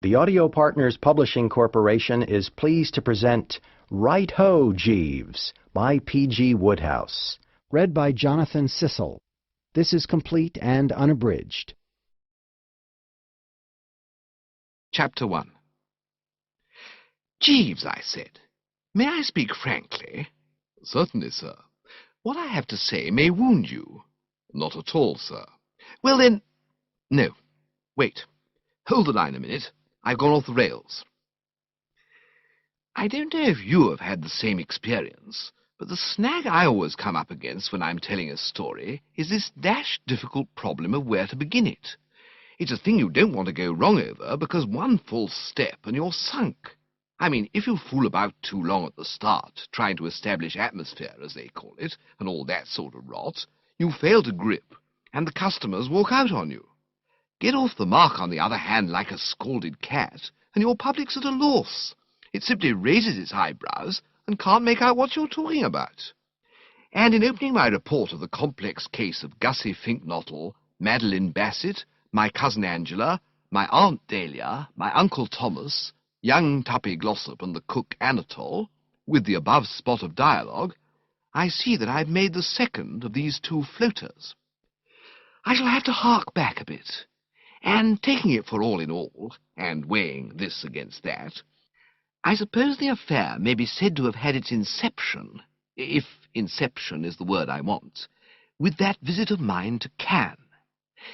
The Audio Partners Publishing Corporation is pleased to present Right Ho, Jeeves by P.G. Wodehouse, read by Jonathan Cecil. This is complete and unabridged. Chapter 1. Jeeves, I said, may I speak frankly? Certainly, sir. What I have to say may wound you. Not at all, sir. Well then, no. Wait. Hold the line a minute. I've gone off the rails. I don't know if you have had the same experience, but the snag I always come up against when I'm telling a story is this dashed difficult problem of where to begin it. It's a thing you don't want to go wrong over, because one false step and you're sunk. I mean, if you fool about too long at the start, trying to establish atmosphere, as they call it, and all that sort of rot, you fail to grip, and the customers walk out on you. Get off the mark, on the other hand, like a scalded cat, and your public's at a loss. It simply raises its eyebrows and can't make out what you're talking about. And in opening my report of the complex case of Gussie Fink-Nottle, Madeline Bassett, my cousin Angela, my Aunt Dahlia, my Uncle Thomas, young Tuppy Glossop, and the cook Anatole, with the above spot of dialogue, I see that I've made the second of these two floaters. I shall have to hark back a bit, and taking it for all in all, and weighing this against that, I suppose the affair may be said to have had its inception, if inception is the word I want, with that visit of mine to Cannes.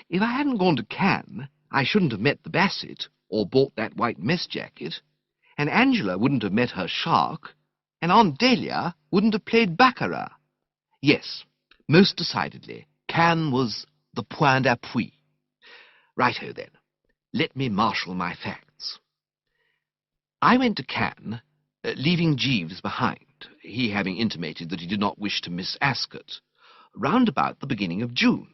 If I hadn't gone to Cannes, I shouldn't have met the Bassett, or bought that white mess jacket, and Angela wouldn't have met her shark, and Aunt Dahlia wouldn't have played baccarat. Yes, most decidedly, Cannes was the point d'appui. Righto, then. Let me marshal my facts. I went to Cannes, leaving Jeeves behind, he having intimated that he did not wish to miss Ascot, round about the beginning of June.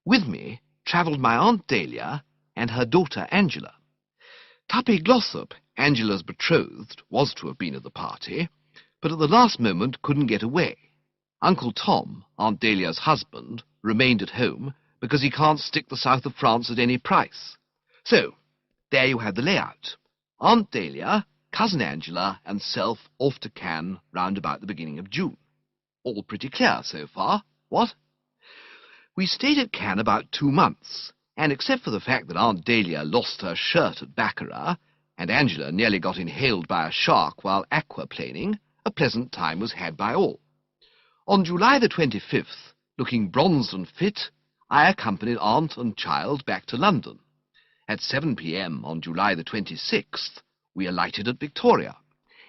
With me travelled my Aunt Dahlia and her daughter Angela. Tuppy Glossop, Angela's betrothed, was to have been at the party, but at the last moment couldn't get away. Uncle Tom, Aunt Dahlia's husband, remained at home because he can't stick the south of France at any price. So, there you have the layout. Aunt Dahlia, cousin Angela, and self off to Cannes round about the beginning of June. All pretty clear so far, what? We stayed at Cannes about 2 months, and except for the fact that Aunt Dahlia lost her shirt at baccarat, and Angela nearly got inhaled by a shark while aquaplaning, a pleasant time was had by all. On July the 25th, looking bronzed and fit, I accompanied aunt and child back to London. At 7 p.m. on July the 26th, we alighted at Victoria,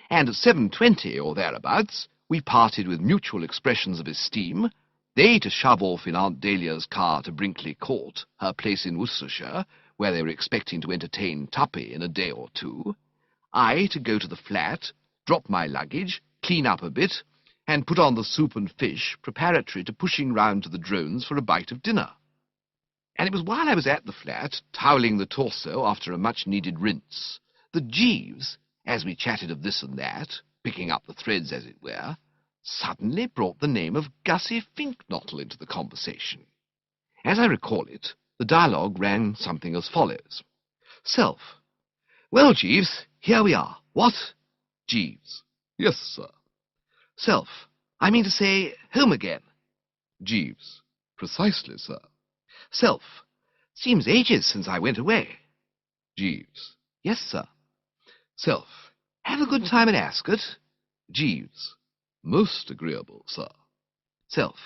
and at 7:20 or thereabouts, we parted with mutual expressions of esteem, they to shove off in Aunt Dahlia's car to Brinkley Court, her place in Worcestershire, where they were expecting to entertain Tuppy in a day or two, I to go to the flat, drop my luggage, clean up a bit, and put on the soup and fish preparatory to pushing round to the drones for a bite of dinner. And it was while I was at the flat, toweling the torso after a much-needed rinse, that Jeeves, as we chatted of this and that, picking up the threads as it were, suddenly brought the name of Gussie Fink-Nottle into the conversation. As I recall it, the dialogue ran something as follows. Self. Well, Jeeves, here we are. What? Jeeves. Yes, sir. Self. I mean to say, home again. Jeeves. Precisely, sir. Self. Seems ages since I went away. Jeeves. Yes, sir. Self. Have a good time at Ascot. Jeeves. Most agreeable, sir. Self.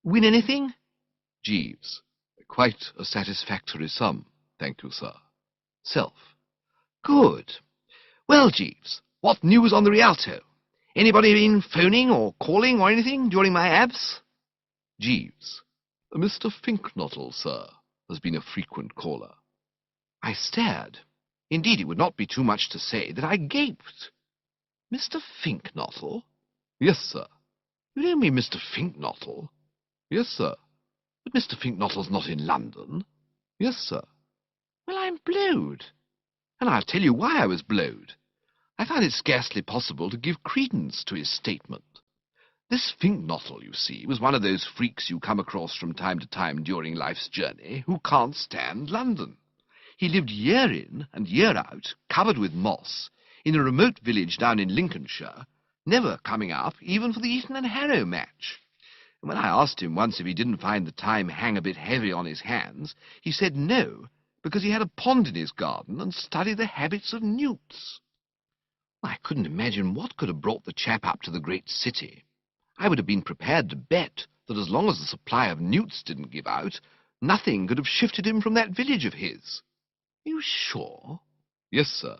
Win anything? Jeeves. Quite a satisfactory sum, thank you, sir. Self. Good. Well, Jeeves, what news on the Rialto? Anybody been phoning or calling or anything during my abs? Jeeves. Mr. Fink-Nottle, sir, has been a frequent caller. I stared. Indeed, it would not be too much to say that I gaped. Mr. Fink-Nottle? Yes, sir. You don't mean Mr. Fink-Nottle? Yes, sir. But Mr. Fink-Nottle's not in London. Yes, sir. Well, I'm blowed. And I'll tell you why I was blowed. I found it scarcely possible to give credence to his statement. This Fink-Nottle, you see, was one of those freaks you come across from time to time during life's journey who can't stand London. He lived year in and year out, covered with moss, in a remote village down in Lincolnshire, never coming up even for the Eton and Harrow match. And when I asked him once if he didn't find the time hang a bit heavy on his hands, he said no, because he had a pond in his garden and studied the habits of newts. I couldn't imagine what could have brought the chap up to the great city. I would have been prepared to bet that as long as the supply of newts didn't give out, nothing could have shifted him from that village of his. Are you sure? Yes, sir.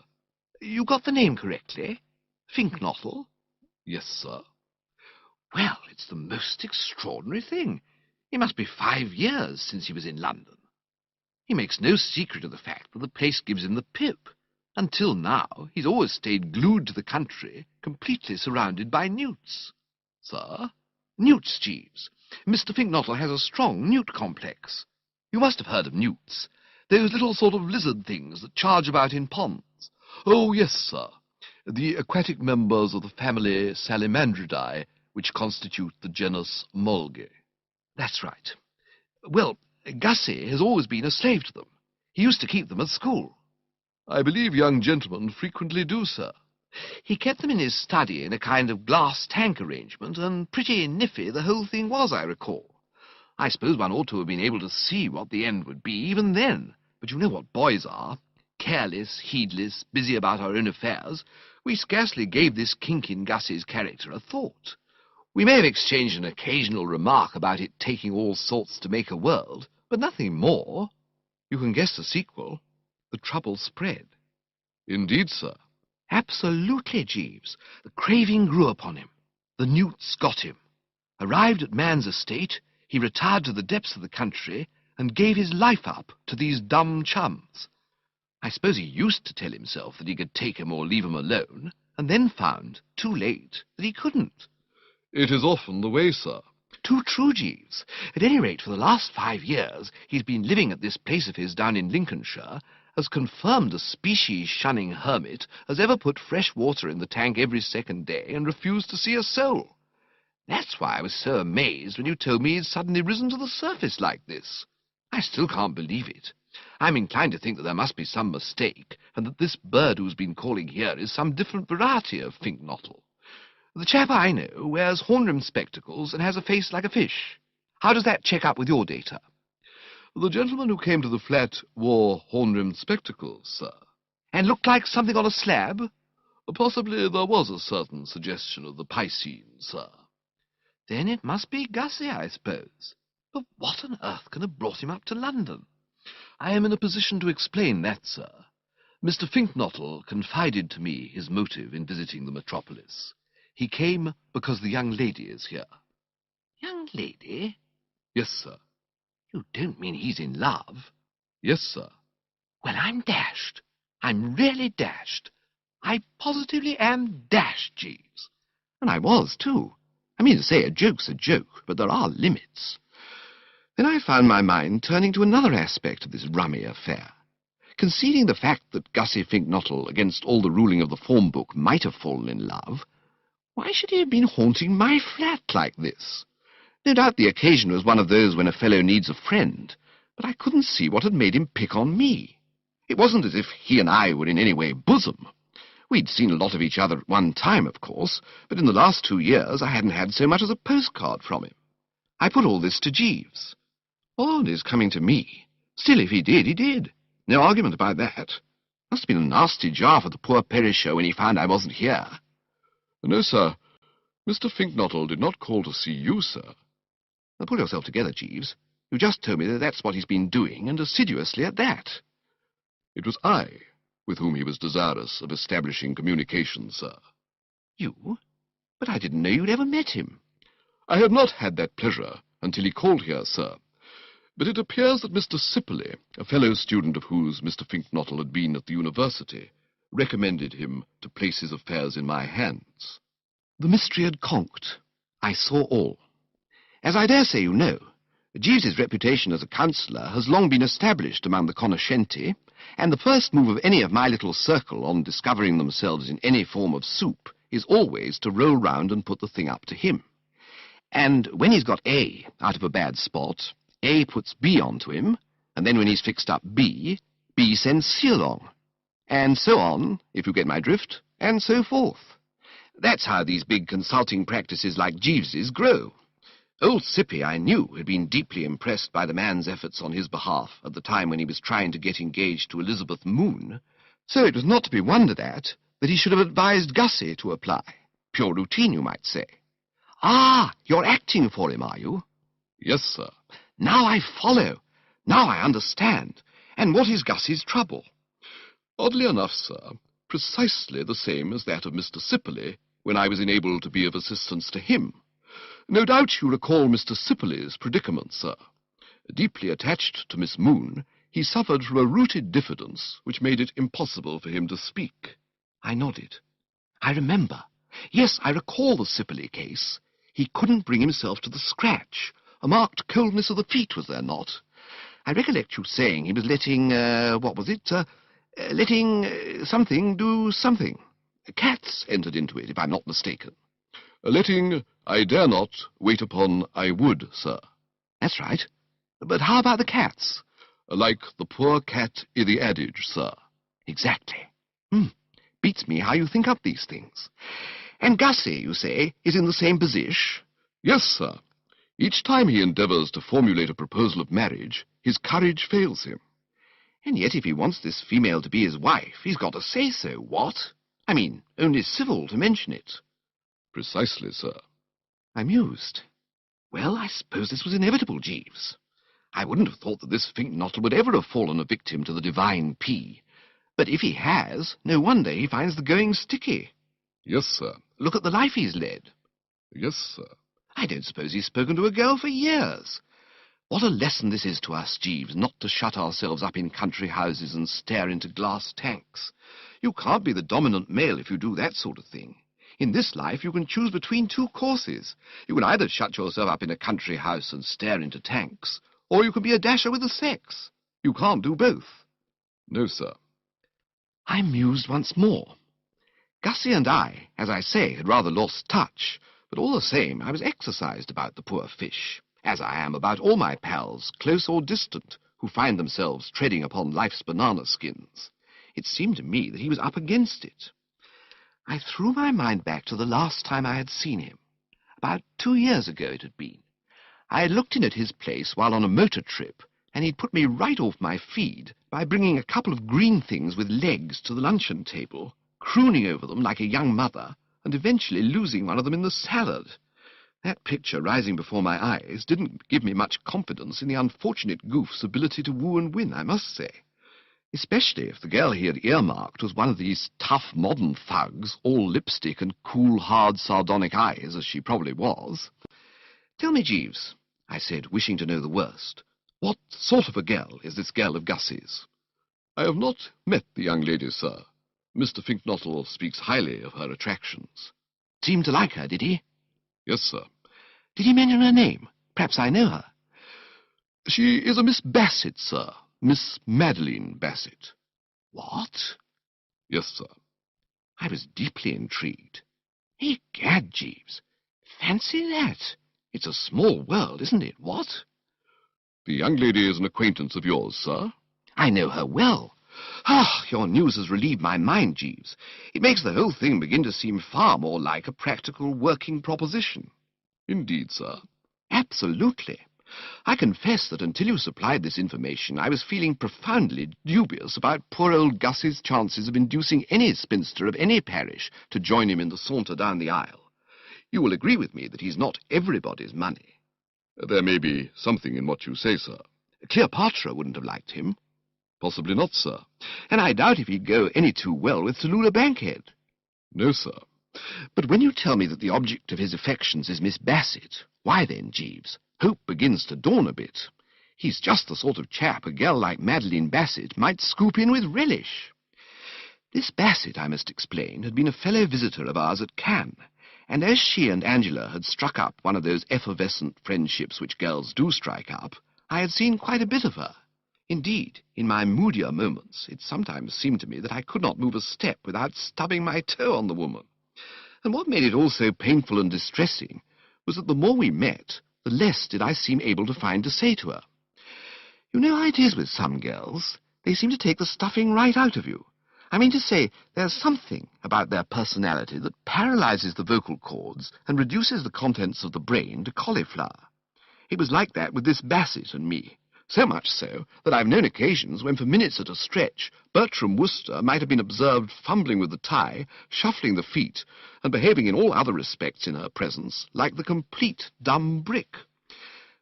You got the name correctly? Fink-Nottle? Yes, sir. Well, it's the most extraordinary thing. It must be 5 years since he was in London. He makes no secret of the fact that the place gives him the pip. Until now, he's always stayed glued to the country, completely surrounded by newts. Sir? Newts, Jeeves. Mr. Fink-Nottle has a strong newt complex. You must have heard of newts. Those little sort of lizard things that charge about in ponds. Oh, yes, sir. The aquatic members of the family Salamandridae, which constitute the genus Mulga. That's right. Well, Gussie has always been a slave to them. He used to keep them at school. I believe young gentlemen frequently do, sir. He kept them in his study in a kind of glass tank arrangement, and pretty niffy the whole thing was, I recall. I suppose one ought to have been able to see what the end would be even then, but you know what boys are. Careless, heedless, busy about our own affairs. We scarcely gave this kink in Gussie's character a thought. We may have exchanged an occasional remark about it taking all sorts to make a world, but nothing more. You can guess the sequel. The trouble spread. Indeed, sir. Absolutely, Jeeves. The craving grew upon him. The newts got him. Arrived at man's estate, he retired to the depths of the country and gave his life up to these dumb chums. I suppose he used to tell himself that he could take 'em or leave 'em alone, and then found, too late, that he couldn't. It is often the way, sir. Too true, Jeeves. At any rate, for the last 5 years, he's been living at this place of his down in Lincolnshire, as confirmed a species-shunning hermit as ever put fresh water in the tank every second day and refused to see a soul. That's why I was so amazed when you told me he'd suddenly risen to the surface like this. I still can't believe it. I'm inclined to think that there must be some mistake, and that this bird who's been calling here is some different variety of Fink-Nottle. The chap I know wears horn-rimmed spectacles and has a face like a fish. How does that check up with your data? The gentleman who came to the flat wore horn-rimmed spectacles, sir. And looked like something on a slab? Possibly there was a certain suggestion of the Piscine, sir. Then it must be Gussie, I suppose. But what on earth can have brought him up to London? I am in a position to explain that, sir. Mr. Fink-Nottle confided to me his motive in visiting the metropolis. He came because the young lady is here. Young lady? Yes, sir. You don't mean he's in love? Yes, sir. Well, I'm dashed. I'm really dashed. I positively am dashed, Jeeves. And I was, too. I mean to say, a joke's a joke, but there are limits. Then I found my mind turning to another aspect of this rummy affair. Conceding the fact that Gussie Fink-Nottle, against all the ruling of the form book, might have fallen in love, why should he have been haunting my flat like this? No doubt the occasion was one of those when a fellow needs a friend, but I couldn't see what had made him pick on me. It wasn't as if he and I were in any way bosom. We'd seen a lot of each other at one time, of course, but in the last 2 years I hadn't had so much as a postcard from him. I put all this to Jeeves. Odd his coming to me. Still, if he did, he did. No argument about that. Must have been a nasty jar for the poor perisher when he found I wasn't here. No, sir. Mr. Fink-Nottle did not call to see you, sir. Now, pull yourself together, Jeeves. You just told me that that's what he's been doing, and assiduously at that. It was I with whom he was desirous of establishing communication, sir. You? But I didn't know you'd ever met him. I had not had that pleasure until he called here, sir. But it appears that Mr. Sipley, a fellow student of whose Mr. Fink-Nottle had been at the university, recommended him to place his affairs in my hands. The mystery had conked. I saw all. As I dare say you know, Jeeves's reputation as a counsellor has long been established among the conoscenti, and the first move of any of my little circle on discovering themselves in any form of soup is always to roll round and put the thing up to him. And when he's got A out of a bad spot, A puts B onto him, and then when he's fixed up B, B sends C along, and so on, if you get my drift, and so forth. That's how these big consulting practices like Jeeves's grow. Old Sippy, I knew, had been deeply impressed by the man's efforts on his behalf at the time when he was trying to get engaged to Elizabeth Moon, so it was not to be wondered at that he should have advised Gussie to apply. Pure routine, you might say. Ah, you're acting for him, are you? Yes, sir. Now I follow. Now I understand. And what is Gussie's trouble? Oddly enough, sir, precisely the same as that of Mr. Sipperley when I was enabled to be of assistance to him. No doubt you recall Mr. Sipperley's predicament, sir. Deeply attached to Miss Moon, he suffered from a rooted diffidence which made it impossible for him to speak. I nodded. I remember. Yes, I recall the Sipperley case. He couldn't bring himself to the scratch. A marked coldness of the feet, was there not? I recollect you saying he was letting, letting something do something. Cats entered into it, if I'm not mistaken. Letting I dare not wait upon I would, sir. That's right. But how about the cats? Like the poor cat i' the adage, sir. Exactly. Beats me how you think up these things. And Gussie, you say, is in the same position? Yes, sir. Each time he endeavours to formulate a proposal of marriage, his courage fails him. And yet if he wants this female to be his wife, he's got to say so, what? I mean, only civil to mention it. Precisely, sir. I mused. Well, I suppose this was inevitable, Jeeves. I wouldn't have thought that this Fink-Nottle would ever have fallen a victim to the divine P. But if he has, no wonder he finds the going sticky. Yes, sir. Look at the life he's led. Yes, sir. I don't suppose he's spoken to a girl for years. What a lesson this is to us, Jeeves, not to shut ourselves up in country houses and stare into glass tanks. You can't be the dominant male if you do that sort of thing. In this life you can choose between two courses. You can either shut yourself up in a country house and stare into tanks, or you can be a dasher with the sex. You can't do both. No, sir. I mused once more. Gussie and I, as I say, had rather lost touch, but all the same I was exercised about the poor fish, as I am about all my pals, close or distant, who find themselves treading upon life's banana skins. It seemed to me that he was up against it. I threw my mind back to the last time I had seen him. About 2 years ago it had been. I had looked in at his place while on a motor trip, and he'd put me right off my feed by bringing a couple of green things with legs to the luncheon table, crooning over them like a young mother, and eventually losing one of them in the salad. That picture rising before my eyes didn't give me much confidence in the unfortunate goof's ability to woo and win, I must say. Especially if the girl he had earmarked was one of these tough modern thugs, all lipstick and cool, hard, sardonic eyes, as she probably was. Tell me, Jeeves, I said, wishing to know the worst, what sort of a girl is this girl of Gussie's? I have not met the young lady, sir. Mr. Fink-Nottle speaks highly of her attractions. Seemed to like her, did he? Yes, sir. Did he mention her name? Perhaps I know her. She is a Miss Bassett, sir. Miss Madeline Bassett. What? Yes, sir. I was deeply intrigued. Egad, Jeeves, fancy that. It's a small world, isn't it, what? The young lady is an acquaintance of yours, sir? I know her well. Ah, your news has relieved my mind, Jeeves. It makes the whole thing begin to seem far more like a practical working proposition. Indeed, sir. Absolutely. I confess that until you supplied this information, I was feeling profoundly dubious about poor old Gussie's chances of inducing any spinster of any parish to join him in the saunter down the aisle. You will agree with me that he's not everybody's money. There may be something in what you say, sir. Cleopatra wouldn't have liked him. Possibly not, sir. And I doubt if he'd go any too well with Tallulah Bankhead. No, sir. But when you tell me that the object of his affections is Miss Bassett, why then, Jeeves, hope begins to dawn a bit. He's just the sort of chap a girl like Madeline Bassett might scoop in with relish. This Bassett, I must explain, had been a fellow visitor of ours at Cannes, and as she and Angela had struck up one of those effervescent friendships which girls do strike up, I had seen quite a bit of her. Indeed, in my moodier moments, it sometimes seemed to me that I could not move a step without stubbing my toe on the woman. And what made it all so painful and distressing was that the more we met, the less did I seem able to find to say to her. You know how it is with some girls. They seem to take the stuffing right out of you. I mean to say, there's something about their personality that paralyzes the vocal cords and reduces the contents of the brain to cauliflower. It was like that with this Bassett and me. So much so that I've known occasions when for minutes at a stretch Bertie Wooster might have been observed fumbling with the tie, shuffling the feet, and behaving in all other respects in her presence like the complete dumb brick.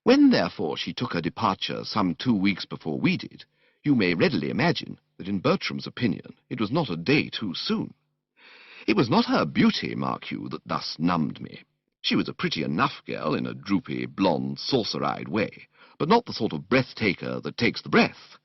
When, therefore, she took her departure some 2 weeks before we did, you may readily imagine that in Bertram's opinion it was not a day too soon. It was not her beauty, mark you, that thus numbed me. She was a pretty enough girl in a droopy, blonde, saucer-eyed way, but not the sort of breath-taker that takes the breath.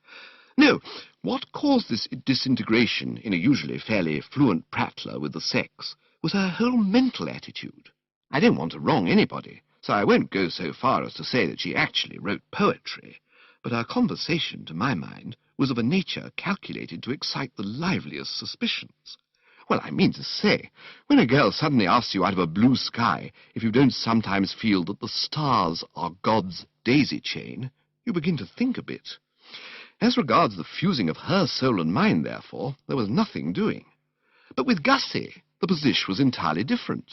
No, what caused this disintegration in a usually fairly fluent prattler with the sex was her whole mental attitude. I don't want to wrong anybody, so I won't go so far as to say that she actually wrote poetry, but her conversation, to my mind, was of a nature calculated to excite the liveliest suspicions. Well, I mean to say, when a girl suddenly asks you out of a blue sky if you don't sometimes feel that the stars are God's daisy chain, you begin to think a bit. As regards the fusing of her soul and mine, therefore, there was nothing doing. But with Gussie, the position was entirely different.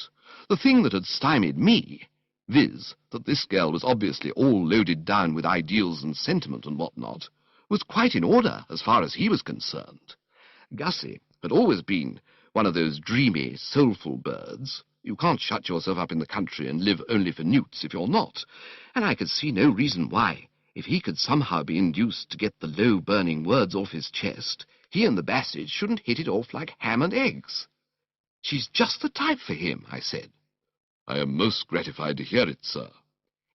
The thing that had stymied me, viz., that this girl was obviously all loaded down with ideals and sentiment and what-not, was quite in order as far as he was concerned. Gussie had always been one of those dreamy, soulful birds. You can't shut yourself up in the country and live only for newts if you're not, and I could see no reason why, if he could somehow be induced to get the low-burning words off his chest, he and the Bassett shouldn't hit it off like ham and eggs. "She's just the type for him," I said. "I am most gratified to hear it, sir."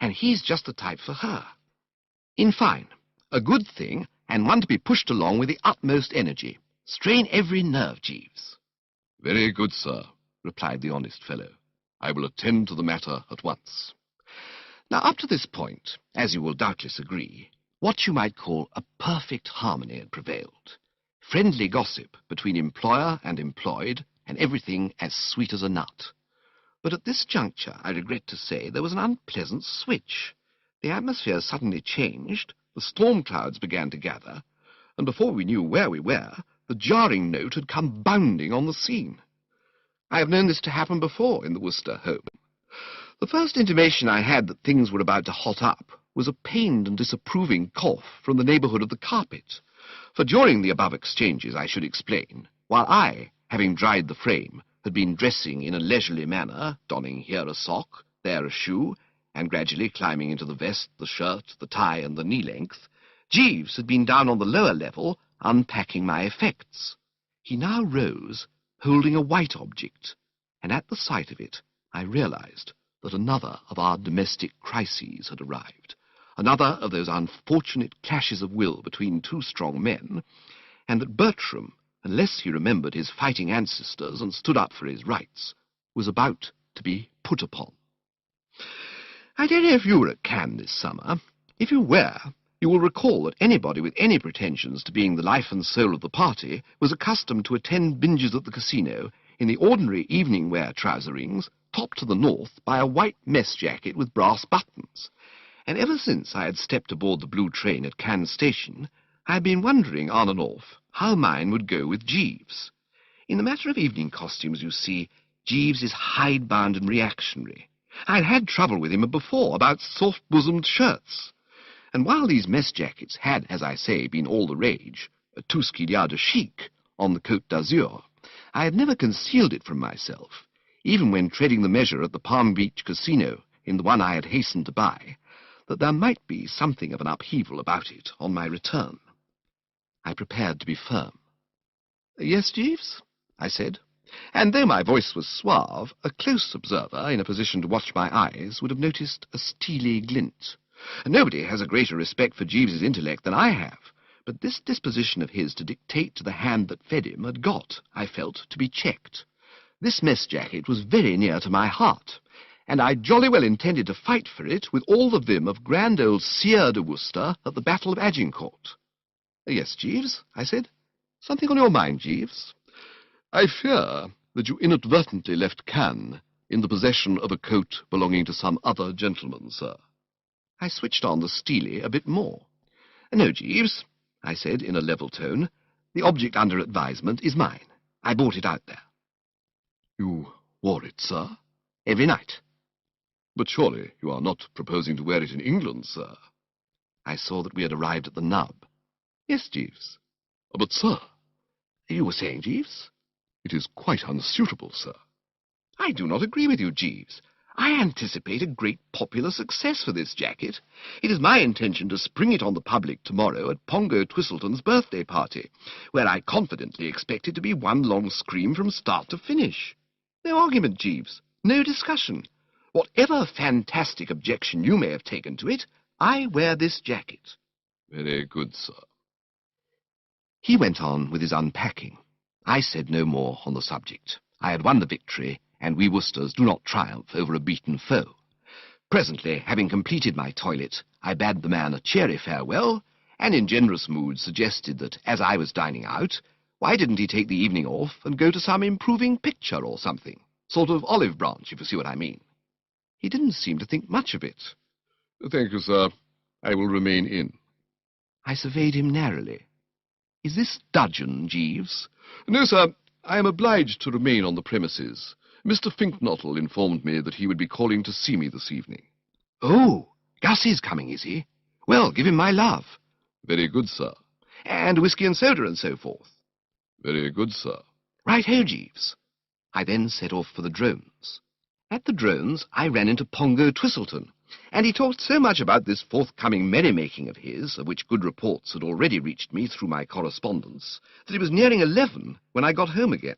"And he's just the type for her. In fine, a good thing, and one to be pushed along with the utmost energy. Strain every nerve, Jeeves." "Very good, sir," replied the honest fellow. "I will attend to the matter at once." Now, up to this point, as you will doubtless agree, what you might call a perfect harmony had prevailed. Friendly gossip between employer and employed, and everything as sweet as a nut. But at this juncture, I regret to say, there was an unpleasant switch. The atmosphere suddenly changed, the storm clouds began to gather, and before we knew where we were, the jarring note had come bounding on the scene. I have known this to happen before in the Wooster home. The first intimation I had that things were about to hot up was a pained and disapproving cough from the neighbourhood of the carpet, for during the above exchanges, I should explain, while I, having dried the frame, had been dressing in a leisurely manner, donning here a sock, there a shoe, and gradually climbing into the vest, the shirt, the tie, and the knee-length, Jeeves had been down on the lower level, unpacking my effects. He now rose, holding a white object, and at the sight of it I realized that another of our domestic crises had arrived, another of those unfortunate clashes of will between two strong men, and that Bertram, unless he remembered his fighting ancestors and stood up for his rights, was about to be put upon. I don't know if you were at Cannes this summer. If you were, you will recall that anybody with any pretensions to being the life and soul of the party was accustomed to attend binges at the casino in the ordinary evening wear trouserings, topped to the north by a white mess jacket with brass buttons. And ever since I had stepped aboard the blue train at Cannes station, I had been wondering on and off how mine would go with Jeeves. In the matter of evening costumes, you see, Jeeves is hidebound and reactionary. I'd had trouble with him before about soft-bosomed shirts. And while these mess jackets had, as I say, been all the rage, a tout ce qu'il y a de chic on the Côte d'Azur, I had never concealed it from myself, even when treading the measure at the Palm Beach Casino in the one I had hastened to buy, that there might be something of an upheaval about it on my return. I prepared to be firm. "Yes, Jeeves?" I said, and though my voice was suave, a close observer in a position to watch my eyes would have noticed a steely glint. Nobody has a greater respect for Jeeves's intellect than I have, but this disposition of his to dictate to the hand that fed him had got, I felt, to be checked. This mess jacket was very near to my heart, and I jolly well intended to fight for it with all the vim of grand old Sieur de Wooster at the Battle of Agincourt. "Yes, Jeeves?" I said. "Something on your mind, Jeeves?" "I fear that you inadvertently left Cannes in the possession of a coat belonging to some other gentleman, sir." I switched on the Steely a bit more. "No, Jeeves, I said in a level tone. "The object under advisement is mine. I bought it out there." "You wore it, sir?" "Every night." "But surely you are not proposing to wear it in England, sir?" I saw that we had arrived at the nub. "Yes, Jeeves." "But, sir—" "You were saying, Jeeves?" "It is quite unsuitable, sir." "I do not agree with you, Jeeves. I anticipate a great popular success for this jacket. It is my intention to spring it on the public tomorrow at Pongo Twistleton's birthday party, where I confidently expect it to be one long scream from start to finish. No argument, Jeeves. No discussion. Whatever fantastic objection you may have taken to it, I wear this jacket." "Very good, sir." He went on with his unpacking. I said no more on the subject. I had won the victory, and we Woosters do not triumph over a beaten foe. Presently, having completed my toilet, I bade the man a cheery farewell, and in generous mood suggested that, as I was dining out, why didn't he take the evening off and go to some improving picture or something? Sort of olive branch, if you see what I mean. He didn't seem to think much of it. "Thank you, sir. I will remain in." I surveyed him narrowly. "Is this dudgeon, Jeeves?" "No, sir. I am obliged to remain on the premises. Mr. Fink-Nottle informed me that he would be calling to see me this evening." "Oh, Gussie's coming, is he? Well, give him my love." "Very good, sir." "And whisky and soda and so forth." "Very good, sir." "Right-ho, Jeeves." I then set off for the drones. At the drones, I ran into Pongo Twistleton, and he talked so much about this forthcoming merrymaking of his, of which good reports had already reached me through my correspondence, that it was nearing 11 when I got home again.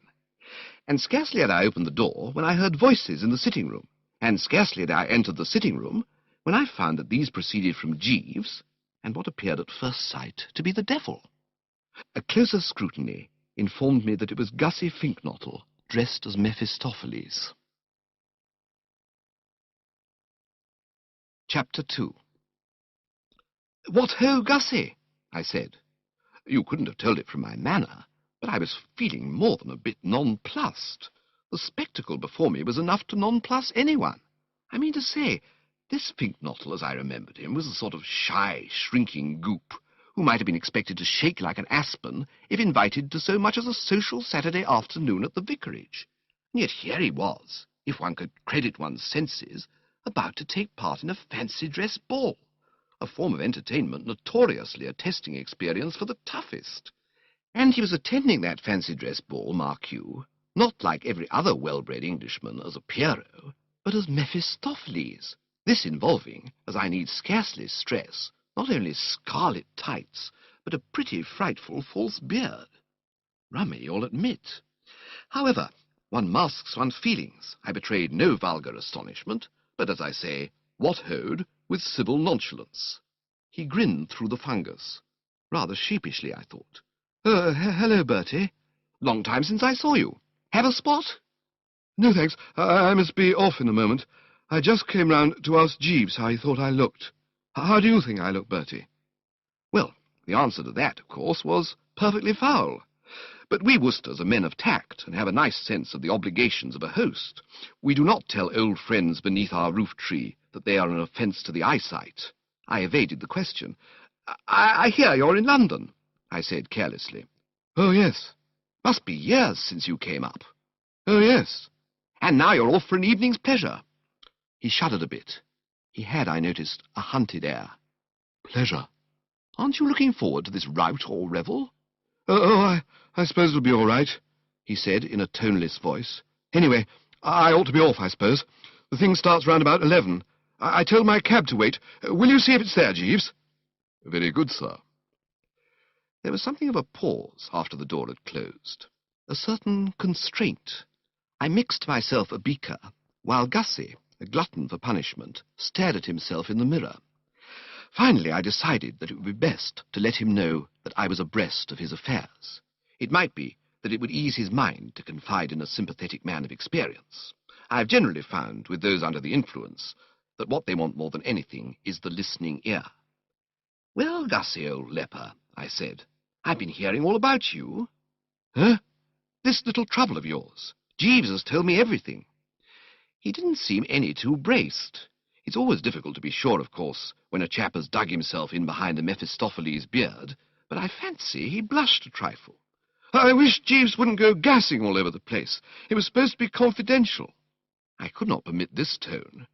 And scarcely had I opened the door when I heard voices in the sitting-room, and scarcely had I entered the sitting-room when I found that these proceeded from Jeeves, and what appeared at first sight to be the devil. A closer scrutiny informed me that it was Gussie Fink-Nottle, dressed as Mephistopheles. Chapter 2. "What ho, Gussie?" I said. You couldn't have told it from my manner, but I was feeling more than a bit nonplussed. The spectacle before me was enough to nonplus anyone. I mean to say, this Fink-Nottle, as I remembered him, was a sort of shy, shrinking goop, who might have been expected to shake like an aspen if invited to so much as a social Saturday afternoon at the vicarage. And yet here he was, if one could credit one's senses, about to take part in a fancy-dress ball, a form of entertainment notoriously a testing experience for the toughest. And he was attending that fancy-dress ball, mark you, not like every other well-bred Englishman as a Pierrot, but as Mephistopheles, this involving, as I need scarcely stress, not only scarlet tights, but a pretty frightful false beard. Rummy, you'll admit. However, one masks one's feelings. I betrayed no vulgar astonishment, but, as I say, what hoed with civil nonchalance. He grinned through the fungus. Rather sheepishly, I thought. Hello, Bertie. Long time since I saw you. Have a spot?" "No, thanks. I must be off in a moment. I just came round to ask Jeeves how he thought I looked. How do you think I look, Bertie?" Well, the answer to that, of course, was perfectly foul. But we Woosters are men of tact and have a nice sense of the obligations of a host. We do not tell old friends beneath our roof-tree that they are an offence to the eyesight. I evaded the question. I hear you're in London," I said carelessly. "Oh, yes." "Must be years since you came up." "Oh, yes." "And now you're off for an evening's pleasure." He shuddered a bit. He had, I noticed, a hunted air. "Pleasure? Aren't you looking forward to this rout or revel?" I suppose it'll be all right," he said in a toneless voice. "Anyway, I ought to be off, I suppose. The thing starts round about 11. I told my cab to wait. Will you see if it's there, Jeeves?" "Very good, sir." There was something of a pause after the door had closed, a certain constraint. I mixed myself a beaker, while Gussie, a glutton for punishment, stared at himself in the mirror. Finally, I decided that it would be best to let him know that I was abreast of his affairs. It might be that it would ease his mind to confide in a sympathetic man of experience. I have generally found, with those under the influence, that what they want more than anything is the listening ear. "Well, Gussie, old leper," I said, "I've been hearing all about you." "Huh?" "This little trouble of yours. Jeeves has told me everything." He didn't seem any too braced. It's always difficult to be sure, of course, when a chap has dug himself in behind a Mephistopheles beard, but I fancy he blushed a trifle. "I wish Jeeves wouldn't go gassing all over the place. It was supposed to be confidential." I could not permit this tone.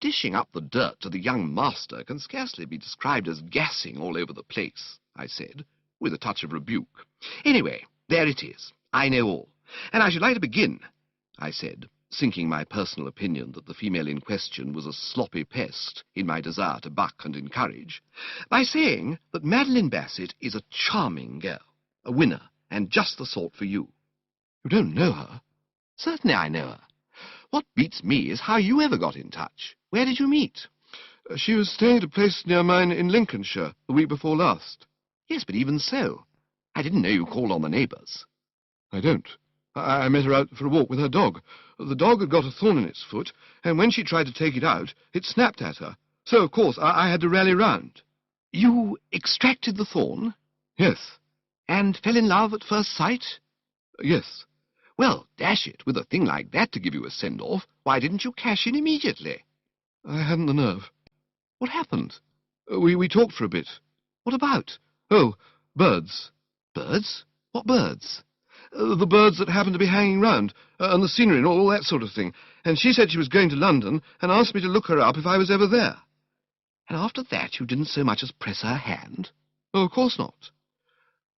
"Dishing up the dirt to the young master can scarcely be described as gassing all over the place," I said, with a touch of rebuke. "Anyway, there it is. I know all. And I should like to begin," I said, sinking my personal opinion that the female in question was a sloppy pest in my desire to buck and encourage, "by saying that Madeline Bassett is a charming girl, a winner, and just the sort for you." "You don't know her?" "Certainly I know her. What beats me is how you ever got in touch. Where did you meet?" She was staying at a place near mine in Lincolnshire the week before last." "Yes, but even so. I didn't know you called on the neighbours." "I don't. I met her out for a walk with her dog. The dog had got a thorn in its foot, and when she tried to take it out, it snapped at her. So, of course, I had to rally round." "You extracted the thorn?" "Yes." "And fell in love at first sight?" "Yes." "Well, dash it, with a thing like that to give you a send-off, why didn't you cash in immediately?" "I hadn't the nerve." "What happened?" We talked for a bit." "What about?" "Oh, birds." "Birds? What birds?" The birds that happened to be hanging round, and the scenery and all that sort of thing. And she said she was going to London, and asked me to look her up if I was ever there." "And after that you didn't so much as press her hand?" "Oh, of course not."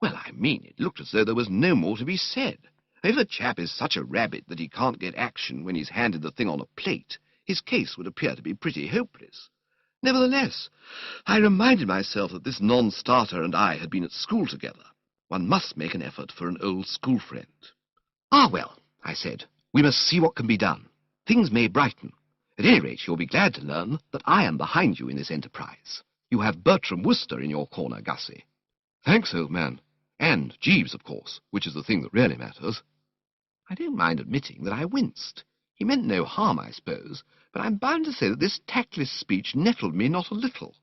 "Well, I mean, it looked as though there was no more to be said. If a chap is such a rabbit that he can't get action when he's handed the thing on a plate, his case would appear to be pretty hopeless. Nevertheless, I reminded myself that this non-starter and I had been at school together. One must make an effort for an old school friend. "Ah, well," I said, "we must see what can be done. Things may brighten. At any rate, you'll be glad to learn that I am behind you in this enterprise. You have Bertie Wooster in your corner, Gussie." "Thanks, old man." "And Jeeves, of course, which is the thing that really matters." I don't mind admitting that I winced. He meant no harm, I suppose, but I'm bound to say that this tactless speech nettled me not a little.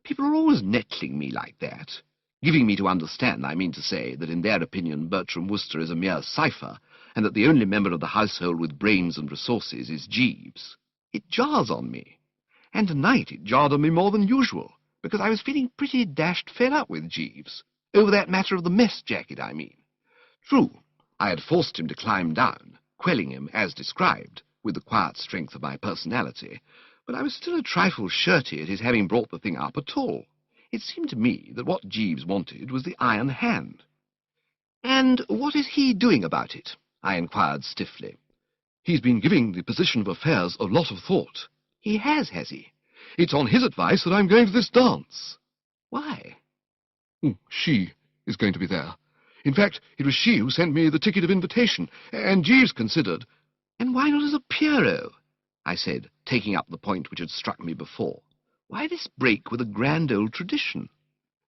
People are always nettling me like that. Giving me to understand, I mean to say, that in their opinion Bertram Wooster is a mere cipher, and that the only member of the household with brains and resources is Jeeves. It jars on me. And tonight it jarred on me more than usual, because I was feeling pretty dashed fed up with Jeeves. Over that matter of the mess jacket, I mean. True, I had forced him to climb down, quelling him, as described, with the quiet strength of my personality, but I was still a trifle shirty at his having brought the thing up at all. It seemed to me that what Jeeves wanted was the iron hand. "And what is he doing about it?" I inquired stiffly. "He's been giving the position of affairs a lot of thought." "He has he?" "It's on his advice that I'm going to this dance." "Why?" She is going to be there. In fact, it was she who sent me the ticket of invitation, and Jeeves considered—" "And why not as a Pierrot?" I said, taking up the point which had struck me before. "Why this break with a grand old tradition?"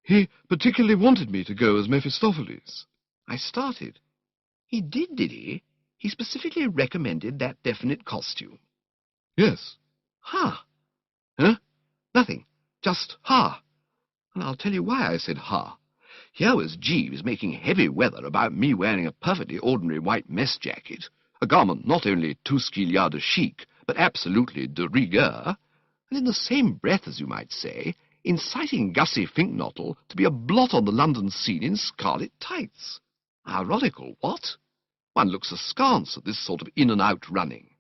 "He particularly wanted me to go as Mephistopheles." I started. "He did he? He specifically recommended that definite costume?" "Yes." "Ha! Huh? Nothing. Just ha. And I'll tell you why I said ha. Here was Jeeves making heavy weather about me wearing a perfectly ordinary white mess jacket, a garment not only tout ce qu'il y a de chic, but absolutely de rigueur, and in the same breath, as you might say, inciting Gussie Fink-Nottle to be a blot on the London scene in scarlet tights. Ironical, what? One looks askance at this sort of in-and-out running.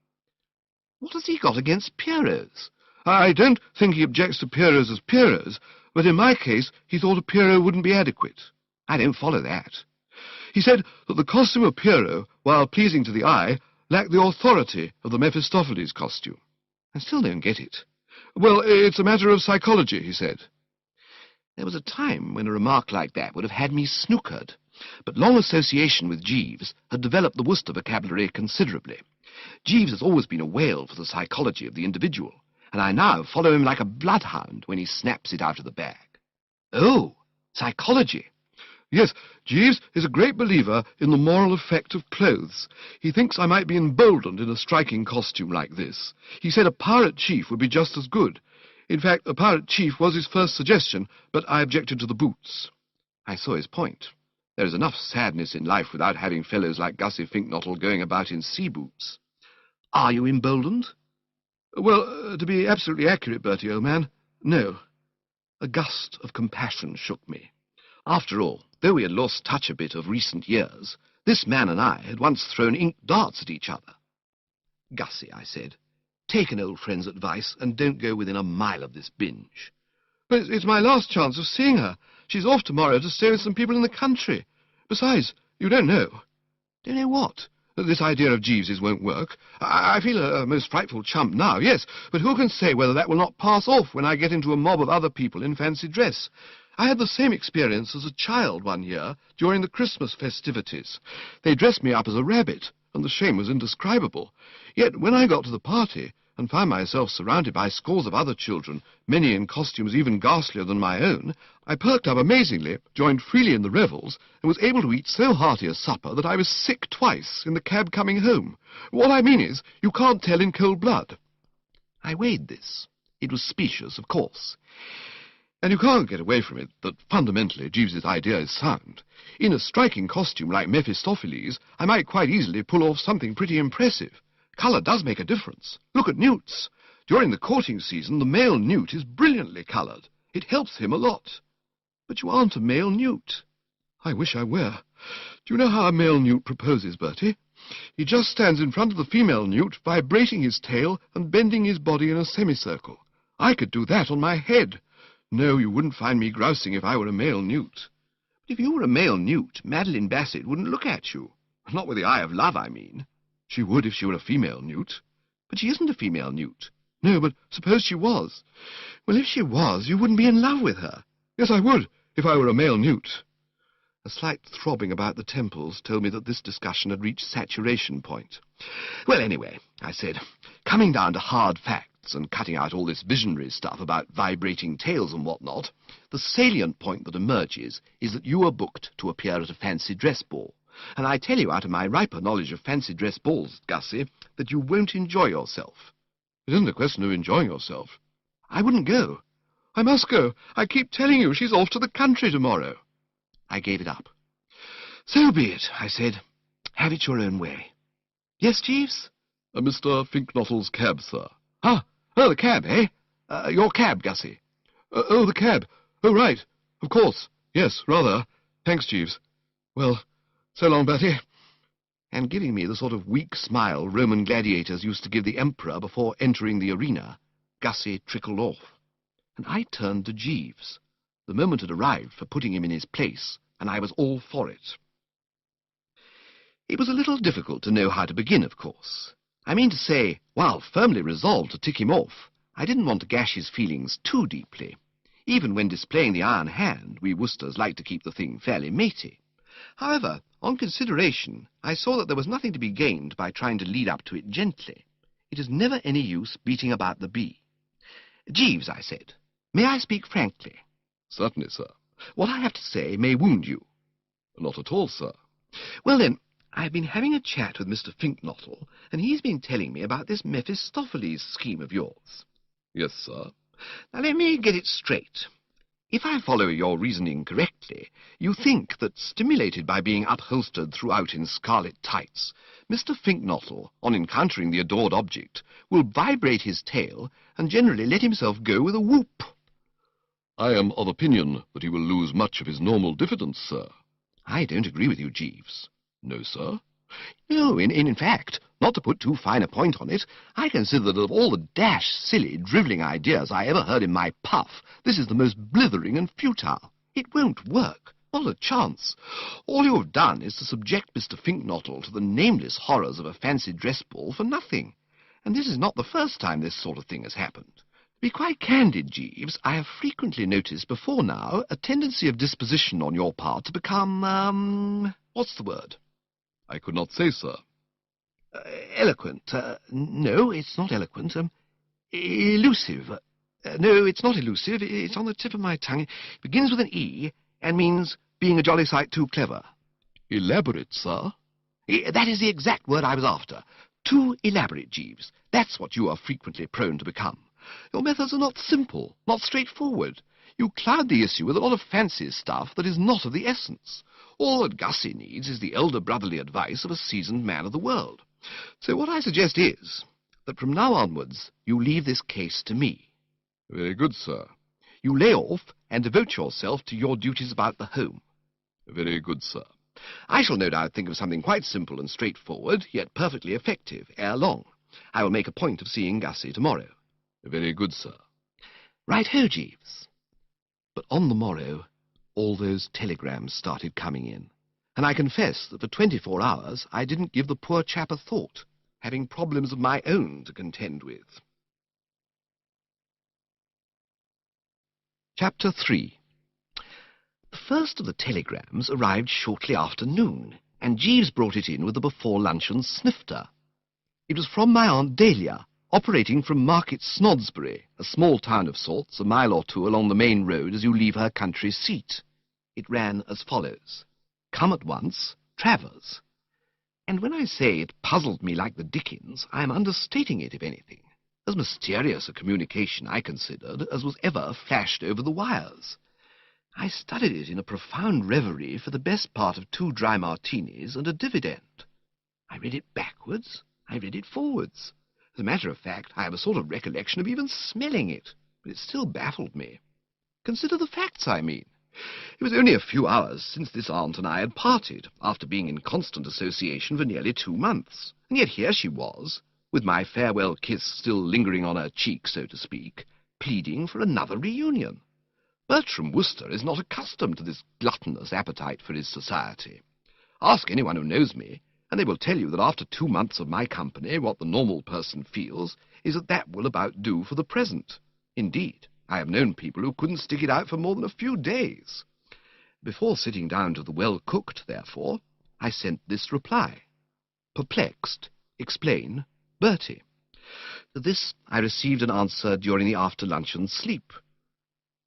What has he got against Pierrots? "I don't think he objects to Pierrots as Pierrots, but in my case he thought a Pierrot wouldn't be adequate." I don't follow that. "He said that the costume of Pierrot, while pleasing to the eye, lacked the authority of the Mephistopheles costume." I still don't get it. "Well, it's a matter of psychology," he said. There was a time when a remark like that would have had me snookered, but long association with Jeeves had developed the Wooster vocabulary considerably. Jeeves has always been a whale for the psychology of the individual, and I now follow him like a bloodhound when he snaps it out of the bag. Oh, psychology. "Yes, Jeeves is a great believer in the moral effect of clothes. He thinks I might be emboldened in a striking costume like this. He said a pirate chief would be just as good. In fact, a pirate chief was his first suggestion, but I objected to the boots." I saw his point. There is enough sadness in life without having fellows like Gussie Fink-Nottle going about in sea boots. Are you emboldened? "Well, to be absolutely accurate, Bertie, old man, no." A gust of compassion shook me. After all, though we had lost touch a bit of recent years, this man and I had once thrown ink darts at each other. "Gussie," I said, "take an old friend's advice and don't go within a mile of this binge." "But it's my last chance of seeing her. She's off tomorrow to stay with some people in the country. Besides, you don't know." "Don't know what?" "This idea of Jeeves's won't work. I feel a most frightful chump now, yes, but who can say whether that will not pass off when I get into a mob of other people in fancy dress? I had the same experience as a child one year during the Christmas festivities. They dressed me up as a rabbit, and the shame was indescribable. Yet when I got to the party and found myself surrounded by scores of other children, many in costumes even ghastlier than my own, I perked up amazingly, joined freely in the revels, and was able to eat so hearty a supper that I was sick twice in the cab coming home. What I mean is, you can't tell in cold blood." I weighed this. It was specious, of course. And you can't get away from it that fundamentally Jeeves's idea is sound. In a striking costume like Mephistopheles, I might quite easily pull off something pretty impressive. Colour does make a difference. Look at newts. During the courting season, the male newt is brilliantly coloured. It helps him a lot. But you aren't a male newt. I wish I were. Do you know how a male newt proposes, Bertie? He just stands in front of the female newt, vibrating his tail and bending his body in a semicircle. I could do that on my head. No, you wouldn't find me grousing if I were a male newt. But if you were a male newt, Madeline Bassett wouldn't look at you. Not with the eye of love, I mean. She would if she were a female newt. But she isn't a female newt. No, but suppose she was. Well, if she was, you wouldn't be in love with her. Yes, I would, if I were a male newt. A slight throbbing about the temples told me that this discussion had reached saturation point. Well, anyway, I said, coming down to hard facts and cutting out all this visionary stuff about vibrating tails and whatnot, the salient point that emerges is that you are booked to appear at a fancy dress ball. And I tell you out of my riper knowledge of fancy dress balls, Gussie, that you won't enjoy yourself. It isn't a question of enjoying yourself. I wouldn't go. I must go. I keep telling you she's off to the country tomorrow. I gave it up. So be it, I said. Have it your own way. Yes, Jeeves? Mr. Fink-Nottle's cab, sir. Ah, oh, the cab, eh? Your cab, Gussie. Oh, the cab. Oh, right. Of course. Yes, rather. Thanks, Jeeves. Well, so long, Bertie. And giving me the sort of weak smile Roman gladiators used to give the emperor before entering the arena, Gussie trickled off. And I turned to Jeeves. The moment had arrived for putting him in his place, and I was all for it. It was a little difficult to know how to begin, of course. I mean to say, while firmly resolved to tick him off, I didn't want to gash his feelings too deeply. Even when displaying the iron hand, we Woosters like to keep the thing fairly matey. However, on consideration, I saw that there was nothing to be gained by trying to lead up to it gently. It is never any use beating about the bee. Jeeves, I said, may I speak frankly? Certainly, sir. What I have to say may wound you. Not at all, sir. Well, then, I've been having a chat with Mr. Fink-Nottle, and he's been telling me about this Mephistopheles scheme of yours. Yes, sir. Now, let me get it straight. If I follow your reasoning correctly, you think that, stimulated by being upholstered throughout in scarlet tights, Mr. Fink-Nottle, on encountering the adored object, will vibrate his tail and generally let himself go with a whoop. I am of opinion that he will lose much of his normal diffidence, sir. I don't agree with you, Jeeves. No, sir. No, in fact, not to put too fine a point on it, I consider that of all the dash, silly, drivelling ideas I ever heard in my puff, this is the most blithering and futile. It won't work. Not a chance. All you have done is to subject Mr. Fink-Nottle to the nameless horrors of a fancy dress ball for nothing. And this is not the first time this sort of thing has happened. To be quite candid, Jeeves, I have frequently noticed before now a tendency of disposition on your part to become, what's the word? I could not say, sir. Eloquent. No, it's not eloquent. Elusive. No, it's not elusive. It's on the tip of my tongue. It begins with an E and means being a jolly sight too clever. Elaborate, sir? That is the exact word I was after. Too elaborate, Jeeves. That's what you are frequently prone to become. Your methods are not simple, not straightforward. You cloud the issue with a lot of fancy stuff that is not of the essence. All that Gussie needs is the elder brotherly advice of a seasoned man of the world. So what I suggest is that from now onwards you leave this case to me. Very good, sir. You lay off and devote yourself to your duties about the home. Very good, sir. I shall no doubt think of something quite simple and straightforward, yet perfectly effective, ere long. I will make a point of seeing Gussie tomorrow. Very good, sir. Right-ho, Jeeves. But on the morrow, all those telegrams started coming in, and I confess that for 24 hours I didn't give the poor chap a thought, having problems of my own to contend with. Chapter 3. The first of the telegrams arrived shortly after noon, and Jeeves brought it in with the before-luncheon snifter. It was from my Aunt Dahlia, operating from Market Snodsbury, a small town of sorts, a mile or two along the main road as you leave her country seat. It ran as follows: "Come at once, Travers." And when I say it puzzled me like the dickens, I am understating it, if anything. As mysterious a communication, I considered, as was ever flashed over the wires. I studied it in a profound reverie for the best part of 2 dry martinis and a dividend. I read it backwards, I read it forwards. As a matter of fact, I have a sort of recollection of even smelling it, but it still baffled me. Consider the facts, I mean. It was only a few hours since this aunt and I had parted, after being in constant association for nearly 2 months, and yet here she was, with my farewell kiss still lingering on her cheek, so to speak, pleading for another reunion. Bertram Wooster is not accustomed to this gluttonous appetite for his society. Ask anyone who knows me, and they will tell you that after 2 months of my company, what the normal person feels is that that will about do for the present. Indeed, I have known people who couldn't stick it out for more than a few days. Before sitting down to the well-cooked, therefore, I sent this reply: "Perplexed. Explain. Bertie." To this I received an answer during the after-luncheon sleep.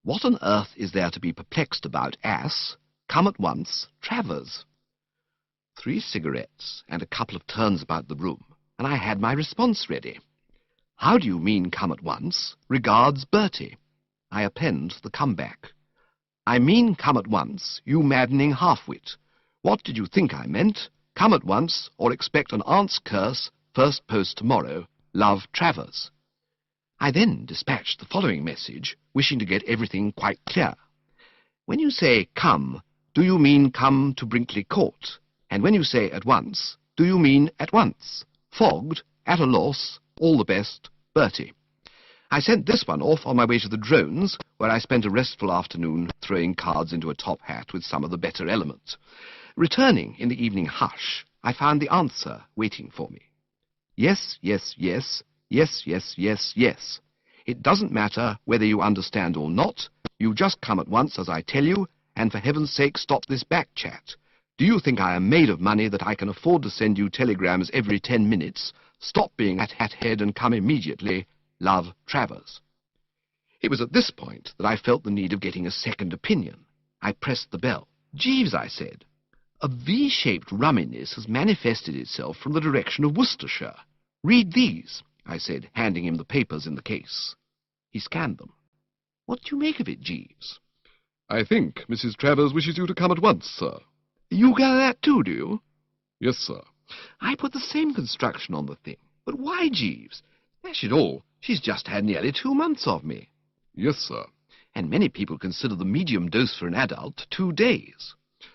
"What on earth is there to be perplexed about, ass? Come at once, Travers." 3 cigarettes and a couple of turns about the room, and I had my response ready. "How do you mean come at once? Regards, Bertie." I append the comeback. "I mean come at once, you maddening half-wit. What did you think I meant? Come at once, or expect an aunt's curse, first post tomorrow. Love, Travers." I then dispatched the following message, wishing to get everything quite clear. "When you say come, do you mean come to Brinkley Court? And when you say at once, do you mean at once? Fogged, at a loss, all the best, Bertie." I sent this one off on my way to the drones, where I spent a restful afternoon throwing cards into a top hat with some of the better element. Returning in the evening hush, I found the answer waiting for me. "Yes, yes, yes, yes, yes, yes, yes. It doesn't matter whether you understand or not. You just come at once as I tell you, and for heaven's sake stop this back chat. Do you think I am made of money that I can afford to send you telegrams every 10 minutes? Stop being at hat-head and come immediately. Love, Travers." It was at this point that I felt the need of getting a second opinion. I pressed the bell. "Jeeves," I said, "a V-shaped rumminess has manifested itself from the direction of Worcestershire. Read these," I said, handing him the papers in the case. He scanned them. "What do you make of it, Jeeves?" I think Mrs. Travers wishes you to come at once, sir." "You gather that too, do you?" "Yes, sir." "I put the same construction on the thing. But why, Jeeves? Dash it all, she's just had nearly 2 months of me." "Yes, sir." "And many people consider the medium dose for an adult 2 days."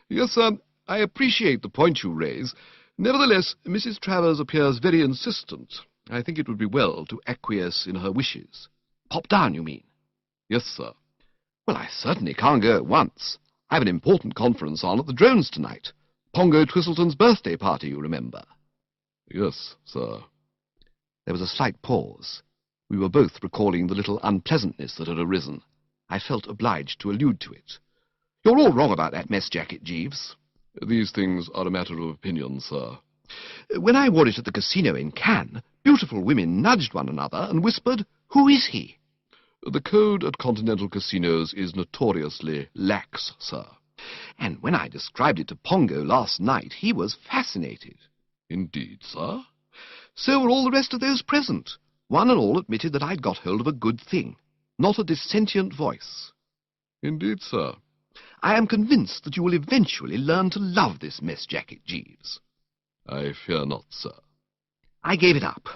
"Yes, sir, I appreciate the point you raise. Nevertheless, Mrs. Travers appears very insistent. I think it would be well to acquiesce in her wishes." "Pop down, you mean?" "Yes, sir." "Well, I certainly can't go at once. I have an important conference on at the drones tonight. Pongo Twistleton's birthday party, you remember." "Yes, sir." There was a slight pause. We were both recalling the little unpleasantness that had arisen. I felt obliged to allude to it. "You're all wrong about that mess jacket, Jeeves." "These things are a matter of opinion, sir." "When I wore it at the casino in Cannes, beautiful women nudged one another and whispered, 'Who is he?' "The code at continental casinos is notoriously lax, sir." And when I described it to Pongo last night, he was fascinated." "Indeed, sir?" "So were all the rest of those present. One and all admitted that I'd got hold of a good thing. Not a dissentient voice." "Indeed, sir." "I am convinced that you will eventually learn to love this mess jacket, Jeeves." "I fear not, sir." I gave it up.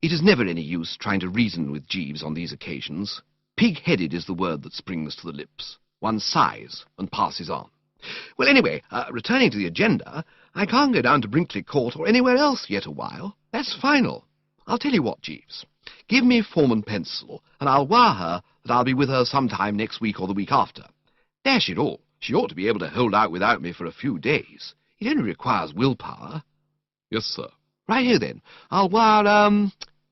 It is never any use trying to reason with Jeeves on these occasions. Pig-headed is the word that springs to the lips. One sighs and passes on. Well, anyway, returning to the agenda, I can't go down to Brinkley Court or anywhere else yet a while. That's final. I'll tell you what, Jeeves. Give me form and pencil, and I'll wire her that I'll be with her sometime next week or the week after. Dash it all, she ought to be able to hold out without me for a few days. It only requires willpower. Yes, sir. Right here, then. I'll wire,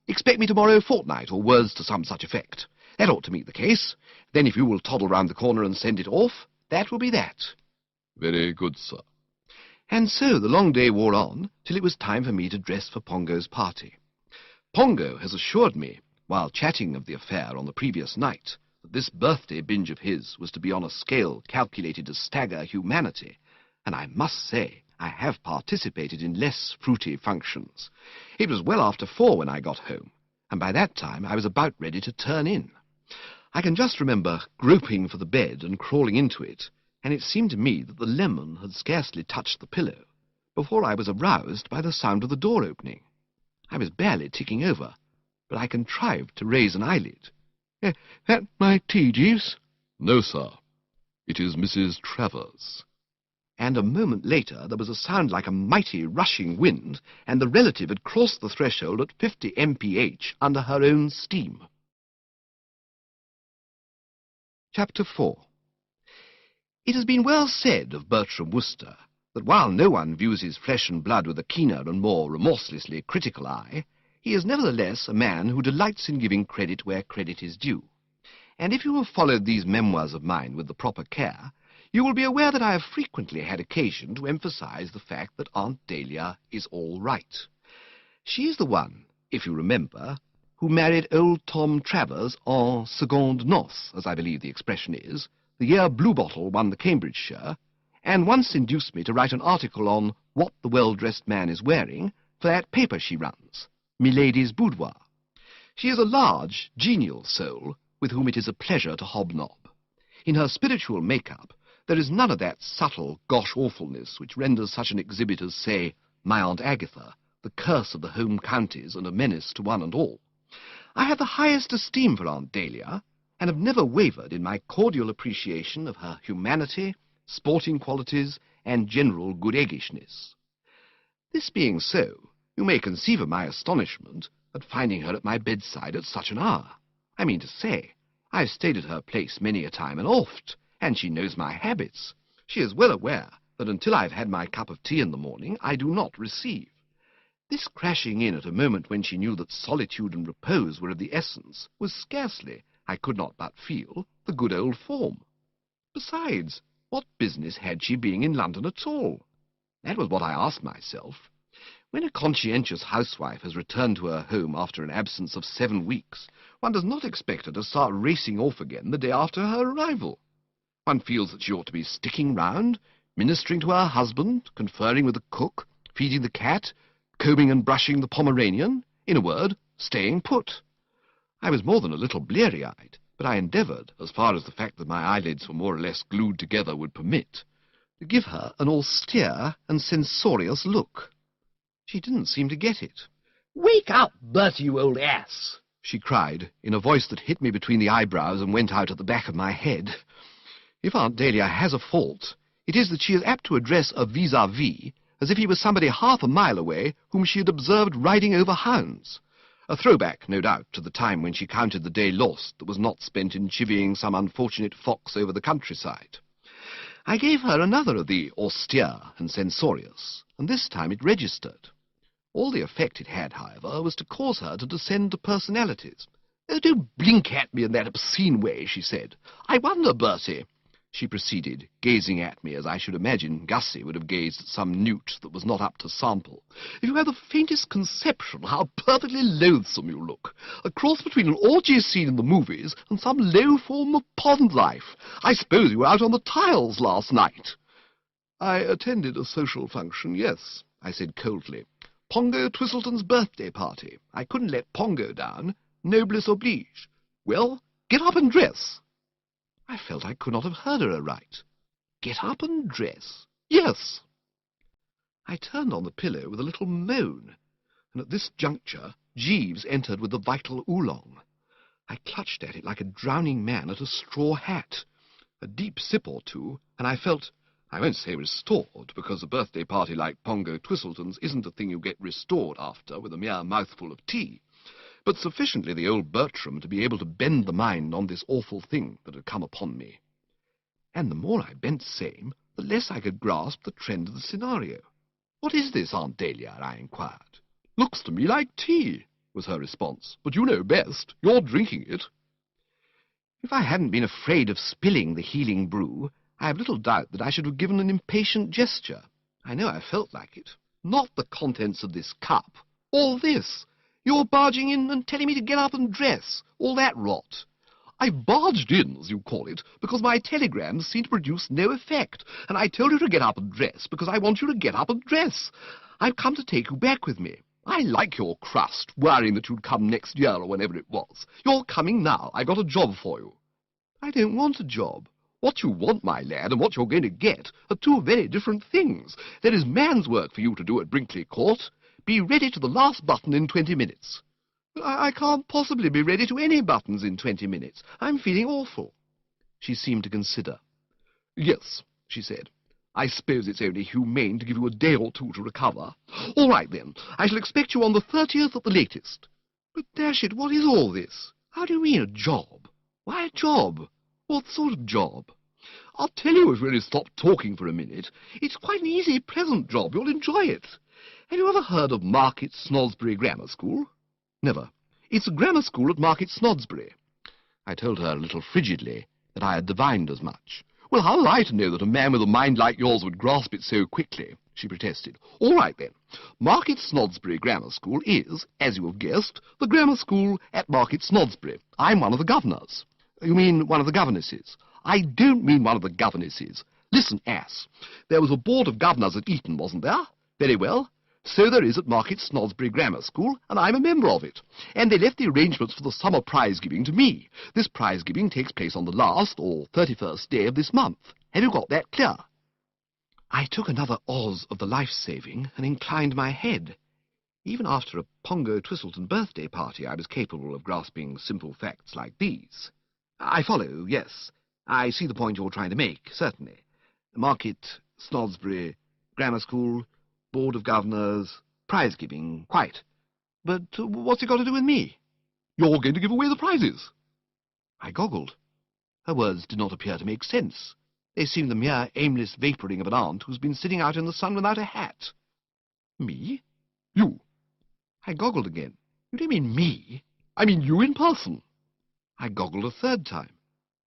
expect me tomorrow fortnight, or words to some such effect. That ought to meet the case. Then if you will toddle round the corner and send it off, that will be that. Very good, sir. And so the long day wore on, till it was time for me to dress for Pongo's party. Pongo has assured me, while chatting of the affair on the previous night, that this birthday binge of his was to be on a scale calculated to stagger humanity, and I must say I have participated in less fruity functions. It was well after 4 when I got home, and by that time I was about ready to turn in. I can just remember groping for the bed and crawling into it, and it seemed to me that the lemon had scarcely touched the pillow before I was aroused by the sound of the door opening. I was barely ticking over, but I contrived to raise an eyelid. That my tea, Jeeves?" No, sir. It is Mrs. Travers. And a moment later there was a sound like a mighty rushing wind, and the relative had crossed the threshold at 50 mph under her own steam. Chapter 4. It has been well said of Bertie Wooster that while no one views his flesh and blood with a keener and more remorselessly critical eye, he is nevertheless a man who delights in giving credit where credit is due. And if you have followed these memoirs of mine with the proper care, you will be aware that I have frequently had occasion to emphasize the fact that Aunt Dahlia is all right. She is the one, if you remember, who married old Tom Travers en secondes noces, as I believe the expression is, the year Bluebottle won the Cambridgeshire, and once induced me to write an article on What the Well-Dressed Man is Wearing for that paper she runs, Milady's Boudoir. She is a large, genial soul with whom it is a pleasure to hobnob. In her spiritual make-up there is none of that subtle gosh-awfulness which renders such an exhibit as, say, My Aunt Agatha, the curse of the home counties and a menace to one and all. I have the highest esteem for Aunt Dahlia, and have never wavered in my cordial appreciation of her humanity, sporting qualities, and general good-eggishness. This being so, you may conceive of my astonishment at finding her at my bedside at such an hour. I mean to say, I have stayed at her place many a time and oft, and she knows my habits. She is well aware that until I have had my cup of tea in the morning, I do not receive. This crashing in at a moment when she knew that solitude and repose were of the essence was scarcely, I could not but feel, the good old form. Besides, what business had she being in London at all? That was what I asked myself. When a conscientious housewife has returned to her home after an absence of 7 weeks, one does not expect her to start racing off again the day after her arrival. One feels that she ought to be sticking round, ministering to her husband, conferring with the cook, feeding the cat, combing and brushing the Pomeranian, in a word, staying put. I was more than a little bleary-eyed, but I endeavoured, as far as the fact that my eyelids were more or less glued together would permit, to give her an austere and censorious look. She didn't seem to get it. "Wake up, Bertie, you old ass!" she cried, in a voice that hit me between the eyebrows and went out at the back of my head. If Aunt Dahlia has a fault, it is that she is apt to address a vis-à-vis as if he was somebody half a mile away whom she had observed riding over hounds. A throwback, no doubt, to the time when she counted the day lost that was not spent in chivying some unfortunate fox over the countryside. I gave her another of the austere and censorious, and this time it registered. All the effect it had, however, was to cause her to descend to personalities. "Oh, don't blink at me in that obscene way," she said. "I wonder, Bertie," she proceeded, gazing at me as I should imagine Gussie would have gazed at some newt that was not up to sample, "if you have the faintest conception how perfectly loathsome you look, a cross between an orgy scene in the movies and some low form of pond life. I suppose you were out on the tiles last night." "I attended a social function, yes," I said coldly. "Pongo Twistleton's birthday party. I couldn't let Pongo down. Noblesse oblige. Well, get up and dress." I felt I could not have heard her aright. Get up and dress? Yes. I turned on the pillow with a little moan, and at this juncture Jeeves entered with the vital oolong. I clutched at it like a drowning man at a straw hat. A deep sip or two, and I felt I won't say restored, because a birthday party like Pongo Twistleton's isn't a thing you get restored after with a mere mouthful of tea, but sufficiently the old Bertram to be able to bend the mind on this awful thing that had come upon me. And the more I bent same, the less I could grasp the trend of the scenario. "What is this, Aunt Dahlia?" I inquired. "Looks to me like tea," was her response, "but you know best. You're drinking it." If I hadn't been afraid of spilling the healing brew, I have little doubt that I should have given an impatient gesture. I know I felt like it. "Not the contents of this cup. All this. You're barging in and telling me to get up and dress. All that rot." "I barged in, as you call it, because my telegrams seem to produce no effect, and I told you to get up and dress because I want you to get up and dress. I've come to take you back with me. I like your crust, worrying that you'd come next year or whenever it was. You're coming now. I've got a job for you." "I don't want a job." "What you want, my lad, and what you're going to get are two very different things. There is man's work for you to do at Brinkley Court. Be ready to the last button in 20 minutes. I can't possibly be ready to any buttons in 20 minutes. I'm feeling awful." She seemed to consider. "Yes," she said. "I suppose it's only humane to give you a day or two to recover. All right, then. I shall expect you on the 30th at the latest." "But dash it, what is all this?" "How do you mean, a job? Why a job? What sort of job?" "I'll tell you if you only stop talking for a minute. It's quite an easy, pleasant job. You'll enjoy it. Have you ever heard of Market Snodsbury Grammar School?" "Never." "It's a grammar school at Market Snodsbury." I told her a little frigidly that I had divined as much. "Well, how am I to know that a man with a mind like yours would grasp it so quickly?" she protested. "All right, then. Market Snodsbury Grammar School is, as you have guessed, the grammar school at Market Snodsbury. I'm one of the governors." "You mean one of the governesses?" "I don't mean one of the governesses. Listen, ass. There was a board of governors at Eton, wasn't there? Very well. So there is at Market Snodsbury Grammar School, and I'm a member of it. And they left the arrangements for the summer prize-giving to me. This prize-giving takes place on the last, or 31st day of this month. Have you got that clear?" I took another Oz of the life-saving and inclined my head. Even after a Pongo Twistleton birthday party, I was capable of grasping simple facts like these. "I follow, yes. I see the point you're trying to make, certainly. Market Snodsbury Grammar School, Board of Governors, prize-giving, quite. But what's it got to do with me?" "You're going to give away the prizes." I goggled. Her words did not appear to make sense. They seemed the mere aimless vapouring of an aunt who's been sitting out in the sun without a hat. "Me?" "You." I goggled again. "You don't mean me?" "I mean you in person." I goggled a third time.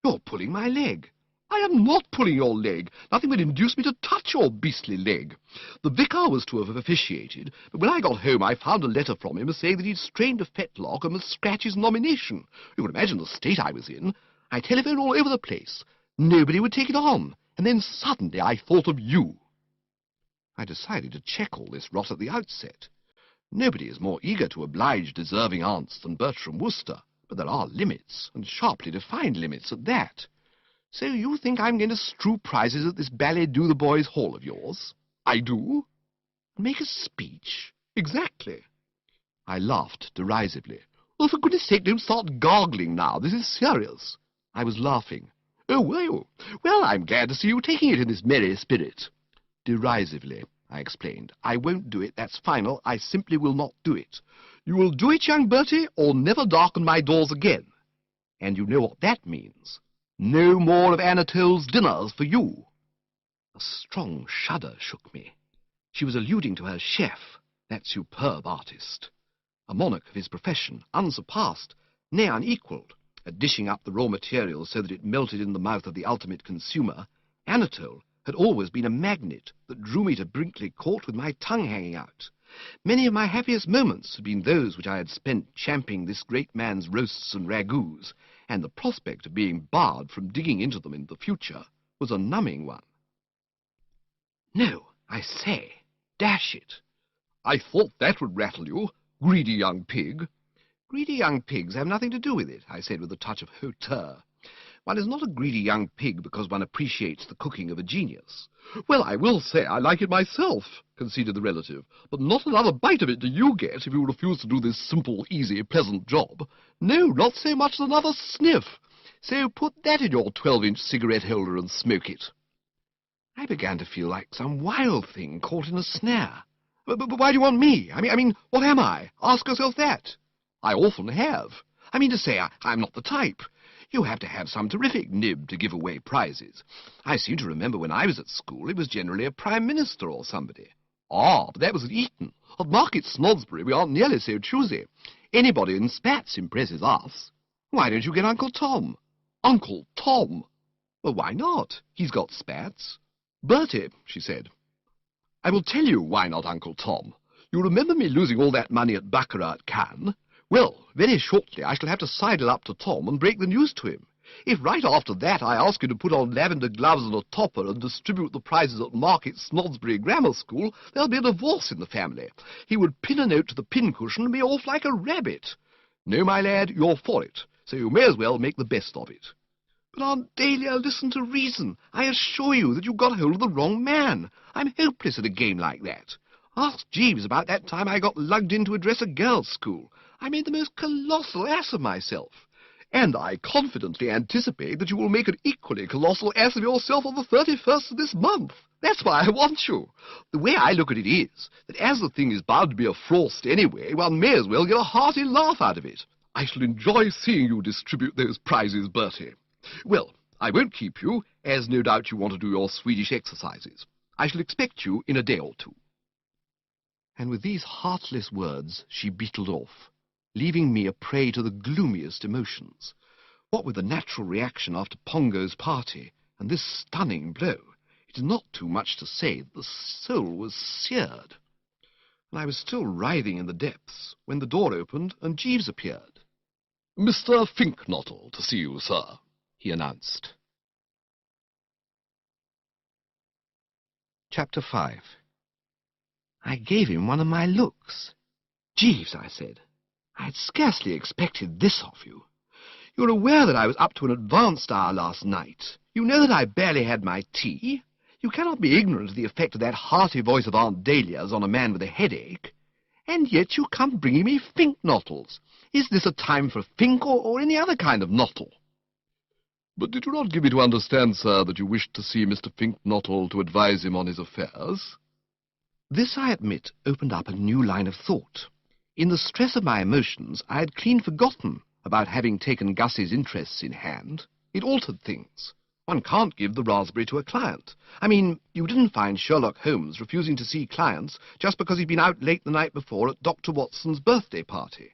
"You're pulling my leg." "I am not pulling your leg. Nothing would induce me to touch your beastly leg. The vicar was to have officiated, but when I got home I found a letter from him saying that he'd strained a fetlock and must scratch his nomination. You can imagine the state I was in. I telephoned all over the place. Nobody would take it on, and then suddenly I thought of you." I decided to check all this rot at the outset. Nobody is more eager to oblige deserving aunts than Bertie Wooster, but there are limits, and sharply defined limits at that. "So you think I'm going to strew prizes at this ballet-do-the-boys hall of yours?" "I do." "Make a speech?" "Exactly." I laughed derisively. "Oh, for goodness sake, don't start gargling now. This is serious." I was laughing. "Oh, were you? Well, I'm glad to see you taking it in this merry spirit." Derisively, I explained. "I won't do it. That's final. I simply will not do it. You will do it, young Bertie, or never darken my doors again. And you know what that means. No more of Anatole's dinners for you." A strong shudder shook me. She was alluding to her chef, that superb artist. A monarch of his profession, unsurpassed, nay unequalled, at dishing up the raw materials so that it melted in the mouth of the ultimate consumer, Anatole had always been a magnet that drew me to Brinkley Court with my tongue hanging out. Many of my happiest moments had been those which I had spent champing this great man's roasts and ragouts, and the prospect of being barred from digging into them in the future was a numbing one. "No, I say, dash it." "I thought that would rattle you, greedy young pig." "Greedy young pigs have nothing to do with it," I said with a touch of hauteur. "One is not a greedy young pig because one appreciates the cooking of a genius." "Well, I will say I like it myself," conceded the relative, "but not another bite of it do you get if you refuse to do this simple, easy, pleasant job. No, not so much as another sniff. So put that in your 12-inch cigarette holder and smoke it." I began to feel like some wild thing caught in a snare. But why do you want me? I mean, what am I? Ask yourself that. I often have. I mean to say, I'm not the type. You have to have some terrific nib to give away prizes. I seem to remember when I was at school, it was generally a Prime Minister or somebody. Ah, but that was at Eton. At Market Snodsbury, we aren't nearly so choosy. Anybody in spats impresses us. Why don't you get Uncle Tom? Uncle Tom? Well, why not? He's got spats. Bertie, she said. I will tell you why not Uncle Tom. You remember me losing all that money at baccarat at Cannes? Well, very shortly I shall have to sidle up to Tom and break the news to him. If right after that I ask you to put on lavender gloves and a topper and distribute the prizes at Market Snodsbury Grammar School, there'll be a divorce in the family. He would pin a note to the pincushion and be off like a rabbit. No, my lad, you're for it, so you may as well make the best of it. But Aunt Dahlia, listen to reason. I assure you that you've got hold of the wrong man. I'm hopeless at a game like that. Ask Jeeves about that time I got lugged in to address a girls' school. I made the most colossal ass of myself. And I confidently anticipate that you will make an equally colossal ass of yourself on the 31st of this month. That's why I want you. The way I look at it is that as the thing is bound to be a frost anyway, one may as well get a hearty laugh out of it. I shall enjoy seeing you distribute those prizes, Bertie. Well, I won't keep you, as no doubt you want to do your Swedish exercises. I shall expect you in a day or two. And with these heartless words she beetled off, leaving me a prey to the gloomiest emotions. What with the natural reaction after Pongo's party, and this stunning blow, it is not too much to say that the soul was seared. And I was still writhing in the depths, when the door opened and Jeeves appeared. "Mr. Fink-Nottle to see you, sir," he announced. Chapter 5. I gave him one of my looks. "Jeeves," I said, "I had scarcely expected this of you. You're aware that I was up to an advanced hour last night. You know that I barely had my tea. You cannot be ignorant of the effect of that hearty voice of Aunt Dahlia's on a man with a headache. And yet you come bringing me Fink-Nottles. Is this a time for Fink or any other kind of Nottle?" "But did you not give me to understand, sir, that you wished to see Mr. Fink-Nottle to advise him on his affairs?" This, I admit, opened up a new line of thought. In the stress of my emotions, I had clean forgotten about having taken Gussie's interests in hand. It altered things. One can't give the raspberry to a client. I mean, you didn't find Sherlock Holmes refusing to see clients just because he'd been out late the night before at Dr. Watson's birthday party.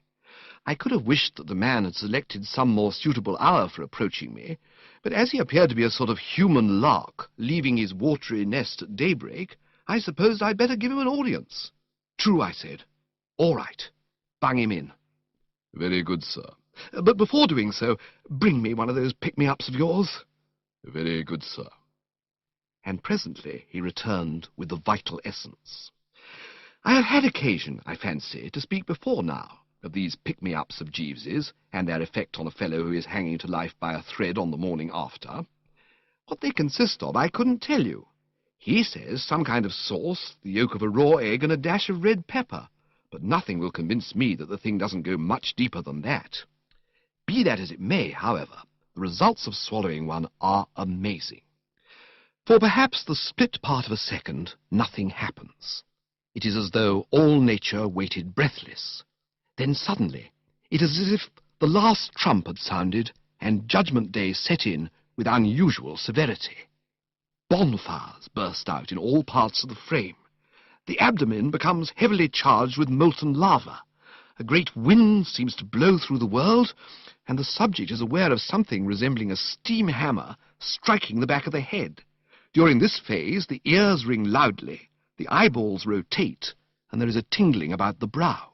I could have wished that the man had selected some more suitable hour for approaching me, but as he appeared to be a sort of human lark, leaving his watery nest at daybreak, I supposed I'd better give him an audience. "True," I said. "All right. Bung him in." "Very good, sir. But before doing so, bring me one of those pick-me-ups of yours." "Very good, sir." And presently he returned with the vital essence. I have had occasion, I fancy, to speak before now of these pick-me-ups of Jeeves's, and their effect on a fellow who is hanging to life by a thread on the morning after. What they consist of I couldn't tell you. He says some kind of sauce, the yolk of a raw egg, and a dash of red pepper, but nothing will convince me that the thing doesn't go much deeper than that. Be that as it may, however, the results of swallowing one are amazing. For perhaps the split part of a second, nothing happens. It is as though all nature waited breathless. Then suddenly, it is as if the last trump had sounded and Judgment Day set in with unusual severity. Bonfires burst out in all parts of the frame. The abdomen becomes heavily charged with molten lava. A great wind seems to blow through the world, and the subject is aware of something resembling a steam hammer striking the back of the head. During this phase, the ears ring loudly, the eyeballs rotate, and there is a tingling about the brow.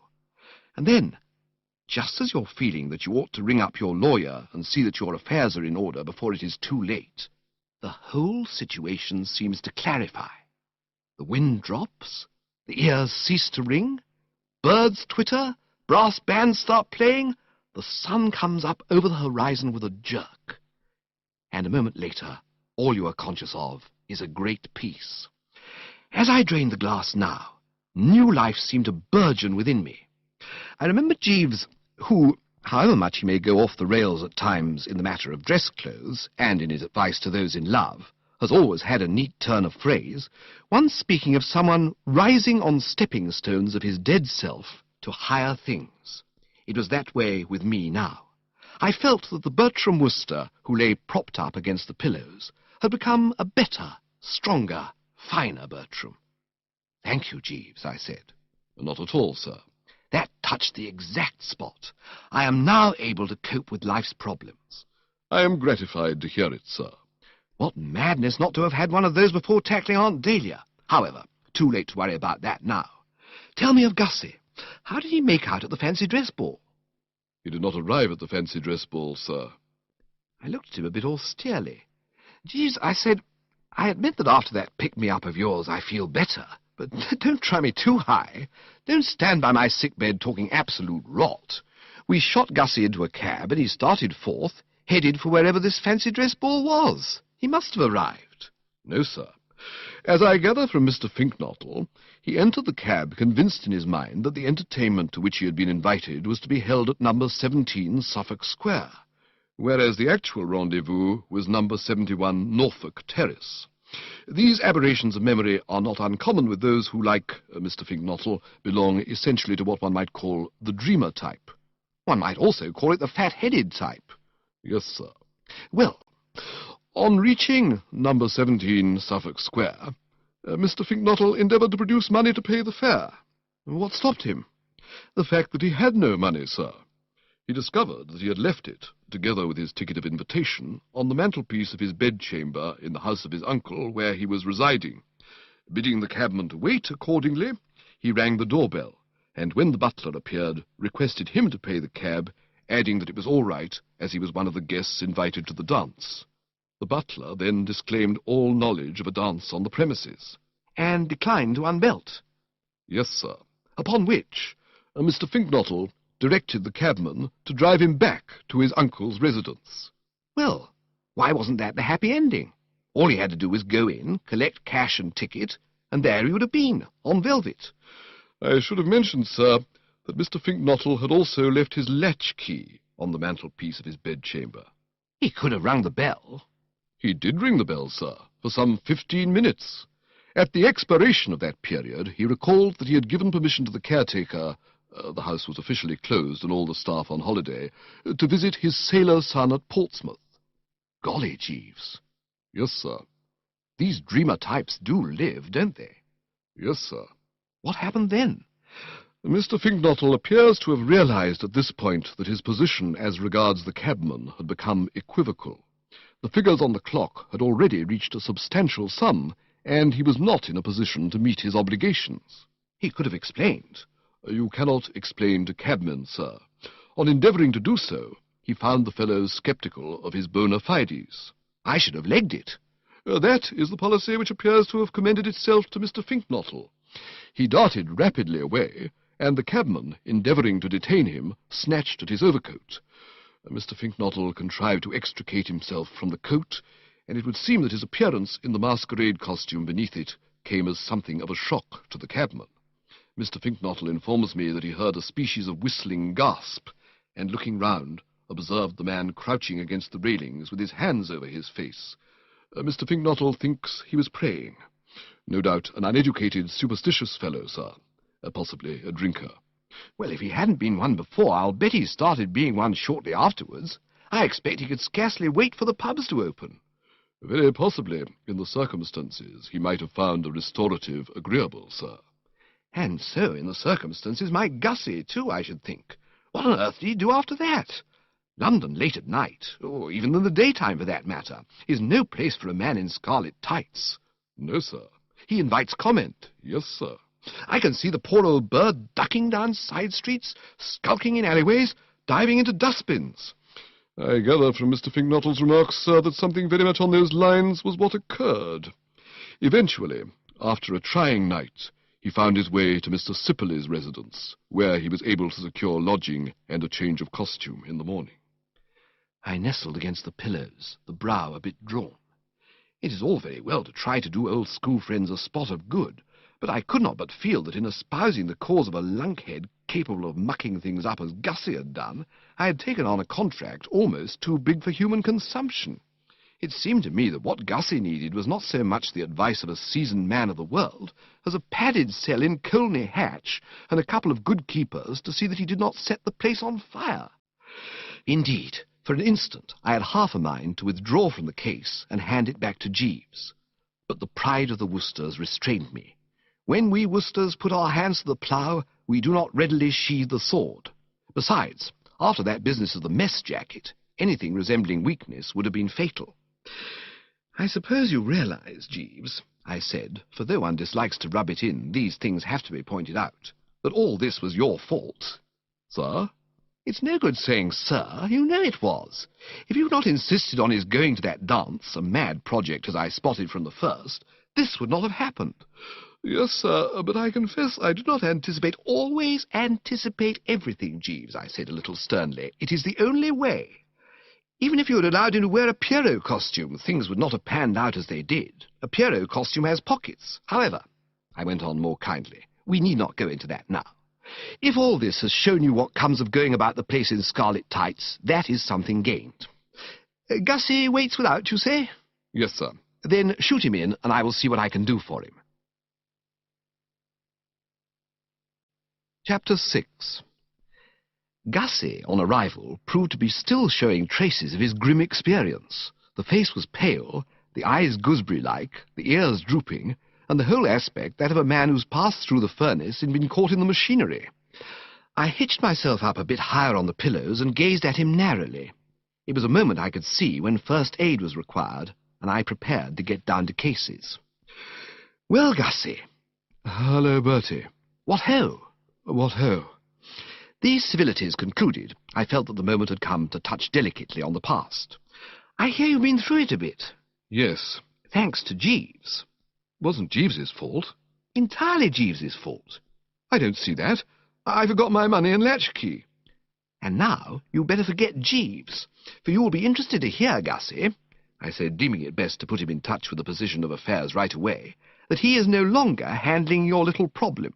And then, just as you're feeling that you ought to ring up your lawyer and see that your affairs are in order before it is too late, the whole situation seems to clarify. The wind drops, the ears cease to ring, birds twitter, brass bands start playing, the sun comes up over the horizon with a jerk. And a moment later, all you are conscious of is a great peace. As I drain the glass now, new life seemed to burgeon within me. I remember Jeeves, who, however much he may go off the rails at times in the matter of dress clothes, and in his advice to those in love, has always had a neat turn of phrase, once speaking of someone rising on stepping stones of his dead self to higher things. It was that way with me now. I felt that the Bertram Wooster, who lay propped up against the pillows, had become a better, stronger, finer Bertram. "Thank you, Jeeves," I said. "Not at all, sir." That touched the exact spot. I am now able to cope with life's problems. "I am gratified to hear it, sir." What madness not to have had one of those before tackling Aunt Dahlia. However, too late to worry about that now. Tell me of Gussie. How did he make out at the fancy dress ball? "He did not arrive at the fancy dress ball, sir." I looked at him a bit austerely. "Jeeves," I said, "I admit that after that pick-me-up of yours I feel better, but don't try me too high. Don't stand by my sick-bed talking absolute rot. We shot Gussie into a cab, and he started forth, headed for wherever this fancy dress ball was. He must have arrived." "No, sir. As I gather from Mr. Fink-Nottle, he entered the cab convinced in his mind that the entertainment to which he had been invited was to be held at number 17 Suffolk Square, whereas the actual rendezvous was number 71 Norfolk Terrace. These aberrations of memory are not uncommon with those who, like Mr. Fink-Nottle, belong essentially to what one might call the dreamer type. One might also call it the fat-headed type." "Yes, sir." "Well, on reaching number 17 Suffolk Square, Mr. Fink-Nottle endeavoured to produce money to pay the fare. what stopped him?" "The fact that he had no money, sir. He discovered that he had left it, together with his ticket of invitation, on the mantelpiece of his bedchamber in the house of his uncle, where he was residing. Bidding the cabman to wait accordingly, he rang the doorbell, and when the butler appeared, requested him to pay the cab, adding that it was all right, as he was one of the guests invited to the dance. The butler then disclaimed all knowledge of a dance on the premises." "And declined to unbelt?" "Yes, sir. Upon which Mr. Fink-Nottle directed the cabman to drive him back to his uncle's residence." "Well, why wasn't that the happy ending? All he had to do was go in, collect cash and ticket, and there he would have been, on velvet." "I should have mentioned, sir, that Mr. Fink-Nottle had also left his latch-key on the mantelpiece of his bedchamber." "He could have rung the bell." "He did ring the bell, sir, for some 15 minutes. At the expiration of that period, he recalled that he had given permission to the caretaker, the house was officially closed and all the staff on holiday, to visit his sailor son at Portsmouth." "Golly, Jeeves." "Yes, sir." "These dreamer types do live, don't they?" "Yes, sir." "What happened then?" "Mr. Fink-Nottle appears to have realized at this point that his position as regards the cabman had become equivocal. The figures on the clock had already reached a substantial sum, and he was not in a position to meet his obligations." "He could have explained." "You cannot explain to cabmen, sir. On endeavouring to do so, he found the fellows sceptical of his bona fides." "I should have legged it." That is the policy which appears to have commended itself to Mr. Fink-Nottle. He darted rapidly away, and the cabman, endeavouring to detain him, snatched at his overcoat. Mr. Fink-Nottle contrived to extricate himself from the coat, and it would seem that his appearance in the masquerade costume beneath it came as something of a shock to the cabman. Mr. Fink-Nottle informs me that he heard a species of whistling gasp, and looking round, observed the man crouching against the railings with his hands over his face. Mr. Fink-Nottle thinks he was praying. No doubt an uneducated, superstitious fellow, sir. Possibly a drinker. "Well, if he hadn't been one before, I'll bet he started being one shortly afterwards. I expect he could scarcely wait for the pubs to open." "Very possibly, in the circumstances, he might have found a restorative agreeable, sir." "And so, in the circumstances, might Gussie, too, I should think. What on earth did he do after that? London late at night, or even in the daytime for that matter, is no place for a man in scarlet tights." "No, sir." "He invites comment." "Yes, sir." "I can see the poor old bird ducking down side streets, skulking in alleyways, diving into dustbins." "I gather from Mr. Fink-Nottle's remarks, sir, that something very much on those lines was what occurred. Eventually, after a trying night, he found his way to Mr. Sipperley's residence, where he was able to secure lodging and a change of costume in the morning." I nestled against the pillows, the brow a bit drawn. It is all very well to try to do old school friends a spot of good, but I could not but feel that in espousing the cause of a lunkhead capable of mucking things up as Gussie had done, I had taken on a contract almost too big for human consumption. It seemed to me that what Gussie needed was not so much the advice of a seasoned man of the world as a padded cell in Colney Hatch and a couple of good keepers to see that he did not set the place on fire. Indeed, for an instant I had half a mind to withdraw from the case and hand it back to Jeeves. But the pride of the Woosters restrained me. When we Woosters put our hands to the plough, we do not readily sheathe the sword. Besides, after that business of the mess jacket, anything resembling weakness would have been fatal. "I suppose you realize, Jeeves," I said, for though one dislikes to rub it in, these things have to be pointed out, "that all this was your fault." "Sir?" "It's no good saying, sir. You know it was. If you'd not insisted on his going to that dance, a mad project as I spotted from the first, this would not have happened." "Yes, sir, but I confess I did not anticipate—" "Always anticipate everything, Jeeves," I said a little sternly. "It is the only way. Even if you had allowed him to wear a Pierrot costume, things would not have panned out as they did. A Pierrot costume has pockets. However," I went on more kindly, "we need not go into that now. If all this has shown you what comes of going about the place in scarlet tights, that is something gained. Gussie waits without, you say?" "Yes, sir." "Then shoot him in, and I will see what I can do for him." Chapter 6. Gussie, on arrival, proved to be still showing traces of his grim experience. The face was pale, the eyes gooseberry-like, the ears drooping, and the whole aspect that of a man who's passed through the furnace and been caught in the machinery. I hitched myself up a bit higher on the pillows and gazed at him narrowly. It was a moment I could see when first aid was required, and I prepared to get down to cases. "Well, Gussie." "Hello, Bertie." "What ho?" "What ho?" These civilities concluded, I felt that the moment had come to touch delicately on the past. "I hear you've been through it a bit." "Yes." "Thanks to Jeeves." "Wasn't Jeeves's fault." "Entirely Jeeves's fault." "I don't see that. I forgot my money and latchkey." "And now you'd better forget Jeeves, for you will be interested to hear, Gussie," I said, deeming it best to put him in touch with the position of affairs right away, "that he is no longer handling your little problem."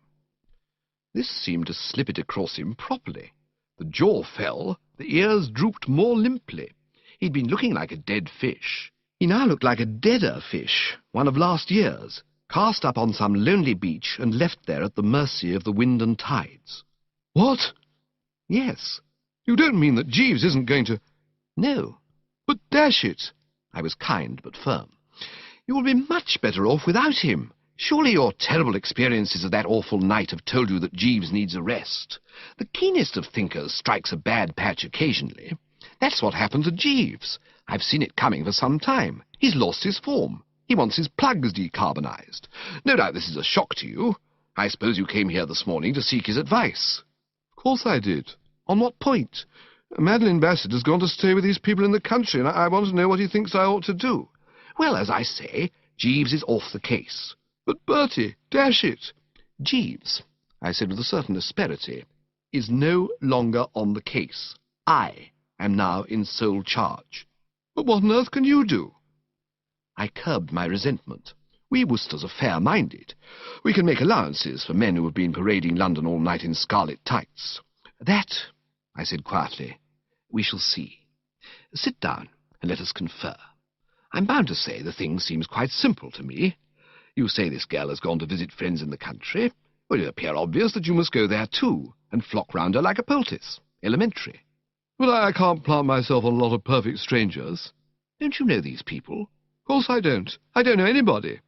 This seemed to slip it across him properly. The jaw fell, the ears drooped more limply. He'd been looking like a dead fish. He now looked like a deader fish, one of last year's, cast up on some lonely beach and left there at the mercy of the wind and tides. "What?" "Yes." "You don't mean that Jeeves isn't going to—" "No." "But dash it!" I was kind but firm. "You will be much better off without him. Surely your terrible experiences of that awful night have told you that Jeeves needs a rest. The keenest of thinkers strikes a bad patch occasionally. That's what happened to Jeeves. I've seen it coming for some time. He's lost his form. He wants his plugs decarbonized. No doubt this is a shock to you. I suppose you came here this morning to seek his advice." "Of course I did." "On what point?" "Madeline Bassett has gone to stay with these people in the country, and I want to know what he thinks I ought to do." "Well, as I say, Jeeves is off the case." "But Bertie, dash it!" "Jeeves," I said with a certain asperity, "is no longer on the case. I am now in sole charge." "But what on earth can you do?" I curbed my resentment. We Woosters are fair-minded. We can make allowances for men who have been parading London all night in scarlet tights. "That," I said quietly, "we shall see. Sit down and let us confer. I'm bound to say the thing seems quite simple to me. You say this girl has gone to visit friends in the country. Well, it appears obvious that you must go there too, and flock round her like a poultice. Elementary." "But I can't plant myself on a lot of perfect strangers." "Don't you know these people?" "Of course I don't. I don't know anybody."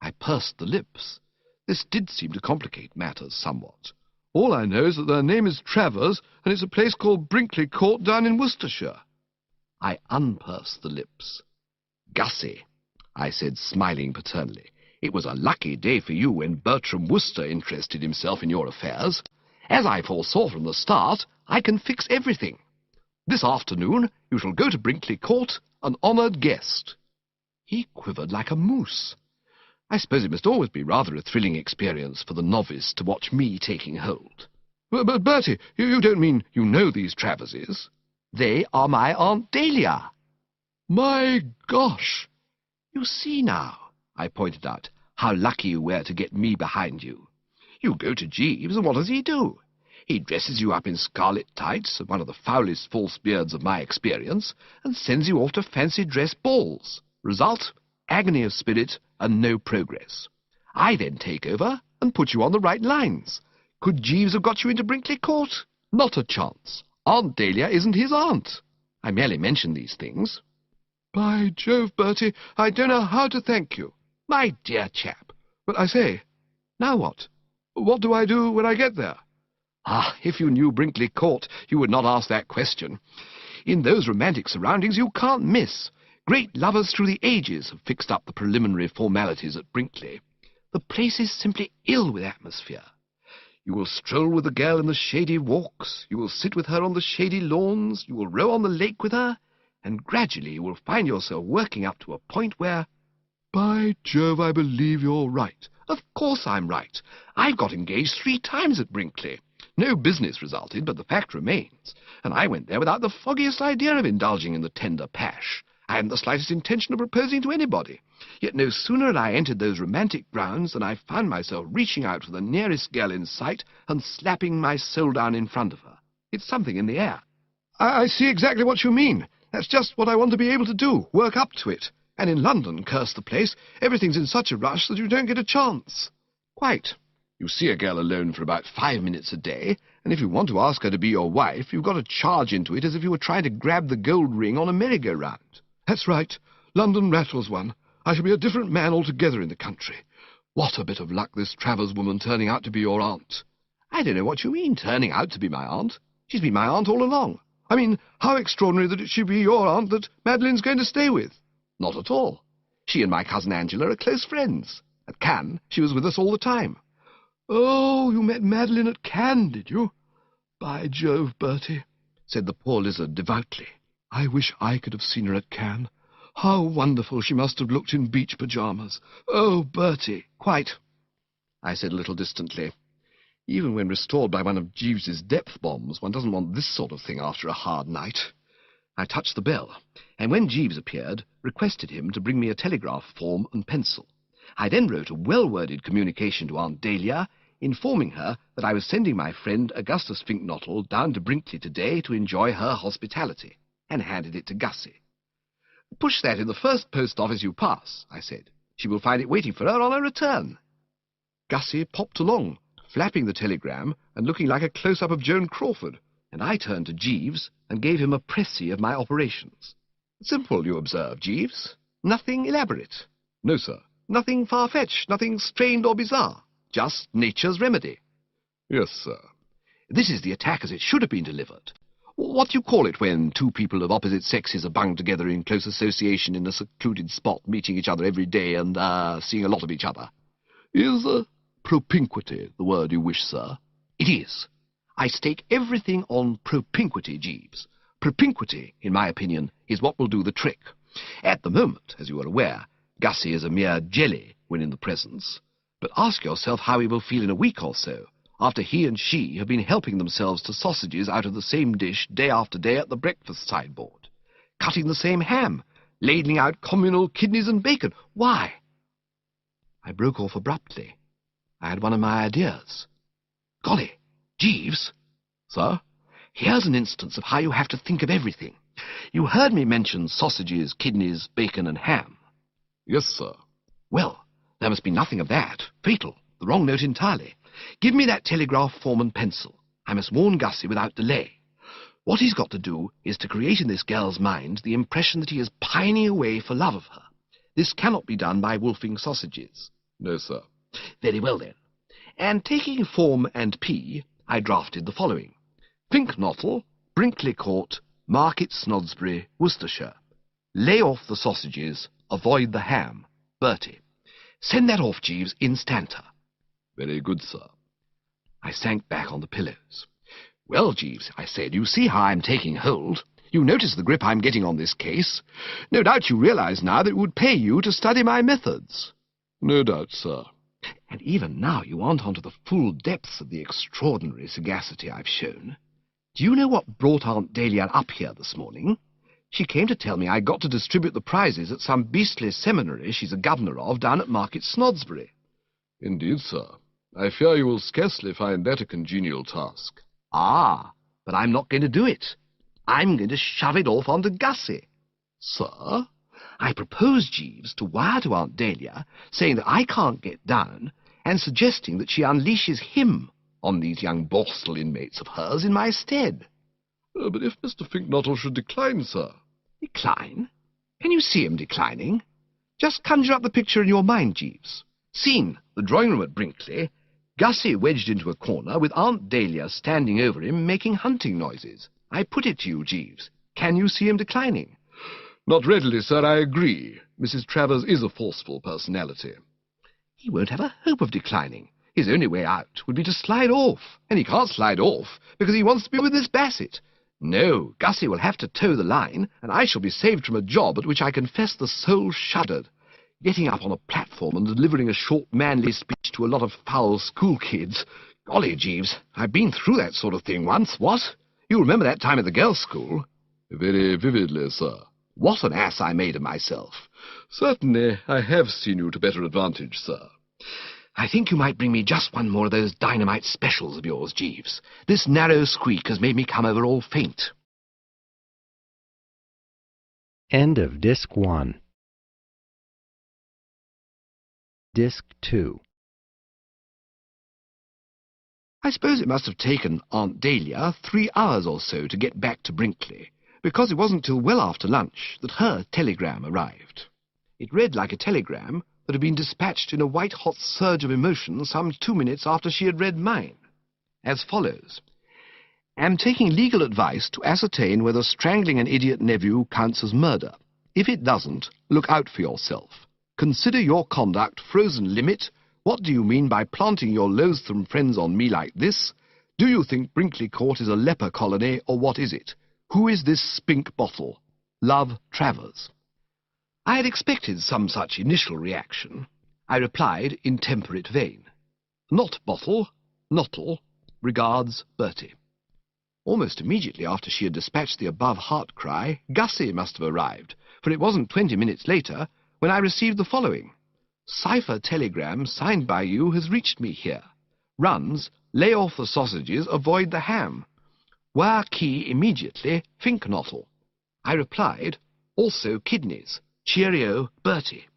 I pursed the lips. This did seem to complicate matters somewhat. "All I know is that their name is Travers, and it's a place called Brinkley Court down in Worcestershire." I unpursed the lips. "Gussie," I said, smiling paternally, "it was a lucky day for you when Bertram Wooster interested himself in your affairs. As I foresaw from the start, I can fix everything. This afternoon you shall go to Brinkley Court, an honoured guest." He quivered like a moose. I suppose it must always be rather a thrilling experience for the novice to watch me taking hold. "But Bertie, you don't mean you know these Traverses?" "They are my Aunt Dahlia." "My gosh!" "You see now," I pointed out, "how lucky you were to get me behind you. You go to Jeeves, and what does he do? He dresses you up in scarlet tights, one of the foulest false beards of my experience, and sends you off to fancy dress balls. Result, agony of spirit and no progress. I then take over and put you on the right lines. Could Jeeves have got you into Brinkley Court? Not a chance. Aunt Dahlia isn't his aunt. I merely mention these things. By Jove, Bertie, I don't know how to thank you. My dear chap. But I say, Now what? what do I do when I get there? Ah, if you knew Brinkley Court, you would not ask that question. In those romantic surroundings you can't miss. Great lovers through the ages have fixed up the preliminary formalities at Brinkley. The place is simply ill with atmosphere. You will stroll with the girl in the shady walks, you will sit with her on the shady lawns, you will row on the lake with her, and gradually you will find yourself working up to a point where... By Jove, I believe you're right. Of course I'm right. I've got engaged 3 times at Brinkley. No business resulted, but the fact remains, and I went there without the foggiest idea of indulging in the tender pash. I hadn't the slightest intention of proposing to anybody. Yet no sooner had I entered those romantic grounds than I found myself reaching out for the nearest girl in sight and slapping my soul down in front of her. It's something in the air. I see exactly what you mean. That's just what I want to be able to do, work up to it. And in London, curse the place, everything's in such a rush that you don't get a chance. Quite. You see a girl alone for about 5 minutes a day, and if you want to ask her to be your wife, you've got to charge into it as if you were trying to grab the gold ring on a merry-go-round. That's right. London rattles one. I shall be a different man altogether in the country. What a bit of luck this Travers woman turning out to be your aunt. I don't know what you mean, turning out to be my aunt. She's been my aunt all along. I mean, how extraordinary that it should be your aunt that Madeline's going to stay with. Not at all. She and my cousin Angela are close friends. At Cannes, she was with us all the time. Oh, you met Madeline at Cannes, did you? By Jove, Bertie, said the poor lizard devoutly. I wish I could have seen her at Cannes. How wonderful she must have looked in beach pyjamas. Oh, Bertie. Quite, I said a little distantly. Even when restored by one of Jeeves's depth bombs, one doesn't want this sort of thing after a hard night. I touched the bell, and when Jeeves appeared, requested him to bring me a telegraph form and pencil. I then wrote a well-worded communication to Aunt Dahlia, informing her that I was sending my friend Augustus Fink-Nottle down to Brinkley today to enjoy her hospitality, and handed it to Gussie. "Push that in the first post office you pass," I said. "She will find it waiting for her on her return." Gussie popped along, flapping the telegram and looking like a close-up of Joan Crawford, and I turned to Jeeves and gave him a précis of my operations. "Simple, you observe, Jeeves. Nothing elaborate." "No, sir." "Nothing far-fetched, nothing strained or bizarre. Just nature's remedy." "Yes, sir." "This is the attack as it should have been delivered. What do you call it when 2 people of opposite sexes are bunged together in close association in a secluded spot, meeting each other every day and, seeing a lot of each other?" "Is, propinquity the word you wish, sir?" "It is. I stake everything on propinquity, Jeeves. Propinquity, in my opinion, is what will do the trick. At the moment, as you are aware, Gussie is a mere jelly when in the presence. But ask yourself how he will feel in a week or so, after he and she have been helping themselves to sausages out of the same dish day after day at the breakfast sideboard, cutting the same ham, ladling out communal kidneys and bacon. Why?" I broke off abruptly. I had one of my ideas. "Golly, Jeeves." "Sir?" "Here's an instance of how you have to think of everything. You heard me mention sausages, kidneys, bacon, and ham." "Yes, sir." "Well, there must be nothing of that. Fatal. The wrong note entirely. Give me that telegraph form and pencil. I must warn Gussie without delay. What he's got to do is to create in this girl's mind the impression that he is pining away for love of her. This cannot be done by wolfing sausages." "No, sir." "Very well, then. And taking form and P, I drafted the following. Fink-Nottle, Brinkley Court, Market Snodsbury, Worcestershire. Lay off the sausages, avoid the ham. Bertie. Send that off, Jeeves, instanter." "Very good, sir." I sank back on the pillows. "Well, Jeeves," I said, "you see how I'm taking hold. You notice the grip I'm getting on this case. No doubt you realize now that it would pay you to study my methods." "No doubt, sir." "And even now you aren't onto the full depths of the extraordinary sagacity I've shown. Do you know what brought Aunt Dahlia up here this morning? She came to tell me I got to distribute the prizes at some beastly seminary she's a governor of down at Market Snodsbury." "Indeed, sir. I fear you will scarcely find that a congenial task." Ah, but I'm not going to do it. I'm going to shove it off onto Gussie. Sir? I propose, Jeeves, to wire to Aunt Dahlia, saying that I can't get down, and suggesting that she unleashes him on these young Borstal inmates of hers in my stead. But if Mr. Fink-Nottle should decline, sir? Decline? Can you see him declining? Just conjure up the picture in your mind, Jeeves. Scene, the drawing-room at Brinkley, Gussie wedged into a corner with Aunt Dahlia standing over him making hunting noises. I put it to you, Jeeves. Can you see him declining? Not readily, sir, I agree. Mrs. Travers is a forceful personality. He won't have a hope of declining. His only way out would be to slide off, and he can't slide off because he wants to be with Miss Bassett. No, Gussie will have to toe the line, and I shall be saved from a job at which I confess the soul shuddered. Getting up on a platform and delivering a short, manly speech to a lot of foul school kids. Golly, Jeeves, I've been through that sort of thing once, what? You remember that time at the girls' school? Very vividly, sir. What an ass I made of myself. Certainly, I have seen you to better advantage, sir. I think you might bring me just one more of those dynamite specials of yours, Jeeves. This narrow squeak has made me come over all faint. End of Disc 1. Disc 2. I suppose it must have taken Aunt Dahlia 3 hours or so to get back to Brinkley, because it wasn't till well after lunch that her telegram arrived. It read like a telegram that had been dispatched in a white-hot surge of emotion some 2 minutes after she had read mine, as follows. Am taking legal advice to ascertain whether strangling an idiot nephew counts as murder. If it doesn't, look out for yourself. Consider your conduct frozen limit. What do you mean by planting your loathsome friends on me like this? Do you think Brinkley Court is a leper colony, or what is it? Who is this spink bottle? Love, Travers. I had expected some such initial reaction. I replied in temperate vein. Not bottle, Nottle. Regards, Bertie. Almost immediately after she had dispatched the above heart cry, Gussie must have arrived, for it wasn't 20 minutes later when I received the following. Cipher telegram signed by you has reached me here. Runs, lay off the sausages, avoid the ham. Wire key immediately, Fink-Nottle. I replied, also kidneys. Cheerio, Bertie.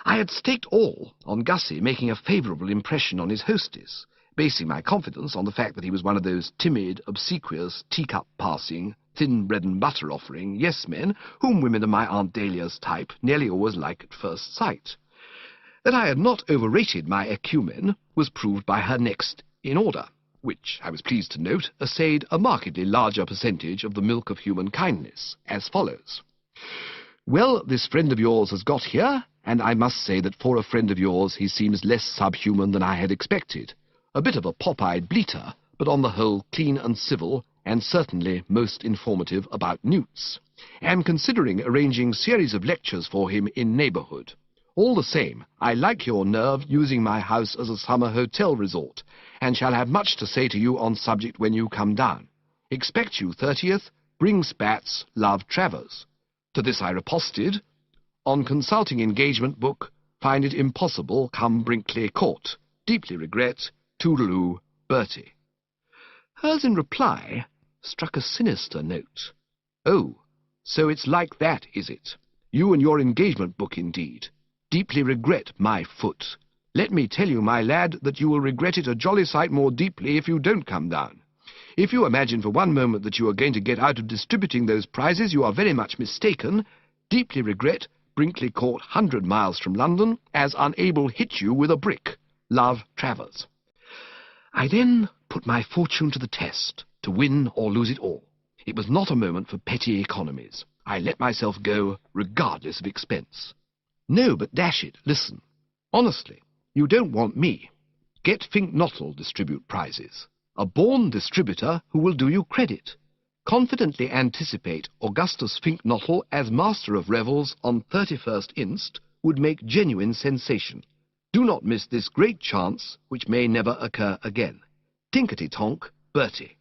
I had staked all on Gussie making a favourable impression on his hostess, basing my confidence on the fact that he was one of those timid, obsequious, teacup-passing, thin bread-and-butter offering yes-men whom women of my Aunt Dahlia's type nearly always like at first sight. That I had not overrated my acumen was proved by her next in order, which, I was pleased to note, essayed a markedly larger percentage of the milk of human kindness, as follows. Well, this friend of yours has got here, and I must say that for a friend of yours he seems less subhuman than I had expected. A bit of a pop-eyed bleater, but on the whole clean and civil, and certainly most informative about newts. Am considering arranging series of lectures for him in neighbourhood. All the same, I like your nerve using my house as a summer hotel resort, and shall have much to say to you on subject when you come down. Expect you 30th, bring spats, love Travers. To this I riposted, on consulting engagement book, find it impossible come Brinkley Court. Deeply regret, toodaloo, Bertie. Hers in reply struck a sinister note. Oh, so it's like that, is it? You and your engagement book, indeed. Deeply regret my foot. Let me tell you, my lad, that you will regret it a jolly sight more deeply if you don't come down. If you imagine for one moment that you are going to get out of distributing those prizes, you are very much mistaken. Deeply regret, Brinkley Court 100 miles from London, as unable hit you with a brick. Love, Travers. I then put my fortune to the test, to win or lose it all. It was not a moment for petty economies. I let myself go, regardless of expense. No, but dash it, listen. Honestly, you don't want me. Get Fink-Nottle distribute prizes. A born distributor who will do you credit. Confidently anticipate Augustus Fink-Nottle as Master of Revels on 31st inst. Would make genuine sensation. Do not miss this great chance, which may never occur again. Tinkety-tonk, Bertie.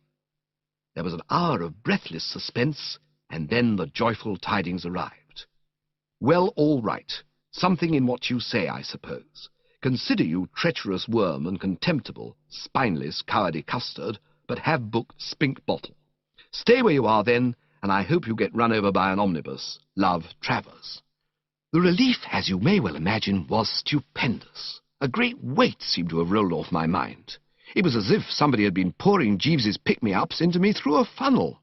There was an hour of breathless suspense, and then the joyful tidings arrived. Well, all right. Something in what you say, I suppose. Consider you treacherous worm and contemptible, spineless, cowardly custard, but have booked Spink Bottle. Stay where you are, then, and I hope you get run over by an omnibus. Love, Travers." The relief, as you may well imagine, was stupendous. A great weight seemed to have rolled off my mind. It was as if somebody had been pouring Jeeves's pick-me-ups into me through a funnel.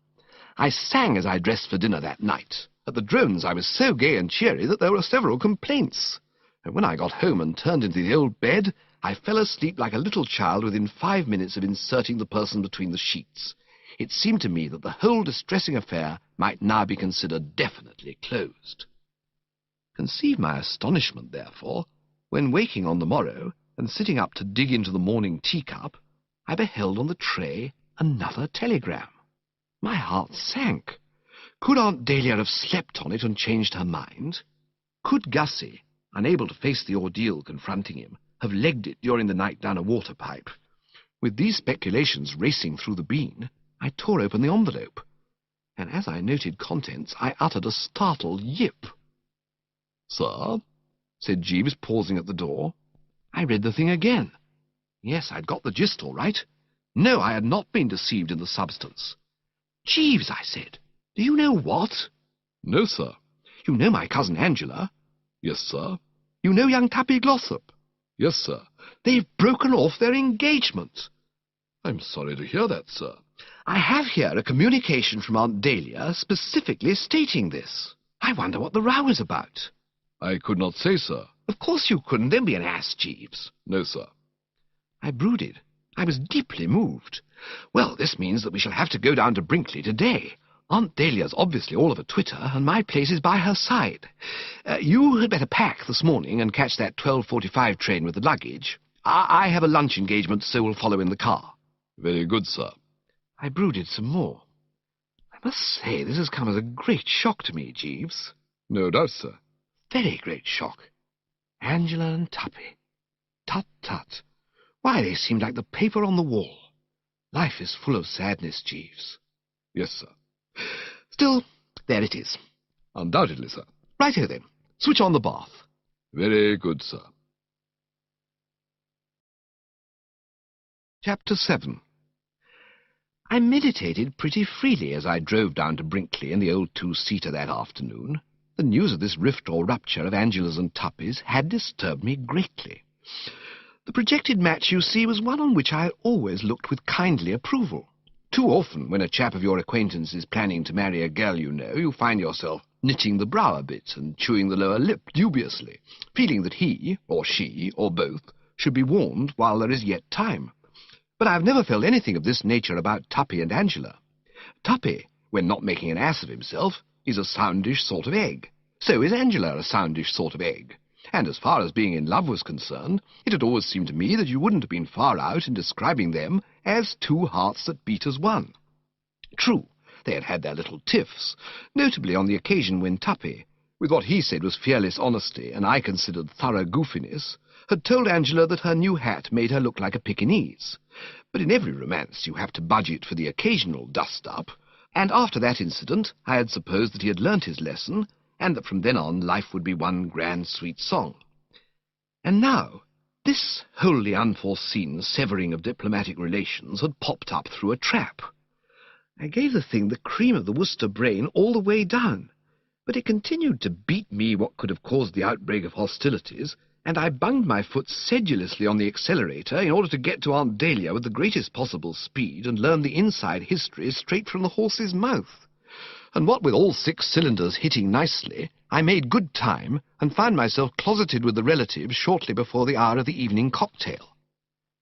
I sang as I dressed for dinner that night. At the Drones I was so gay and cheery that there were several complaints. And when I got home and turned into the old bed, I fell asleep like a little child within 5 minutes of inserting the person between the sheets. It seemed to me that the whole distressing affair might now be considered definitely closed. Conceive my astonishment, therefore, when waking on the morrow and sitting up to dig into the morning teacup, I beheld on the tray another telegram. My heart sank. Could Aunt Dahlia have slept on it and changed her mind? Could Gussie, unable to face the ordeal confronting him, have legged it during the night down a water pipe? With these speculations racing through the bean, I tore open the envelope, and as I noted contents, I uttered a startled yip. "Sir?" said Jeeves, pausing at the door. I read the thing again. Yes, I'd got the gist all right. No, I had not been deceived in the substance. "Jeeves," I said, "do you know what?" "No, sir." "You know my cousin Angela?" "Yes, sir." "You know young Tuppy Glossop?" "Yes, sir." "They've broken off their engagement." "I'm sorry to hear that, sir." "I have here a communication from Aunt Dahlia specifically stating this. I wonder what the row is about." "I could not say, sir." "Of course you couldn't. Don't be an ass, Jeeves." "No, sir." I brooded. I was deeply moved. Well, this means that we shall have to go down to Brinkley today. Aunt Dahlia's obviously all of a twitter, and my place is by her side. You had better pack this morning and catch that 12:45 train with the luggage. I have a lunch engagement, so will follow in the car." "Very good, sir." I brooded some more. "I must say this has come as a great shock to me, Jeeves." "No doubt, sir." "Very great shock. Angela and Tuppy. Tut, tut. Why, they seem like the paper on the wall. Life is full of sadness, Jeeves." "Yes, sir." "Still, there it is." "Undoubtedly, sir." "Righto, then. Switch on the bath." "Very good, sir." Chapter 7. I meditated pretty freely as I drove down to Brinkley in the old two-seater that afternoon. The news of this rift or rupture of Angela's and Tuppy's had disturbed me greatly. The projected match, you see, was one on which I had always looked with kindly approval. Too often, when a chap of your acquaintance is planning to marry a girl you know, you find yourself knitting the brow a bit and chewing the lower lip dubiously, feeling that he, or she, or both, should be warned while there is yet time. But I have never felt anything of this nature about Tuppy and Angela. Tuppy, when not making an ass of himself, is a soundish sort of egg. So is Angela a soundish sort of egg. And as far as being in love was concerned, it had always seemed to me that you wouldn't have been far out in describing them as two hearts that beat as one. True, they had had their little tiffs, notably on the occasion when Tuppy, with what he said was fearless honesty and I considered thorough goofiness, had told Angela that her new hat made her look like a Pekingese. But in every romance you have to budget for the occasional dust-up, and after that incident I had supposed that he had learnt his lesson, and that from then on life would be one grand sweet song. And now, this wholly unforeseen severing of diplomatic relations had popped up through a trap. I gave the thing the cream of the Wooster brain all the way down, but it continued to beat me what could have caused the outbreak of hostilities, and I bunged my foot sedulously on the accelerator in order to get to Aunt Dahlia with the greatest possible speed and learn the inside history straight from the horse's mouth. And what with all 6 cylinders hitting nicely, I made good time and found myself closeted with the relatives shortly before the hour of the evening cocktail.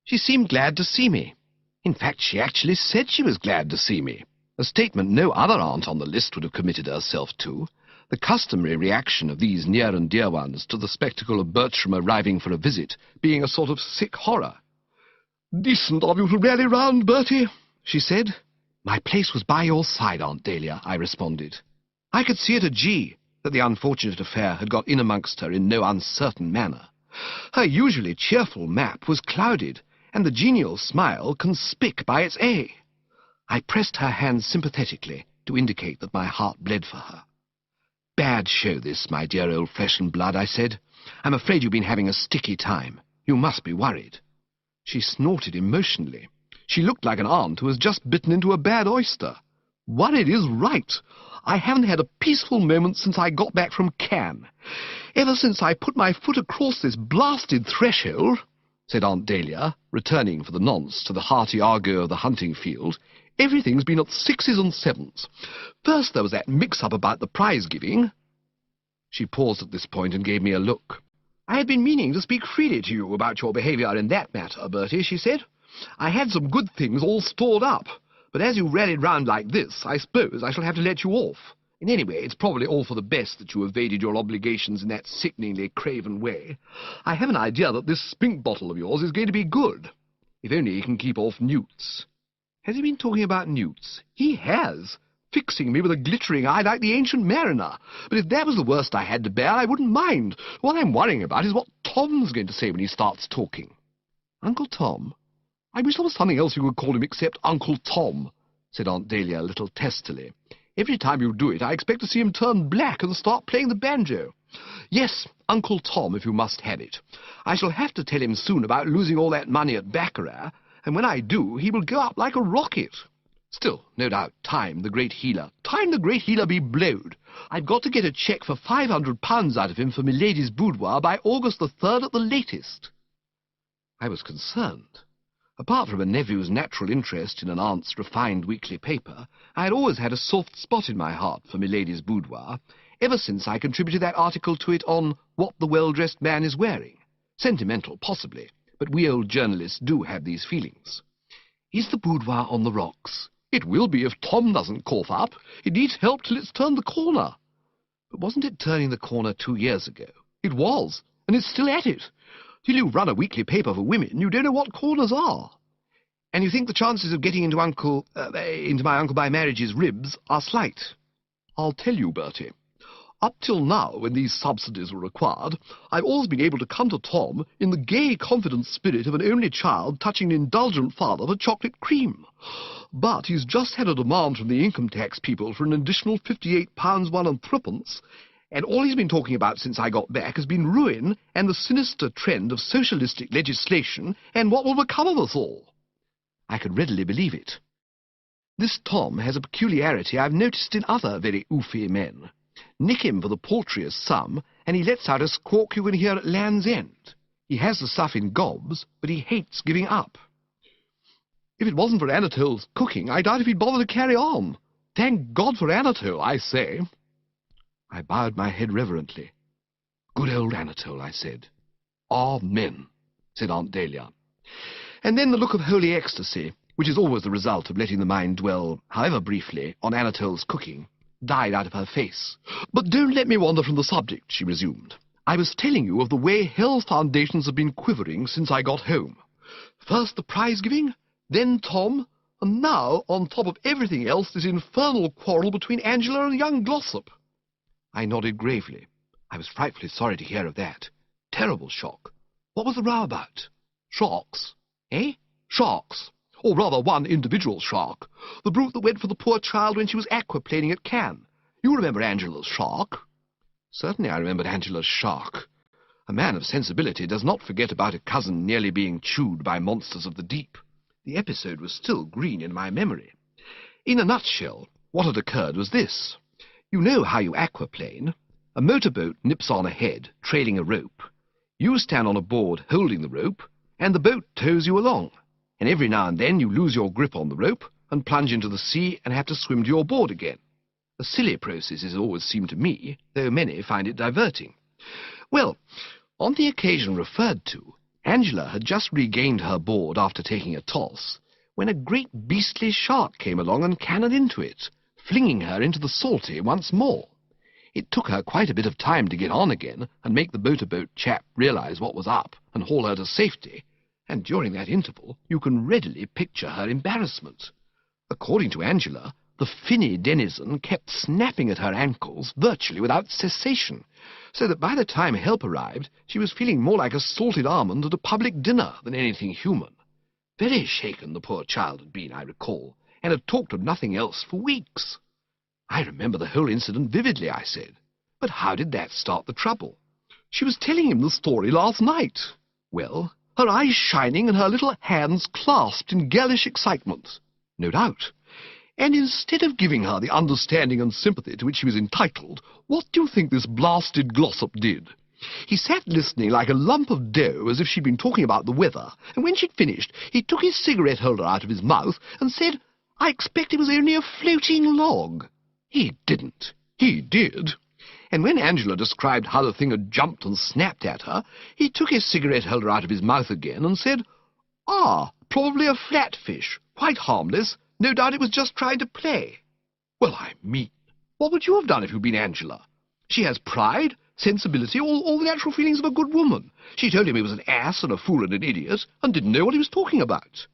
She seemed glad to see me. In fact, she actually said she was glad to see me, a statement no other aunt on the list would have committed herself to, the customary reaction of these near and dear ones to the spectacle of Bertram arriving for a visit being a sort of sick horror. "Decent of you to rally round, Bertie," she said. "My place was by your side, Aunt Dahlia," I responded. I could see at a G that the unfortunate affair had got in amongst her in no uncertain manner. Her usually cheerful map was clouded, and the genial smile conspic by its A. I pressed her hand sympathetically to indicate that my heart bled for her. "Bad show this, my dear old flesh and blood," I said. "I'm afraid you've been having a sticky time. You must be worried." She snorted emotionally. She looked like an aunt who has just bitten into a bad oyster. Worried is right. I haven't had a peaceful moment since I got back from Cannes. Ever since I put my foot across this blasted threshold, said Aunt Dahlia, returning for the nonce to the hearty argot of the hunting field, everything's been at 6s and 7s. First there was that mix-up about the prize-giving. She paused at this point and gave me a look. I had been meaning to speak freely to you about your behaviour in that matter, Bertie, she said. I had some good things all stored up, but as you rallied round like this, I suppose I shall have to let you off. And anyway, it's probably all for the best that you evaded your obligations in that sickeningly craven way. I have an idea that this spink bottle of yours is going to be good, if only he can keep off newts. Has he been talking about newts? He has, fixing me with a glittering eye like the ancient mariner. But if that was the worst I had to bear, I wouldn't mind. What I'm worrying about is what Tom's going to say when he starts talking. Uncle Tom? I wish there was something else you could call him except Uncle Tom, said Aunt Dahlia a little testily. Every time you do it, I expect to see him turn black and start playing the banjo. Yes, Uncle Tom, if you must have it. I shall have to tell him soon about losing all that money at baccarat, and when I do, he will go up like a rocket. Still, no doubt, time the great healer be blowed. I've got to get a cheque for £500 out of him for milady's boudoir by August the 3rd at the latest. I was concerned. Apart from a nephew's natural interest in an aunt's refined weekly paper, I had always had a soft spot in my heart for milady's boudoir, ever since I contributed that article to it on what the well-dressed man is wearing. Sentimental, possibly, but we old journalists do have these feelings. Is the boudoir on the rocks? It will be if Tom doesn't cough up. It needs help till it's turned the corner. But wasn't it turning the corner 2 years ago? It was, and it's still at it. Till you run a weekly paper for women, you don't know what corners are. And you think the chances of getting into my uncle by marriage's ribs are slight. I'll tell you, Bertie. Up till now, when these subsidies were required, I've always been able to come to Tom in the gay, confident spirit of an only child touching an indulgent father for chocolate cream. But he's just had a demand from the income tax people for an additional £58 1 and threepence, and all he's been talking about since I got back has been ruin and the sinister trend of socialistic legislation and what will become of us all. I could readily believe it. This Tom has a peculiarity I've noticed in other very oofy men. Nick him for the paltriest sum, and he lets out a squawk you can hear at Land's End. He has the stuff in gobs, but he hates giving up. If it wasn't for Anatole's cooking, I doubt if he'd bother to carry on. Thank God for Anatole, I say. I bowed my head reverently. Good old Anatole, I said. Amen, said Aunt Dahlia. And then the look of holy ecstasy, which is always the result of letting the mind dwell, however briefly, on Anatole's cooking, died out of her face. But don't let me wander from the subject, she resumed. I was telling you of the way hell's foundations have been quivering since I got home. First the prize-giving, then Tom, and now, on top of everything else, this infernal quarrel between Angela and young Glossop. I nodded gravely. I was frightfully sorry to hear of that. Terrible shock. What was the row about? Sharks? Eh? Sharks. Or rather one individual shark. The brute that went for the poor child when she was aquaplaning at Cannes. You remember Angela's shark? Certainly I remembered Angela's shark. A man of sensibility does not forget about a cousin nearly being chewed by monsters of the deep. The episode was still green in my memory. In a nutshell, what had occurred was this. You know how you aquaplane. A motorboat nips on ahead, trailing a rope. You stand on a board holding the rope, and the boat tows you along. And every now and then you lose your grip on the rope and plunge into the sea and have to swim to your board again. A silly process it always seemed to me, though many find it diverting. Well, on the occasion referred to, Angela had just regained her board after taking a toss, when a great beastly shark came along and cannoned into it, flinging her into the salty once more. It took her quite a bit of time to get on again and make the motorboat chap realize what was up and haul her to safety, and during that interval you can readily picture her embarrassment. According to Angela, the finny denizen kept snapping at her ankles virtually without cessation, so that by the time help arrived she was feeling more like a salted almond at a public dinner than anything human. Very shaken the poor child had been, I recall, and had talked of nothing else for weeks. I remember the whole incident vividly, I said. But how did that start the trouble? She was telling him the story last night. Well, her eyes shining and her little hands clasped in girlish excitement. No doubt. And instead of giving her the understanding and sympathy to which she was entitled, what do you think this blasted Glossop did? He sat listening like a lump of dough as if she'd been talking about the weather, and when she'd finished, he took his cigarette-holder out of his mouth and said, "I expect it was only a floating log." He didn't. He did. And when Angela described how the thing had jumped and snapped at her, he took his cigarette-holder out of his mouth again and said, "Ah, probably a flatfish. Quite harmless. No doubt it was just trying to play." Well, I mean, what would you have done if you'd been Angela? She has pride, sensibility, all the natural feelings of a good woman. She told him he was an ass and a fool and an idiot, and didn't know what he was talking about.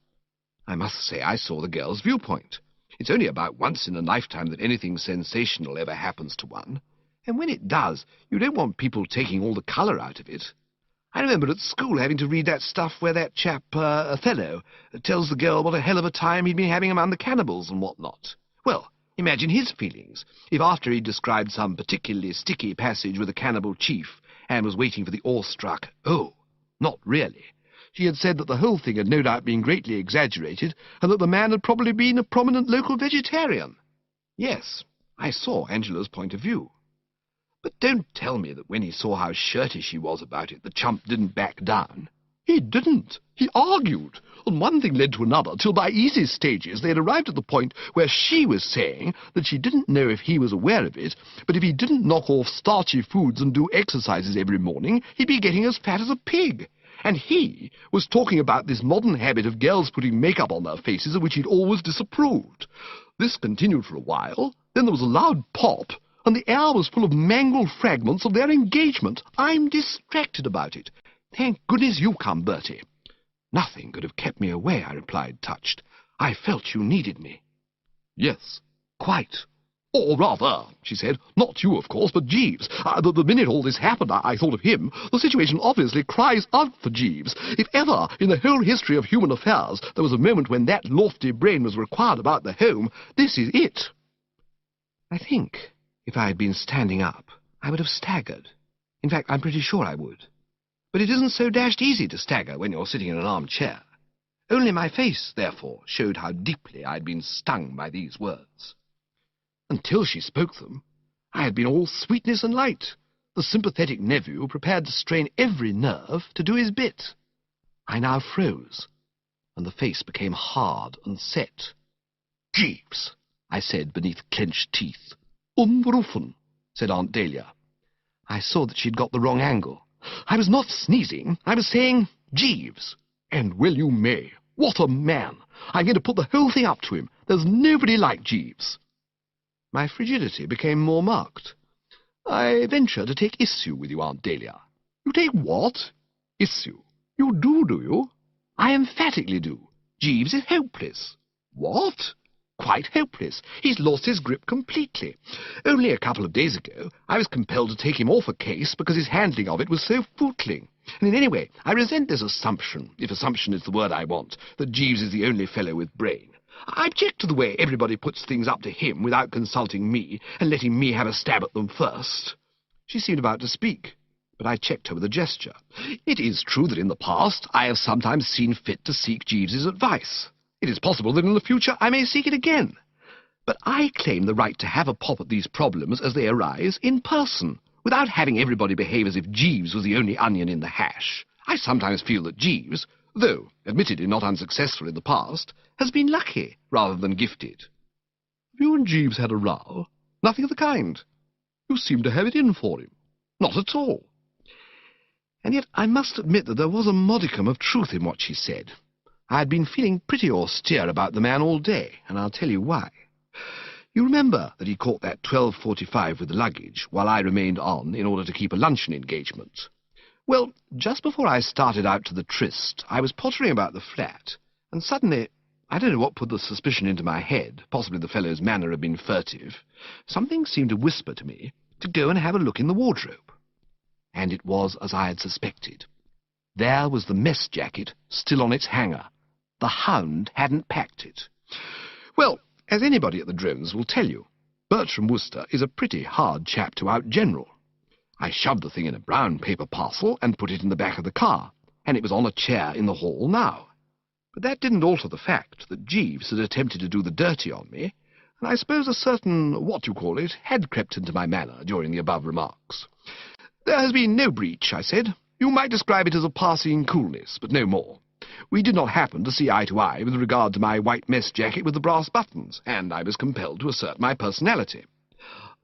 I must say I saw the girl's viewpoint. It's only about once in a lifetime that anything sensational ever happens to one, and when it does, you don't want people taking all the colour out of it. I remember at school having to read that stuff where that chap, Othello, tells the girl what a hell of a time he'd been having among the cannibals and what not. Well, imagine his feelings, if after he'd described some particularly sticky passage with a cannibal chief, and was waiting for the awestruck, "Oh, not really," she had said that the whole thing had no doubt been greatly exaggerated, and that the man had probably been a prominent local vegetarian. Yes, I saw Angela's point of view. But don't tell me that when he saw how shirty she was about it, the chump didn't back down. He didn't. He argued, and one thing led to another, till by easy stages they had arrived at the point where she was saying that she didn't know if he was aware of it, but if he didn't knock off starchy foods and do exercises every morning, he'd be getting as fat as a pig. And he was talking about this modern habit of girls putting makeup on their faces, of which he'd always disapproved. This continued for a while, then there was a loud pop, and the air was full of mangled fragments of their engagement. I'm distracted about it. Thank goodness you come, Bertie. Nothing could have kept me away, I replied, touched. I felt you needed me. Yes, quite. Or rather, she said, not you, of course, but Jeeves. The minute all this happened, I thought of him. The situation obviously cries out for Jeeves. If ever, in the whole history of human affairs, there was a moment when that lofty brain was required about the home, this is it. I think, if I had been standing up, I would have staggered. In fact, I'm pretty sure I would. But it isn't so dashed easy to stagger when you're sitting in an armchair. Only my face, therefore, showed how deeply I'd been stung by these words. Until she spoke them, I had been all sweetness and light, the sympathetic nephew prepared to strain every nerve to do his bit. I now froze, and the face became hard and set. "Jeeves," I said beneath clenched teeth. "Unberufen," said Aunt Dahlia. I saw that she'd got the wrong angle. I was not sneezing, I was saying Jeeves. And well you may. What a man! I'm going to put the whole thing up to him. There's nobody like Jeeves. My frigidity became more marked. I venture to take issue with you, Aunt Dahlia. You take what? Issue. You do you? I emphatically do. Jeeves is hopeless. What? Quite hopeless. He's lost his grip completely. Only a couple of days ago, I was compelled to take him off a case because his handling of it was so footling. And in any way, I resent this assumption, if assumption is the word I want, that Jeeves is the only fellow with brain. I object to the way everybody puts things up to him without consulting me and letting me have a stab at them first. She seemed about to speak, but I checked her with a gesture. It is true that in the past I have sometimes seen fit to seek Jeeves's advice. It is possible that in the future I may seek it again. But I claim the right to have a pop at these problems as they arise in person, without having everybody behave as if Jeeves was the only onion in the hash. I sometimes feel that Jeeves, though admittedly not unsuccessful in the past, has been lucky rather than gifted. Have you and Jeeves had a row? Nothing of the kind. You seem to have it in for him. Not at all. And yet I must admit that there was a modicum of truth in what she said. I had been feeling pretty austere about the man all day, and I'll tell you why. You remember that he caught that 12:45 with the luggage, while I remained on in order to keep a luncheon engagement. Well, just before I started out to the tryst, I was pottering about the flat, and suddenly, I don't know what put the suspicion into my head, possibly the fellow's manner had been furtive, something seemed to whisper to me to go and have a look in the wardrobe. And it was as I had suspected. There was the mess jacket still on its hanger. The hound hadn't packed it. Well, as anybody at the drones will tell you, Bertie Wooster is a pretty hard chap to out-general. I shoved the thing in a brown paper parcel and put it in the back of the car, and it was on a chair in the hall now. But that didn't alter the fact that Jeeves had attempted to do the dirty on me, and I suppose a certain, had crept into my manner during the above remarks. "There has been no breach," I said. "You might describe it as a passing coolness, but no more. We did not happen to see eye to eye with regard to my white mess jacket with the brass buttons, and I was compelled to assert my personality.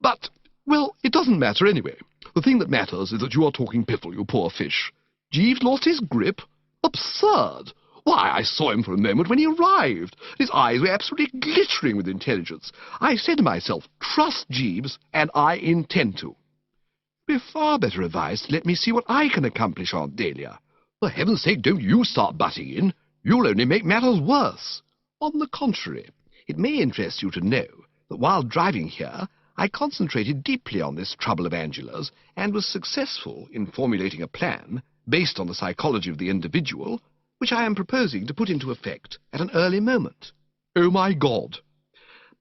But, well, it doesn't matter anyway. The thing that matters is that you are talking piffle, you poor fish. Jeeves lost his grip? Absurd! Why, I saw him for a moment when he arrived. His eyes were absolutely glittering with intelligence. I said to myself, trust Jeeves, and I intend to. You'd be far better advised to let me see what I can accomplish, Aunt Dahlia. For heaven's sake, don't you start butting in. You'll only make matters worse. On the contrary, it may interest you to know that while driving here, I concentrated deeply on this trouble of Angela's and was successful in formulating a plan based on the psychology of the individual, which I am proposing to put into effect at an early moment. Oh, my God!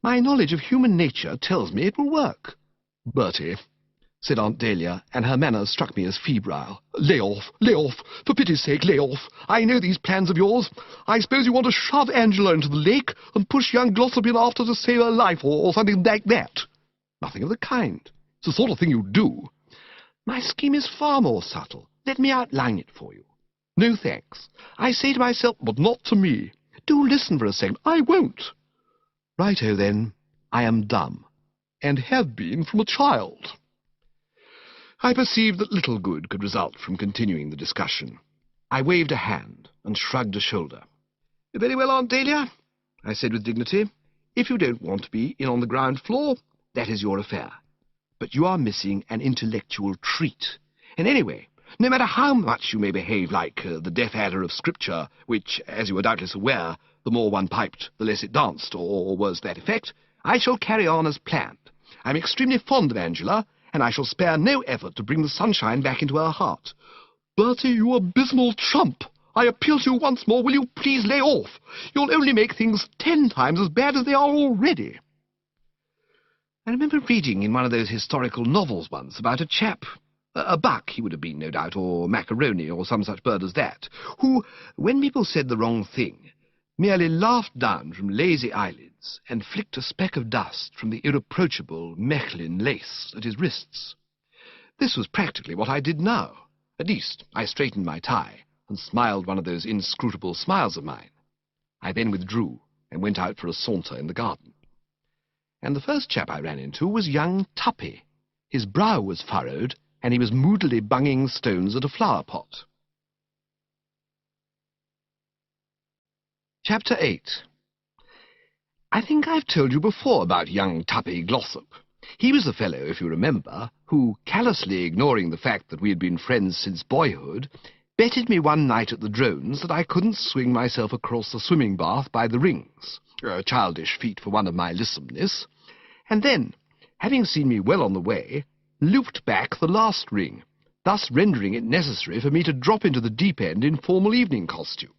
My knowledge of human nature tells me it will work. Bertie, said Aunt Dahlia, and her manner struck me as febrile. Lay off, for pity's sake, lay off. I know these plans of yours. I suppose you want to shove Angela into the lake and push young Glossop in after to save her life, or something like that. Nothing of the kind. It's the sort of thing you do. My scheme is far more subtle. Let me outline it for you. No thanks. I say to myself, but not to me. Do listen for a second. I won't. Righto, then. I am dumb, and have been from a child. I perceived that little good could result from continuing the discussion. I waved a hand and shrugged a shoulder. Very well, Aunt Dahlia, I said with dignity. If you don't want to be in on the ground floor, that is your affair. But you are missing an intellectual treat. And anyway, no matter how much you may behave like the deaf adder of Scripture, which, as you are doubtless aware, the more one piped, the less it danced, or was that effect, I shall carry on as planned. I'm extremely fond of Angela, and I shall spare no effort to bring the sunshine back into her heart. Bertie, you abysmal chump! I appeal to you once more, will you please lay off? You'll only make things 10 times as bad as they are already. I remember reading in one of those historical novels once about a chap, a buck he would have been, no doubt, or macaroni, or some such bird as that, who, when people said the wrong thing, merely laughed down from lazy eyelids and flicked a speck of dust from the irreproachable Mechlin lace at his wrists. This was practically what I did now. At least, I straightened my tie and smiled one of those inscrutable smiles of mine. I then withdrew and went out for a saunter in the garden. And the first chap I ran into was young Tuppy. His brow was furrowed, and he was moodily bunging stones at a flower pot. Chapter 8. I think I've told you before about young Tuppy Glossop. He was the fellow, if you remember, who, callously ignoring the fact that we had been friends since boyhood, betted me one night at the Drones that I couldn't swing myself across the swimming bath by the rings, a childish feat for one of my lissomness, and then, having seen me well on the way, looped back the last ring, thus rendering it necessary for me to drop into the deep end in formal evening costume.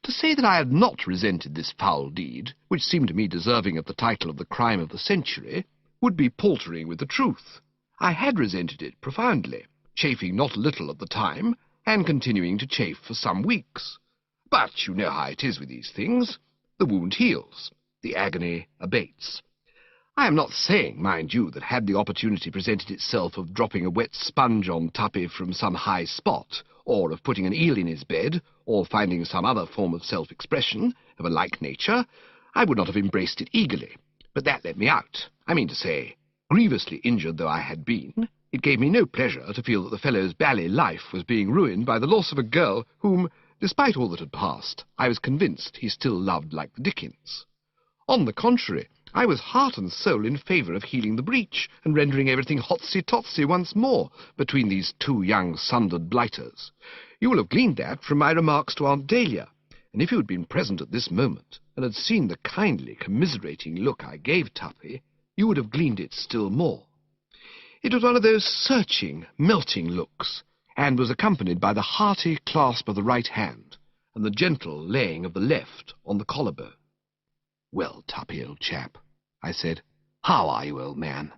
To say that I had not resented this foul deed, which seemed to me deserving of the title of the crime of the century, would be paltering with the truth. I had resented it profoundly, chafing not a little at the time, and continuing to chafe for some weeks. But you know how it is with these things. The wound heals, the agony abates. I am not saying, mind you, that had the opportunity presented itself of dropping a wet sponge on Tuppy from some high spot, or of putting an eel in his bed, or finding some other form of self-expression of a like nature, I would not have embraced it eagerly. But that let me out. I mean to say, grievously injured though I had been, it gave me no pleasure to feel that the fellow's bally life was being ruined by the loss of a girl whom, despite all that had passed, I was convinced he still loved like the Dickens. On the contrary, I was heart and soul in favour of healing the breach and rendering everything hotsy-totsy once more between these two young sundered blighters. You will have gleaned that from my remarks to Aunt Dahlia, and if you had been present at this moment and had seen the kindly, commiserating look I gave Tuppy, you would have gleaned it still more. It was one of those searching, melting looks, and was accompanied by the hearty clasp of the right hand and the gentle laying of the left on the collarbone. "Well, Tuppy, old chap," I said, "how are you, old man?"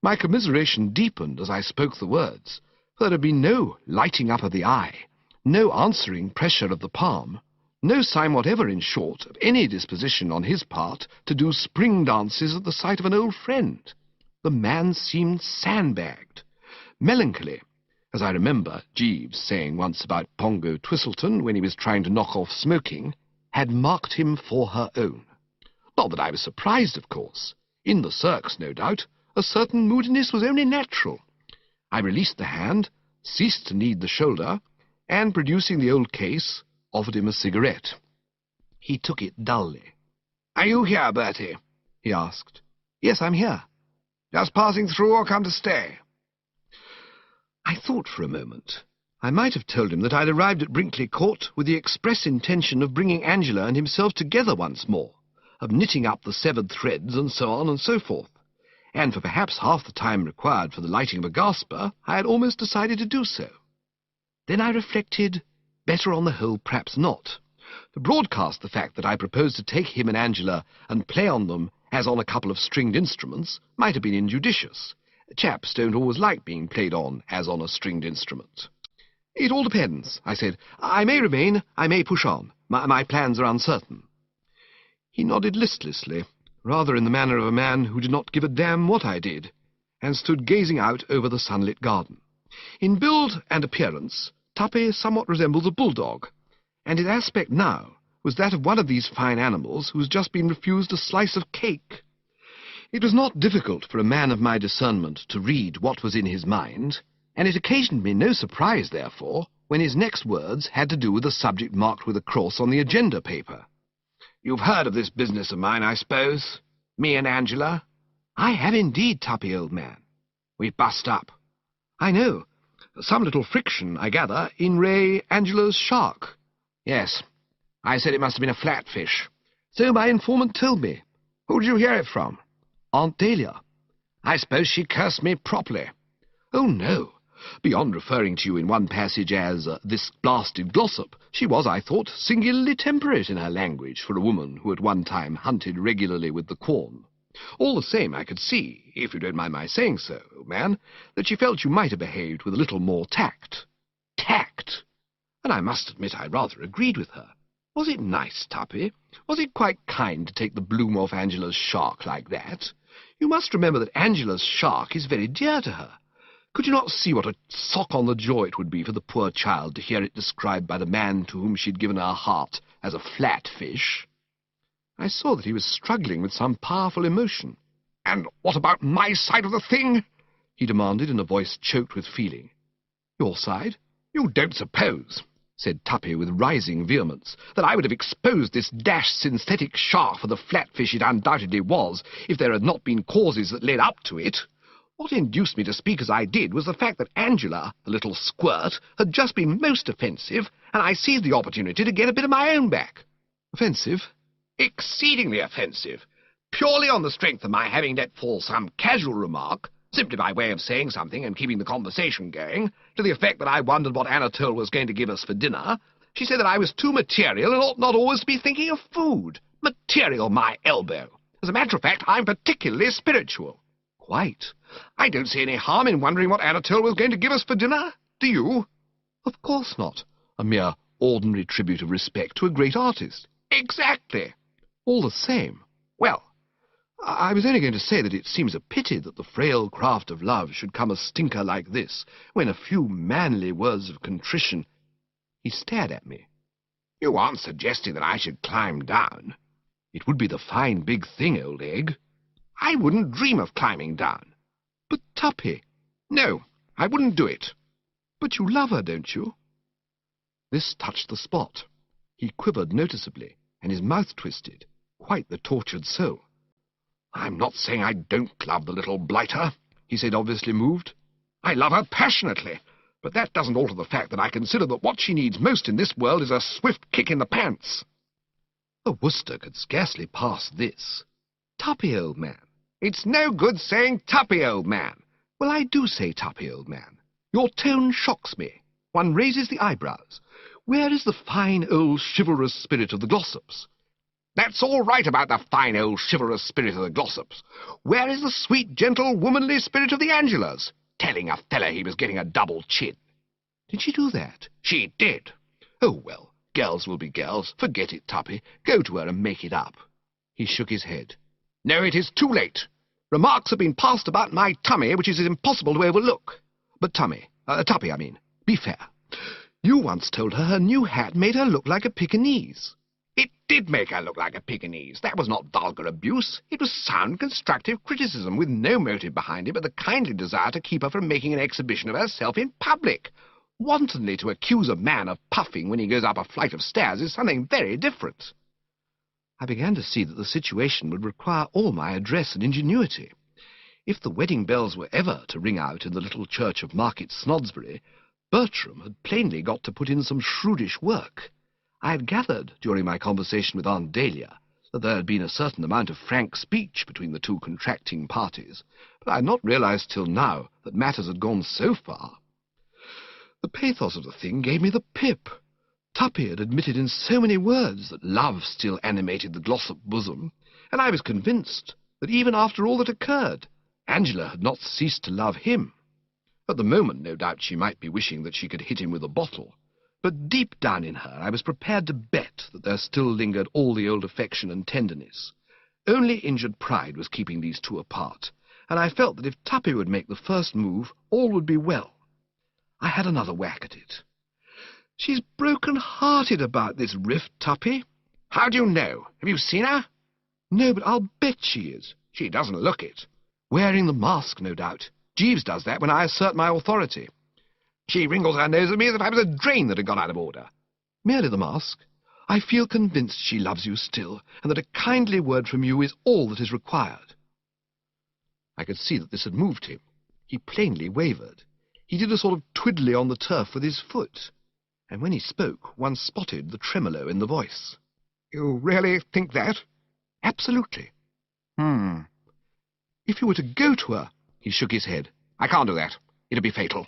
My commiseration deepened as I spoke the words, for there had been no lighting up of the eye, No answering pressure of the palm. No sign whatever, in short, of any disposition on his part to do spring dances at the sight of an old friend. The man seemed sandbagged. Melancholy, as I remember Jeeves saying once about Pongo Twistleton when he was trying to knock off smoking, had marked him for her own. Not that I was surprised, of course. In the circus, no doubt, a certain moodiness was only natural. I released the hand, ceased to knead the shoulder, and, producing the old case, offered him a cigarette. He took it dully. "Are you here, Bertie?" he asked. "Yes, I'm here." "Just passing through or come to stay?" I thought for a moment. I might have told him that I'd arrived at Brinkley Court with the express intention of bringing Angela and himself together once more, of knitting up the severed threads, and so on and so forth. And for perhaps half the time required for the lighting of a gasper, I had almost decided to do so. Then I reflected, better on the whole perhaps not. To broadcast the fact that I proposed to take him and Angela and play on them as on a couple of stringed instruments might have been injudicious. Chaps don't always like being played on as on a stringed instrument. "It all depends," I said. "I may remain, I may push on. My plans are uncertain." He nodded listlessly, rather in the manner of a man who did not give a damn what I did, and stood gazing out over the sunlit garden. In build and appearance, Tuppy somewhat resembles a bulldog, and his aspect now was that of one of these fine animals who has just been refused a slice of cake. It was not difficult for a man of my discernment to read what was in his mind, and it occasioned me no surprise, therefore, when his next words had to do with a subject marked with a cross on the agenda paper. "You've heard of this business of mine, I suppose? Me and Angela?" "I have indeed, Tuppy, old man." "We've bust up." "I know. Some little friction, I gather, in Angela's shark." "Yes. I said it must have been a flatfish." "So my informant told me." "Who did you hear it from?" "Aunt Dahlia." "I suppose she cursed me properly." "Oh, no. Beyond referring to you in one passage as this blasted Glossop, she was, I thought, singularly temperate in her language for a woman who at one time hunted regularly with the Quorn. All the same, I could see, if you don't mind my saying so, old man, that she felt you might have behaved with a little more tact." "Tact?" And I must admit I rather agreed with her. Was it nice, Tuppy? Was it quite kind to take the bloom off Angela's shark like that? You must remember that Angela's shark is very dear to her. Could you not see what a sock on the jaw it would be for the poor child to hear it described by the man to whom she had given her heart as a flatfish? I saw that he was struggling with some powerful emotion. "And what about my side of the thing?" he demanded in a voice choked with feeling. "Your side? You don't suppose," said Tuppy with rising vehemence, "that I would have exposed this dashed synthetic shark for the flatfish it undoubtedly was, if there had not been causes that led up to it? What induced me to speak as I did was the fact that Angela, the little squirt, had just been most offensive, and I seized the opportunity to get a bit of my own back." "Offensive?" "Exceedingly offensive. Purely on the strength of my having let fall some casual remark, simply by way of saying something and keeping the conversation going, to the effect that I wondered what Anatole was going to give us for dinner, she said that I was too material and ought not always to be thinking of food. Material, my elbow! As a matter of fact, I'm particularly spiritual." "Quite. I don't see any harm in wondering what Anatole was going to give us for dinner. Do you?" "Of course not. A mere ordinary tribute of respect to a great artist." "Exactly." "All the same." "Well, I was only going to say that it seems a pity that the frail craft of love should come a stinker like this, when a few manly words of contrition—" He stared at me. "You aren't suggesting that I should climb down?" "It would be the fine big thing, old egg." "I wouldn't dream of climbing down." "But, Tuppy—" "No, I wouldn't do it." "But you love her, don't you?" This touched the spot. He quivered noticeably, and his mouth twisted, quite the tortured soul. "I'm not saying I don't love the little blighter," he said, obviously moved. "I love her passionately, but that doesn't alter the fact that I consider that what she needs most in this world is a swift kick in the pants." The Wooster could scarcely pass this. "Tuppy, old man." "It's no good saying Tuppy, old man." "Well, I do say Tuppy, old man. Your tone shocks me. One raises the eyebrows. Where is the fine old chivalrous spirit of the Glossops?" "That's all right about the fine old chivalrous spirit of the Glossops. Where is the sweet, gentle, womanly spirit of the Angelas? Telling a fella he was getting a double chin." Did she do that? She did. Oh, well, girls will be girls. Forget it, Tuppy. Go to her and make it up. He shook his head. No, it is too late. Remarks have been passed about my tummy, which it is impossible to overlook. But Tuppy, be fair. You once told her new hat made her look like a Pekingese. It did make her look like a Pekingese. That was not vulgar abuse. It was sound, constructive criticism, with no motive behind it but the kindly desire to keep her from making an exhibition of herself in public. Wantonly to accuse a man of puffing when he goes up a flight of stairs is something very different. I began to see that the situation would require all my address and ingenuity. If the wedding bells were ever to ring out in the little church of Market Snodsbury, Bertram had plainly got to put in some shrewdish work. I had gathered, during my conversation with Aunt Dahlia, that there had been a certain amount of frank speech between the two contracting parties, but I had not realized till now that matters had gone so far. The pathos of the thing gave me the pip. Tuppy had admitted in so many words that love still animated the Glossop bosom, and I was convinced that even after all that occurred, Angela had not ceased to love him. At the moment, no doubt, she might be wishing that she could hit him with a bottle, but deep down in her I was prepared to bet that there still lingered all the old affection and tenderness. Only injured pride was keeping these two apart, and I felt that if Tuppy would make the first move, all would be well. I had another whack at it. "She's broken-hearted about this rift, Tuppy." "How do you know? Have you seen her?" "No, but I'll bet she is." "She doesn't look it." "Wearing the mask, no doubt. Jeeves does that when I assert my authority." "She wrinkles her nose at me as if I was a drain that had gone out of order." "Merely the mask. I feel convinced she loves you still, and that a kindly word from you is all that is required." I could see that this had moved him. He plainly wavered. He did a sort of twiddly on the turf with his foot, and when he spoke, one spotted the tremolo in the voice. "You really think that?" "Absolutely." "If you were to go to her—" He shook his head. "I can't do that. It'd be fatal.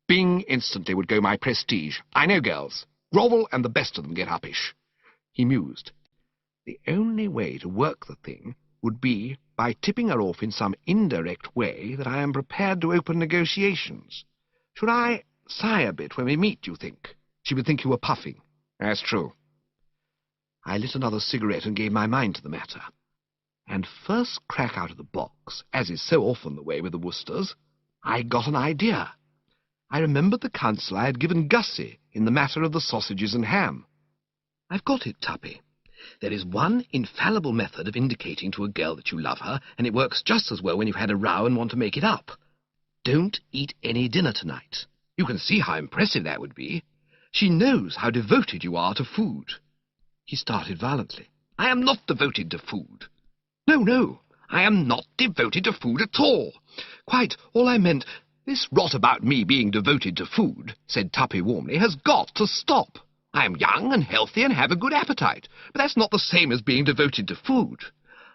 Bing instantly would go my prestige. I know girls. Grovel, and the best of them get uppish." He mused. "The only way to work the thing would be by tipping her off in some indirect way that I am prepared to open negotiations. Should I sigh a bit when we meet, do you think?" "She would think you were puffing." "That's true." I lit another cigarette and gave my mind to the matter. And first crack out of the box, as is so often the way with the Woosters, I got an idea. I remembered the counsel I had given Gussie in the matter of the sausages and ham. "I've got it, Tuppy. There is one infallible method of indicating to a girl that you love her, and it works just as well when you've had a row and want to make it up. Don't eat any dinner tonight. You can see how impressive that would be. She knows how devoted you are to food." He started violently. "I am not devoted to food. No, I am not devoted to food at all. Quite, all I meant—" "This rot about me being devoted to food," said Tuppy warmly, "has got to stop. I am young and healthy and have a good appetite, but that's not the same as being devoted to food.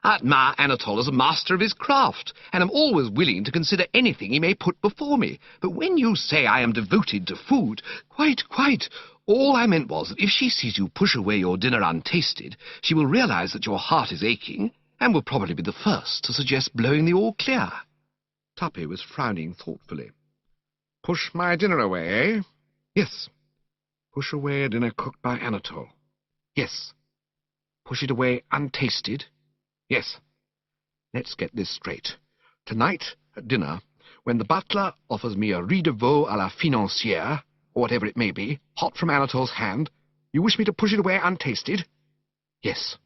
I admire Anatole as a master of his craft, and am always willing to consider anything he may put before me. But when you say I am devoted to food—" Quite. All I meant was that if she sees you push away your dinner untasted, she will realize that your heart is aching, and will probably be the first to suggest blowing the all clear." Tuppy was frowning thoughtfully. "Push my dinner away, eh?" "Yes." "Push away a dinner cooked by Anatole." "Yes." "Push it away untasted." "Yes." "Let's get this straight. Tonight, at dinner, when the butler offers me a riz de veau à la financière, or whatever it may be, hot from Anatole's hand, you wish me to push it away untasted?" "Yes."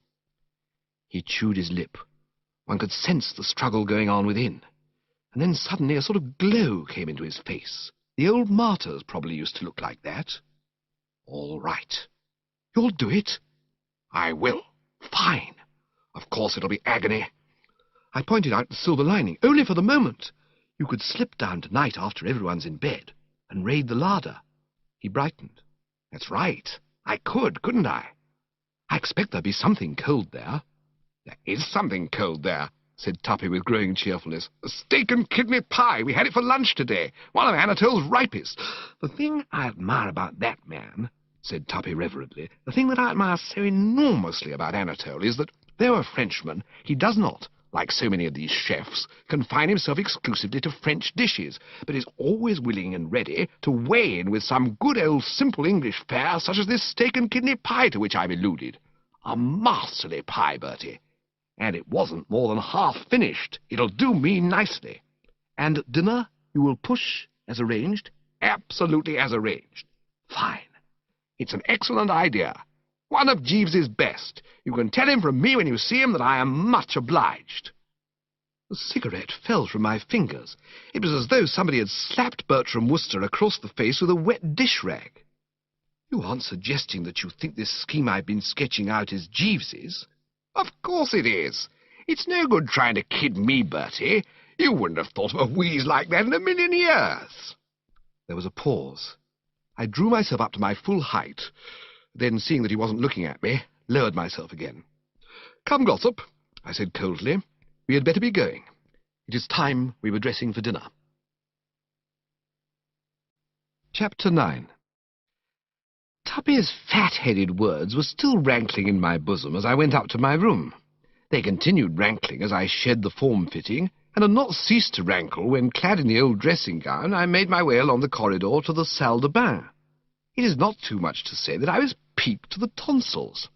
He chewed his lip. One could sense the struggle going on within. And then suddenly a sort of glow came into his face. The old martyrs probably used to look like that. "All right." "You'll do it?" "I will." "Fine." "Of course it'll be agony." I pointed out the silver lining. "Only for the moment. You could slip down tonight after everyone's in bed and raid the larder." He brightened. "That's right. I could, couldn't I?" "I expect there'll be something cold there." "There is something cold there," said Tuppy with growing cheerfulness. "A steak and kidney pie. We had it for lunch today. One of Anatole's ripest." "The thing I admire about that man," said Tuppy reverently, "the thing that I admire so enormously about Anatole is that, though a Frenchman, he does not, like so many of these chefs, confine himself exclusively to French dishes, but is always willing and ready to weigh in with some good old simple English fare, such as this steak and kidney pie to which I've alluded. A masterly pie, Bertie. And it wasn't more than half finished. It'll do me nicely. And dinner you will push as arranged? Absolutely as arranged. Fine. It's an excellent idea. One of Jeeves's best. You can tell him from me when you see him that I am much obliged. The cigarette fell from my fingers. It was as though somebody had slapped Bertram Wooster across the face with a wet dish rag. You aren't suggesting that you think this scheme I've been sketching out is Jeeves's? Of course it is. It's no good trying to kid me, Bertie. You wouldn't have thought of a wheeze like that in a million years. There was a pause. I drew myself up to my full height, then, seeing that he wasn't looking at me, lowered myself again. "Come, Glossop," I said coldly. "We had better be going. It is time we were dressing for dinner." Chapter 9. Tuppy's fat-headed words were still rankling in my bosom as I went up to my room. They continued rankling as I shed the form-fitting, and had not ceased to rankle when, clad in the old dressing-gown, I made my way along the corridor to the salle de bain. It is not too much to say that I was piqued to the tonsils.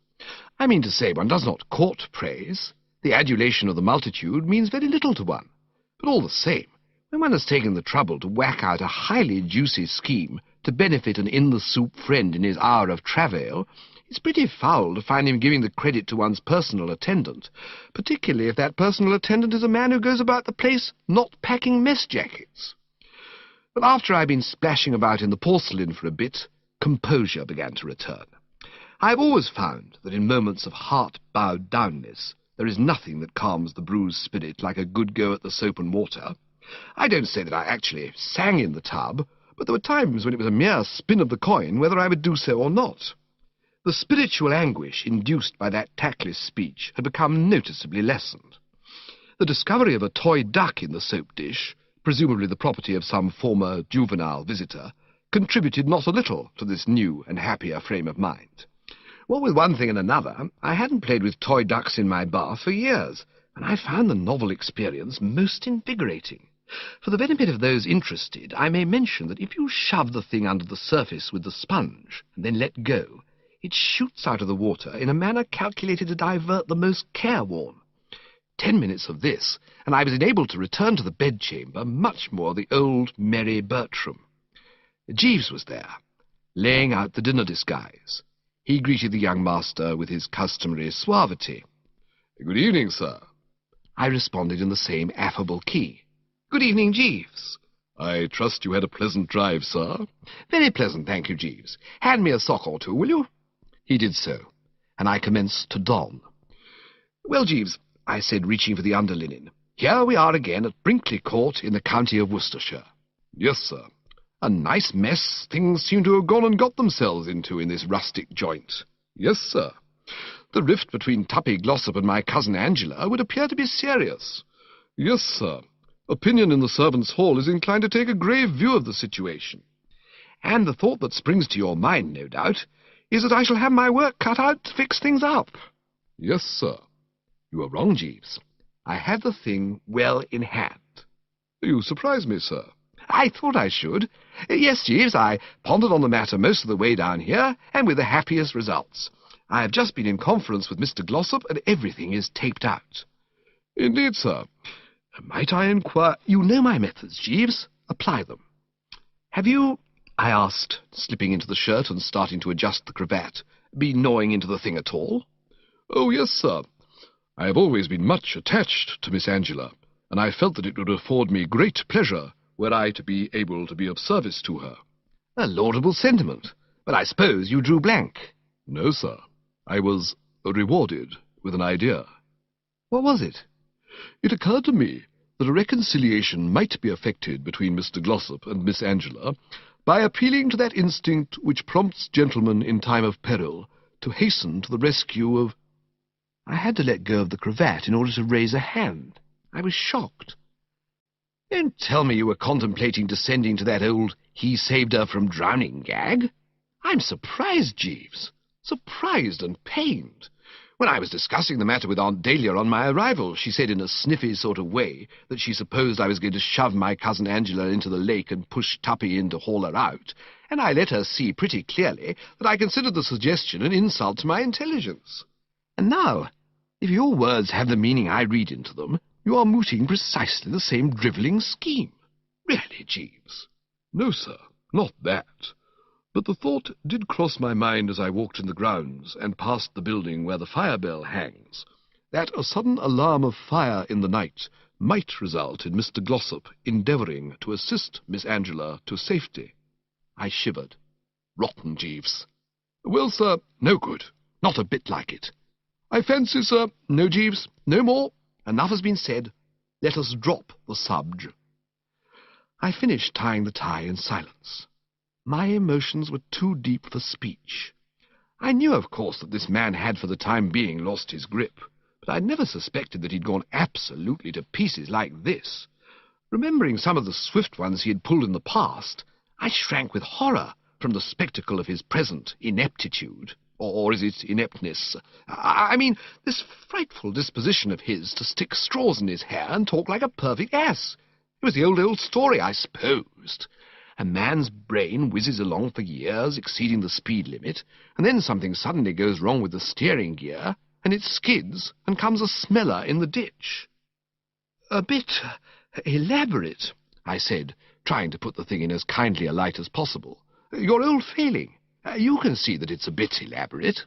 I mean to say, one does not court praise. The adulation of the multitude means very little to one. But all the same, when one has taken the trouble to whack out a highly juicy scheme to benefit an in-the-soup friend in his hour of travail, it's pretty foul to find him giving the credit to one's personal attendant, particularly if that personal attendant is a man who goes about the place not packing mess jackets. But after I'd been splashing about in the porcelain for a bit, composure began to return. I've always found that in moments of heart-bowed-downness there is nothing that calms the bruised spirit like a good go at the soap and water. I don't say that I actually sang in the tub, but there were times when it was a mere spin of the coin whether I would do so or not. The spiritual anguish induced by that tactless speech had become noticeably lessened. The discovery of a toy duck in the soap dish, presumably the property of some former juvenile visitor, contributed not a little to this new and happier frame of mind. What with one thing and another, I hadn't played with toy ducks in my bath for years, and I found the novel experience most invigorating. For the benefit of those interested, I may mention that if you shove the thing under the surface with the sponge and then let go, it shoots out of the water in a manner calculated to divert the most careworn. 10 minutes of this, and I was enabled to return to the bedchamber much more the old merry Bertram. Jeeves was there, laying out the dinner disguise. He greeted the young master with his customary suavity. "Good evening, sir." I responded in the same affable key. "Good evening, Jeeves." "I trust you had a pleasant drive, sir." "Very pleasant, thank you, Jeeves. Hand me a sock or two, will you?" He did so, and I commenced to don. "Well, Jeeves," I said, reaching for the underlinen, "here we are again at Brinkley Court in the county of Worcestershire." "Yes, sir. A nice mess things seem to have gone and got themselves into in this rustic joint." "Yes, sir. The rift between Tuppy Glossop and my cousin Angela would appear to be serious." "Yes, sir. Opinion in the servants' hall is inclined to take a grave view of the situation." "And the thought that springs to your mind, no doubt, is that I shall have my work cut out to fix things up." "Yes, sir." "You are wrong, Jeeves. I have the thing well in hand." "You surprise me, sir." "I thought I should. Yes, Jeeves, I pondered on the matter most of the way down here, and with the happiest results. I have just been in conference with Mr. Glossop, and everything is taped out." "Indeed, sir. Might I inquire—" "You know my methods, Jeeves. Apply them." "Have you," I asked, slipping into the shirt and starting to adjust the cravat, "been gnawing into the thing at all?" "Oh, yes, sir. I have always been much attached to Miss Angela, and I felt that it would afford me great pleasure were I to be able to be of service to her." "A laudable sentiment. But I suppose you drew blank." "No, sir. I was rewarded with an idea." "What was it?" "It occurred to me that a reconciliation might be effected between Mr. Glossop and Miss Angela by appealing to that instinct which prompts gentlemen in time of peril to hasten to the rescue of—" I had to let go of the cravat in order to raise a hand. I was shocked. "Don't tell me you were contemplating descending to that old he-saved-her-from-drowning gag. I'm surprised, Jeeves. Surprised and pained. When I was discussing the matter with Aunt Dahlia on my arrival, she said in a sniffy sort of way that she supposed I was going to shove my cousin Angela into the lake and push Tuppy in to haul her out, and I let her see pretty clearly that I considered the suggestion an insult to my intelligence. And now, if your words have the meaning I read into them, you are mooting precisely the same drivelling scheme. Really, Jeeves? No, sir, not that. But the thought did cross my mind as I walked in the grounds and passed the building where the fire bell hangs, that a sudden alarm of fire in the night might result in Mr. Glossop endeavouring to assist Miss Angela to safety. I shivered. Rotten, Jeeves. Well, sir, No good. Not a bit like it. I fancy, sir, no, Jeeves, no more. Enough has been said. Let us drop the subject. I finished tying the tie in silence. My emotions were too deep for speech. I knew, of course, that this man had for the time being lost his grip, but I'd never suspected that he'd gone absolutely to pieces like this. Remembering some of the swift ones he had pulled in the past, I shrank with horror from the spectacle of his present ineptitude. Or is it ineptness? I mean, this frightful disposition of his to stick straws in his hair and talk like a perfect ass. It was the old story, I supposed. A man's brain whizzes along for years, exceeding the speed limit, and then something suddenly goes wrong with the steering gear, and it skids and comes a smeller in the ditch. A bit elaborate, I said, trying to put the thing in as kindly a light as possible. Your old failing. You can see that it's a bit elaborate.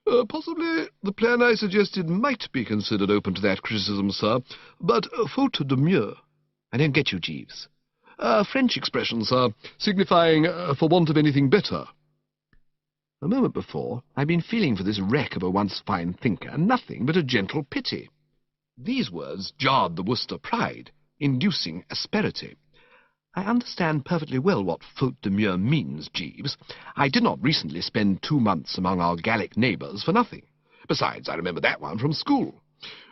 Possibly the plan I suggested might be considered open to that criticism, sir, but faute de mieux. I don't get you, Jeeves. French expression, sir, signifying for want of anything better. A moment before, I'd been feeling for this wreck of a once fine thinker nothing but a gentle pity. These words jarred the Wooster pride, inducing asperity. I understand perfectly well what faute de mieux means, Jeeves. I did not recently spend 2 months among our Gallic neighbours for nothing. Besides, I remember that one from school.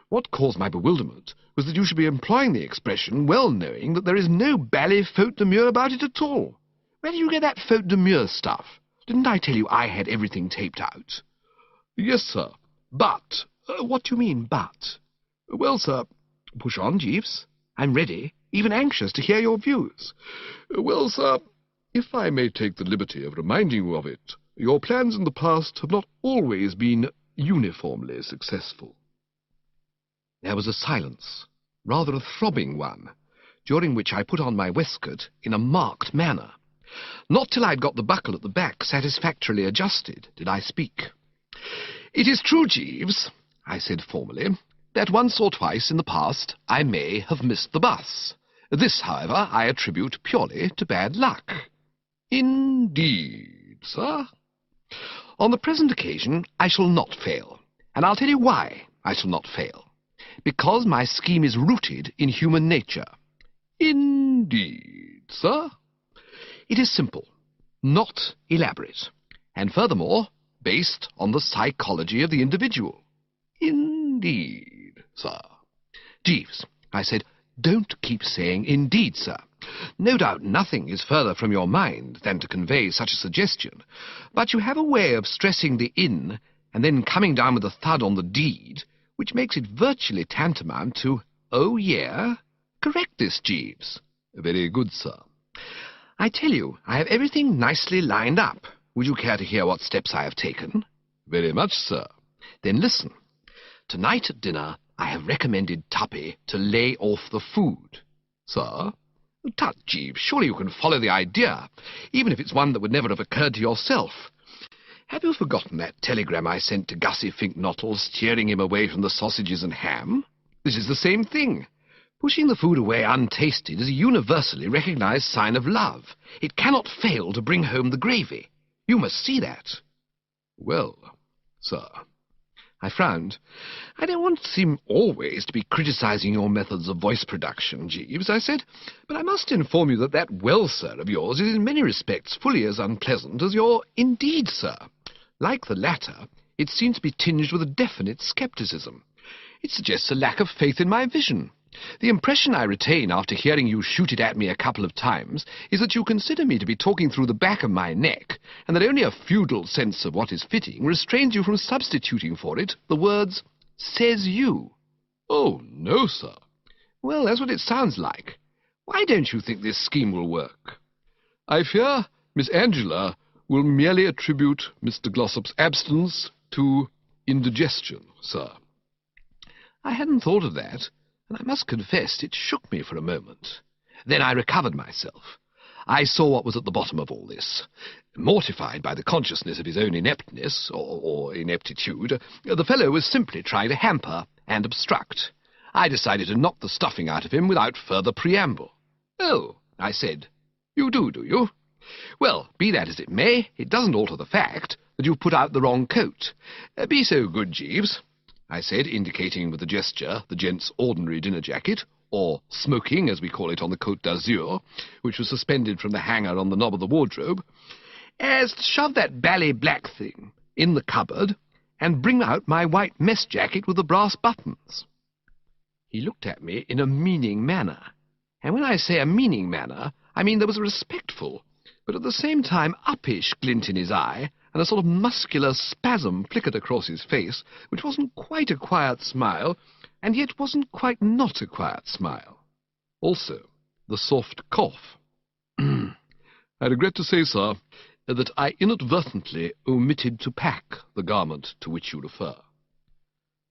What caused my bewilderment was that you should be employing the expression well knowing that there is no bally faute de mieux about it at all. Where did you get that faute de mieux stuff? Didn't I tell you I had everything taped out? Yes, sir, but... What do you mean, but? Well, sir... Push on, Jeeves. I'm ready, even anxious to hear your views. Well, sir, if I may take the liberty of reminding you of it, your plans in the past have not always been uniformly successful. There was a silence, rather a throbbing one, during which I put on my waistcoat in a marked manner. Not till I'd got the buckle at the back satisfactorily adjusted did I speak. "It is true, Jeeves," I said formally, "that once or twice in the past I may have missed the bus. This, however, I attribute purely to bad luck." "Indeed, sir?" "On the present occasion I shall not fail, and I'll tell you why I shall not fail. Because my scheme is rooted in human nature." "Indeed, sir?" "It is simple, not elaborate, and furthermore based on the psychology of the individual." "Indeed, sir." "Jeeves," I said, "don't keep saying 'indeed, sir.' No doubt nothing is further from your mind than to convey such a suggestion, but you have a way of stressing the 'in' and then coming down with a thud on the 'deed', which makes it virtually tantamount to 'oh, yeah'? Correct this, Jeeves." "Very good, sir." "I tell you, I have everything nicely lined up. Would you care to hear what steps I have taken?" "Very much, sir." "Then listen. Tonight at dinner I have recommended Tuppy to lay off the food." "Sir?" "Tut, Jeeves, surely you can follow the idea, even if it's one that would never have occurred to yourself. Have you forgotten that telegram I sent to Gussie Fink-Nottle steering him away from the sausages and ham? This is the same thing. Pushing the food away untasted is a universally recognized sign of love. It cannot fail to bring home the gravy. You must see that." "Well, sir." I frowned. "I don't want to seem always to be criticizing your methods of voice production, Jeeves," I said, "but I must inform you that that 'well, sir' of yours is in many respects fully as unpleasant as your 'indeed, sir.' Like the latter, it seems to be tinged with a definite scepticism. It suggests a lack of faith in my vision. The impression I retain after hearing you shoot it at me a couple of times is that you consider me to be talking through the back of my neck, and that only a feudal sense of what is fitting restrains you from substituting for it the words, says you. Oh, no, sir. Well, that's what it sounds like. Why don't you think this scheme will work? I fear Miss Angela will merely attribute Mr. Glossop's absence to indigestion, sir. I hadn't thought of that, and I must confess it shook me for a moment. Then I recovered myself. I saw what was at the bottom of all this. Mortified by the consciousness of his own ineptness, or ineptitude, the fellow was simply trying to hamper and obstruct. I decided to knock the stuffing out of him without further preamble. "Oh," I said, "you do you? Well, be that as it may, it doesn't alter the fact that you've put out the wrong coat. Be so good, Jeeves," I said, indicating with a gesture the gent's ordinary dinner jacket, or smoking, as we call it on the Côte d'Azur, which was suspended from the hanger on the knob of the wardrobe, "as to shove that bally black thing in the cupboard and bring out my white mess jacket with the brass buttons." He looked at me in a meaning manner, and when I say a meaning manner, I mean there was a respectful, but at the same time uppish glint in his eye, and a sort of muscular spasm flickered across his face, which wasn't quite a quiet smile, and yet wasn't quite not a quiet smile. Also, the soft cough. I regret to say, sir, that I inadvertently omitted to pack the garment to which you refer.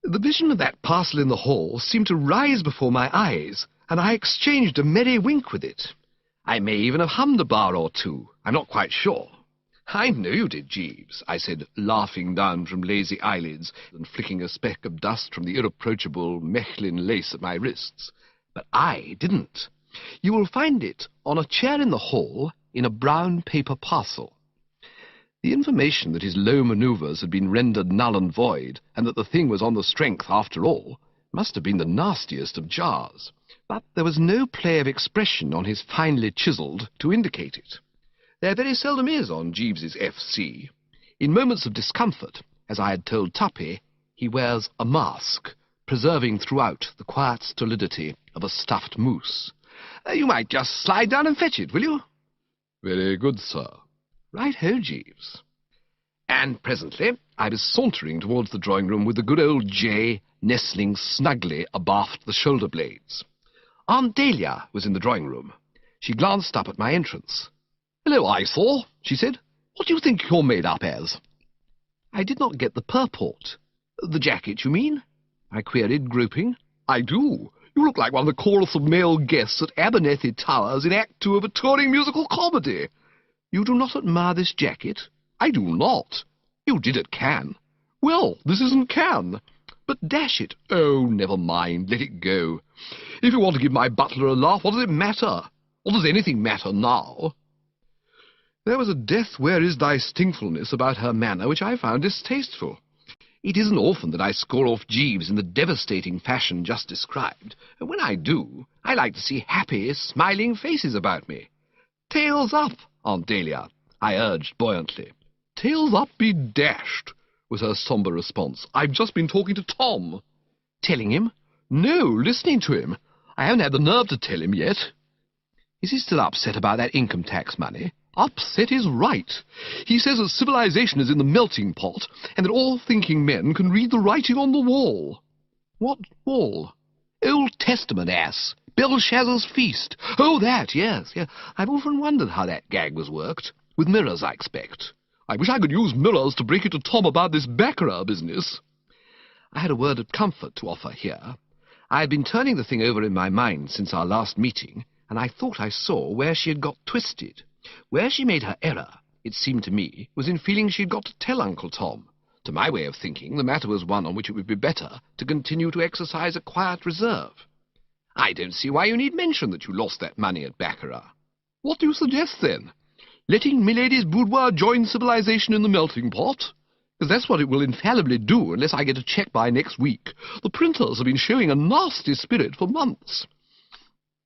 The vision of that parcel in the hall seemed to rise before my eyes, and I exchanged a merry wink with it. I may even have hummed a bar or two. I'm not quite sure. "I know you did, Jeeves," I said, laughing down from lazy eyelids and flicking a speck of dust from the irreproachable Mechlin lace at my wrists. "But I didn't. You will find it on a chair in the hall in a brown paper parcel." The information that his low manoeuvres had been rendered null and void, and that the thing was on the strength after all, must have been the nastiest of jars. But there was no play of expression on his finely chiselled to indicate it. There very seldom is on Jeeves's F.C. In moments of discomfort, as I had told Tuppy, he wears a mask, preserving throughout the quiet stolidity of a stuffed moose. You might just slide down and fetch it, will you?" "Very good, sir." "Right-ho, Jeeves." And presently I was sauntering towards the drawing-room with the good old J nestling snugly abaft the shoulder-blades. Aunt Dahlia was in the drawing-room. She glanced up at my entrance. "Hello, eyesore," she said. "What do you think you're made up as?" I did not get the purport. "The jacket, you mean?" I queried, groping. "I do. You look like one of the chorus of male guests at Abernethy Towers in Act 2 of a touring musical comedy. You do not admire this jacket?" "I do not." "You did at Cannes." "Well, this isn't Cannes." "But dash it." "Oh, never mind. Let it go. If you want to give my butler a laugh, what does it matter? What does anything matter now?" There was a death where is thy stingfulness about her manner which I found distasteful. It isn't often that I score off Jeeves in the devastating fashion just described, and when I do, I like to see happy, smiling faces about me. "Tails up, Aunt Dahlia," I urged buoyantly. "Tails up be dashed," was her sombre response. "I've just been talking to Tom." "Telling him?" "No, listening to him. I haven't had the nerve to tell him yet." "Is he still upset about that income tax money?" "Upset is right. He says that civilization is in the melting pot, and that all thinking men can read the writing on the wall." "What wall?" "Old Testament, ass. Belshazzar's feast. Oh, that, yes. I've often wondered how that gag was worked. With mirrors, I expect. I wish I could use mirrors to break it to Tom about this baccarat business." I had a word of comfort to offer here. I had been turning the thing over in my mind since our last meeting, and I thought I saw where she had got twisted. Where she made her error, it seemed to me, was in feeling she had got to tell Uncle Tom. To my way of thinking, the matter was one on which it would be better to continue to exercise a quiet reserve. "I don't see why you need mention that you lost that money at baccarat." "What do you suggest, then? Letting milady's boudoir join civilization in the melting pot? Because that's what it will infallibly do unless I get a cheque by next week. The printers have been showing a nasty spirit for months."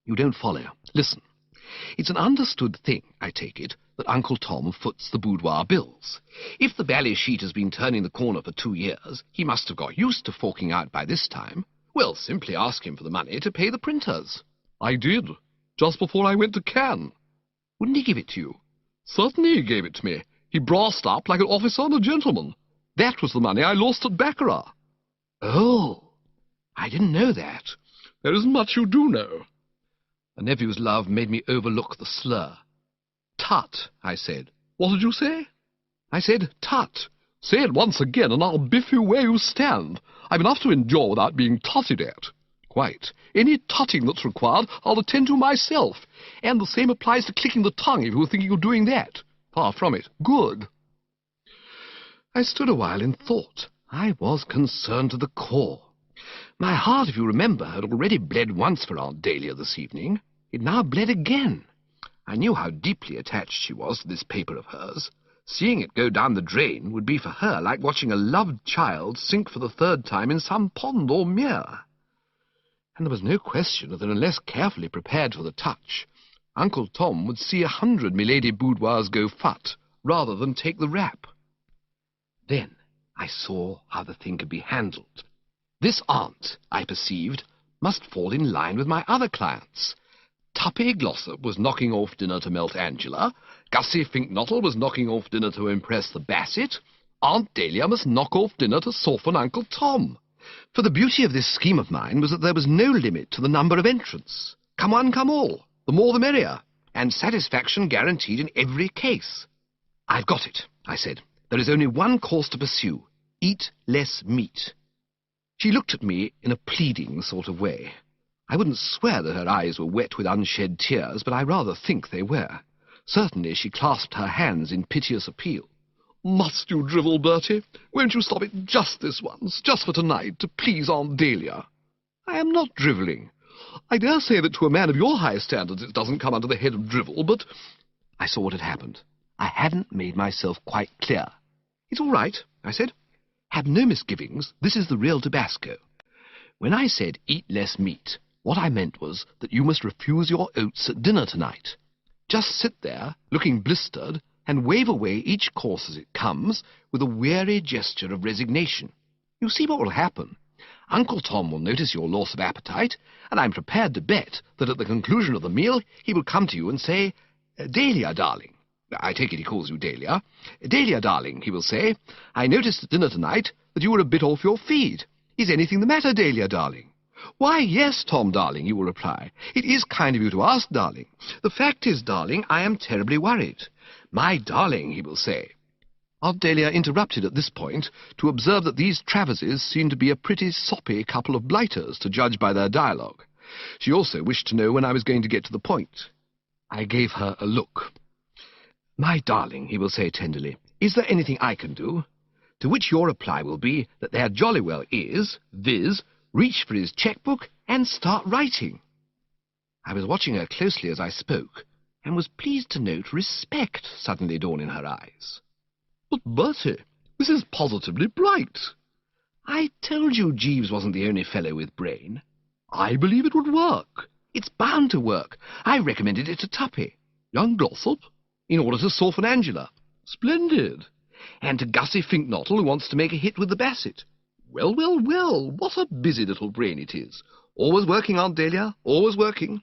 "You don't follow. Listen. It's an understood thing, I take it, that Uncle Tom foots the boudoir bills. If the bally sheet has been turning the corner for 2 years, he must have got used to forking out by this time. Well, simply ask him for the money to pay the printers. I did, just before I went to Cannes. Wouldn't he give it to you? Certainly he gave it to me. He brassed up like an officer and a gentleman. That was the money I lost at Baccarat. Oh, I didn't know that. There isn't much you do know. The nephew's love made me overlook the slur. Tut, I said. What did you say? I said, tut. Say it once again, and I'll biff you where you stand. I've enough to endure without being tutted at. Quite. Any tutting that's required, I'll attend to myself. And the same applies to clicking the tongue if you were thinking of doing that. Far from it. Good. I stood a while in thought. I was concerned to the core. My heart, if you remember, had already bled once for Aunt Dahlia this evening. It now bled again. I knew how deeply attached she was to this paper of hers. Seeing it go down the drain would be for her like watching a loved child sink for the third time in some pond or mere. And there was no question that unless carefully prepared for the touch, Uncle Tom would see 100 milady boudoirs go phut rather than take the rap. Then I saw how the thing could be handled. This aunt, I perceived, must fall in line with my other clients. Tuppy Glossop was knocking off dinner to melt Angela. Gussie Fink-Nottle was knocking off dinner to impress the Bassett. Aunt Dahlia must knock off dinner to soften Uncle Tom. For the beauty of this scheme of mine was that there was no limit to the number of entrants. Come one, come all. The more the merrier. And satisfaction guaranteed in every case. I've got it, I said. There is only one course to pursue. Eat less meat. She looked at me in a pleading sort of way. I wouldn't swear that her eyes were wet with unshed tears, but I rather think they were. Certainly she clasped her hands in piteous appeal. Must you drivel, Bertie? Won't you stop it just this once, just for tonight, to please Aunt Dahlia? I am not drivelling. I dare say that to a man of your high standards it doesn't come under the head of drivel, but... I saw what had happened. I hadn't made myself quite clear. It's all right, I said. Have no misgivings. This is the real Tabasco. When I said eat less meat, what I meant was that you must refuse your oats at dinner tonight. Just sit there, looking blistered, and wave away each course as it comes with a weary gesture of resignation. You see what will happen. Uncle Tom will notice your loss of appetite, and I'm prepared to bet that at the conclusion of the meal he will come to you and say, Dahlia, darling. I take it he calls you Dahlia. Dahlia, darling, he will say, I noticed at dinner tonight that you were a bit off your feed. Is anything the matter, Dahlia, darling? Why, yes, Tom, darling, you will reply. It is kind of you to ask, darling. The fact is, darling, I am terribly worried. My darling, he will say. Aunt Dahlia interrupted at this point to observe that these Traverses seemed to be a pretty soppy couple of blighters, to judge by their dialogue. She also wished to know when I was going to get to the point. I gave her a look. My darling, he will say tenderly, is there anything I can do? To which your reply will be that there jolly well is, viz., reach for his cheque-book and start writing. I was watching her closely as I spoke, and was pleased to note respect suddenly dawn in her eyes. But, Bertie, this is positively bright. I told you Jeeves wasn't the only fellow with brain. I believe it would work. It's bound to work. I recommended it to Tuppy. Young Glossop? In order to soften Angela. Splendid. And to Gussie Fink-Nottle, who wants to make a hit with the Bassett. Well, well, well, what a busy little brain it is. Always working, Aunt Dahlia, always working.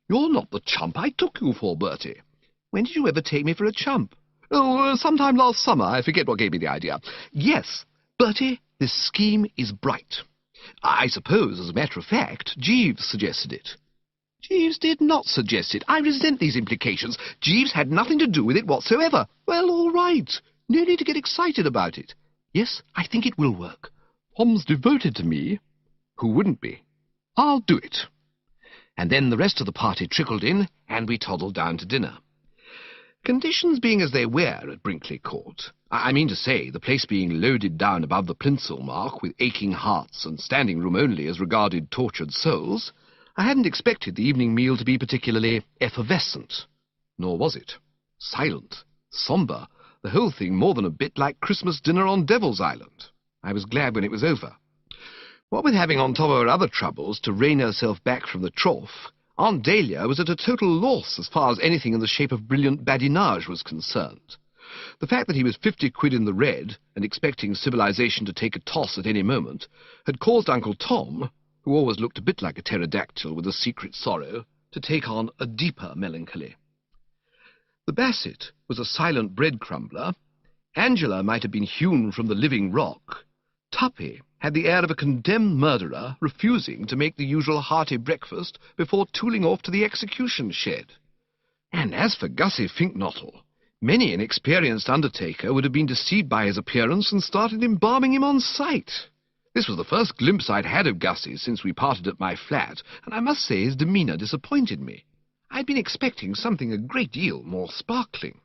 You're not the chump I took you for, Bertie. When did you ever take me for a chump? Oh, sometime last summer. I forget what gave me the idea. Yes, Bertie, this scheme is bright. I suppose, as a matter of fact, Jeeves suggested it. Jeeves did not suggest it. I resent these implications. Jeeves had nothing to do with it whatsoever. Well, all right. No need to get excited about it. Yes, I think it will work. Tom's devoted to me. Who wouldn't be? I'll do it. And then the rest of the party trickled in, and we toddled down to dinner. Conditions being as they were at Brinkley Court, I mean to say, the place being loaded down above the Plinsoll mark with aching hearts and standing room only as regarded tortured souls, I hadn't expected the evening meal to be particularly effervescent. Nor was it. Silent, sombre, the whole thing more than a bit like Christmas dinner on Devil's Island. I was glad when it was over. What with having on top of her other troubles to rein herself back from the trough, Aunt Dahlia was at a total loss as far as anything in the shape of brilliant badinage was concerned. The fact that he was 50 quid in the red and expecting civilization to take a toss at any moment had caused Uncle Tom, who always looked a bit like a pterodactyl with a secret sorrow, to take on a deeper melancholy. The Bassett was a silent bread crumbler. Angela might have been hewn from the living rock. Tuppy had the air of a condemned murderer refusing to make the usual hearty breakfast before tooling off to the execution shed. And as for Gussie Fink-Nottle, many an experienced undertaker would have been deceived by his appearance and started embalming him on sight. This was the first glimpse I'd had of Gussie since we parted at my flat, and I must say his demeanour disappointed me. I'd been expecting something a great deal more sparkling.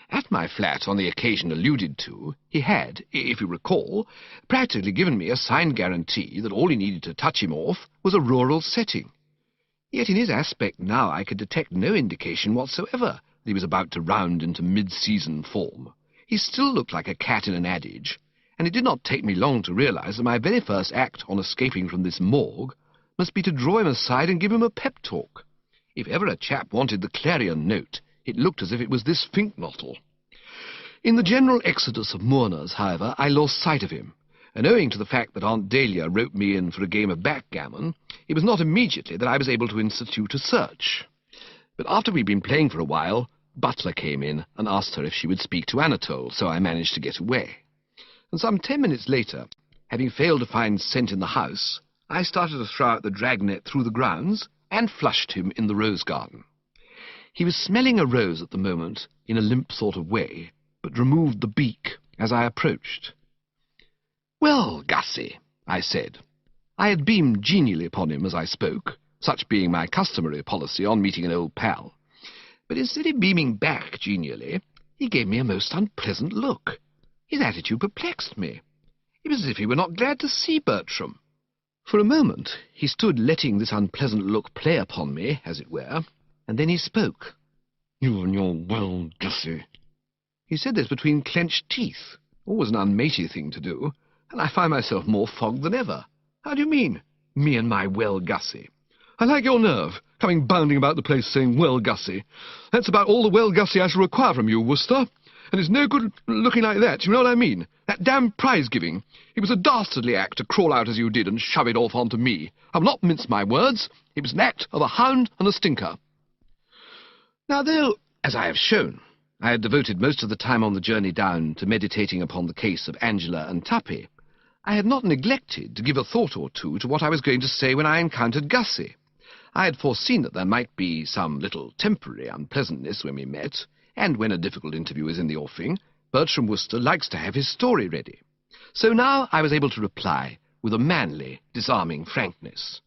At my flat, on the occasion alluded to, he had, if you recall, practically given me a signed guarantee that all he needed to touch him off was a rural setting. Yet in his aspect now I could detect no indication whatsoever that he was about to round into mid-season form. He still looked like a cat in an adage, and it did not take me long to realize that my very first act on escaping from this morgue must be to draw him aside and give him a pep talk. If ever a chap wanted the clarion note, it looked as if it was this Fink-Nottle. In the general exodus of mourners, however, I lost sight of him, and owing to the fact that Aunt Dahlia roped me in for a game of backgammon, it was not immediately that I was able to institute a search. But after we'd been playing for a while, Butler came in and asked her if she would speak to Anatole, so I managed to get away. And some 10 minutes later, having failed to find scent in the house, I started to throw out the dragnet through the grounds and flushed him in the rose garden. He was smelling a rose at the moment in a limp sort of way, but removed the beak as I approached. "Well, Gussie," I said. I had beamed genially upon him as I spoke, such being my customary policy on meeting an old pal. But instead of beaming back genially, he gave me a most unpleasant look. His attitude perplexed me. It was as if he were not glad to see Bertram. For a moment he stood letting this unpleasant look play upon me, as it were, and then he spoke. "You and your well, Gussie." He said this between clenched teeth, always an unmatey thing to do, and I find myself more fogged than ever. "How do you mean, me and my well, Gussie?" "I like your nerve, coming bounding about the place saying, 'Well, Gussie.' That's about all the well, Gussie, I shall require from you, Wooster. And it's no good looking like that, you know what I mean? That damn prize-giving. It was a dastardly act to crawl out as you did and shove it off onto me. I'll not mince my words. It was an act of a hound and a stinker." Now, though, as I have shown, I had devoted most of the time on the journey down to meditating upon the case of Angela and Tuppy, I had not neglected to give a thought or two to what I was going to say when I encountered Gussie. I had foreseen that there might be some little temporary unpleasantness when we met, and when a difficult interview is in the offing, Bertram Wooster likes to have his story ready. So now I was able to reply with a manly, disarming frankness.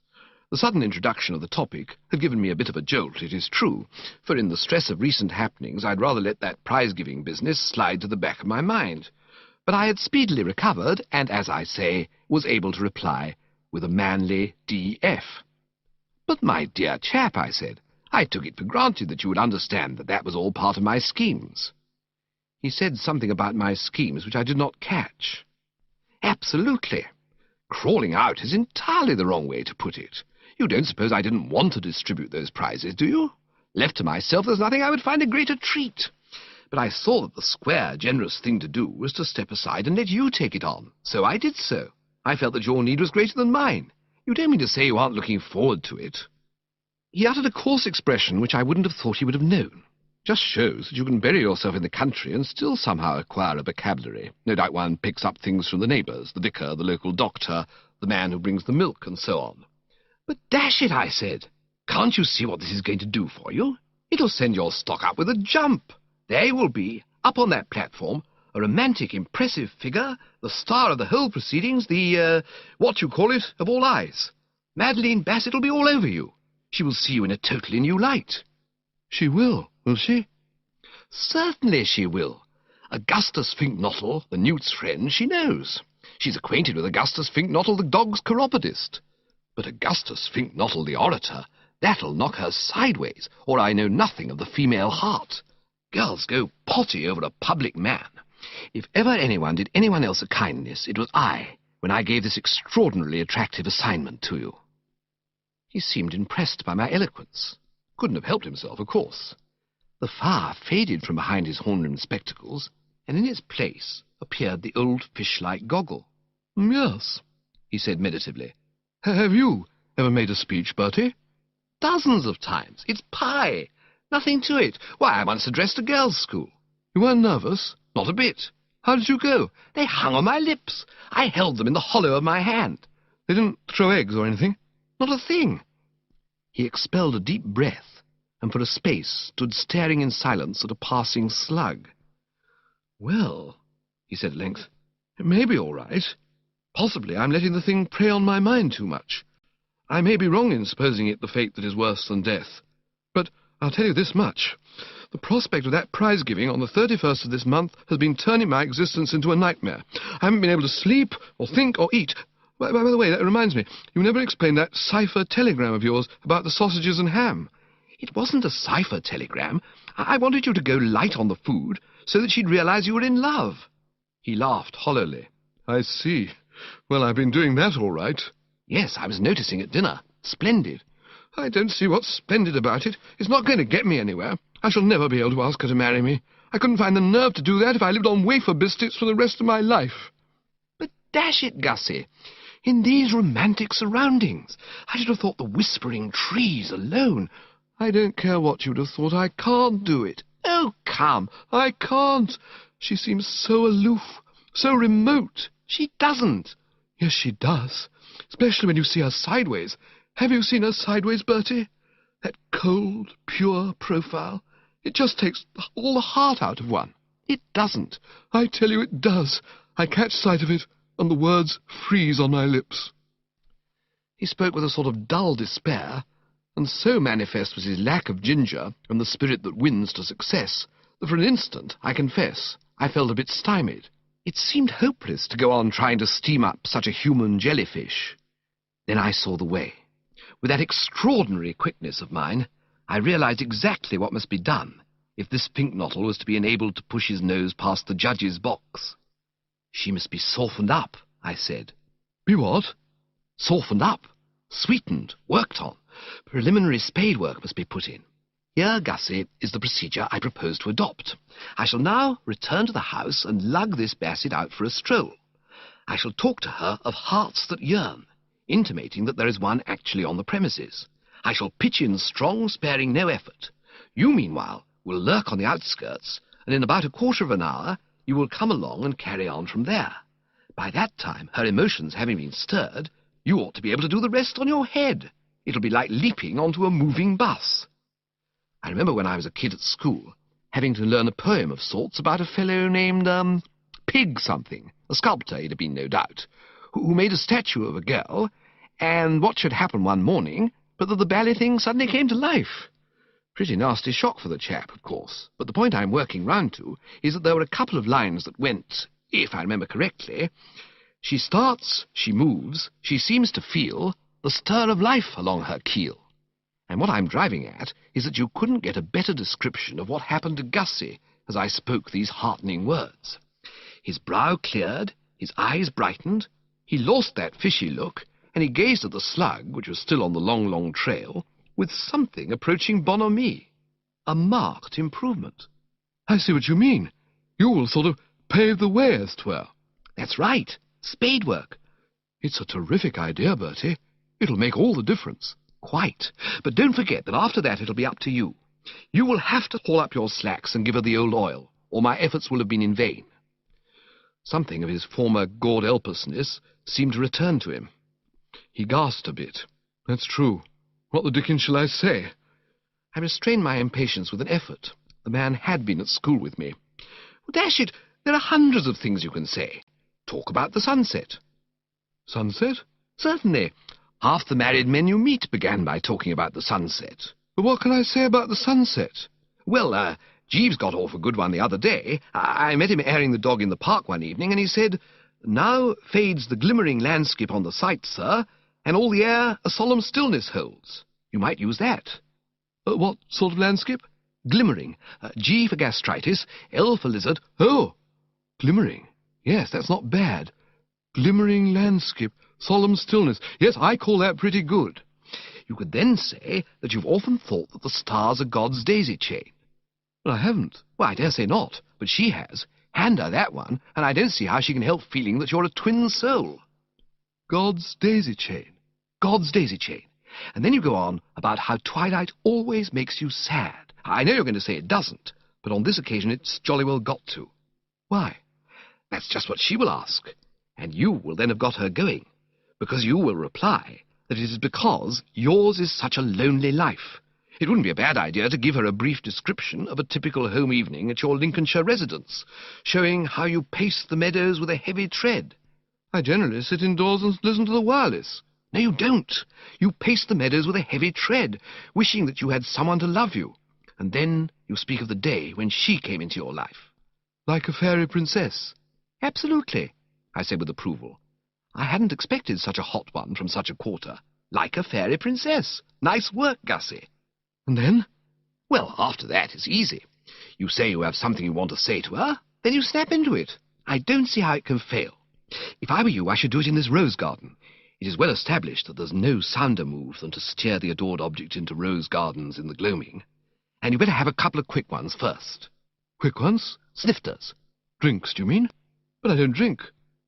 The sudden introduction of the topic had given me a bit of a jolt, it is true, for in the stress of recent happenings I'd rather let that prize-giving business slide to the back of my mind. But I had speedily recovered, and, as I say, was able to reply with a manly D.F. "But, my dear chap," I said, "I took it for granted that you would understand that that was all part of my schemes." He said something about my schemes which I did not catch. "Absolutely. Crawling out is entirely the wrong way to put it. You don't suppose I didn't want to distribute those prizes, do you? Left to myself, there's nothing I would find a greater treat. But I saw that the square, generous thing to do was to step aside and let you take it on. So I did so. I felt that your need was greater than mine. You don't mean to say you aren't looking forward to it?" He uttered a coarse expression which I wouldn't have thought he would have known. Just shows that you can bury yourself in the country and still somehow acquire a vocabulary. No doubt one picks up things from the neighbours, the vicar, the local doctor, the man who brings the milk, and so on. "But dash it," I said, "can't you see what this is going to do for you? It'll send your stock up with a jump. There you will be, up on that platform, a romantic, impressive figure, the star of the whole proceedings, the, of all eyes. Madeline Bassett will be all over you. She will see you in a totally new light." "She will she?" "Certainly she will. Augustus Fink-Nottle, the newt's friend, she knows. She's acquainted with Augustus Fink-Nottle, the dog's chiropodist. But Augustus Fink-Nottle, the orator, that'll knock her sideways, or I know nothing of the female heart. Girls go potty over a public man. If ever anyone did anyone else a kindness, it was I, when I gave this extraordinarily attractive assignment to you." He seemed impressed by my eloquence. Couldn't have helped himself, of course. The fire faded from behind his horn-rimmed spectacles, and in its place appeared the old fish-like goggle. "Yes," he said meditatively. Have you ever made a speech, Bertie? Dozens of times. It's pie. Nothing to it. Why, I once addressed a girls' school. You weren't nervous? Not a bit. How did you go? They hung on my lips. I held them in the hollow of my hand. They didn't throw eggs or anything? Not a thing. He expelled a deep breath, and for a space stood staring in silence at a passing slug. Well, he said at length, it may be all right. Possibly I'm letting the thing prey on my mind too much. I may be wrong in supposing it the fate that is worse than death. But I'll tell you this much. The prospect of that prize-giving on the 31st of this month has been turning my existence into a nightmare. I haven't been able to sleep, or think, or eat. By the way, that reminds me, you never explained that cipher telegram of yours about the sausages and ham. It wasn't a cipher telegram. I wanted you to go light on the food so that she'd realize you were in love. He laughed hollowly. I see. Well, I've been doing that all right. Yes, I was noticing at dinner. Splendid. I don't see what's splendid about it. It's not going to get me anywhere. I shall never be able to ask her to marry me. I couldn't find the nerve to do that if I lived on wafer biscuits for the rest of my life. But dash it, Gussie, in these romantic surroundings, I should have thought the whispering trees alone. I don't care what you'd have thought. I can't do it. Oh, come. I can't. She seems so aloof, so remote. She doesn't. Yes, she does, especially when you see her sideways. Have you seen her sideways, Bertie? That cold, pure profile. It just takes all the heart out of one. It doesn't. I tell you it does. I catch sight of it, and the words freeze on my lips. He spoke with a sort of dull despair, and so manifest was his lack of ginger and the spirit that wins to success, that for an instant, I confess, I felt a bit stymied. It seemed hopeless to go on trying to steam up such a human jellyfish. Then I saw the way. With that extraordinary quickness of mine, I realized exactly what must be done if this Fink-Nottle was to be enabled to push his nose past the judge's box. She must be softened up, I said. Be what? Softened up, sweetened, worked on. Preliminary spade work must be put in. Here, Gussie, is the procedure I propose to adopt. I shall now return to the house and lug this Bassett out for a stroll. I shall talk to her of hearts that yearn, intimating that there is one actually on the premises. I shall pitch in strong, sparing no effort. You, meanwhile, will lurk on the outskirts, and in about a quarter of an hour you will come along and carry on from there. By that time, her emotions having been stirred, you ought to be able to do the rest on your head. It'll be like leaping onto a moving bus. I remember when I was a kid at school, having to learn a poem of sorts about a fellow named, Pig something, a sculptor he'd have been, no doubt, who made a statue of a girl, and what should happen one morning but that the ballet thing suddenly came to life. Pretty nasty shock for the chap, of course, but the point I'm working round to is that there were a couple of lines that went, if I remember correctly, she starts, she moves, she seems to feel the stir of life along her keel. And what I'm driving at is that you couldn't get a better description of what happened to Gussie as I spoke these heartening words. His brow cleared, his eyes brightened, he lost that fishy look, and he gazed at the slug, which was still on the long, long trail, with something approaching bonhomie, a marked improvement. I see what you mean. You will sort of pave the way, as 'twere. That's right. Spade work. It's a terrific idea, Bertie. It'll make all the difference. Quite. But don't forget that after that it'll be up to you. You will have to haul up your slacks and give her the old oil, or my efforts will have been in vain. Something of his former God-helpersness seemed to return to him. He gasped a bit. That's true. What the dickens shall I say? I restrained my impatience with an effort. The man had been at school with me. Well, dash it, there are hundreds of things you can say. Talk about the sunset. Sunset? Certainly. Half the married men you meet began by talking about the sunset. But what can I say about the sunset? Well, Jeeves got off a good one the other day. I met him airing the dog in the park one evening, and he said, "Now fades the glimmering landscape on the sight, sir, and all the air a solemn stillness holds." You might use that. What sort of landscape? Glimmering. G for gastritis, L for lizard. Oh, glimmering. Yes, that's not bad. Glimmering landscape, solemn stillness. Yes, I call that pretty good. You could then say that you've often thought that the stars are God's daisy chain. But I haven't. Well, I dare say not, but she has. Hand her that one, and I don't see how she can help feeling that you're a twin soul. God's daisy chain. God's daisy chain. And then you go on about how twilight always makes you sad. I know you're going to say it doesn't, but on this occasion it's jolly well got to. Why? That's just what she will ask, and you will then have got her going, because you will reply that it is because yours is such a lonely life. It wouldn't be a bad idea to give her a brief description of a typical home evening at your Lincolnshire residence, showing how you pace the meadows with a heavy tread. I generally sit indoors and listen to the wireless. No, you don't. You pace the meadows with a heavy tread, wishing that you had someone to love you. And then you speak of the day when she came into your life. Like a fairy princess. Absolutely, I said with approval. I hadn't expected such a hot one from such a quarter. Like a fairy princess. Nice work, Gussie. And then? Well, after that, it's easy. You say you have something you want to say to her, then you snap into it. I don't see how it can fail. If I were you, I should do it in this rose garden. It is well established that there's no sounder move than to steer the adored object into rose gardens in the gloaming. And you better have a couple of quick ones first. Quick ones? Snifters. Drinks, do you mean? But I don't drink.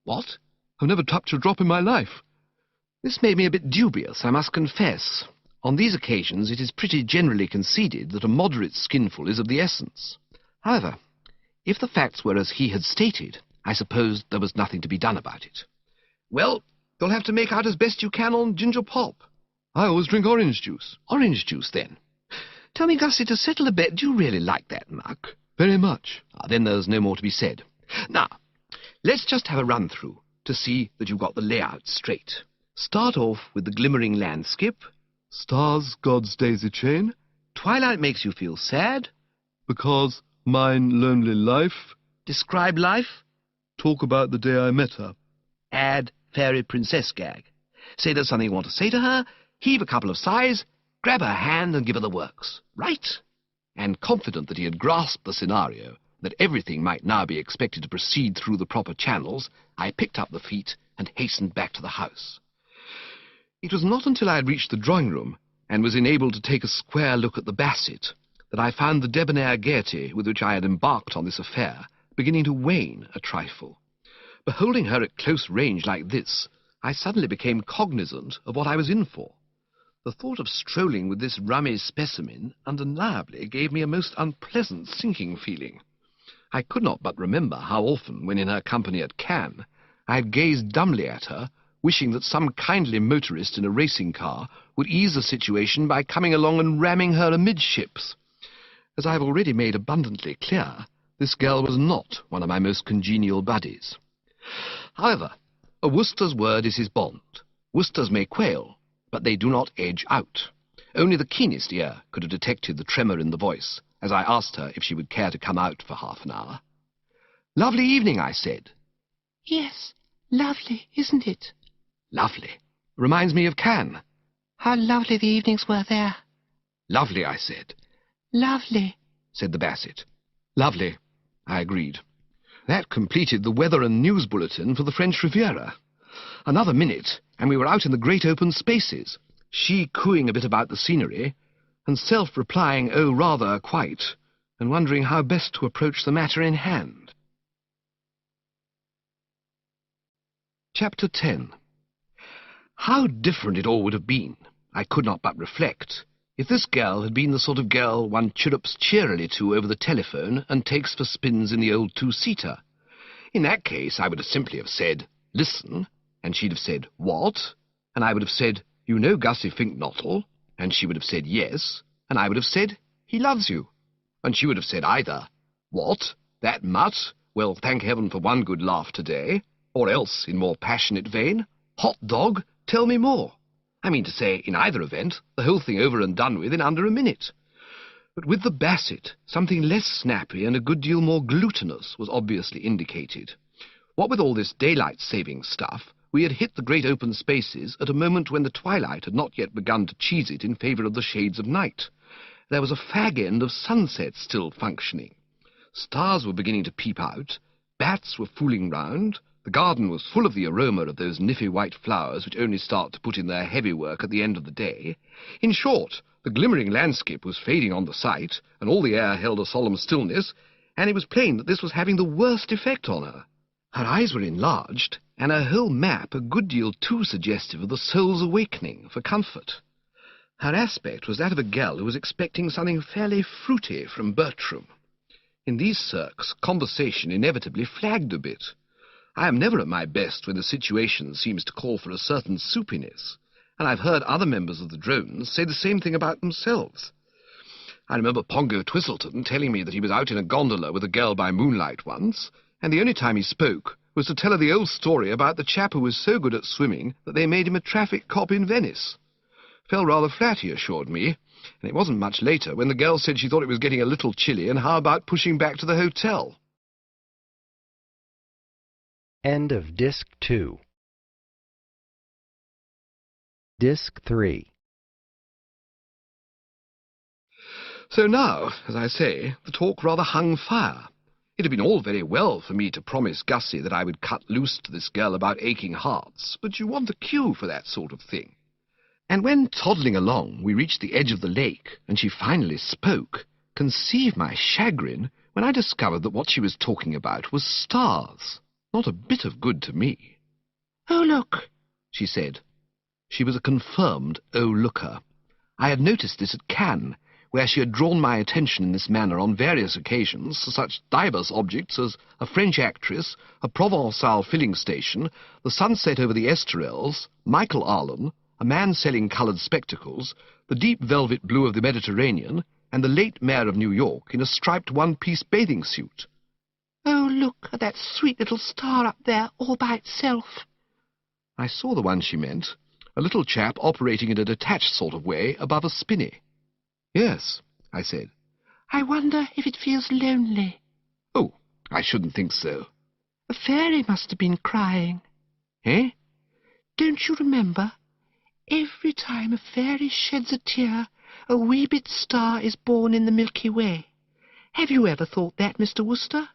What? I've never touched a drop in my life. This made me a bit dubious, I must confess. On these occasions it is pretty generally conceded that a moderate skinful is of the essence. However, if the facts were as he had stated, I suppose there was nothing to be done about it. Well, you'll have to make out as best you can on ginger pop. I always drink orange juice. Orange juice, then. Tell me, Gussie, to settle a bet, do you really like that muck? Very much. Then there's no more to be said. Now, let's just have a run-through to see that you've got the layout straight. Start off with the glimmering landscape. Stars, God's daisy chain. Twilight makes you feel sad. Because mine lonely life. Describe life. Talk about the day I met her. Add fairy princess gag. Say there's something you want to say to her, heave a couple of sighs, grab her hand and give her the works. Right? And confident that he had grasped the scenario, that everything might now be expected to proceed through the proper channels, I picked up the feet and hastened back to the house. It was not until I had reached the drawing-room and was enabled to take a square look at the Bassett that I found the debonair gaiety with which I had embarked on this affair beginning to wane a trifle. Beholding her at close range like this, I suddenly became cognizant of what I was in for. The thought of strolling with this rummy specimen undeniably gave me a most unpleasant sinking feeling. I could not but remember how often, when in her company at Cannes, I had gazed dumbly at her, wishing that some kindly motorist in a racing car would ease the situation by coming along and ramming her amidships. As I have already made abundantly clear, this girl was not one of my most congenial buddies. However, a Wooster's word is his bond. Woosters may quail, but they do not edge out. Only the keenest ear could have detected the tremor in the voice, as I asked her if she would care to come out for half an hour. "Lovely evening," I said. "Yes, lovely, isn't it?" "Lovely. Reminds me of Cannes." "How lovely the evenings were there." "Lovely," I said. "Lovely," said the Bassett. "Lovely," I agreed. That completed the weather and news bulletin for the French Riviera. Another minute, and we were out in the great open spaces, she cooing a bit about the scenery, and self replying, "Oh, rather, quite," and wondering how best to approach the matter in hand. Chapter 10. How different it all would have been, I could not but reflect, if this girl had been the sort of girl one chirrups cheerily to over the telephone and takes for spins in the old two-seater. In that case, I would have simply have said, "Listen," and she'd have said, "What?" And I would have said, "You know Gussie Fink-Nottle?" And she would have said, "Yes," and I would have said, "He loves you." And she would have said either, "What? That mutt? Well, thank heaven for one good laugh today," or else, in more passionate vein, "Hot dog, tell me more." I mean to say, in either event, the whole thing over and done with in under a minute. But with the Bassett, something less snappy and a good deal more glutinous was obviously indicated. What with all this daylight-saving stuff, we had hit the great open spaces at a moment when the twilight had not yet begun to cheese it in favour of the shades of night. There was a fag-end of sunset still functioning. Stars were beginning to peep out, bats were fooling round, the garden was full of the aroma of those niffy white flowers which only start to put in their heavy work at the end of the day. In short, the glimmering landscape was fading on the sight, and all the air held a solemn stillness, and it was plain that this was having the worst effect on her. Her eyes were enlarged, and her whole map a good deal too suggestive of the soul's awakening for comfort. Her aspect was that of a girl who was expecting something fairly fruity from Bertram. In these cirques, conversation inevitably flagged a bit. I am never at my best when the situation seems to call for a certain soupiness, and I've heard other members of the drones say the same thing about themselves. I remember Pongo Twistleton telling me that he was out in a gondola with a girl by moonlight once, and the only time he spoke was to tell her the old story about the chap who was so good at swimming that they made him a traffic cop in Venice. Fell rather flat, he assured me, and it wasn't much later when the girl said she thought it was getting a little chilly and how about pushing back to the hotel. End of Disc 2. Disc 3. So now, as I say, the talk rather hung fire. It had been all very well for me to promise Gussie that I would cut loose to this girl about aching hearts, but you want a cue for that sort of thing. And when, toddling along, we reached the edge of the lake, and she finally spoke, conceive my chagrin when I discovered that what she was talking about was stars. Not a bit of good to me. "Oh, look," she said. She was a confirmed oh-looker. I had noticed this at Cannes, where she had drawn my attention in this manner on various occasions to such diverse objects as a French actress, a Provençal filling station, the sunset over the Esterels, Michael Arlen, a man selling coloured spectacles, the deep velvet blue of the Mediterranean, and the late mayor of New York in a striped one-piece bathing suit. "Oh, look at that sweet little star up there all by itself." I saw the one she meant, a little chap operating in a detached sort of way above a spinney. "Yes," I said. "I wonder if it feels lonely." "Oh, I shouldn't think so." "A fairy must have been crying." "Eh?" "Don't you remember? Every time a fairy sheds a tear, a wee bit star is born in the Milky Way. Have you ever thought that, Mr. Wooster?"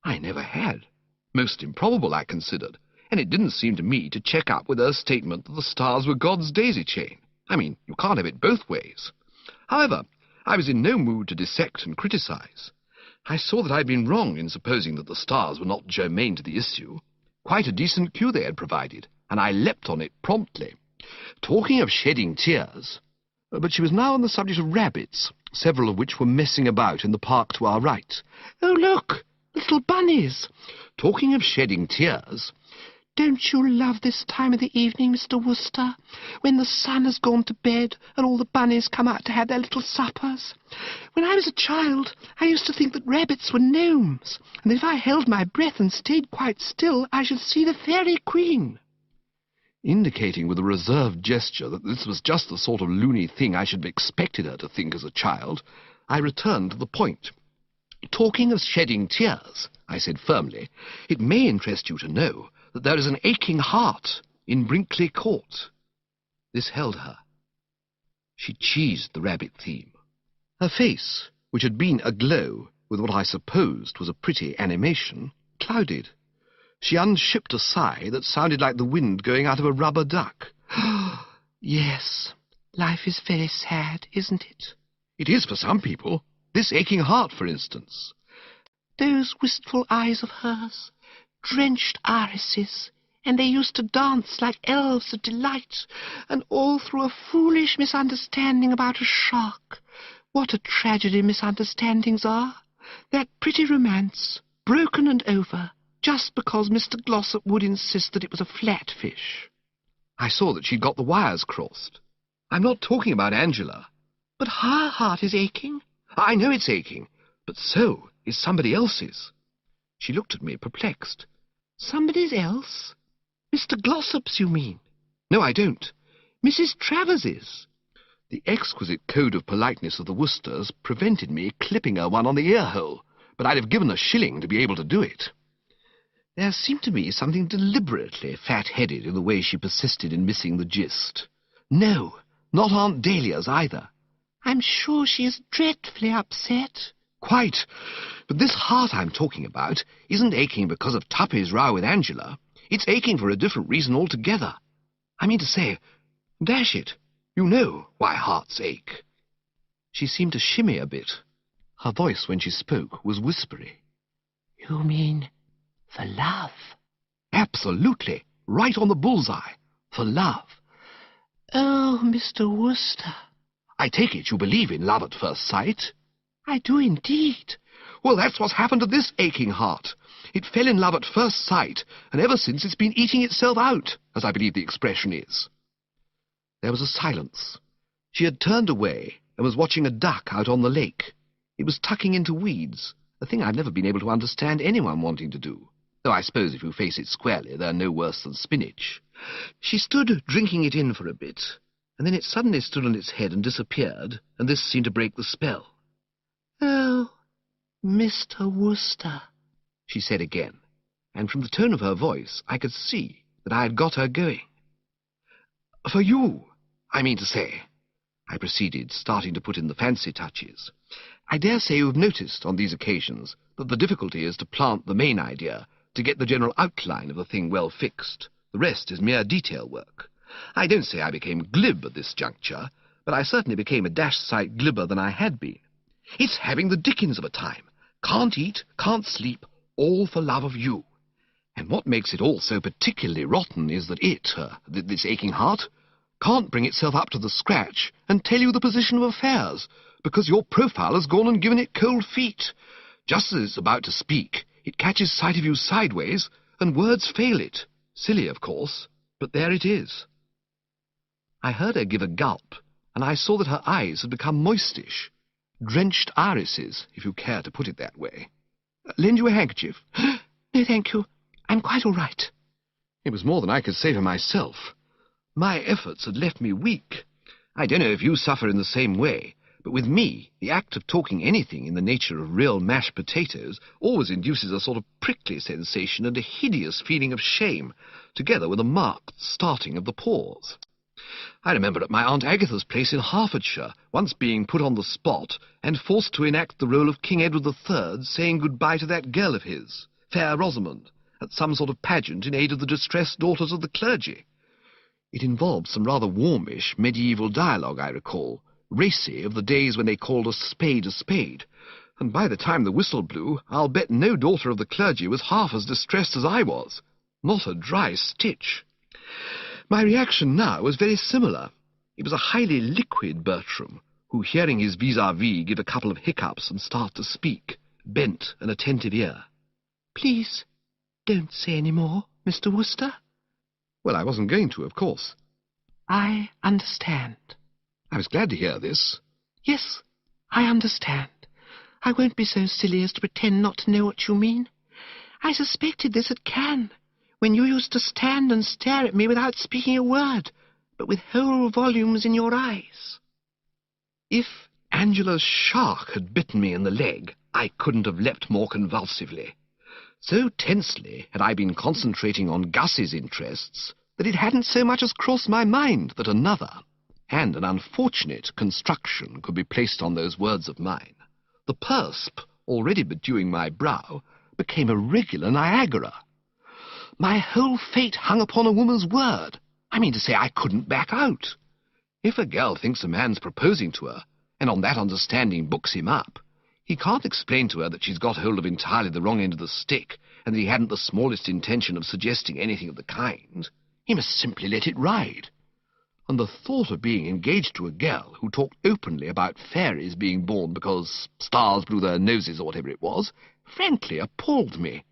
I never had. Most improbable, I considered, and it didn't seem to me to check up with her statement that the stars were God's daisy chain. I mean, you can't have it both ways. However, I was in no mood to dissect and criticize. I saw that I'd been wrong in supposing that the stars were not germane to the issue. Quite a decent cue they had provided, and I leapt on it promptly. Talking of shedding tears... But she was now on the subject of rabbits, several of which were messing about in the park to our right. "Oh, look! Little bunnies!" Talking of shedding tears... "Don't you love this time of the evening, Mr. Wooster, when the sun has gone to bed and all the bunnies come out to have their little suppers? When I was a child, I used to think that rabbits were gnomes, and that if I held my breath and stayed quite still, I should see the fairy queen." Indicating with a reserved gesture that this was just the sort of loony thing I should have expected her to think as a child, I returned to the point. "Talking of shedding tears," I said firmly, "it may interest you to know that there is an aching heart in Brinkley Court." This held her. She cheesed the rabbit theme. Her face, which had been aglow with what I supposed was a pretty animation, clouded. She unshipped a sigh that sounded like the wind going out of a rubber duck. "Yes, life is very sad, isn't it?" "It is for some people. This aching heart, for instance." "Those wistful eyes of hers, drenched irises, and they used to dance like elves of delight, and all through a foolish misunderstanding about a shark. What a tragedy misunderstandings are! That pretty romance, broken and over, just because Mr. Glossop would insist that it was a flatfish." I saw that she'd got the wires crossed. "I'm not talking about Angela." "But her heart is aching." "I know it's aching, but so is somebody else's." She looked at me, perplexed. "Somebody else? Mr. Glossop's, you mean?" "No, I don't. Mrs. Travers's." The exquisite code of politeness of the Woosters prevented me clipping her one on the ear-hole, but I'd have given a shilling to be able to do it. There seemed to me something deliberately fat-headed in the way she persisted in missing the gist. No, not Aunt Dahlia's either. "I'm sure she is dreadfully upset." "Quite. But this heart I'm talking about isn't aching because of Tuppy's row with Angela. It's aching for a different reason altogether. I mean to say, dash it, you know why hearts ache." She seemed to shimmy a bit. Her voice, when she spoke, was whispery. "You mean For love. Absolutely. Right on the bullseye. For love. Oh, Mr. Wooster. I take it you believe in love at first sight? I do indeed. Well, that's what's happened to this aching heart. It fell in love at first sight, and ever since it's been eating itself out, as I believe the expression is. There was a silence. She had turned away and was watching a duck out on the lake. It was tucking into weeds, a thing I've never been able to understand anyone wanting to do, though I suppose if you face it squarely, they're no worse than spinach. She stood drinking it in for a bit, and then it suddenly stood on its head and disappeared, and this seemed to break the spell. Oh, Mr. Wooster, she said again, and from the tone of her voice I could see that I had got her going. For you, I mean to say, I proceeded, starting to put in the fancy touches. I dare say you've noticed on these occasions that the difficulty is to plant the main idea, to get the general outline of the thing well fixed. The rest is mere detail work. I don't say I became glib at this juncture, but I certainly became a dashed sight glibber than I had been. It's having the dickens of a time. Can't eat, can't sleep, all for love of you. And what makes it all so particularly rotten is that this aching heart, can't bring itself up to the scratch and tell you the position of affairs, because your profile has gone and given it cold feet. Just as it's about to speak, it catches sight of you sideways, and words fail it. Silly, of course, but there it is. I heard her give a gulp, and I saw that her eyes had become moistish. Drenched irises, if you care to put it that way. Lend you a handkerchief? No, thank you. I'm quite all right. It was more than I could say for myself. My efforts had left me weak. I don't know if you suffer in the same way, but with me, the act of talking anything in the nature of real mashed potatoes always induces a sort of prickly sensation and a hideous feeling of shame, together with a marked starting of the pores. I remember at my Aunt Agatha's place in Hertfordshire once being put on the spot and forced to enact the role of King Edward III saying goodbye to that girl of his, Fair Rosamond, at some sort of pageant in aid of the distressed daughters of the clergy. It involved some rather warmish medieval dialogue, I recall, racy of the days when they called a spade, and by the time the whistle blew, I'll bet no daughter of the clergy was half as distressed as I was. Not a dry stitch. My reaction now was very similar. It was a highly liquid Bertram, who, hearing his vis-à-vis give a couple of hiccups and start to speak, bent an attentive ear. Please, don't say any more, Mr. Wooster. Well, I wasn't going to, of course. I understand. I was glad to hear this. Yes, I understand. I won't be so silly as to pretend not to know what you mean. I suspected this at Cannes, when you used to stand and stare at me without speaking a word, but with whole volumes in your eyes. If Angela's shark had bitten me in the leg, I couldn't have leapt more convulsively. So tensely had I been concentrating on Gussie's interests that it hadn't so much as crossed my mind that another, and an unfortunate construction could be placed on those words of mine. The persp, already bedewing my brow, became a regular Niagara. My whole fate hung upon a woman's word. I mean to say, I couldn't back out. If a girl thinks a man's proposing to her, and on that understanding books him up, he can't explain to her that she's got hold of entirely the wrong end of the stick, and that he hadn't the smallest intention of suggesting anything of the kind. He must simply let it ride. And the thought of being engaged to a girl who talked openly about fairies being born because stars blew their noses or whatever it was, frankly appalled me.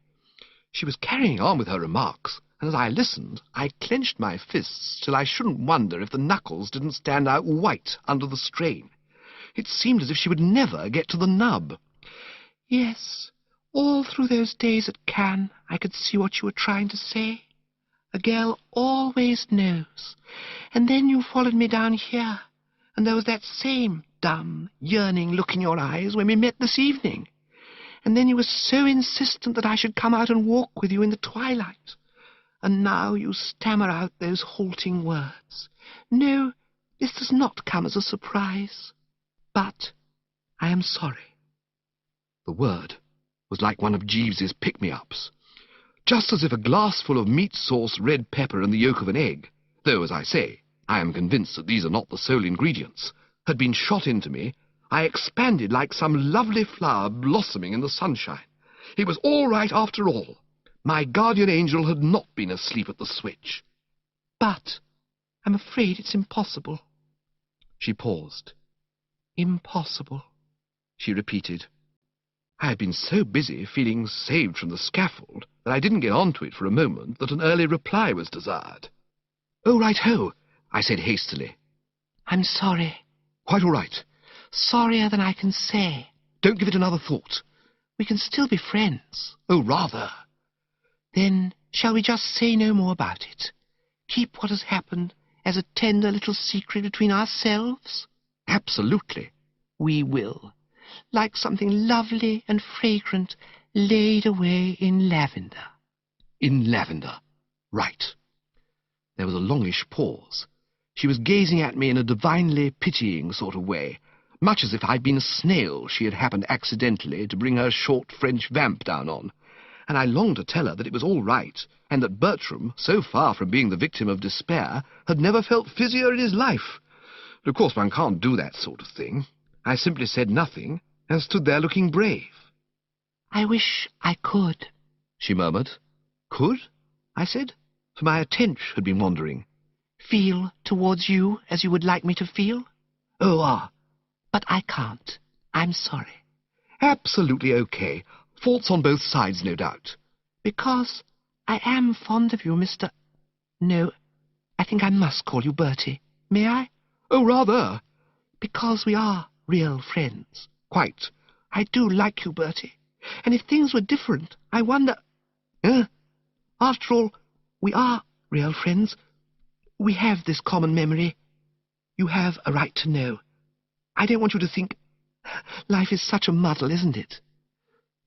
She was carrying on with her remarks, and as I listened, I clenched my fists till I shouldn't wonder if the knuckles didn't stand out white under the strain. It seemed as if she would never get to the nub. Yes, all through those days at Cannes, I could see what you were trying to say. A girl always knows. And then you followed me down here, and there was that same dumb, yearning look in your eyes when we met this evening. And then you were so insistent that I should come out and walk with you in the twilight. And now you stammer out those halting words. No, this does not come as a surprise. But I am sorry. The word was like one of Jeeves's pick-me-ups. Just as if a glassful of meat sauce, red pepper, and the yolk of an egg, though, as I say, I am convinced that these are not the sole ingredients, had been shot into me, I expanded like some lovely flower blossoming in the sunshine. It was all right after all. My guardian angel had not been asleep at the switch. But I'm afraid it's impossible. She paused. Impossible, she repeated. I had been so busy feeling saved from the scaffold that I didn't get on to it for a moment that an early reply was desired. "Oh, right-ho," I said hastily. I'm sorry. "Quite all right. Sorrier than I can say. Don't give it another thought." We can still be friends. "Oh, rather." Then shall we just say no more about it? Keep what has happened as a tender little secret between ourselves? "Absolutely." We will. Like something lovely and fragrant laid away in lavender. In lavender. Right. There was a longish pause. She was gazing at me in a divinely pitying sort of way, much as if I'd been a snail she had happened accidentally to bring her short French vamp down on, and I longed to tell her that it was all right, and that Bertram, so far from being the victim of despair, had never felt fizzier in his life. But of course one can't do that sort of thing. I simply said nothing, and stood there looking brave. I wish I could, she murmured. Could? I said, for my attention had been wandering. Feel towards you as you would like me to feel? Oh, But I can't. I'm sorry. Absolutely okay. Faults on both sides, no doubt. Because I am fond of you, Mr. No, I think I must call you Bertie. May I? Oh, rather. Because we are real friends. Quite. I do like you, Bertie. And if things were different, I wonder... After all, we are real friends. We have this common memory. You have a right to know. I don't want you to think... Life is such a muddle, isn't it?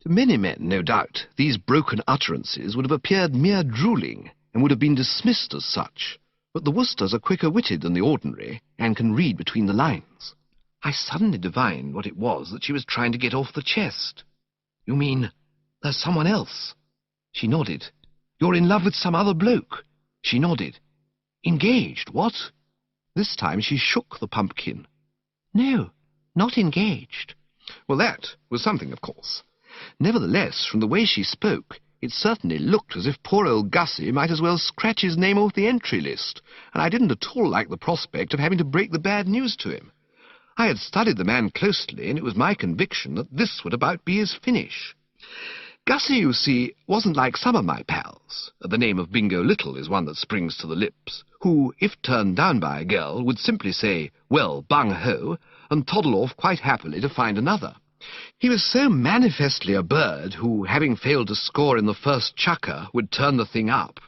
To many men, no doubt, these broken utterances would have appeared mere drooling, and would have been dismissed as such. But the Woosters are quicker-witted than the ordinary, and can read between the lines. I suddenly divined what it was that she was trying to get off the chest. You mean, there's someone else? She nodded. You're in love with some other bloke? She nodded. Engaged, what? This time she shook the pumpkin. No, not engaged. Well, that was something, of course. Nevertheless, from the way she spoke, it certainly looked as if poor old Gussie might as well scratch his name off the entry list, and I didn't at all like the prospect of having to break the bad news to him. I had studied the man closely, and it was my conviction that this would about be his finish. Gussie, you see, wasn't like some of my pals. The name of Bingo Little is one that springs to the lips, who, if turned down by a girl, would simply say, well, bung-ho, and toddle off quite happily to find another. He was so manifestly a bird who, having failed to score in the first chukker, would turn the thing up,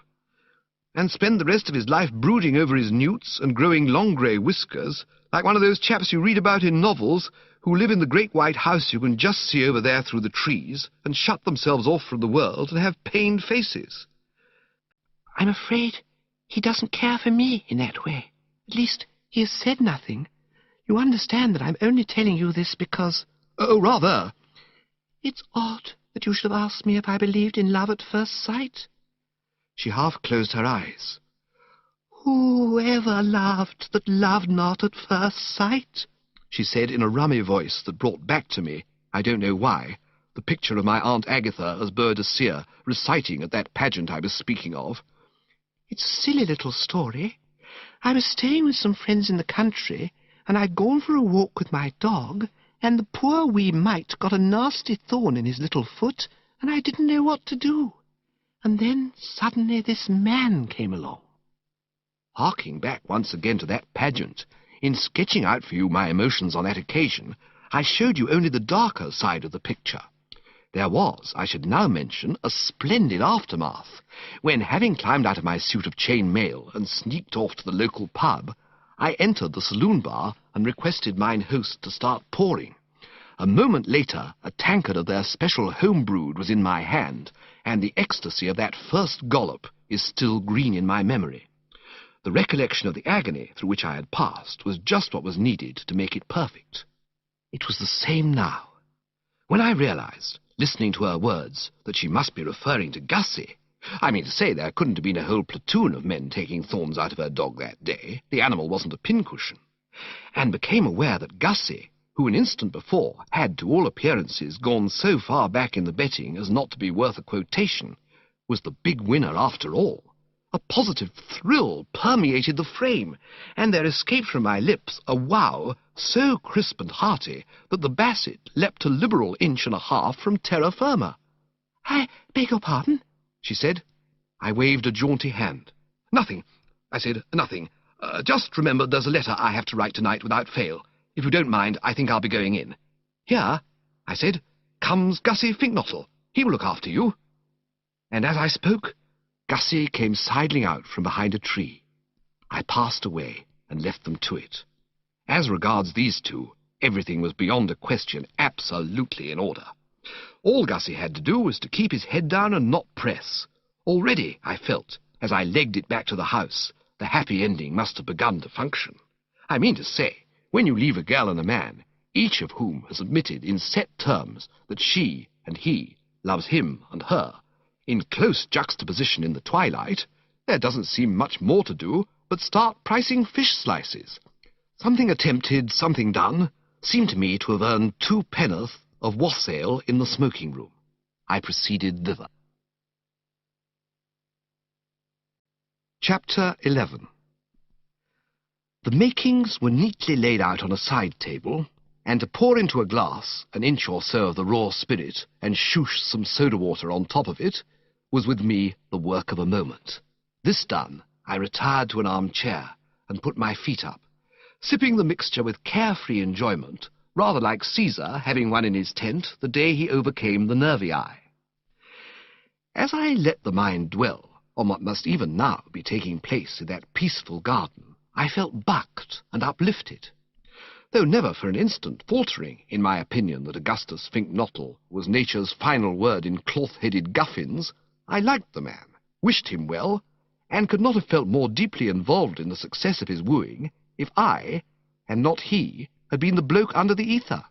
and spend the rest of his life brooding over his newts and growing long grey whiskers, like one of those chaps you read about in novels who live in the great white house you can just see over there through the trees, and shut themselves off from the world and have pained faces. I'm afraid he doesn't care for me in that way. At least, he has said nothing. You understand that I'm only telling you this because... Oh, rather. It's odd that you should have asked me if I believed in love at first sight. She half closed her eyes. Who ever loved that loved not at first sight? She said in a rummy voice that brought back to me, I don't know why, the picture of my Aunt Agatha as Boadicea reciting at that pageant I was speaking of. It's a silly little story. I was staying with some friends in the country, and I'd gone for a walk with my dog, and the poor wee mite got a nasty thorn in his little foot, and I didn't know what to do. And then suddenly this man came along. Harking back once again to that pageant, in sketching out for you my emotions on that occasion, I showed you only the darker side of the picture. There was, I should now mention, a splendid aftermath, when, having climbed out of my suit of chain mail and sneaked off to the local pub, I entered the saloon bar and requested mine host to start pouring. A moment later, a tankard of their special home-brewed was in my hand, and the ecstasy of that first gollop is still green in my memory. The recollection of the agony through which I had passed was just what was needed to make it perfect. It was the same now. When I realized, listening to her words, that she must be referring to Gussie, I mean to say there couldn't have been a whole platoon of men taking thorns out of her dog that day, the animal wasn't a pincushion, and became aware that Gussie, who an instant before had to all appearances gone so far back in the betting as not to be worth a quotation, was the big winner after all. A positive thrill permeated the frame, and there escaped from my lips a wow so crisp and hearty that the Bassett leapt a liberal inch and a half from terra firma. "I beg your pardon?" she said. I waved a jaunty hand. "Nothing," I said, "nothing. Just remember there's a letter I have to write tonight without fail. If you don't mind, I think I'll be going in. Here," I said, "comes Gussie Fink-Nottle. He will look after you." And as I spoke, Gussie came sidling out from behind a tree. I passed away and left them to it. As regards these two, everything was beyond a question absolutely in order. All Gussie had to do was to keep his head down and not press. Already, I felt, as I legged it back to the house, the happy ending must have begun to function. I mean to say, when you leave a girl and a man, each of whom has admitted in set terms that she and he loves him and her, in close juxtaposition in the twilight, there doesn't seem much more to do but start pricing fish slices. Something attempted, something done, seemed to me to have earned 2 penn'orth of wassail in the smoking room. I proceeded thither. Chapter 11. The makings were neatly laid out on a side table, and to pour into a glass an inch or so of the raw spirit and shoosh some soda water on top of it was with me the work of a moment. This done, I retired to an armchair and put my feet up, sipping the mixture with carefree enjoyment, rather like Caesar having one in his tent the day he overcame the nervy eye. As I let the mind dwell on what must even now be taking place in that peaceful garden, I felt bucked and uplifted. Though never for an instant faltering in my opinion that Augustus Fink-Nottle was nature's final word in cloth-headed guffins, I liked the man, wished him well, and could not have felt more deeply involved in the success of his wooing if I, and not he, had been the bloke under the ether.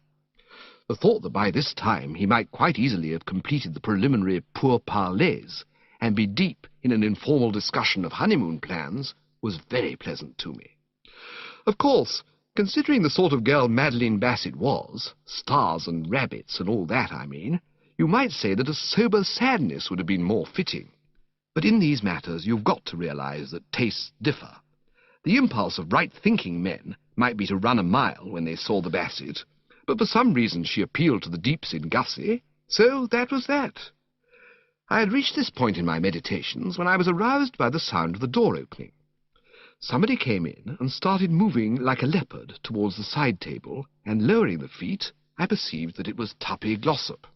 The thought that by this time he might quite easily have completed the preliminary pourparlers and be deep in an informal discussion of honeymoon plans was very pleasant to me. Of course, considering the sort of girl Madeline Bassett was, stars and rabbits and all that, I mean, you might say that a sober sadness would have been more fitting. But in these matters you've got to realize that tastes differ. The impulse of right-thinking men might be to run a mile when they saw the Bassett, but for some reason she appealed to the deeps in Gussie, so that was that. I had reached this point in my meditations when I was aroused by the sound of the door opening. Somebody came in and started moving like a leopard towards the side table, and lowering the feet, I perceived that it was Tuppy Glossop.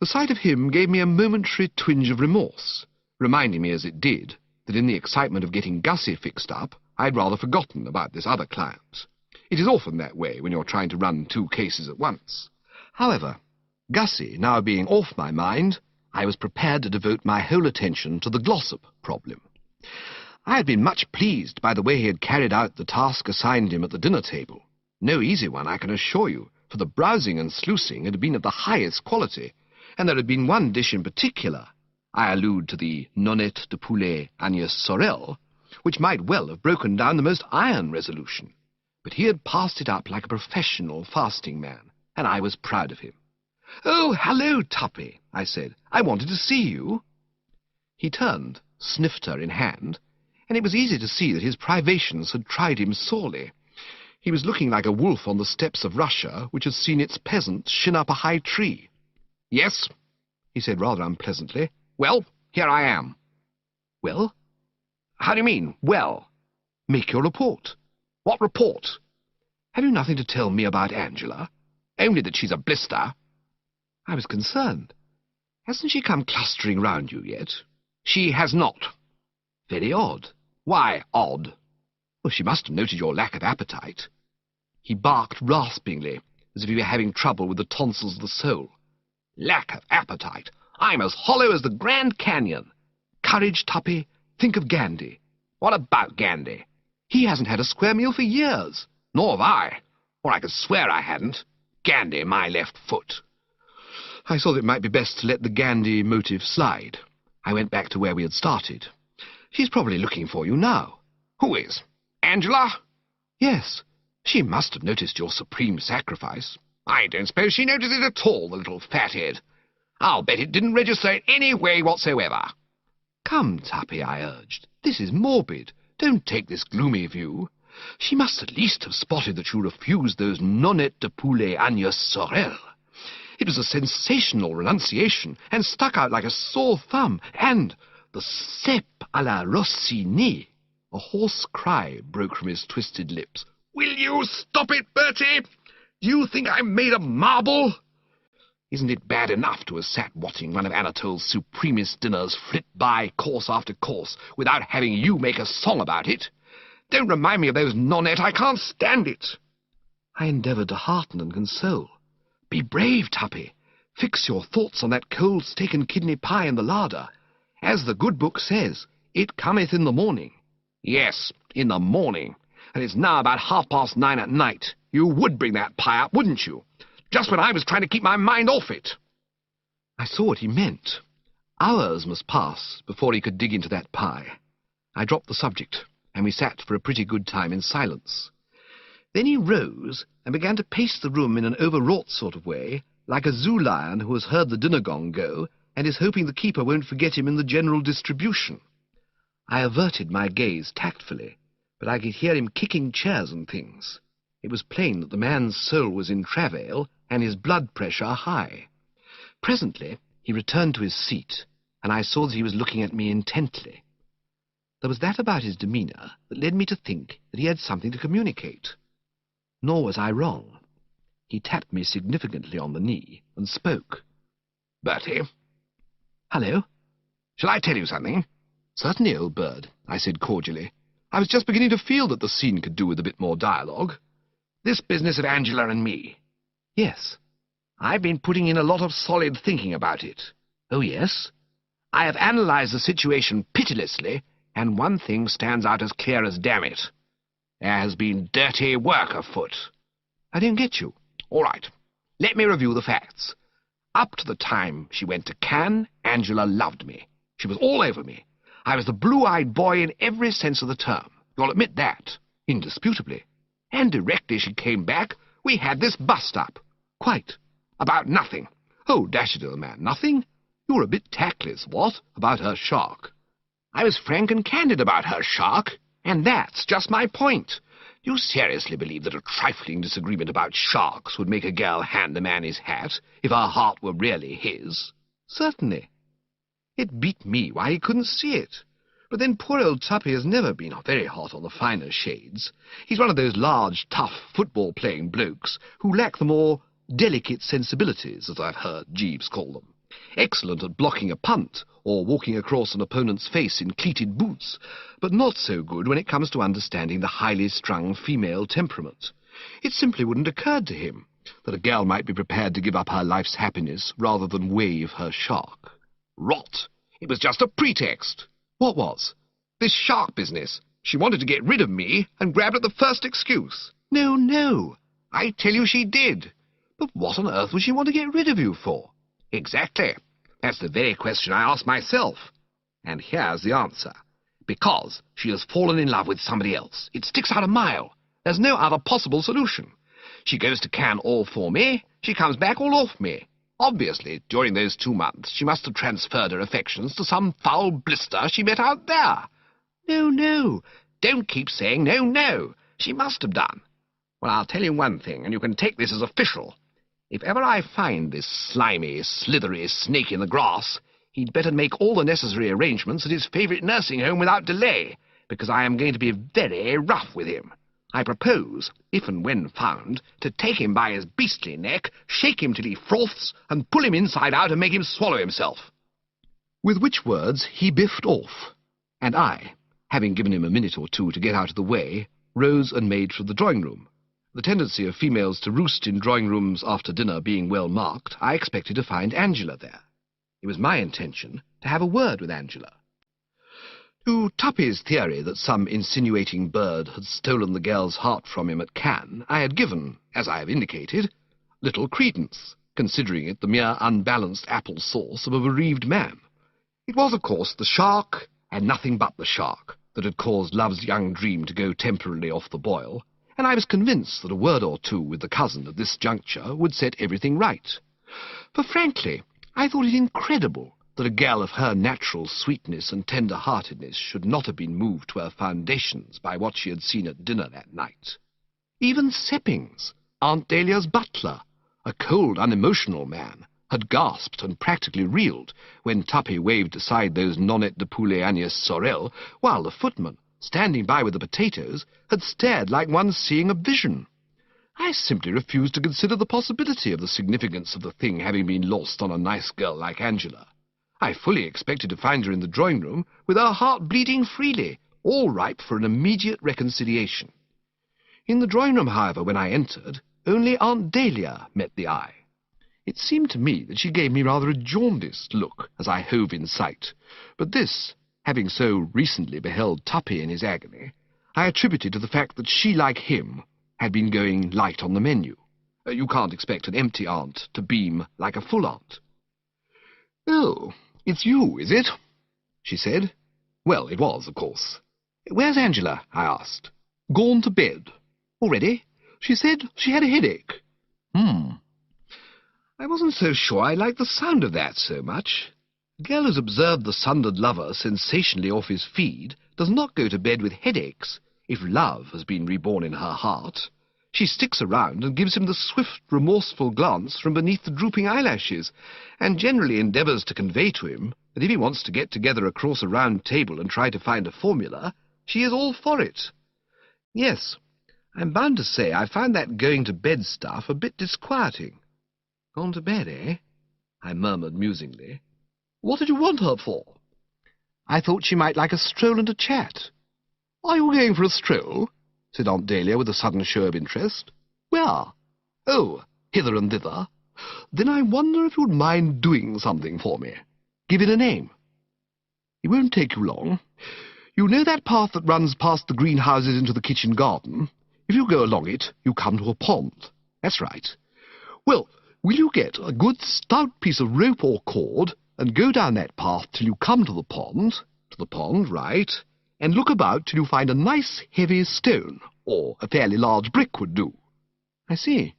The sight of him gave me a momentary twinge of remorse, reminding me as it did that in the excitement of getting Gussie fixed up, I had rather forgotten about this other client. It is often that way when you're trying to run 2 cases at once. However, Gussie now being off my mind, I was prepared to devote my whole attention to the Glossop problem. I had been much pleased by the way he had carried out the task assigned him at the dinner table. No easy one, I can assure you, for the browsing and sluicing had been of the highest quality, and there had been one dish in particular, I allude to the nonette de poulet Agnès Sorel, which might well have broken down the most iron resolution. But he had passed it up like a professional fasting man, and I was proud of him. "Oh, hello, Tuppy," I said. "I wanted to see you." He turned, snifter in hand, and it was easy to see that his privations had tried him sorely. He was looking like a wolf on the steppes of Russia, which has seen its peasants shin up a high tree. "Yes," he said rather unpleasantly. "Well, here I am." "Well? How do you mean, well?" "Make your report." "What report?" "Have you nothing to tell me about Angela?" "Only that she's a blister." I was concerned. "Hasn't she come clustering round you yet?" "She has not." "Very odd." "Why odd?" "Well, she must have noted your lack of appetite." He barked raspingly, as if he were having trouble with the tonsils of the soul. "Lack of appetite? I'm as hollow as the Grand Canyon." "Courage, Tuppy. Think of Gandhi." "What about Gandhi?" "He hasn't had a square meal for years." "Nor have I. Or I could swear I hadn't. Gandhi, my left foot." I thought it might be best to let the Gandhi motive slide. I went back to where we had started. "She's probably looking for you now." "Who is? Angela?" "Yes. She must have noticed your supreme sacrifice." "I don't suppose she noticed it at all, the little fathead. I'll bet it didn't register in any way whatsoever." Come, Tuppy, I urged. This is morbid. Don't take this gloomy view. She must at least have spotted that you refused those nonnettes de poulet agnes sorel. It was a sensational renunciation, and stuck out like a sore thumb, and the cèpe à la Rossini. A hoarse cry broke from his twisted lips. Will you stop it, Bertie? Do you think I'm made of marble? Isn't it bad enough to have sat watching one of Anatole's supremest dinners flit by course after course without having you make a song about it? Don't remind me of those nonnettes. I can't stand it. I endeavoured to hearten and console. Be brave, Tuppy. Fix your thoughts on that cold steak and kidney pie in the larder. As the good book says, it cometh in the morning. Yes, in the morning. And it's now about 9:30 at night. You would bring that pie up, wouldn't you? Just when I was trying to keep my mind off it. I saw what he meant. Hours must pass before he could dig into that pie. I dropped the subject, and we sat for a pretty good time in silence. Then he rose and began to pace the room in an overwrought sort of way, like a zoo lion who has heard the dinner gong go and is hoping the keeper won't forget him in the general distribution. I averted my gaze tactfully, but I could hear him kicking chairs and things. It was plain that the man's soul was in travail and his blood pressure high. Presently he returned to his seat, and I saw that he was looking at me intently. There was that about his demeanour that led me to think that he had something to communicate. Nor was I wrong. He tapped me significantly on the knee and spoke. Bertie. Hello. Shall I tell you something? Certainly, old bird, I said cordially. I was just beginning to feel that the scene could do with a bit more dialogue. This business of Angela and me. Yes. I've been putting in a lot of solid thinking about it. Oh, yes? I have analysed the situation pitilessly, and one thing stands out as clear as damn it. There has been dirty work afoot. I don't get you. All right. Let me review the facts. Up to the time she went to Cannes, Angela loved me. She was all over me. I was the blue-eyed boy in every sense of the term. You'll admit that, indisputably. And directly she came back, we had this bust-up. Quite. About nothing. Oh, dash it, old man, nothing? You're a bit tactless, what, about her shark? I was frank and candid about her shark, and that's just my point. Do you seriously believe that a trifling disagreement about sharks would make a girl hand a man his hat, if her heart were really his? Certainly. It beat me why he couldn't see it. But then poor old Tuppy has never been very hot on the finer shades. He's one of those large, tough, football-playing blokes who lack the more delicate sensibilities, as I've heard Jeeves call them. Excellent at blocking a punt, or walking across an opponent's face in cleated boots, but not so good when it comes to understanding the highly strung female temperament. It simply wouldn't occur to him that a girl might be prepared to give up her life's happiness rather than wave her shark. Rot! It was just a pretext. What was? This shark business. She wanted to get rid of me and grabbed at the first excuse. No, no. I tell you she did. But what on earth would she want to get rid of you for? Exactly. That's the very question I asked myself. And here's the answer. Because she has fallen in love with somebody else. It sticks out a mile. There's no other possible solution. She goes to Cannes all for me. She comes back all off me. Obviously, during those 2 months, she must have transferred her affections to some foul blister she met out there. No, no. Don't keep saying no, no. She must have done. Well, I'll tell you one thing, and you can take this as official. If ever I find this slimy, slithery snake in the grass, he'd better make all the necessary arrangements at his favourite nursing home without delay, because I am going to be very rough with him. I propose, if and when found, to take him by his beastly neck, shake him till he froths, and pull him inside out and make him swallow himself. With which words he biffed off, and I, having given him a minute or two to get out of the way, rose and made for the drawing-room. The tendency of females to roost in drawing-rooms after dinner being well marked, I expected to find Angela there. It was my intention to have a word with Angela. To Tuppy's theory that some insinuating bird had stolen the girl's heart from him at Cannes, I had given, as I have indicated, little credence, considering it the mere unbalanced apple sauce of a bereaved man. It was, of course, the shark, and nothing but the shark, that had caused Love's young dream to go temporarily off the boil, and I was convinced that a word or two with the cousin at this juncture would set everything right. For frankly, I thought it incredible that a gal of her natural sweetness and tender-heartedness should not have been moved to her foundations by what she had seen at dinner that night. Even Seppings, Aunt Dahlia's butler, a cold, unemotional man, had gasped and practically reeled when Tuppy waved aside those nonnet de poulet Agnès Sorel, while the footman, standing by with the potatoes, had stared like one seeing a vision. I simply refused to consider the possibility of the significance of the thing having been lost on a nice girl like Angela. I fully expected to find her in the drawing-room with her heart bleeding freely, all ripe for an immediate reconciliation. In the drawing-room, however, when I entered, only Aunt Dahlia met the eye. It seemed to me that she gave me rather a jaundiced look as I hove in sight, but this, having so recently beheld Tuppy in his agony, I attributed to the fact that she, like him, had been going light on the menu. You can't expect an empty aunt to beam like a full aunt. "Oh, it's you, is it?" she said. Well, it was, of course. "Where's Angela?" I asked. "Gone to bed." "Already? She said she had a headache." I wasn't so sure I liked the sound of that so much. A girl who's observed the sundered lover sensationally off his feed does not go to bed with headaches if love has been reborn in her heart. She sticks around and gives him the swift, remorseful glance from beneath the drooping eyelashes, and generally endeavours to convey to him that if he wants to get together across a round table and try to find a formula, she is all for it. Yes, I'm bound to say I found that going-to-bed stuff a bit disquieting. "Gone to bed, eh?" I murmured musingly. "What did you want her for?" "I thought she might like a stroll and a chat." "Are you going for a stroll?" said Aunt Dahlia with a sudden show of interest. "Where?" "Oh, hither and thither." "Then I wonder if you'd mind doing something for me. Give it a name." "It won't take you long. You know that path that runs past the greenhouses into the kitchen garden? If you go along it, you come to a pond. That's right. Well, will you get a good stout piece of rope or cord and go down that path till you come to the pond, right, and look about till you find a nice heavy stone, or a fairly large brick would do." "I see,"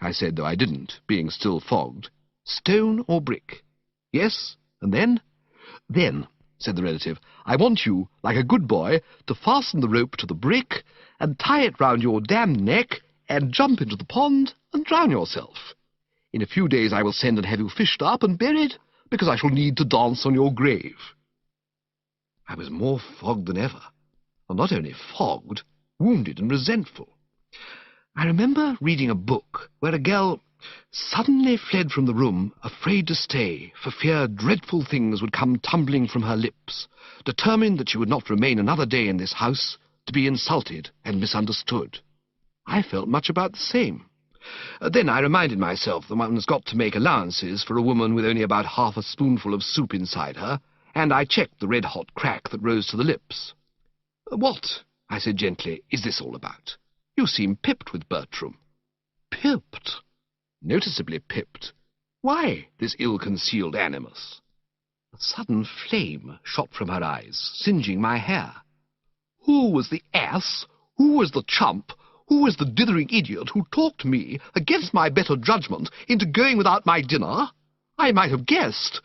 I said, though I didn't, being still fogged. "Stone or brick? Yes, and then?" "Then," said the relative, "I want you, like a good boy, to fasten the rope to the brick and tie it round your damned neck and jump into the pond and drown yourself. In a few days I will send and have you fished up and buried, because I shall need to dance on your grave." I was more fogged than ever, and not only fogged, wounded and resentful. I remember reading a book where a girl suddenly fled from the room, afraid to stay, for fear dreadful things would come tumbling from her lips, determined that she would not remain another day in this house to be insulted and misunderstood. I felt much about the same. Then I reminded myself that one's got to make allowances for a woman with only about half a spoonful of soup inside her, and I checked the red-hot crack that rose to the lips. "What," I said gently, "is this all about? You seem pipped with Bertram." "Pipped?" "Noticeably pipped. Why this ill-concealed animus?" A sudden flame shot from her eyes, singeing my hair. "Who was the ass? Who was the chump? Who was the dithering idiot who talked me, against my better judgment, into going without my dinner? I might have guessed."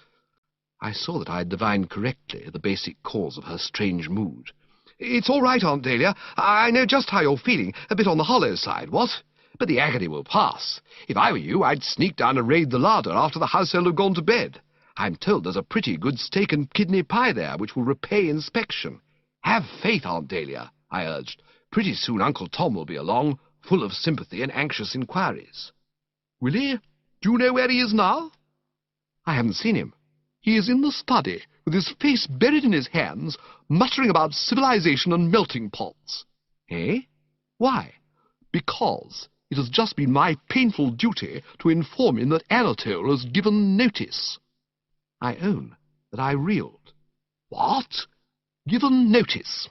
I saw that I had divined correctly the basic cause of her strange mood. "It's all right, Aunt Dahlia. I know just how you're feeling, a bit on the hollow side, what? But the agony will pass. If I were you, I'd sneak down and raid the larder after the household have gone to bed. I'm told there's a pretty good steak and kidney pie there, which will repay inspection. Have faith, Aunt Dahlia," I urged. "Pretty soon Uncle Tom will be along, full of sympathy and anxious inquiries." "Will he? Do you know where he is now?" "I haven't seen him." "He is in the study, with his face buried in his hands, muttering about civilization and melting pots." "Eh? Why?" "Because it has just been my painful duty to inform him that Anatole has given notice." I own that I reeled. "What? Given notice?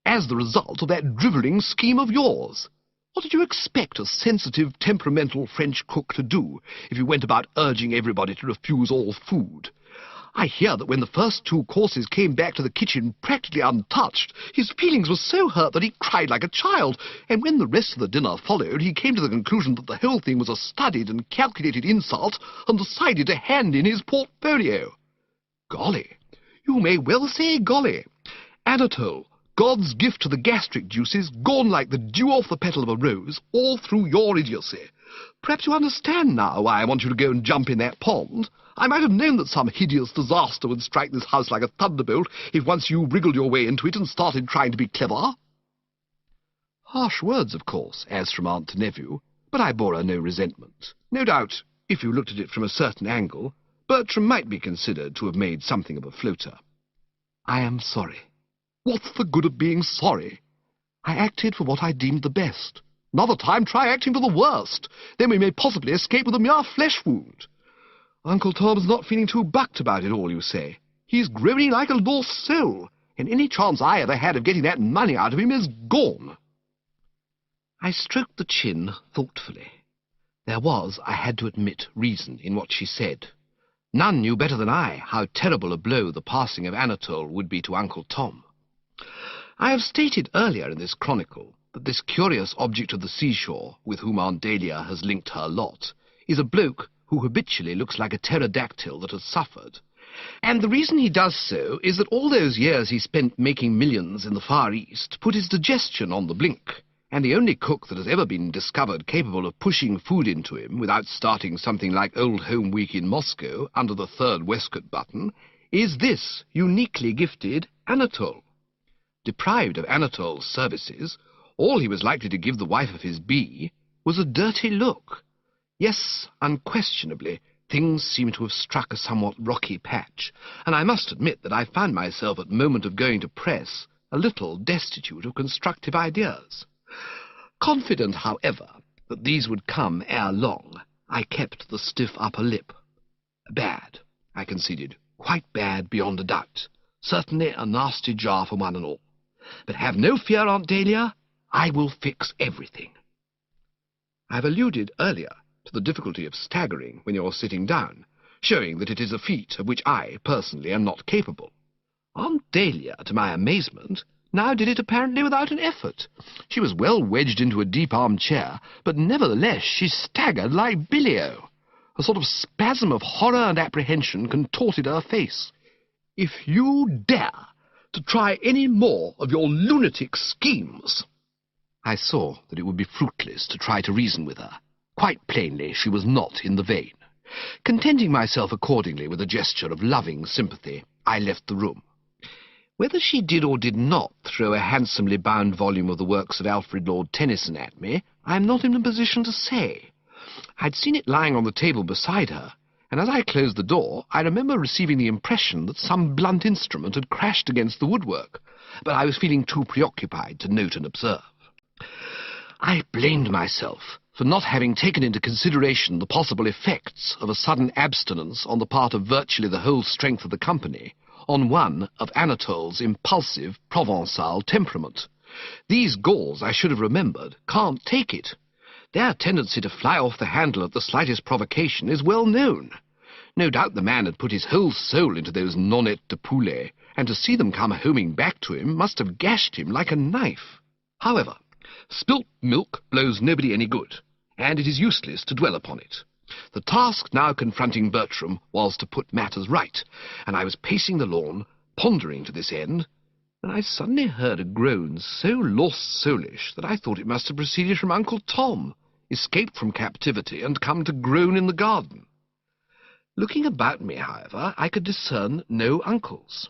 As the result of that drivelling scheme of yours? What did you expect a sensitive, temperamental French cook to do if he went about urging everybody to refuse all food? I hear that when the first 2 courses came back to the kitchen practically untouched, his feelings were so hurt that he cried like a child, and when the rest of the dinner followed, he came to the conclusion that the whole thing was a studied and calculated insult, and decided to hand in his portfolio." Golly! You may well say golly. Anatole, God's gift to the gastric juices, gone like the dew off the petal of a rose, all through your idiocy. Perhaps you understand now why I want you to go and jump in that pond. I might have known that some hideous disaster would strike this house like a thunderbolt if once you wriggled your way into it and started trying to be clever. Harsh words, of course, as from aunt to nephew, but I bore her no resentment. No doubt, if you looked at it from a certain angle, Bertram might be considered to have made something of a floater. I am sorry. What's the good of being sorry? I acted for what I deemed the best. Another time try acting for the worst. Then we may possibly escape with a mere flesh wound. Uncle Tom's not feeling too bucked about it all, you say. He's groaning like a lost soul, and any chance I ever had of getting that money out of him is gone. I stroked the chin thoughtfully. There was, I had to admit, reason in what she said. None knew better than I how terrible a blow the passing of Anatole would be to Uncle Tom. I have stated earlier in this chronicle that this curious object of the seashore, with whom Aunt Dahlia has linked her lot, is a bloke who habitually looks like a pterodactyl that has suffered. And the reason he does so is that all those years he spent making millions in the Far East put his digestion on the blink, and the only cook that has ever been discovered capable of pushing food into him without starting something like Old Home Week in Moscow under the third waistcoat button is this uniquely gifted Anatole. Deprived of Anatole's services, all he was likely to give the wife of his bee was a dirty look. Yes, unquestionably, things seem to have struck a somewhat rocky patch, and I must admit that I found myself at moment of going to press a little destitute of constructive ideas. Confident, however, that these would come ere long, I kept the stiff upper lip. Bad, I conceded, quite bad beyond a doubt. Certainly a nasty jar for one and all. But have no fear, Aunt Dahlia, I will fix everything. I've alluded earlier to the difficulty of staggering when you're sitting down, showing that it is a feat of which I, personally, am not capable. Aunt Dahlia, to my amazement, now did it apparently without an effort. She was well wedged into a deep armchair, but nevertheless she staggered like Billy-O. A sort of spasm of horror and apprehension contorted her face. If you dare to try any more of your lunatic schemes... I saw that it would be fruitless to try to reason with her. Quite plainly, she was not in the vein. Contenting myself accordingly with a gesture of loving sympathy, I left the room. Whether she did or did not throw a handsomely bound volume of the works of Alfred Lord Tennyson at me, I am not in a position to say. I'd seen it lying on the table beside her, and as I closed the door, I remember receiving the impression that some blunt instrument had crashed against the woodwork, but I was feeling too preoccupied to note and observe. I blamed myself for not having taken into consideration the possible effects of a sudden abstinence on the part of virtually the whole strength of the company on one of Anatole's impulsive Provençal temperament. These Gauls, I should have remembered, can't take it. Their tendency to fly off the handle at the slightest provocation is well known. No doubt the man had put his whole soul into those nonnettes de poulet, and to see them come homing back to him must have gashed him like a knife. However, spilt milk blows nobody any good, and it is useless to dwell upon it. The task now confronting Bertram was to put matters right, and I was pacing the lawn, pondering to this end, when I suddenly heard a groan so lost soulish that I thought it must have proceeded from Uncle Tom, escaped from captivity and come to groan in the garden. Looking about me, however, I could discern no uncles.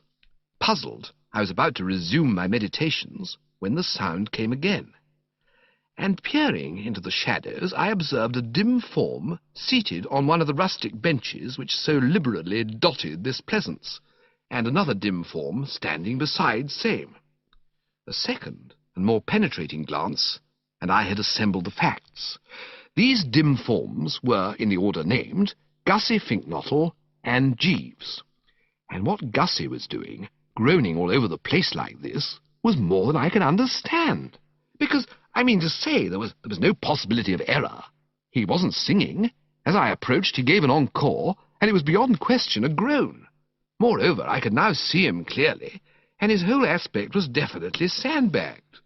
Puzzled, I was about to resume my meditations when the sound came again, and peering into the shadows, I observed a dim form seated on one of the rustic benches which so liberally dotted this pleasance, and another dim form standing beside same. A second and more penetrating glance, and I had assembled the facts. These dim forms were, in the order named, Gussie Fink-Nottle and Jeeves. And what Gussie was doing, groaning all over the place like this, was more than I could understand. Because, I mean to say, there was no possibility of error. He wasn't singing. As I approached, he gave an encore, and it was beyond question a groan. Moreover, I could now see him clearly, and his whole aspect was definitely sandbagged.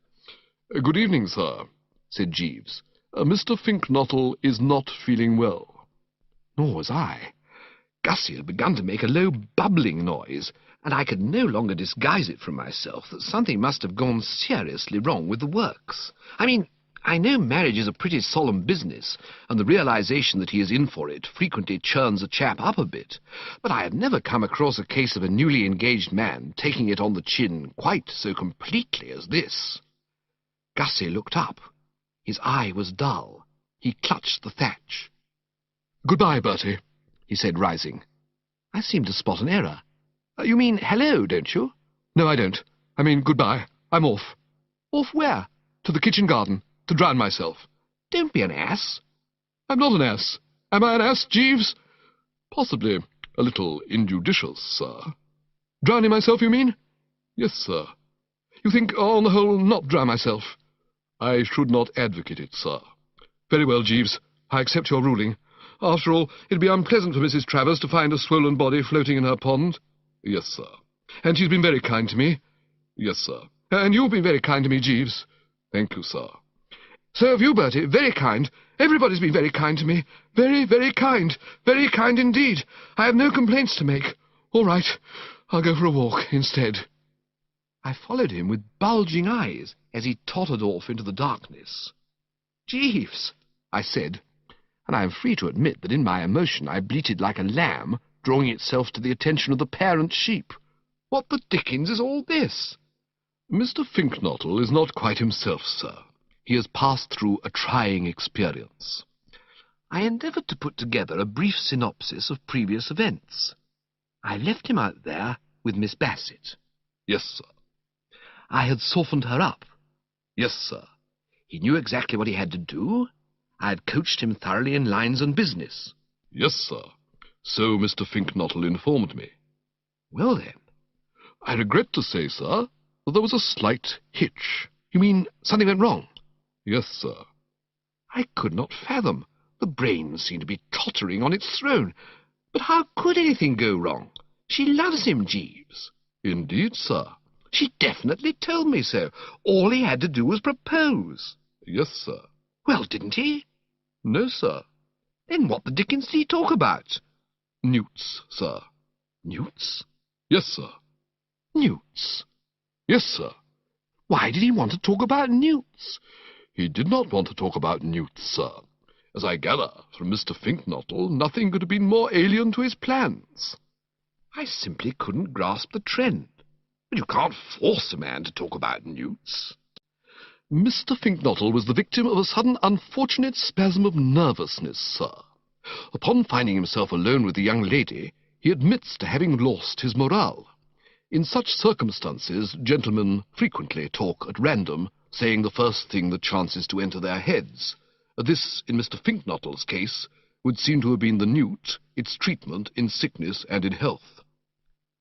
"Good evening, sir," said Jeeves. "Mr. Fink-Nottle is not feeling well." Nor was I. Gussie had begun to make a low bubbling noise, and I could no longer disguise it from myself that something must have gone seriously wrong with the works. I mean, I know marriage is a pretty solemn business, and the realization that he is in for it frequently churns a chap up a bit, but I had never come across a case of a newly engaged man taking it on the chin quite so completely as this. Gussie looked up. His eye was dull. He clutched the thatch. "Goodbye, Bertie," he said, rising. I seemed to spot an error. You mean hello, don't you? "No, I don't. I mean goodbye. I'm off." Off where? "To the kitchen garden, to drown myself." Don't be an ass. "I'm not an ass. Am I an ass, Jeeves?" "Possibly a little injudicious, sir." "Drowning myself, you mean?" "Yes, sir." "You think, on the whole, not drown myself?" "I should not advocate it, sir." "Very well, Jeeves. I accept your ruling. After all, it'd be unpleasant for Mrs. Travers to find a swollen body floating in her pond." "Yes, sir." "And she's been very kind to me." "Yes, sir." "And you've been very kind to me, Jeeves." "Thank you, sir." "So have you, Bertie. Very kind. Everybody's been very kind to me. Very, very kind. Very kind indeed. I have no complaints to make. All right. I'll go for a walk instead." I followed him with bulging eyes as he tottered off into the darkness. "Jeeves," I said, and I am free to admit that in my emotion I bleated like a lamb drawing itself to the attention of the parent sheep. "What the dickens is all this?" "Mr. Fink-Nottle is not quite himself, sir. He has passed through a trying experience." I endeavoured to put together a brief synopsis of previous events. I left him out there with Miss Bassett. "Yes, sir." I had softened her up. "Yes, sir." He knew exactly what he had to do. I had coached him thoroughly in lines and business. "Yes, sir. So Mr. Fink-Nottle informed me." "Well, then?" "I regret to say, sir, that there was a slight hitch." "You mean something went wrong?" "Yes, sir." I could not fathom. The brain seemed to be tottering on its throne. But how could anything go wrong? She loves him, Jeeves. "Indeed, sir." "She definitely told me so. All he had to do was propose." "Yes, sir." "Well, didn't he?" "No, sir." "Then what the dickens did he talk about?" "Newts, sir." "Newts?" "Yes, sir." "Newts?" "Yes, sir." Why did he want to talk about newts?" "He did not want to talk about newts, sir. As I gather from Mr. Fink-Nottle, nothing could have been more alien to his plans." I simply couldn't grasp the trend. But you can't force a man to talk about newts. "Mr. Fink-Nottle was the victim of a sudden unfortunate spasm of nervousness, sir. Upon finding himself alone with the young lady, he admits to having lost his morale. In such circumstances, gentlemen frequently talk at random, saying the first thing that chances to enter their heads. This, in Mr. Fink-Nottle's case, would seem to have been the newt, its treatment in sickness and in health."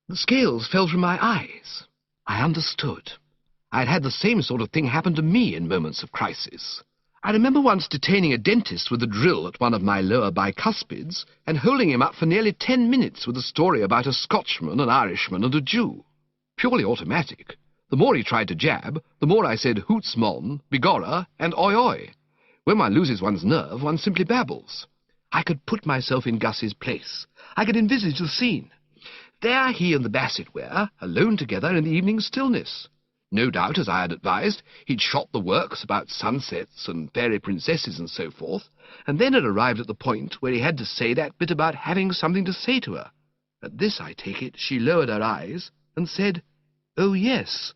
The scales fell from my eyes. I understood. I had had the same sort of thing happen to me in moments of crisis. I remember once detaining a dentist with a drill at one of my lower bicuspids and holding him up for nearly 10 minutes with a story about a Scotchman, an Irishman, and a Jew. Purely automatic. The more he tried to jab, the more I said hoots mon, begorra, and oi oi. When one loses one's nerve, one simply babbles. I could put myself in Gussie's place. I could envisage the scene. There he and the Bassett were, alone together in the evening stillness. No doubt, as I had advised, he'd shot the works about sunsets and fairy princesses and so forth, and then had arrived at the point where he had to say that bit about having something to say to her. At this, I take it, she lowered her eyes and said, "Oh, yes."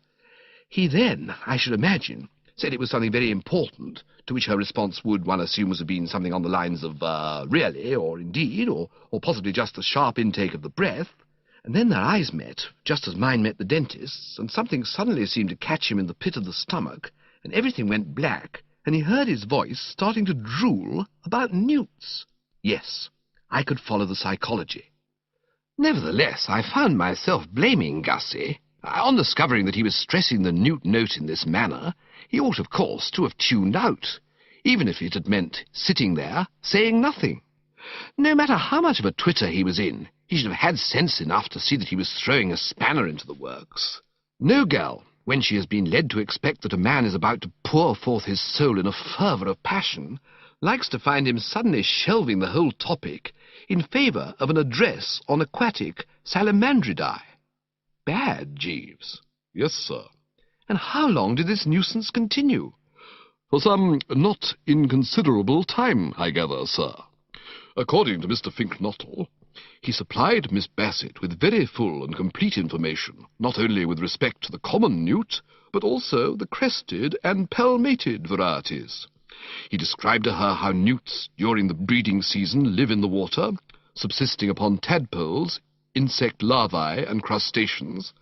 He then, I should imagine, said it was something very important, to which her response would, one assumes, have been something on the lines of, really, or indeed, or possibly just a sharp intake of the breath. And then their eyes met, just as mine met the dentist's, and something suddenly seemed to catch him in the pit of the stomach, and everything went black, and he heard his voice starting to drool about newts. Yes, I could follow the psychology. Nevertheless, I found myself blaming Gussie. On discovering that he was stressing the newt note in this manner, he ought, of course, to have tuned out, even if it had meant sitting there, saying nothing. No matter how much of a twitter he was in, he should have had sense enough to see that he was throwing a spanner into the works. No girl, when she has been led to expect that a man is about to pour forth his soul in a fervour of passion, likes to find him suddenly shelving the whole topic in favour of an address on aquatic salamandridae. Bad, Jeeves. Yes, sir. And how long did this nuisance continue? For some not inconsiderable time, I gather, sir. According to Mr. Fink-Nottle, he supplied Miss Bassett with very full and complete information, not only with respect to the common newt, but also the crested and palmated varieties. He described to her how newts during the breeding season live in the water, subsisting upon tadpoles, insect larvae and crustaceans,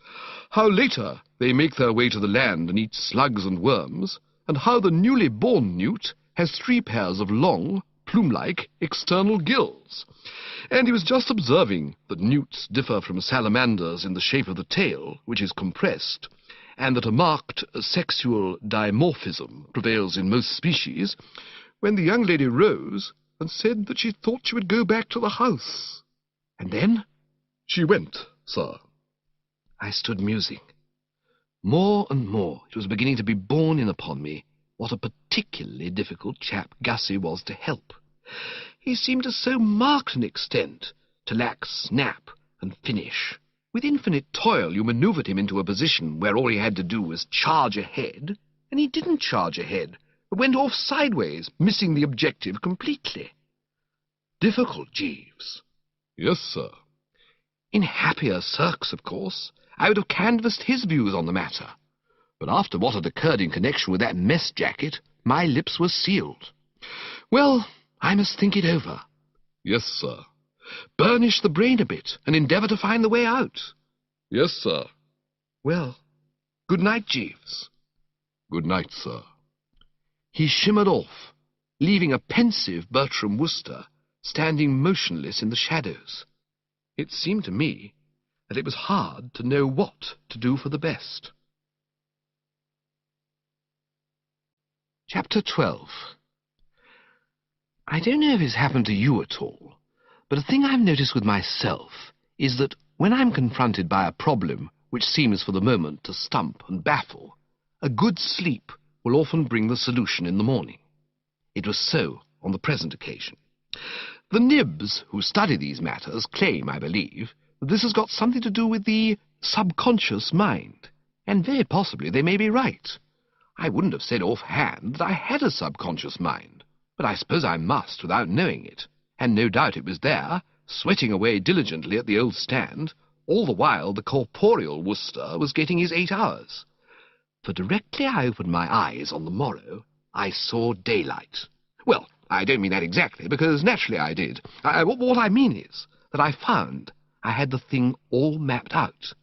how later they make their way to the land and eat slugs and worms, and how the newly born newt has 3 pairs of long, plume-like external gills. And he was just observing that newts differ from salamanders in the shape of the tail, which is compressed, and that a marked sexual dimorphism prevails in most species, when the young lady rose and said that she thought she would go back to the house. And then? She went, sir. I stood musing. More and more it was beginning to be borne in upon me what a particularly difficult chap Gussie was to help. He seemed to so marked an extent to lack snap and finish. With infinite toil you manoeuvred him into a position where all he had to do was charge ahead, and he didn't charge ahead, but went off sideways, missing the objective completely. Difficult, Jeeves. Yes, sir. In happier circs, of course, I would have canvassed his views on the matter. But after what had occurred in connection with that mess jacket, my lips were sealed. Well, I must think it over. Yes, sir. Burnish the brain a bit, and endeavour to find the way out. Yes, sir. Well, good night, Jeeves. Good night, sir. He shimmered off, leaving a pensive Bertie Wooster standing motionless in the shadows. It seemed to me that it was hard to know what to do for the best. Chapter 12. I don't know if it's happened to you at all, but a thing I've noticed with myself is that when I'm confronted by a problem which seems for the moment to stump and baffle, a good sleep will often bring the solution in the morning. It was so on the present occasion. The nibs who study these matters claim, I believe, that this has got something to do with the subconscious mind, and very possibly they may be right. I wouldn't have said offhand that I had a subconscious mind, but I suppose I must without knowing it, and no doubt it was there, sweating away diligently at the old stand, all the while the corporeal Wooster was getting his 8 hours. For directly I opened my eyes on the morrow, I saw daylight. Well, I don't mean that exactly, because naturally I did. What I mean is that I found I had the thing all mapped out.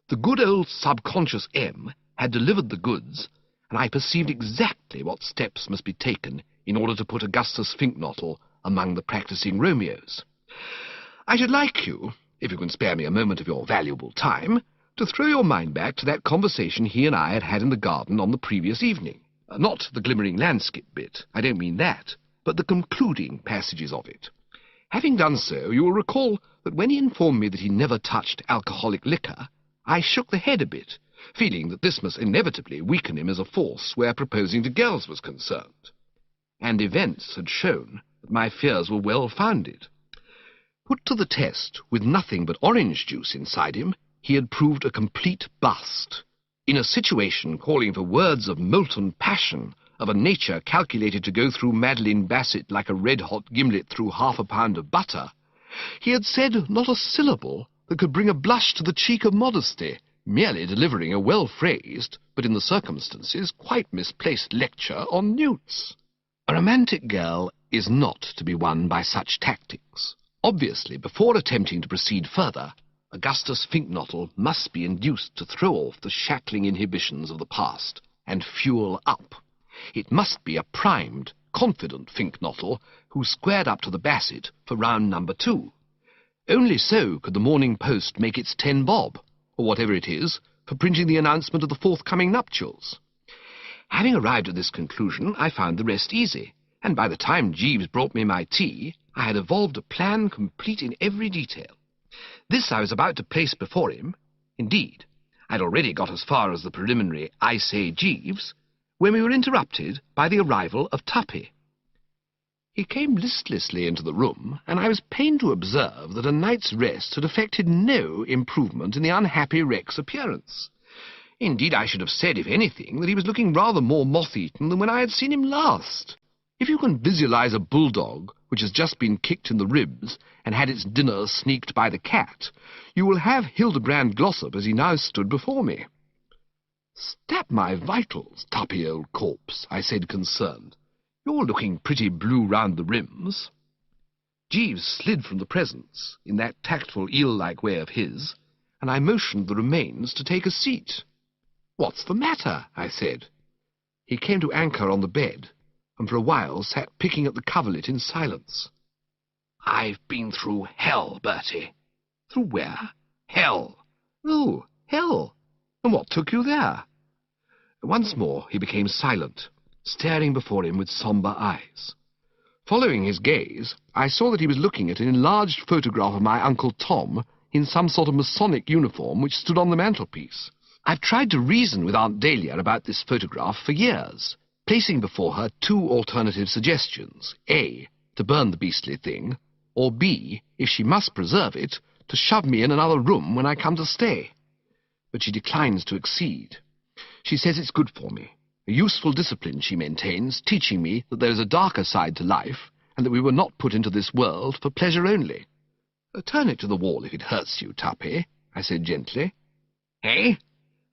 The good old subconscious M had delivered the goods, and I perceived exactly what steps must be taken in order to put Augustus Fink-Nottle among the practising Romeos. I should like you, if you can spare me a moment of your valuable time, to throw your mind back to that conversation he and I had had in the garden on the previous evening. Not the glimmering landscape bit, I don't mean that, but the concluding passages of it. Having done so, you will recall that when he informed me that he never touched alcoholic liquor, I shook the head a bit, feeling that this must inevitably weaken him as a force where proposing to girls was concerned. And events had shown that my fears were well founded. Put to the test with nothing but orange juice inside him, he had proved a complete bust. In a situation calling for words of molten passion, of a nature calculated to go through Madeline Bassett like a red-hot gimlet through half a pound of butter, he had said not a syllable that could bring a blush to the cheek of modesty, merely delivering a well-phrased, but in the circumstances quite misplaced lecture on newts. A romantic girl is not to be won by such tactics. Obviously, before attempting to proceed further, Augustus Fink-Nottle must be induced to throw off the shackling inhibitions of the past and fuel up. It must be a primed, confident Fink-Nottle who squared up to the Bassett for round number 2. Only so could the Morning Post make its 10 bob, or whatever it is, for printing the announcement of the forthcoming nuptials. Having arrived at this conclusion, I found the rest easy, and by the time Jeeves brought me my tea, I had evolved a plan complete in every detail. This I was about to place before him. Indeed, I'd already got as far as the preliminary "I say, Jeeves," when we were interrupted by the arrival of Tuppy. He came listlessly into the room, and I was pained to observe that a night's rest had effected no improvement in the unhappy wreck's appearance. Indeed, I should have said, if anything, that he was looking rather more moth-eaten than when I had seen him last. If you can visualize a bulldog which has just been kicked in the ribs and had its dinner sneaked by the cat, you will have Hildebrand Glossop as he now stood before me. "Stab my vitals, Tuppy, old corpse," I said, concerned. "You're looking pretty blue round the rims." Jeeves slid from the presence, in that tactful eel-like way of his, and I motioned the remains to take a seat. "What's the matter?" I said. He came to anchor on the bed, and for a while sat picking at the coverlet in silence. "I've been through hell, Bertie." "Through where?" "Hell." "Oh, hell. And what took you there?" Once more he became silent, staring before him with sombre eyes. Following his gaze, I saw that he was looking at an enlarged photograph of my Uncle Tom in some sort of Masonic uniform which stood on the mantelpiece. I've tried to reason with Aunt Dahlia about this photograph for years, placing before her two alternative suggestions: A, to burn the beastly thing, or B, if she must preserve it, to shove me in another room when I come to stay. But she declines to accede. She says it's good for me, a useful discipline, she maintains, teaching me that there is a darker side to life, and that we were not put into this world for pleasure only. "Turn it to the wall if it hurts you, Tuppy," I said gently. "Eh?"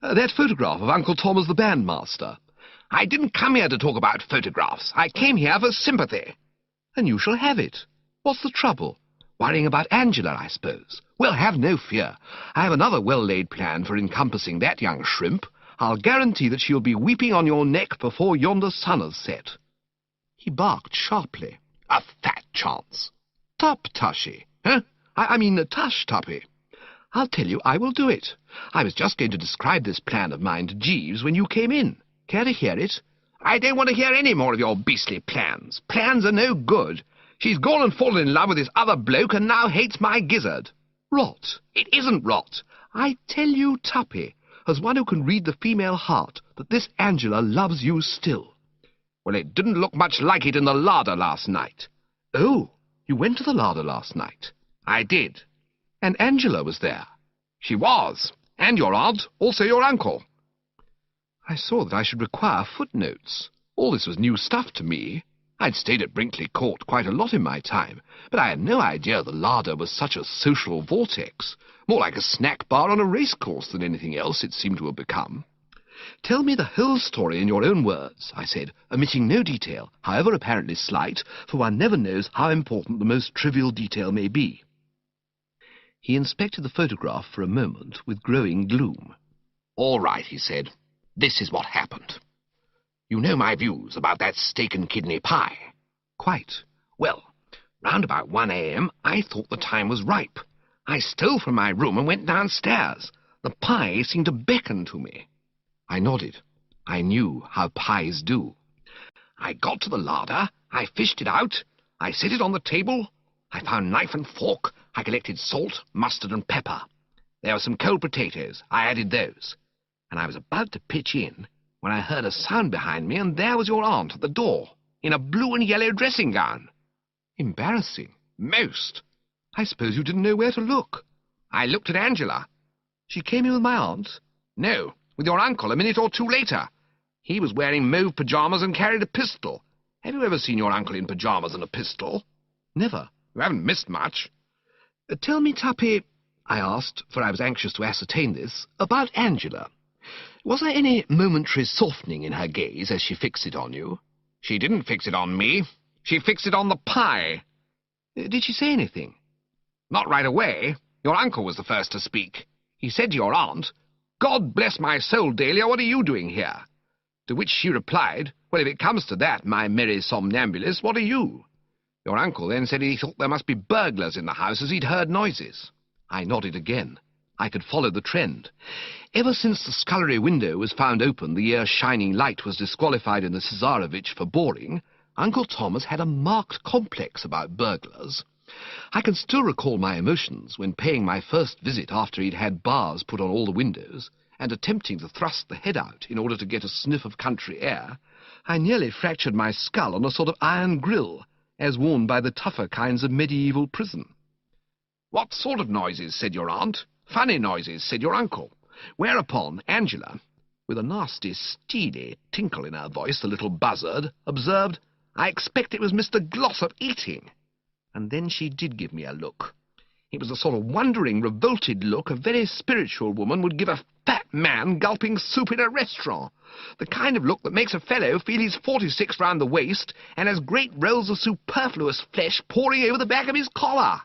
"That photograph of Uncle Tom as the bandmaster." "I didn't come here to talk about photographs. I came here for sympathy." "And you shall have it. What's the trouble? Worrying about Angela, I suppose. Well, have no fear. I have another well-laid plan for encompassing that young shrimp. I'll guarantee that she'll be weeping on your neck before yonder sun has set." He barked sharply. "A fat chance." "Tushy, huh? I mean tush, Tuppy. I'll tell you, I will do it. I was just going to describe this plan of mine to Jeeves when you came in. Care to hear it?" "I don't want to hear any more of your beastly plans. Plans are no good. She's gone and fallen in love with this other bloke and now hates my gizzard." "Rot." "It isn't rot. I tell you, Tuppy, as one who can read the female heart, that this Angela loves you still." "Well, it didn't look much like it in the larder last night." "Oh, you went to the larder last night?" "I did." "And Angela was there?" "She was. And your aunt, also your uncle." I saw that I should require footnotes. All this was new stuff to me. I'd stayed at Brinkley Court quite a lot in my time, but I had no idea the larder was such a social vortex. More like a snack bar on a racecourse than anything else it seemed to have become. "Tell me the whole story in your own words," I said, omitting no detail, however apparently slight, for one never knows how important the most trivial detail may be. He inspected the photograph for a moment with growing gloom. "All right," he said. "This is what happened. You know my views about that steak and kidney pie?" "Quite." "Well, round about 1 a.m. I thought the time was ripe. I stole from my room and went downstairs. The pie seemed to beckon to me." I nodded. I knew how pies do. "I got to the larder. I fished it out. I set it on the table. I found knife and fork. I collected salt, mustard, and pepper. There were some cold potatoes. I added those. And I was about to pitch in when I heard a sound behind me, and there was your aunt at the door, in a blue and yellow dressing gown." "Embarrassing." "Most." "I suppose you didn't know where to look." "I looked at Angela." "She came in with my aunt?" "No, with your uncle a minute or two later. He was wearing mauve pyjamas and carried a pistol. Have you ever seen your uncle in pyjamas and a pistol?" "Never." "You haven't missed much." "Tell me, Tuppy," I asked, for I was anxious to ascertain this, "about Angela. Was there any momentary softening in her gaze as she fixed it on you?" "She didn't fix it on me. She fixed it on the pie." "Did she say anything?" "Not right away. Your uncle was the first to speak. He said to your aunt, 'God bless my soul, Dahlia, what are you doing here?' To which she replied, 'Well, if it comes to that, my merry somnambulist, what are you?' Your uncle then said he thought there must be burglars in the house as he'd heard noises." I nodded again. I could follow the trend. Ever since the scullery window was found open the year Shining Light was disqualified in the Cesarevitch for boring, Uncle Thomas had a marked complex about burglars. I can still recall my emotions when paying my first visit after he'd had bars put on all the windows, and attempting to thrust the head out in order to get a sniff of country air. I nearly fractured my skull on a sort of iron grill, as worn by the tougher kinds of medieval prison. "What sort of noises?" said your aunt. "Funny noises," said your uncle. Whereupon Angela, with a nasty, steely tinkle in her voice, the little buzzard, observed, "I expect it was Mr. Glossop eating." And then she did give me a look. It was the sort of wondering, revolted look a very spiritual woman would give a fat man gulping soup in a restaurant. The kind of look that makes a fellow feel he's 46 round the waist and has great rolls of superfluous flesh pouring over the back of his collar.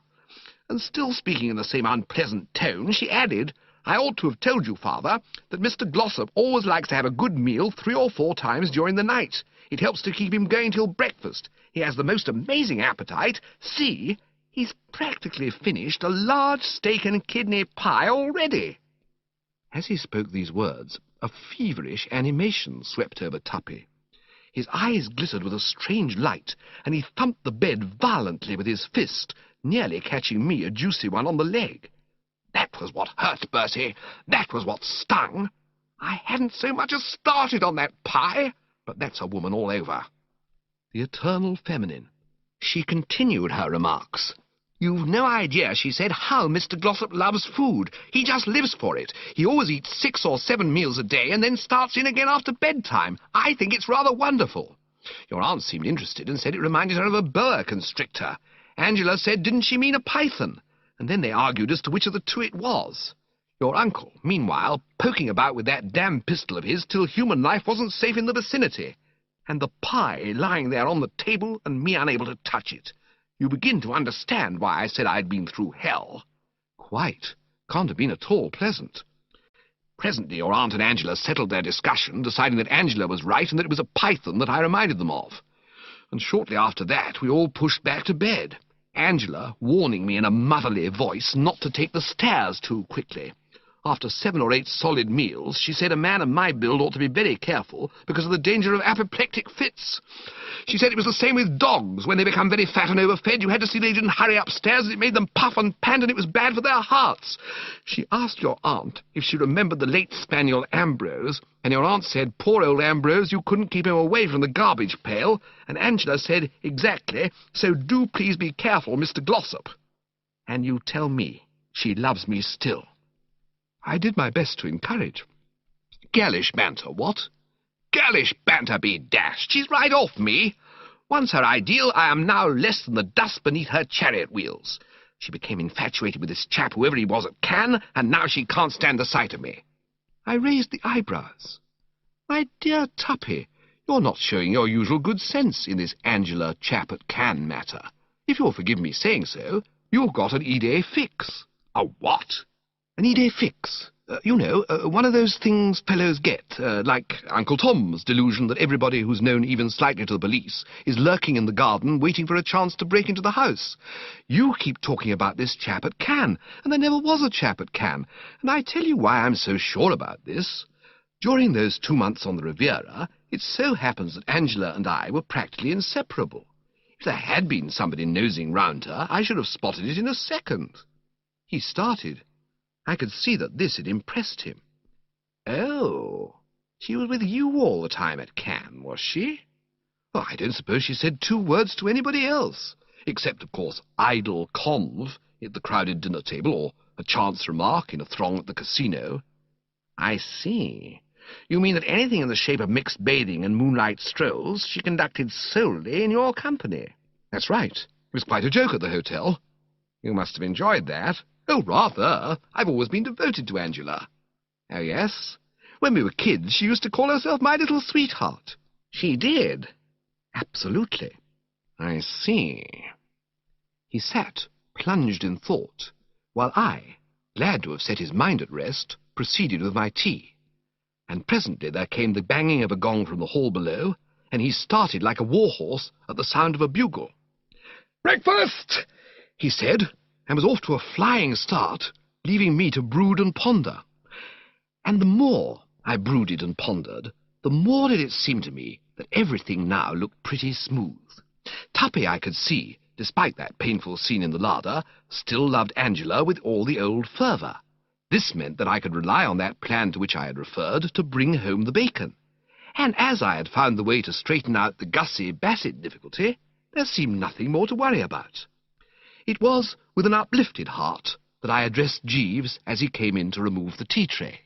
And still speaking in the same unpleasant tone, she added, "I ought to have told you, father, that Mr. Glossop always likes to have a good meal 3 or 4 times during the night. It helps to keep him going till breakfast. He has the most amazing appetite. See, he's practically finished a large steak and kidney pie already." As he spoke these words, a feverish animation swept over Tuppy. His eyes glittered with a strange light, and he thumped the bed violently with his fist, nearly catching me a juicy one on the leg. That was what hurt, Bertie. That was what stung. I hadn't so much as started on that pie, but that's a woman all over. The eternal feminine. She continued her remarks. "You've no idea," she said, "how Mr. Glossop loves food. He just lives for it. He always eats 6 or 7 meals a day and then starts in again after bedtime. I think it's rather wonderful." Your aunt seemed interested and said it reminded her of a boa constrictor. Angela said, didn't she mean a python? And then they argued as to which of the two it was. Your uncle, meanwhile, poking about with that damn pistol of his till human life wasn't safe in the vicinity. And the pie lying there on the table and me unable to touch it. You begin to understand why I said I'd been through hell. Quite. Can't have been at all pleasant. Presently your aunt and Angela settled their discussion, deciding that Angela was right and that it was a python that I reminded them of. And shortly after that we all pushed back to bed, Angela warning me in a motherly voice not to take the stairs too quickly. After 7 or 8 solid meals, she said a man of my build ought to be very careful because of the danger of apoplectic fits. She said it was the same with dogs. When they become very fat and overfed, you had to see they didn't hurry upstairs, and it made them puff and pant, and it was bad for their hearts. She asked your aunt if she remembered the late spaniel Ambrose, and your aunt said, poor old Ambrose, you couldn't keep him away from the garbage pail, and Angela said, exactly, so do please be careful, Mr. Glossop. And you tell me she loves me still. I did my best to encourage. Gallish banter, what? Gallish banter be dashed! She's right off me. Once her ideal, I am now less than the dust beneath her chariot wheels. She became infatuated with this chap, whoever he was at Cannes, and now she can't stand the sight of me. I raised the eyebrows. My dear Tuppy, you're not showing your usual good sense in this Angela chap at Cannes matter. If you'll forgive me saying so, you've got an idée fixe. A what? An idée fixe. You know, one of those things fellows get, like Uncle Tom's delusion that everybody who's known even slightly to the police is lurking in the garden waiting for a chance to break into the house. You keep talking about this chap at Cannes, and there never was a chap at Cannes, and I tell you why I'm so sure about this. During those 2 months on the Riviera, it so happens that Angela and I were practically inseparable. If there had been somebody nosing round her, I should have spotted it in a second. He started. I could see that this had impressed him. Oh, she was with you all the time at Cannes, was she? Well, I don't suppose she said 2 words to anybody else, except, of course, idle conv at the crowded dinner table, or a chance remark in a throng at the casino. I see. You mean that anything in the shape of mixed bathing and moonlight strolls she conducted solely in your company? That's right. It was quite a joke at the hotel. You must have enjoyed that. Oh, rather. I've always been devoted to Angela. Oh, yes? When we were kids, she used to call herself my little sweetheart. She did. Absolutely. I see. He sat, plunged in thought, while I, glad to have set his mind at rest, proceeded with my tea. And presently there came the banging of a gong from the hall below, and he started like a war-horse at the sound of a bugle. "Breakfast!" he said, and was off to a flying start, leaving me to brood and ponder. And the more I brooded and pondered, the more did it seem to me that everything now looked pretty smooth. Tuppy, I could see, despite that painful scene in the larder, still loved Angela with all the old fervour. This meant that I could rely on that plan to which I had referred to bring home the bacon. And as I had found the way to straighten out the Gussie Bassett difficulty, there seemed nothing more to worry about. It was with an uplifted heart that I addressed Jeeves as he came in to remove the tea tray.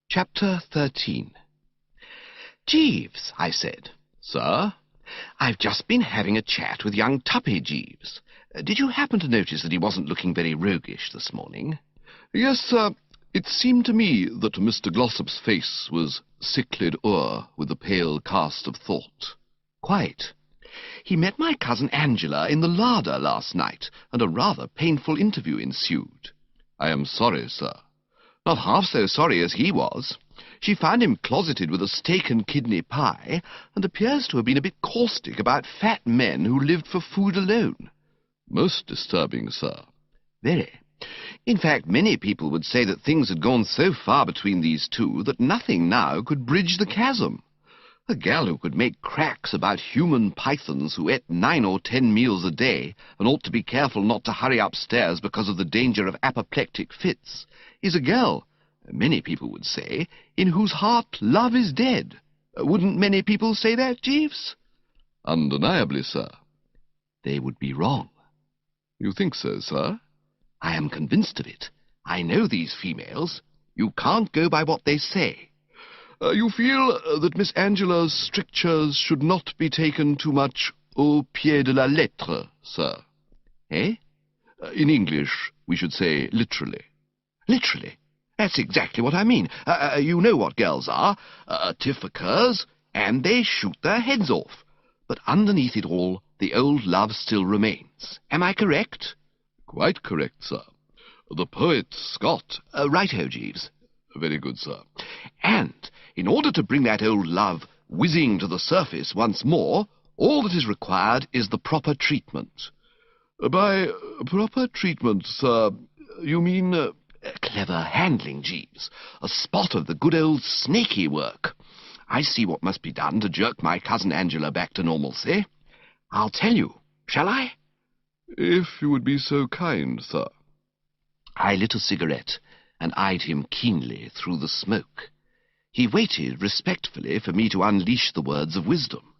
Chapter 13. "Jeeves," I said. "Sir?" "I've just been having a chat with young Tuppy, Jeeves. Did you happen to notice that he wasn't looking very roguish this morning?" "Yes, sir. It seemed to me that Mr. Glossop's face was sicklied o'er with a pale cast of thought." "Quite. He met my cousin Angela in the larder last night, and a rather painful interview ensued." "I am sorry, sir." "Not half so sorry as he was. She found him closeted with a steak and kidney pie, and appears to have been a bit caustic about fat men who lived for food alone." "Most disturbing, sir." "Very. In fact, many people would say that things had gone so far between these two that nothing now could bridge the chasm. A gal who could make cracks about human pythons who ate 9 or 10 meals a day and ought to be careful not to hurry upstairs because of the danger of apoplectic fits is a girl, many people would say, in whose heart love is dead. Wouldn't many people say that, Jeeves?" "Undeniably, sir." "They would be wrong." "You think so, sir?" "I am convinced of it. I know these females. You can't go by what they say." You feel that Miss Angela's strictures should not be taken too much au pied de la lettre, sir?" "Eh?" In English, we should say literally." "Literally? That's exactly what I mean. You know what girls are. A tiff occurs, and they shoot their heads off. But underneath it all, the old love still remains. Am I correct?" "Quite correct, sir. The poet Scott—" Right-ho, Jeeves." "Very good, sir." "And in order to bring that old love whizzing to the surface once more, all that is required is the proper treatment." "By proper treatment, sir, you mean—" "Clever handling, Jeeves. A spot of the good old snaky work. I see what must be done to jerk my cousin Angela back to normalcy. I'll tell you, shall I?" "If you would be so kind, sir." I lit a cigarette and eyed him keenly through the smoke. He waited respectfully for me to unleash the words of wisdom.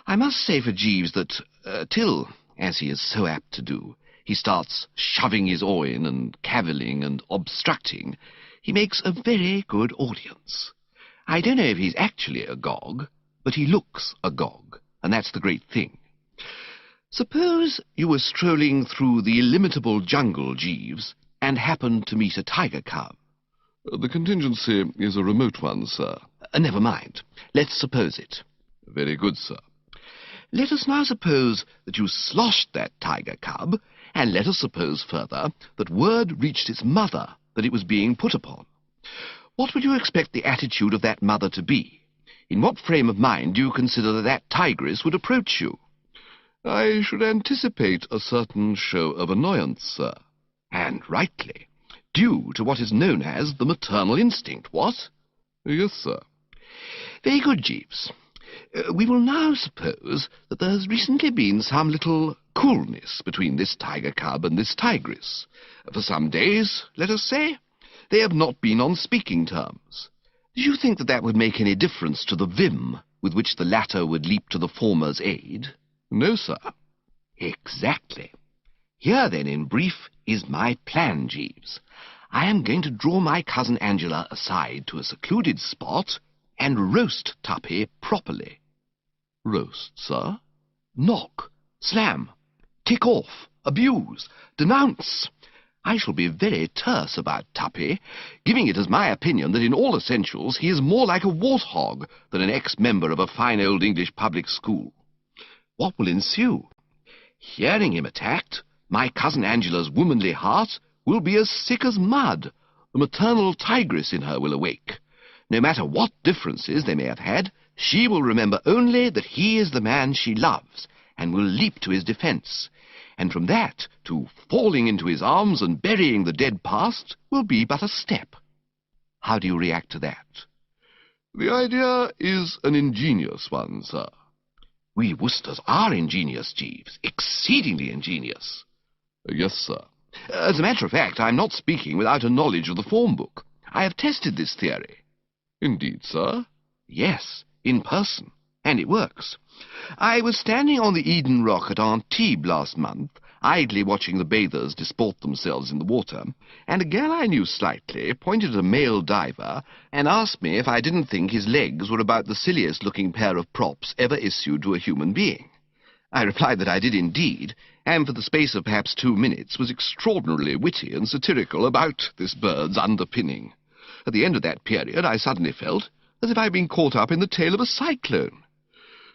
I must say for Jeeves that, till, as he is so apt to do, he starts shoving his oar in and cavilling and obstructing, he makes a very good audience. I don't know if he's actually agog, but he looks agog, and that's the great thing. Suppose you were strolling through the illimitable jungle, Jeeves, and happened to meet a tiger cub. "The contingency is a remote one, sir." Never mind. Let's suppose it." "Very good, sir." "Let us now suppose that you sloshed that tiger cub, and let us suppose further that word reached its mother that it was being put upon. What would you expect the attitude of that mother to be? In what frame of mind do you consider that that tigress would approach you?" "I should anticipate a certain show of annoyance, sir." "And rightly. Due to what is known as the maternal instinct, what?" "Yes, sir." "Very good, Jeeves. We will now suppose that there has recently been some little coolness between this tiger cub and this tigress. For some days, let us say, they have not been on speaking terms. Do you think that that would make any difference to the vim with which the latter would leap to the former's aid?" "No, sir." "Exactly. Here, then, in brief, is my plan, Jeeves. I am going to draw my cousin Angela aside to a secluded spot and roast Tuppy properly." "Roast, sir?" "Knock, slam, tick off, abuse, denounce. I shall be very terse about Tuppy, giving it as my opinion that in all essentials he is more like a warthog than an ex-member of a fine old English public school. What will ensue? Hearing him attacked, my cousin Angela's womanly heart will be as sick as mud. The maternal tigress in her will awake. No matter what differences they may have had, she will remember only that he is the man she loves, and will leap to his defence. And from that to falling into his arms and burying the dead past will be but a step. How do you react to that?" "The idea is an ingenious one, sir." "We Woosters are ingenious, Jeeves, exceedingly ingenious." "Yes, sir." "As a matter of fact, I'm not speaking without a knowledge of the form book. I have tested this theory." "Indeed, sir?" "Yes, in person. And it works. I was standing on the Eden Rock at Antibes last month, idly watching the bathers disport themselves in the water, and a girl I knew slightly pointed at a male diver and asked me if I didn't think his legs were about the silliest-looking pair of props ever issued to a human being. I replied that I did indeed, and for the space of perhaps 2 minutes was extraordinarily witty and satirical about this bird's underpinning. At the end of that period I suddenly felt as if I'd been caught up in the tail of a cyclone.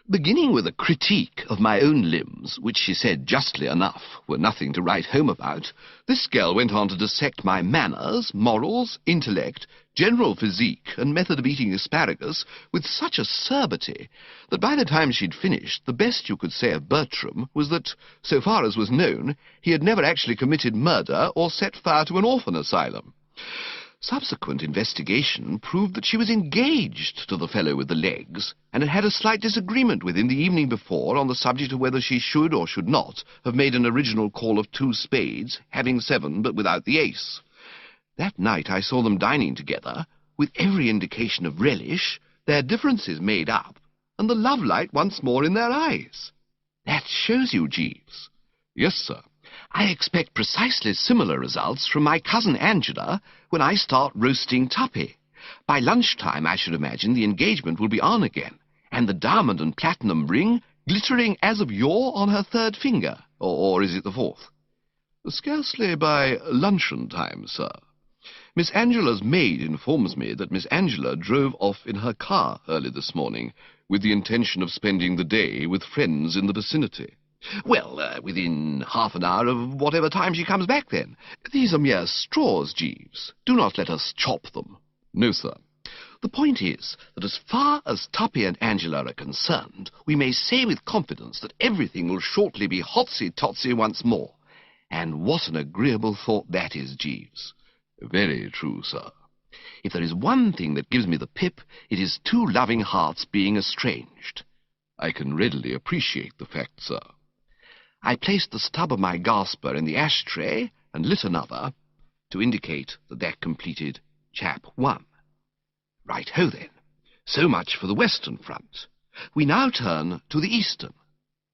Beginning with a critique of my own limbs, which she said justly enough were nothing to write home about, this girl went on to dissect my manners, morals, intellect, general physique, and method of eating asparagus with such acerbity that by the time she'd finished, the best you could say of Bertram was that, so far as was known, he had never actually committed murder or set fire to an orphan asylum. Subsequent investigation proved that she was engaged to the fellow with the legs, and had had a slight disagreement with him the evening before on the subject of whether she should or should not have made an original call of 2 spades, having 7 but without the ace. That night I saw them dining together, with every indication of relish, their differences made up, and the love-light once more in their eyes. That shows you, Jeeves. Yes, sir. I expect precisely similar results from my cousin Angela when I start roasting Tuppy. By lunchtime, I should imagine, the engagement will be on again, and the diamond and platinum ring glittering as of yore on her 3rd finger. Or is it the 4th? Scarcely by luncheon time, sir. Miss Angela's maid informs me that Miss Angela drove off in her car early this morning, with the intention of spending the day with friends in the vicinity. Well, within half an hour of whatever time she comes back, then. These are mere straws, Jeeves. Do not let us chop them. No, sir. The point is that as far as Tuppy and Angela are concerned, we may say with confidence that everything will shortly be hotsy-totsy once more. And what an agreeable thought that is, Jeeves. Very true, sir. If there is one thing that gives me the pip, it is 2 loving hearts being estranged. I can readily appreciate the fact, sir. I placed the stub of my gasper in the ashtray and lit another to indicate that that completed chap 1. Right-ho, then. So much for the western front. We now turn to the eastern.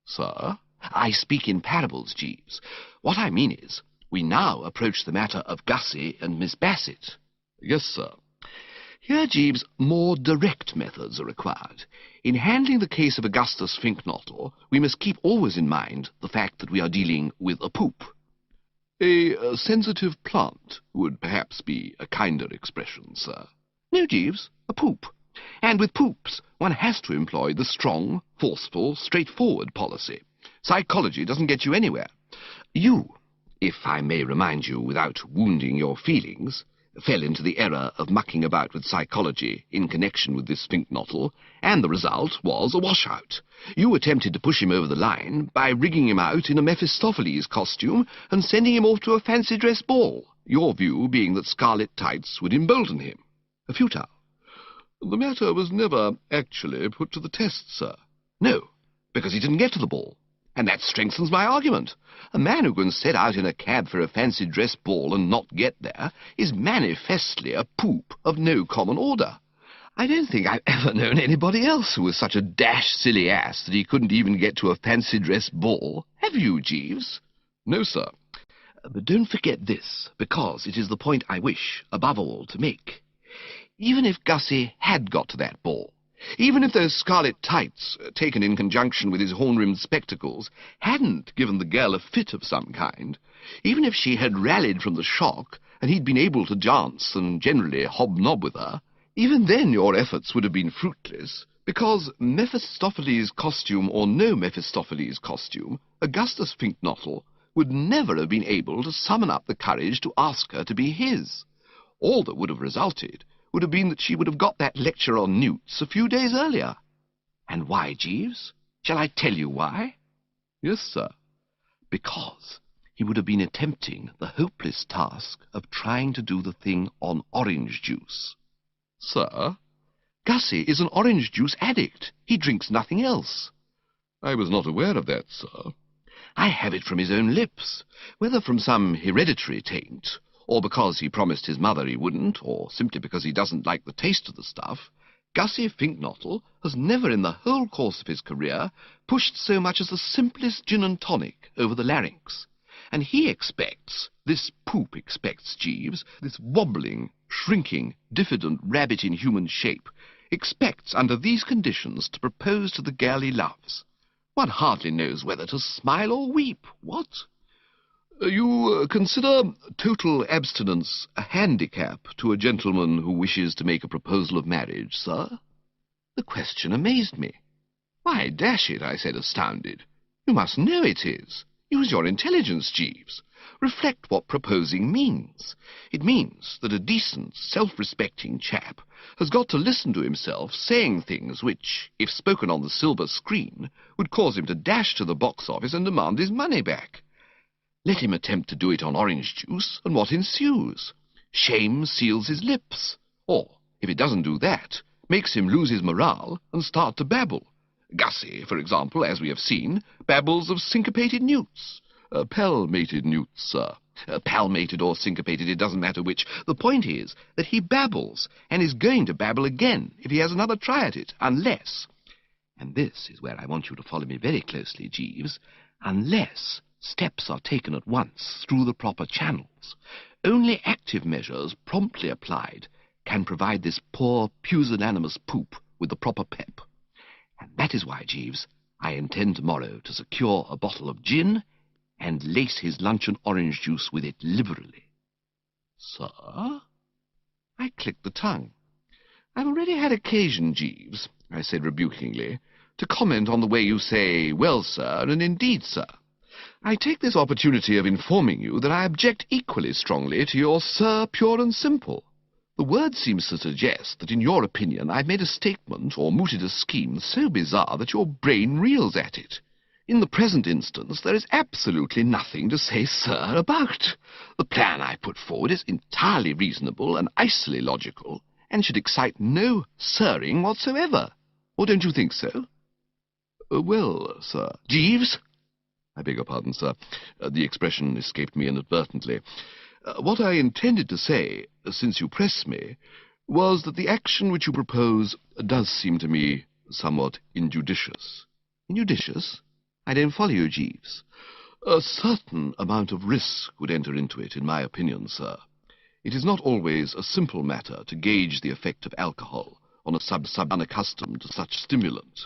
Sir? I speak in parables, Jeeves. What I mean is, we now approach the matter of Gussie and Miss Bassett. Yes, sir. Here, Jeeves, more direct methods are required. In handling the case of Gussie Fink-Nottle, we must keep always in mind the fact that we are dealing with a poop. A sensitive plant would perhaps be a kinder expression, sir. No, Jeeves, a poop. And with poops, one has to employ the strong, forceful, straightforward policy. Psychology doesn't get you anywhere. You, if I may remind you without wounding your feelings, fell into the error of mucking about with psychology in connection with this Fink-Nottle, and the result was a washout. You attempted to push him over the line by rigging him out in a Mephistopheles costume and sending him off to a fancy dress ball, your view being that scarlet tights would embolden him. Futile. The matter was never actually put to the test, sir. No, because he didn't get to the ball. And that strengthens my argument. A man who can set out in a cab for a fancy dress ball and not get there is manifestly a poop of no common order. I don't think I've ever known anybody else who was such a dash silly ass that he couldn't even get to a fancy dress ball. Have you, Jeeves? No, sir. But don't forget this, because it is the point I wish, above all, to make. Even if Gussie had got to that ball, even if those scarlet tights, taken in conjunction with his horn-rimmed spectacles, hadn't given the girl a fit of some kind, even if she had rallied from the shock, and he'd been able to dance and generally hobnob with her, even then your efforts would have been fruitless, because Mephistopheles costume or no Mephistopheles costume, Gussie Fink-Nottle would never have been able to summon up the courage to ask her to be his. All that would have resulted would have been that she would have got that lecture on newts a few days earlier. And why, Jeeves? Shall I tell you why? Yes, sir. Because he would have been attempting the hopeless task of trying to do the thing on orange juice. Sir? Gussie is an orange juice addict. He drinks nothing else. I was not aware of that, sir. I have it from his own lips, whether from some hereditary taint, or because he promised his mother he wouldn't, or simply because he doesn't like the taste of the stuff. Gussie Fink-Nottle has never in the whole course of his career pushed so much as the simplest gin and tonic over the larynx. And he expects, this poop expects, Jeeves, this wobbling, shrinking, diffident rabbit in human shape, expects under these conditions to propose to the girl he loves. One hardly knows whether to smile or weep, what? You consider total abstinence a handicap to a gentleman who wishes to make a proposal of marriage, sir? The question amazed me. Why, dash it, I said, astounded. You must know it is. Use your intelligence, Jeeves. Reflect what proposing means. It means that a decent, self-respecting chap has got to listen to himself saying things which, if spoken on the silver screen, would cause him to dash to the box office and demand his money back. Let him attempt to do it on orange juice, and what ensues? Shame seals his lips. Or, if it doesn't do that, makes him lose his morale and start to babble. Gussie, for example, as we have seen, babbles of syncopated newts. Palmated newts, sir. Palmated or syncopated, it doesn't matter which. The point is that he babbles, and is going to babble again if he has another try at it, unless, and this is where I want you to follow me very closely, Jeeves, unless steps are taken at once through the proper channels. Only active measures, promptly applied, can provide this poor pusillanimous poop with the proper pep. And that is why, Jeeves, I intend tomorrow to secure a bottle of gin and lace his luncheon orange juice with it liberally. Sir? I clicked the tongue. I've already had occasion, Jeeves, I said rebukingly, to comment on the way you say, well, sir, and indeed, sir. I take this opportunity of informing you that I object equally strongly to your sir pure and simple. The word seems to suggest that in your opinion I've made a statement or mooted a scheme so bizarre that your brain reels at it. In the present instance there is absolutely nothing to say sir about. The plan I put forward is entirely reasonable and icily logical, and should excite no sirring whatsoever. Or don't you think so? Well, sir. Jeeves? I beg your pardon, sir. The expression escaped me inadvertently. What I intended to say, since you press me, was that the action which you propose does seem to me somewhat injudicious. Injudicious? I don't follow you, Jeeves. A certain amount of risk would enter into it, in my opinion, sir. It is not always a simple matter to gauge the effect of alcohol on a sub unaccustomed to such stimulant.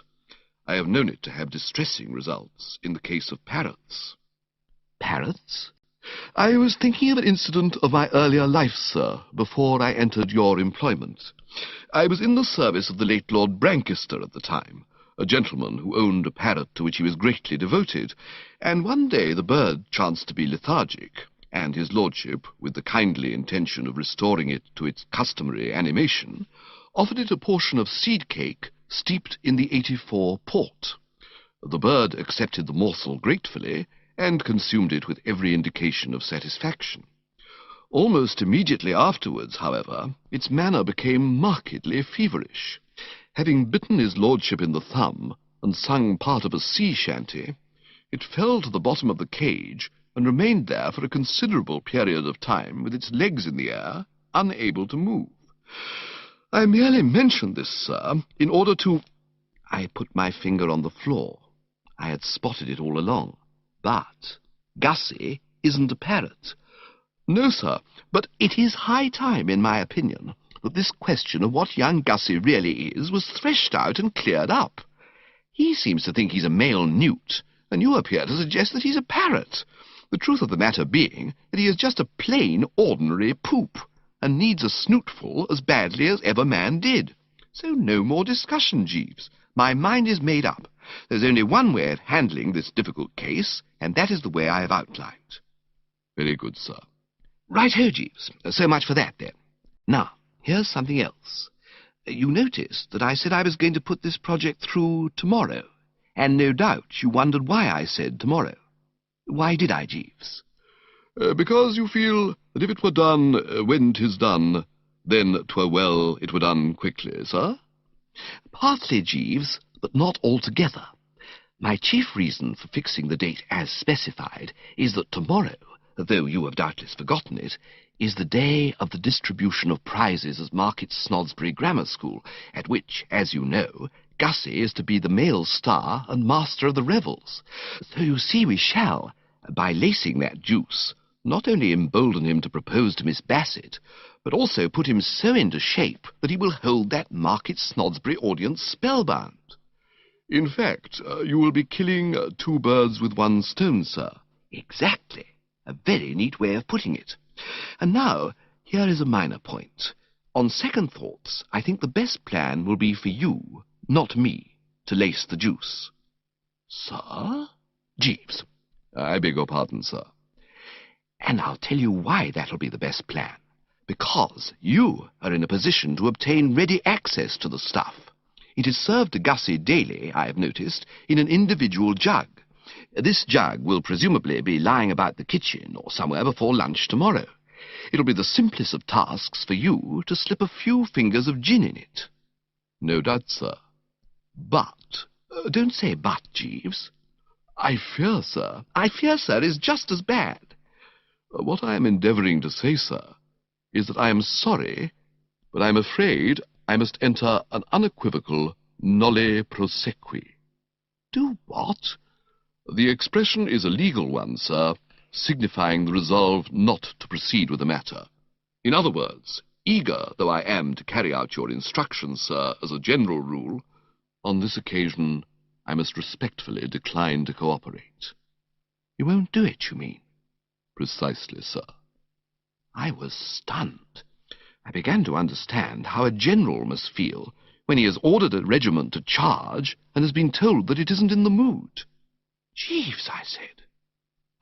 I have known it to have distressing results in the case of parrots. Parrots? I was thinking of an incident of my earlier life, sir, before I entered your employment. I was in the service of the late Lord Brancaster at the time, a gentleman who owned a parrot to which he was greatly devoted, and one day the bird chanced to be lethargic, and his lordship, with the kindly intention of restoring it to its customary animation, offered it a portion of seed cake steeped in the 84 port. The bird accepted the morsel gratefully, and consumed it with every indication of satisfaction. Almost immediately afterwards, however, its manner became markedly feverish. Having bitten his lordship in the thumb, and sung part of a sea shanty, it fell to the bottom of the cage, and remained there for a considerable period of time with its legs in the air, unable to move. I merely mention this, sir, in order to— I put my finger on the floor. I had spotted it all along. But Gussie isn't a parrot. No, sir, but it is high time, in my opinion, that this question of what young Gussie really is was threshed out and cleared up. He seems to think he's a male newt, and you appear to suggest that he's a parrot. The truth of the matter being that he is just a plain, ordinary poop, and needs a snootful as badly as ever man did. So no more discussion, Jeeves. My mind is made up. There's only one way of handling this difficult case, and that is the way I have outlined. Very good, sir. Right-ho, Jeeves. So much for that, then. Now, here's something else. You noticed that I said I was going to put this project through tomorrow, and no doubt you wondered why I said tomorrow. Why did I, Jeeves? Because you feel that if it were done when 'tis done, then 'twere well it were done quickly, sir? Partly, Jeeves, but not altogether. My chief reason for fixing the date as specified is that tomorrow though you have doubtless forgotten it, is the day of the distribution of prizes at Market Snodsbury Grammar School, at which, as you know, Gussie is to be the male star and master of the revels. So you see we shall, by lacing that juice, not only embolden him to propose to Miss Bassett, but also put him so into shape that he will hold that Market Snodsbury audience spellbound. In fact, you will be killing 2 birds with 1 stone, sir. Exactly. A very neat way of putting it. And now, here is a minor point. On second thoughts, I think the best plan will be for you, not me, to lace the juice. Sir? Jeeves. I beg your pardon, sir. And I'll tell you why that'll be the best plan. Because you are in a position to obtain ready access to the stuff. It is served to Gussie daily, I have noticed, in an individual jug. This jug will presumably be lying about the kitchen or somewhere before lunch tomorrow. It'll be the simplest of tasks for you to slip a few fingers of gin in it. No doubt, sir. But, don't say but, Jeeves. I fear, sir. I fear, sir, is just as bad. What I am endeavouring to say, sir, is that I am sorry, but I am afraid I must enter an unequivocal nolle prosequi. Do what? The expression is a legal one, sir, signifying the resolve not to proceed with the matter. In other words, eager though I am to carry out your instructions, sir, as a general rule, on this occasion I must respectfully decline to cooperate. You won't do it, you mean? Precisely, sir. I was stunned. I began to understand how a general must feel when he has ordered a regiment to charge and has been told that it isn't in the mood. Jeeves, I said,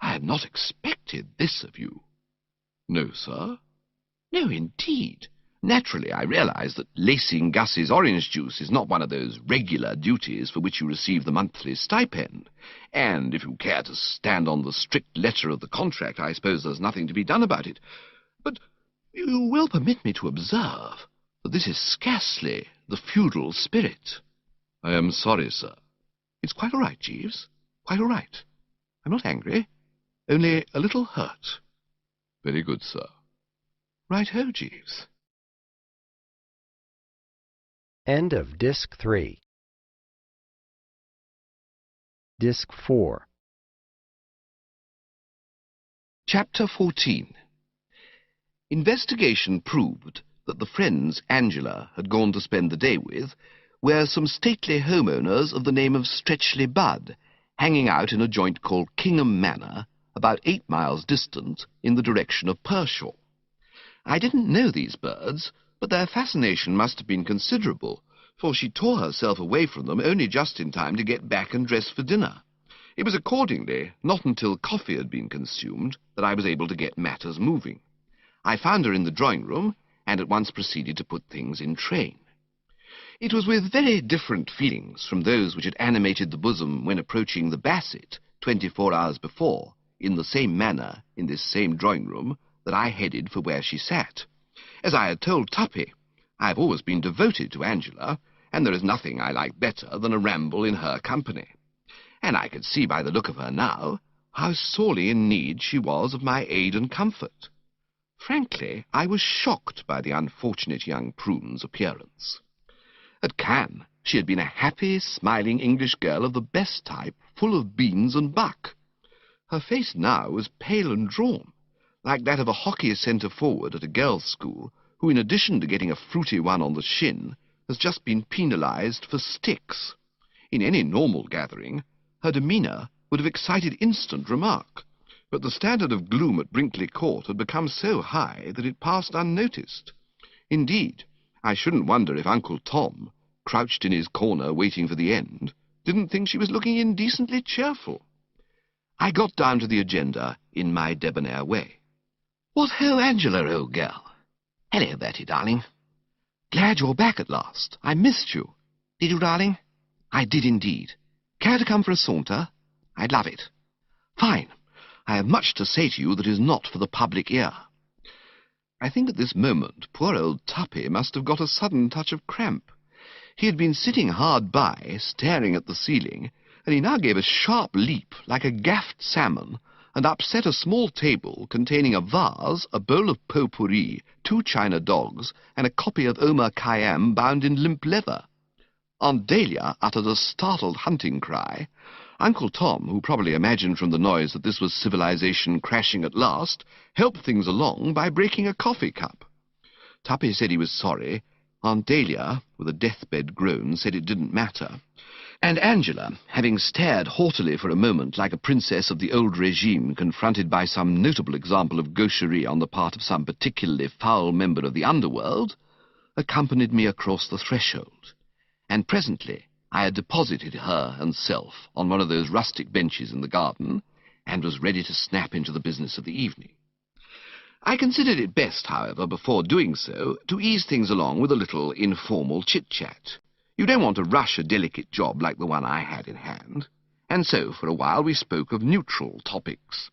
I had not expected this of you. No, sir? No, indeed. Naturally, I realize that lacing Gussie's orange juice is not one of those regular duties for which you receive the monthly stipend. And if you care to stand on the strict letter of the contract, I suppose there's nothing to be done about it. But you will permit me to observe that this is scarcely the feudal spirit. I am sorry, sir. It's quite all right, Jeeves. Quite all right. I'm not angry, only a little hurt. Very good, sir. Right-ho, Jeeves. End of Disc 3. Disc 4. Chapter 14. Investigation proved that the friends Angela had gone to spend the day with were some stately homeowners of the name of Stretchley Budd, hanging out in a joint called Kingham Manor, about 8 miles distant in the direction of Pershaw. I didn't know these birds, but their fascination must have been considerable, for she tore herself away from them only just in time to get back and dress for dinner. It was accordingly not until coffee had been consumed that I was able to get matters moving. I found her in the drawing-room, and at once proceeded to put things in train. It was with very different feelings from those which had animated the bosom when approaching the Bassett 24 hours before, in the same manner, in this same drawing-room, that I headed for where she sat. As I had told Tuppy, I have always been devoted to Angela, and there is nothing I like better than a ramble in her company. And I could see by the look of her now how sorely in need she was of my aid and comfort. Frankly, I was shocked by the unfortunate young prune's appearance. At Cannes, she had been a happy, smiling English girl of the best type, full of beans and buck. Her face now was pale and drawn, like that of a hockey centre-forward at a girls' school, who, in addition to getting a fruity one on the shin, has just been penalised for sticks. In any normal gathering, her demeanour would have excited instant remark, but the standard of gloom at Brinkley Court had become so high that it passed unnoticed. Indeed, I shouldn't wonder if Uncle Tom, crouched in his corner waiting for the end, didn't think she was looking indecently cheerful. I got down to the agenda in my debonair way. "What ho, Angela, old girl." "Hello, Bertie, darling." "Glad you're back at last. I missed you." "Did you, darling?" "I did indeed. Care to come for a saunter?" "I'd love it." "Fine. I have much to say to you that is not for the public ear." I think at this moment poor old Tuppy must have got a sudden touch of cramp. He had been sitting hard by, staring at the ceiling, and he now gave a sharp leap, like a gaffed salmon, and upset a small table containing a vase, a bowl of potpourri, 2 china dogs, and a copy of Omar Khayyam bound in limp leather. Aunt Dahlia uttered a startled hunting cry. Uncle Tom, who probably imagined from the noise that this was civilization crashing at last, helped things along by breaking a coffee cup. Tuppy said he was sorry. Aunt Dahlia, with a deathbed groan, said it didn't matter. And Angela, having stared haughtily for a moment like a princess of the old regime confronted by some notable example of gaucherie on the part of some particularly foul member of the underworld, accompanied me across the threshold, and presently I had deposited her and self on one of those rustic benches in the garden, and was ready to snap into the business of the evening. I considered it best, however, before doing so, to ease things along with a little informal chit-chat. You don't want to rush a delicate job like the one I had in hand, and so for a while we spoke of neutral topics.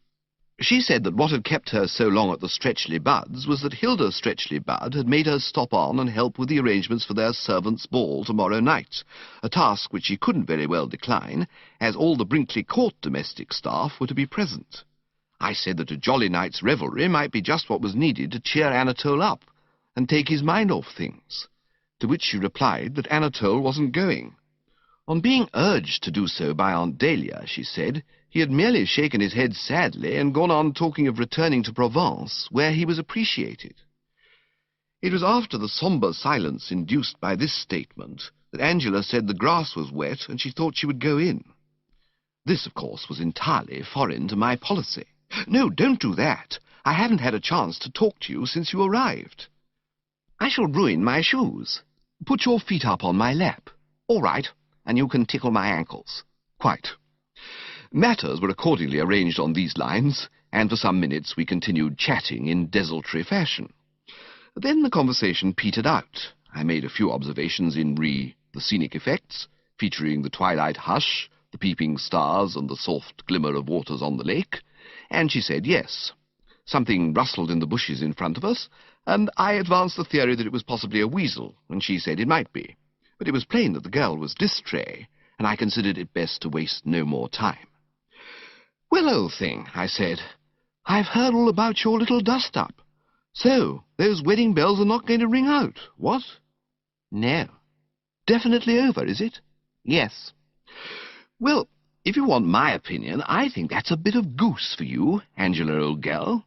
She said that what had kept her so long at the Stretchley Budds was that Hilda Stretchley Budd had made her stop on and help with the arrangements for their servants' ball tomorrow night, a task which she couldn't very well decline, as all the Brinkley Court domestic staff were to be present. I said that a jolly night's revelry might be just what was needed to cheer Anatole up and take his mind off things, to which she replied that Anatole wasn't going. On being urged to do so by Aunt Dahlia, she said, he had merely shaken his head sadly and gone on talking of returning to Provence, where he was appreciated. It was after the sombre silence induced by this statement that Angela said the grass was wet and she thought she would go in. This, of course, was entirely foreign to my policy. "No, don't do that. I haven't had a chance to talk to you since you arrived." "I shall ruin my shoes." "Put your feet up on my lap." "All right, and you can tickle my ankles." "Quite." Matters were accordingly arranged on these lines, and for some minutes we continued chatting in desultory fashion. Then the conversation petered out. I made a few observations in the scenic effects, featuring the twilight hush, the peeping stars, and the soft glimmer of waters on the lake, and she said yes. Something rustled in the bushes in front of us, and I advanced the theory that it was possibly a weasel, and she said it might be. But it was plain that the girl was distrait, and I considered it best to waste no more time. "Well, old thing," I said, "I've heard all about your little dust-up. So, those wedding bells are not going to ring out, what?" "No." "Definitely over, is it?" "Yes." "Well, if you want my opinion, I think that's a bit of goose for you, Angela, old girl.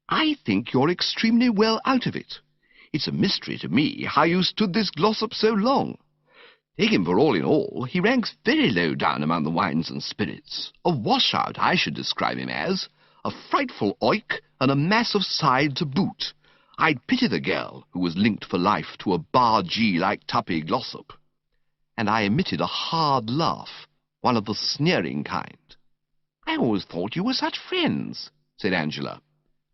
I think you're extremely well out of it. It's a mystery to me how you stood this Glossop so long. Take him for all in all, he ranks very low down among the wines and spirits. A washout, I should describe him as. A frightful oik, and a mass of side to boot. I'd pity the girl who was linked for life to a bargee like Tuppy Glossop." And I emitted a hard laugh, one of the sneering kind. "I always thought you were such friends," said Angela.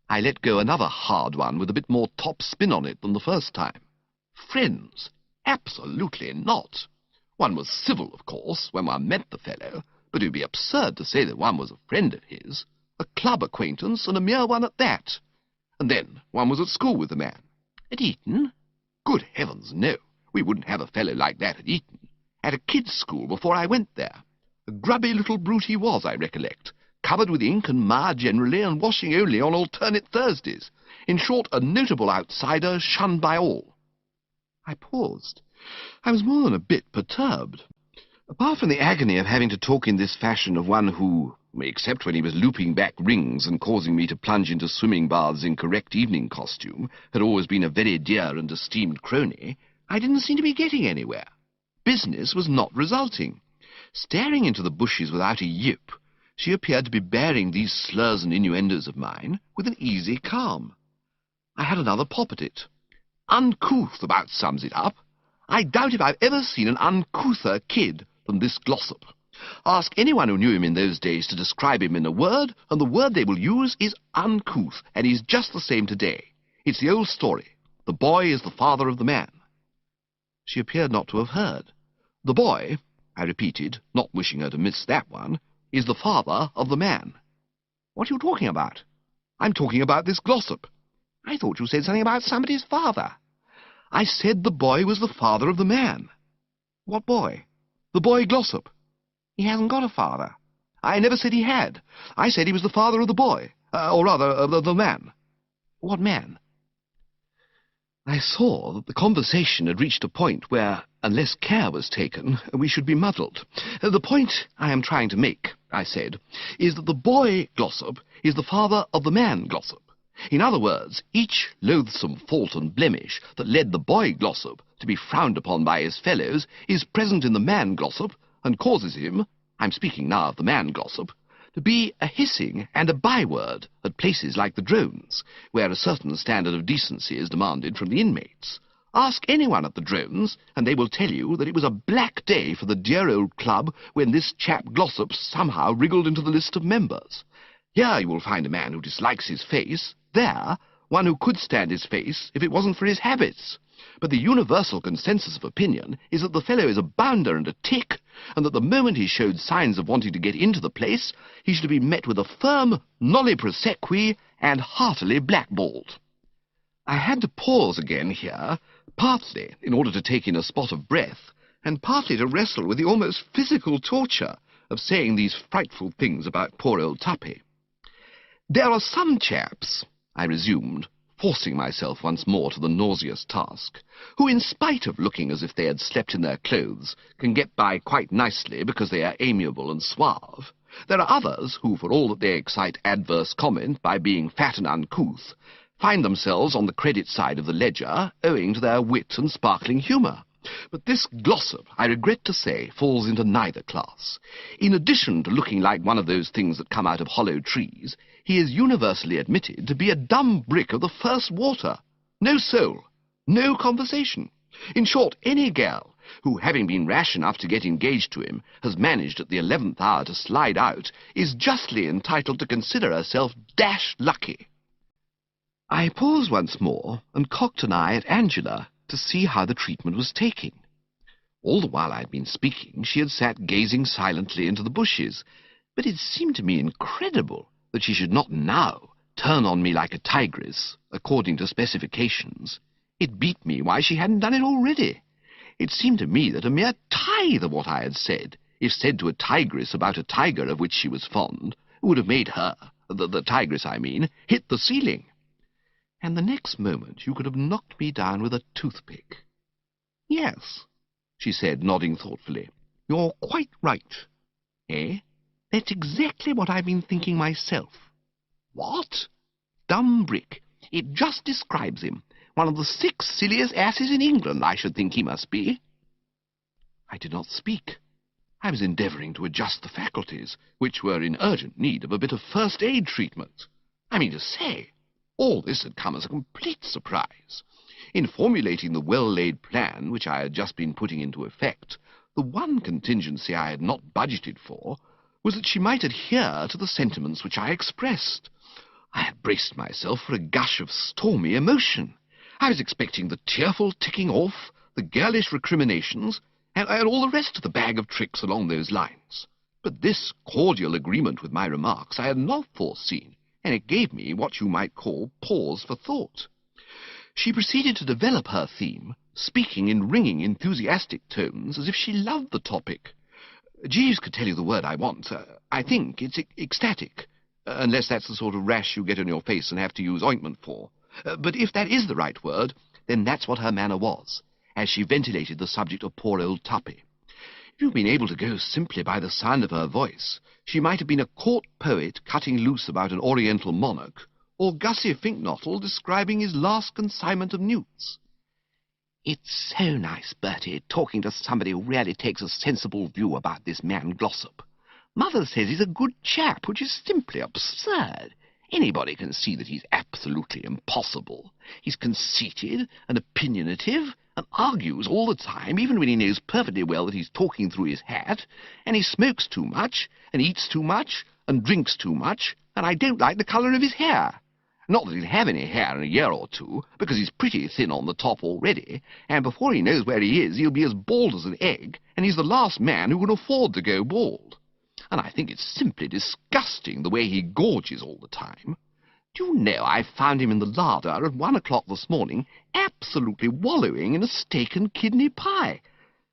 I let go another hard one with a bit more top spin on it than the first time. "Friends? Absolutely not. One was civil, of course, when one met the fellow, but it would be absurd to say that one was a friend of his. A club acquaintance, and a mere one at that. And then one was at school with the man." "At Eton?" "Good heavens, no. We wouldn't have a fellow like that at Eton. At a kids' school before I went there. A grubby little brute he was, I recollect, covered with ink and mire generally, and washing only on alternate Thursdays. In short, a notable outsider, shunned by all." I paused. I was more than a bit perturbed. Apart from the agony of having to talk in this fashion of one who, except when he was looping back rings and causing me to plunge into swimming baths in correct evening costume, had always been a very dear and esteemed crony, I didn't seem to be getting anywhere. Business was not resulting. Staring into the bushes without a yip, she appeared to be bearing these slurs and innuendos of mine with an easy calm. I had another pop at it. "Uncouth about sums it up. I doubt if I've ever seen an uncouther kid than this Glossop. Ask anyone who knew him in those days to describe him in a word, and the word they will use is uncouth, and he's just the same today. It's the old story. The boy is the father of the man." She appeared not to have heard. "The boy," I repeated, not wishing her to miss that one, "is the father of the man." "What are you talking about?" "I'm talking about this Glossop." "I thought you said something about somebody's father." "I said the boy was the father of the man." "What boy?" "The boy Glossop." "He hasn't got a father." I never said he had. I said he was the father of the boy, or rather, of the man. What man? I saw that the conversation had reached a point where, unless care was taken, we should be muddled. The point I am trying to make, I said, is that the boy Glossop is the father of the man Glossop. In other words, each loathsome fault and blemish that led the boy Glossop to be frowned upon by his fellows is present in the man Glossop, and causes him, I'm speaking now of the man Glossop, to be a hissing and a byword at places like the Drones, where a certain standard of decency is demanded from the inmates. Ask anyone at the Drones, and they will tell you that it was a black day for the dear old club when this chap Glossop somehow wriggled into the list of members. Here you will find a man who dislikes his face, there one who could stand his face if it wasn't for his habits. But the universal consensus of opinion is that the fellow is a bounder and a tick, and that the moment he showed signs of wanting to get into the place, he should be met with a firm nolli prosequi and heartily blackballed. I had to pause again here, partly in order to take in a spot of breath, and partly to wrestle with the almost physical torture of saying these frightful things about poor old Tuppy. There are some chaps, I resumed, forcing myself once more to the nauseous task, who, in spite of looking as if they had slept in their clothes, can get by quite nicely because they are amiable and suave. There are others who, for all that they excite adverse comment by being fat and uncouth, find themselves on the credit side of the ledger owing to their wit and sparkling humour. But this Glossop, I regret to say, falls into neither class. In addition to looking like one of those things that come out of hollow trees, he is universally admitted to be a dumb brick of the first water. No soul, no conversation. In short, any girl who, having been rash enough to get engaged to him, has managed at the 11th hour to slide out, is justly entitled to consider herself dashed lucky. I paused once more and cocked an eye at Angela to see how the treatment was taking. All the while I had been speaking, she had sat gazing silently into the bushes, but it seemed to me incredible that she should not now turn on me like a tigress, according to specifications. It beat me why she hadn't done it already. It seemed to me that a mere tithe of what I had said, if said to a tigress about a tiger of which she was fond, would have made her, the tigress I mean, hit the ceiling. And the next moment you could have knocked me down with a toothpick. Yes, she said, nodding thoughtfully. You're quite right. Eh? That's exactly what I've been thinking myself. What? Dumb brick. It just describes him. One of the 6 silliest asses in England, I should think he must be. I did not speak. I was endeavouring to adjust the faculties, which were in urgent need of a bit of first-aid treatment. I mean to say, all this had come as a complete surprise. In formulating the well-laid plan which I had just been putting into effect, the one contingency I had not budgeted for was that she might adhere to the sentiments which I expressed. I had braced myself for a gush of stormy emotion. I was expecting the tearful ticking off, the girlish recriminations, and all the rest of the bag of tricks along those lines. But this cordial agreement with my remarks I had not foreseen, and it gave me what you might call pause for thought. She proceeded to develop her theme, speaking in ringing, enthusiastic tones as if she loved the topic. Jeeves could tell you the word I want. I think it's ecstatic, unless that's the sort of rash you get on your face and have to use ointment for. But if that is the right word, then that's what her manner was, as she ventilated the subject of poor old Tuppy. If you've been able to go simply by the sound of her voice, she might have been a court poet cutting loose about an oriental monarch, or Gussie Fink-Nottle describing his last consignment of newts. It's so nice, Bertie, talking to somebody who really takes a sensible view about this man Glossop. Mother says he's a good chap, which is simply absurd. Anybody can see that he's absolutely impossible. He's conceited and opinionative, and argues all the time, even when he knows perfectly well that he's talking through his hat, and he smokes too much, and eats too much, and drinks too much, and I don't like the colour of his hair. Not that he'll have any hair in a year or two, because he's pretty thin on the top already, and before he knows where he is, he'll be as bald as an egg, and he's the last man who can afford to go bald. And I think it's simply disgusting the way he gorges all the time. Do you know, I found him in the larder at 1 o'clock this morning, absolutely wallowing in a steak and kidney pie.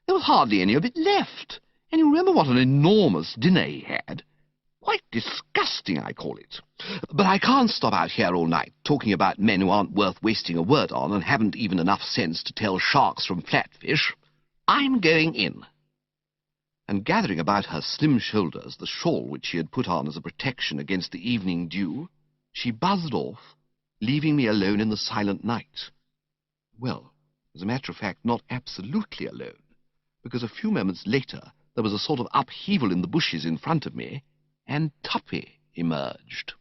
There was hardly any of it left. And you remember what an enormous dinner he had. Quite disgusting, I call it. But I can't stop out here all night talking about men who aren't worth wasting a word on and haven't even enough sense to tell sharks from flatfish. I'm going in." And gathering about her slim shoulders the shawl which she had put on as a protection against the evening dew, she buzzed off, leaving me alone in the silent night. Well, as a matter of fact, not absolutely alone, because a few moments later there was a sort of upheaval in the bushes in front of me, and Tuppy emerged.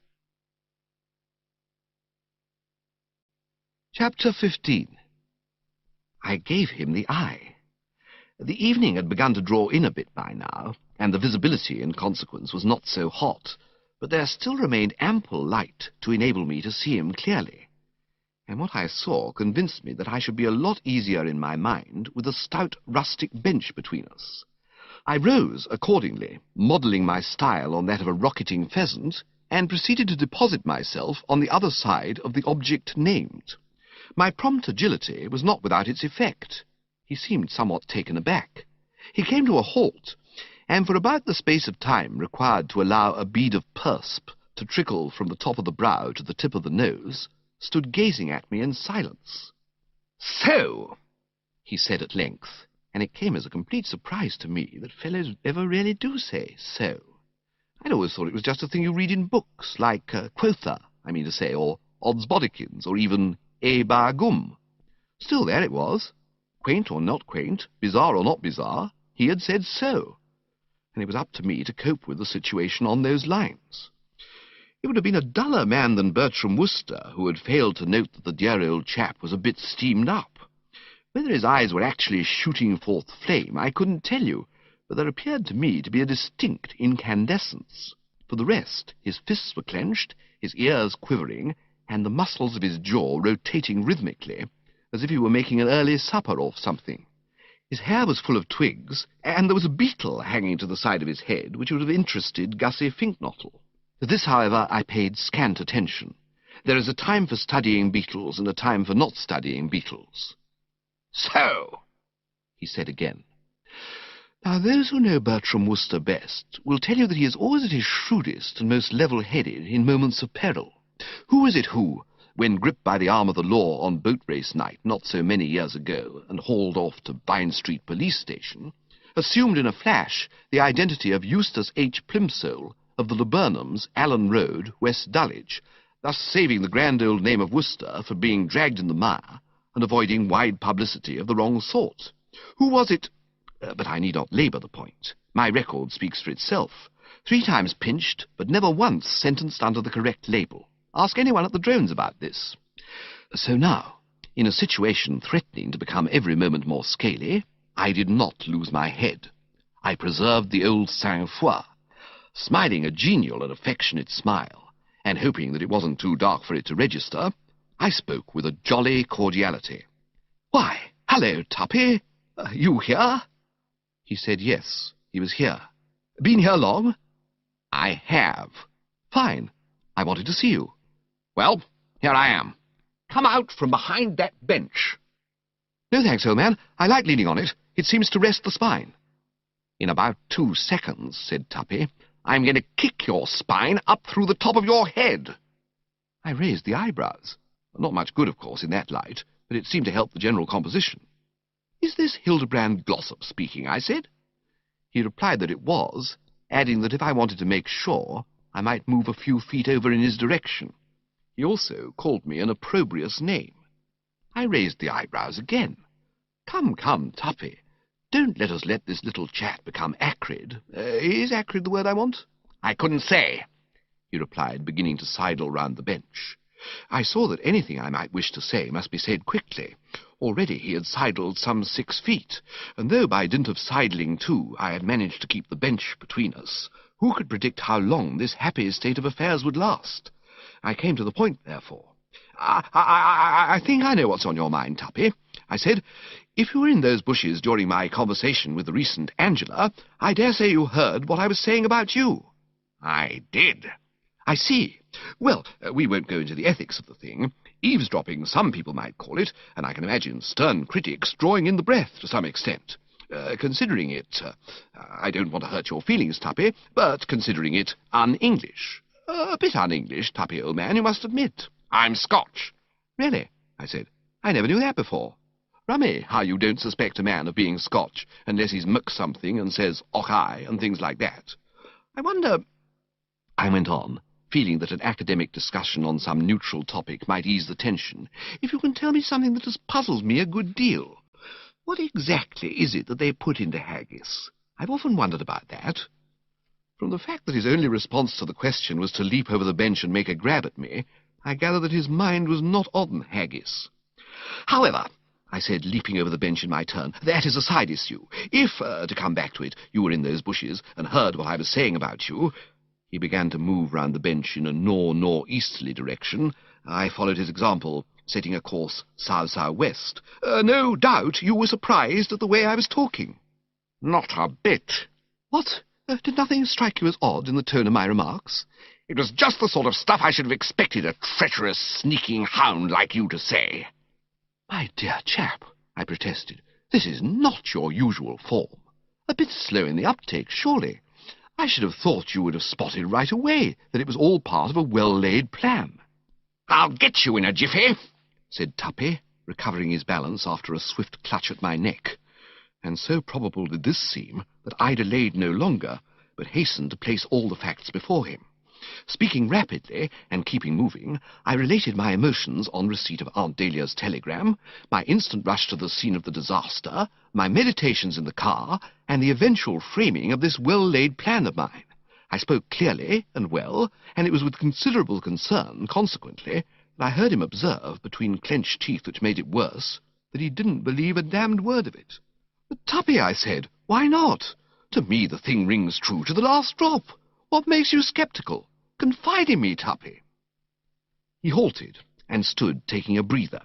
Chapter 15. I gave him the eye. The evening had begun to draw in a bit by now, and the visibility, in consequence, was not so hot, but there still remained ample light to enable me to see him clearly. And what I saw convinced me that I should be a lot easier in my mind with a stout rustic bench between us. I rose accordingly, modelling my style on that of a rocketing pheasant, and proceeded to deposit myself on the other side of the object named. My prompt agility was not without its effect. He seemed somewhat taken aback. He came to a halt, and for about the space of time required to allow a bead of perspire to trickle from the top of the brow to the tip of the nose, stood gazing at me in silence. "So," he said at length, and it came as a complete surprise to me that fellows ever really do say "so." I'd always thought it was just a thing you read in books, like quotha, I mean to say, or odds bodikins, or even e bar gum. Still, there it was. Quaint or not quaint, bizarre or not bizarre, he had said so, and it was up to me to cope with the situation on those lines. It would have been a duller man than Bertie Wooster who had failed to note that the dear old chap was a bit steamed up. Whether his eyes were actually shooting forth flame, I couldn't tell you, but there appeared to me to be a distinct incandescence. For the rest, his fists were clenched, his ears quivering, and the muscles of his jaw rotating rhythmically, as if he were making an early supper off something. His hair was full of twigs, and there was a beetle hanging to the side of his head, which would have interested Gussie Fink-Nottle. To this, however, I paid scant attention. There is a time for studying beetles and a time for not studying beetles. "So," he said again. Now, those who know Bertie Wooster best will tell you that he is always at his shrewdest and most level-headed in moments of peril. Who is it who, when gripped by the arm of the law on boat race night not so many years ago and hauled off to Vine Street Police Station, assumed in a flash the identity of Eustace H. Plimsoll of the Laburnums, Allen Road, West Dulwich, thus saving the grand old name of Wooster for being dragged in the mire and avoiding wide publicity of the wrong sort? Who was it? But I need not labour the point. My record speaks for itself. 3 times pinched, but never once sentenced under the correct label. Ask anyone at the drones about this. So now, in a situation threatening to become every moment more scaly, I did not lose my head. I preserved the old sang-froid, smiling a genial and affectionate smile, and hoping that it wasn't too dark for it to register, I spoke with a jolly cordiality. "Why, hello, Tuppy. You here?" He said yes, he was here. "Been here long?" "I have." "Fine. I wanted to see you." "Well, here I am. Come out from behind that bench." "No thanks, old man. I like leaning on it. It seems to rest the spine." "In about 2 seconds," said Tuppy, "I'm going to kick your spine up through the top of your head." I raised the eyebrows. Not much good, of course, in that light, but it seemed to help the general composition. "Is this Hildebrand Glossop speaking?" I said. He replied that it was, adding that if I wanted to make sure, I might move a few feet over in his direction. He also called me an opprobrious name. I raised the eyebrows again. "Come, come, Tuppy, don't let us let this little chat become acrid. Is acrid the word I want?" "I couldn't say," he replied, beginning to sidle round the bench. I saw that anything I might wish to say must be said quickly. Already he had sidled some 6 feet, and though by dint of sidling too I had managed to keep the bench between us, who could predict how long this happy state of affairs would last? I came to the point, therefore. I think I know what's on your mind, Tuppy," I said. "If you were in those bushes during my conversation with the recent Angela, I dare say you heard what I was saying about you." "I did." "I see. Well, we won't go into the ethics of the thing. Eavesdropping, some people might call it, and I can imagine stern critics drawing in the breath to some extent. considering it, I don't want to hurt your feelings, Tuppy, but considering it un-English. A bit un-English, Tuppy, old man, you must admit. I'm Scotch. Really? I said. I never knew that before. Rummy, how you don't suspect a man of being Scotch, unless he's mucked something and says, "Och aye," and things like that. I wonder... I went on, feeling that an academic discussion on some neutral topic might ease the tension. If you can tell me something that has puzzled me a good deal. What exactly is it that they put into haggis? I've often wondered about that. From the fact that his only response to the question was to leap over the bench and make a grab at me, I gather that his mind was not on haggis. However, I said, leaping over the bench in my turn, that is a side issue. If, to come back to it, you were in those bushes and heard what I was saying about you... He began to move round the bench in a north-northeasterly direction. I followed his example, setting a course south-southwest. No doubt you were surprised at the way I was talking. Not a bit. What? Did nothing strike you as odd in the tone of my remarks? It was just the sort of stuff I should have expected a treacherous, sneaking hound like you to say. My dear chap, I protested, this is not your usual form. A bit slow in the uptake, surely. I should have thought you would have spotted right away that it was all part of a well-laid plan. I'll get you in a jiffy, said Tuppy, recovering his balance after a swift clutch at my neck. And so probable did this seem that I delayed no longer, but hastened to place all the facts before him. Speaking rapidly and keeping moving, I related my emotions on receipt of Aunt Dahlia's telegram, my instant rush to the scene of the disaster, my meditations in the car, and the eventual framing of this well-laid plan of mine. I spoke clearly and well, and it was with considerable concern, consequently, that I heard him observe, between clenched teeth which made it worse, that he didn't believe a damned word of it. "But, Tuppy," I said, "why not? To me the thing rings true to the last drop. What makes you sceptical? Confide in me, Tuppy." He halted and stood taking a breather.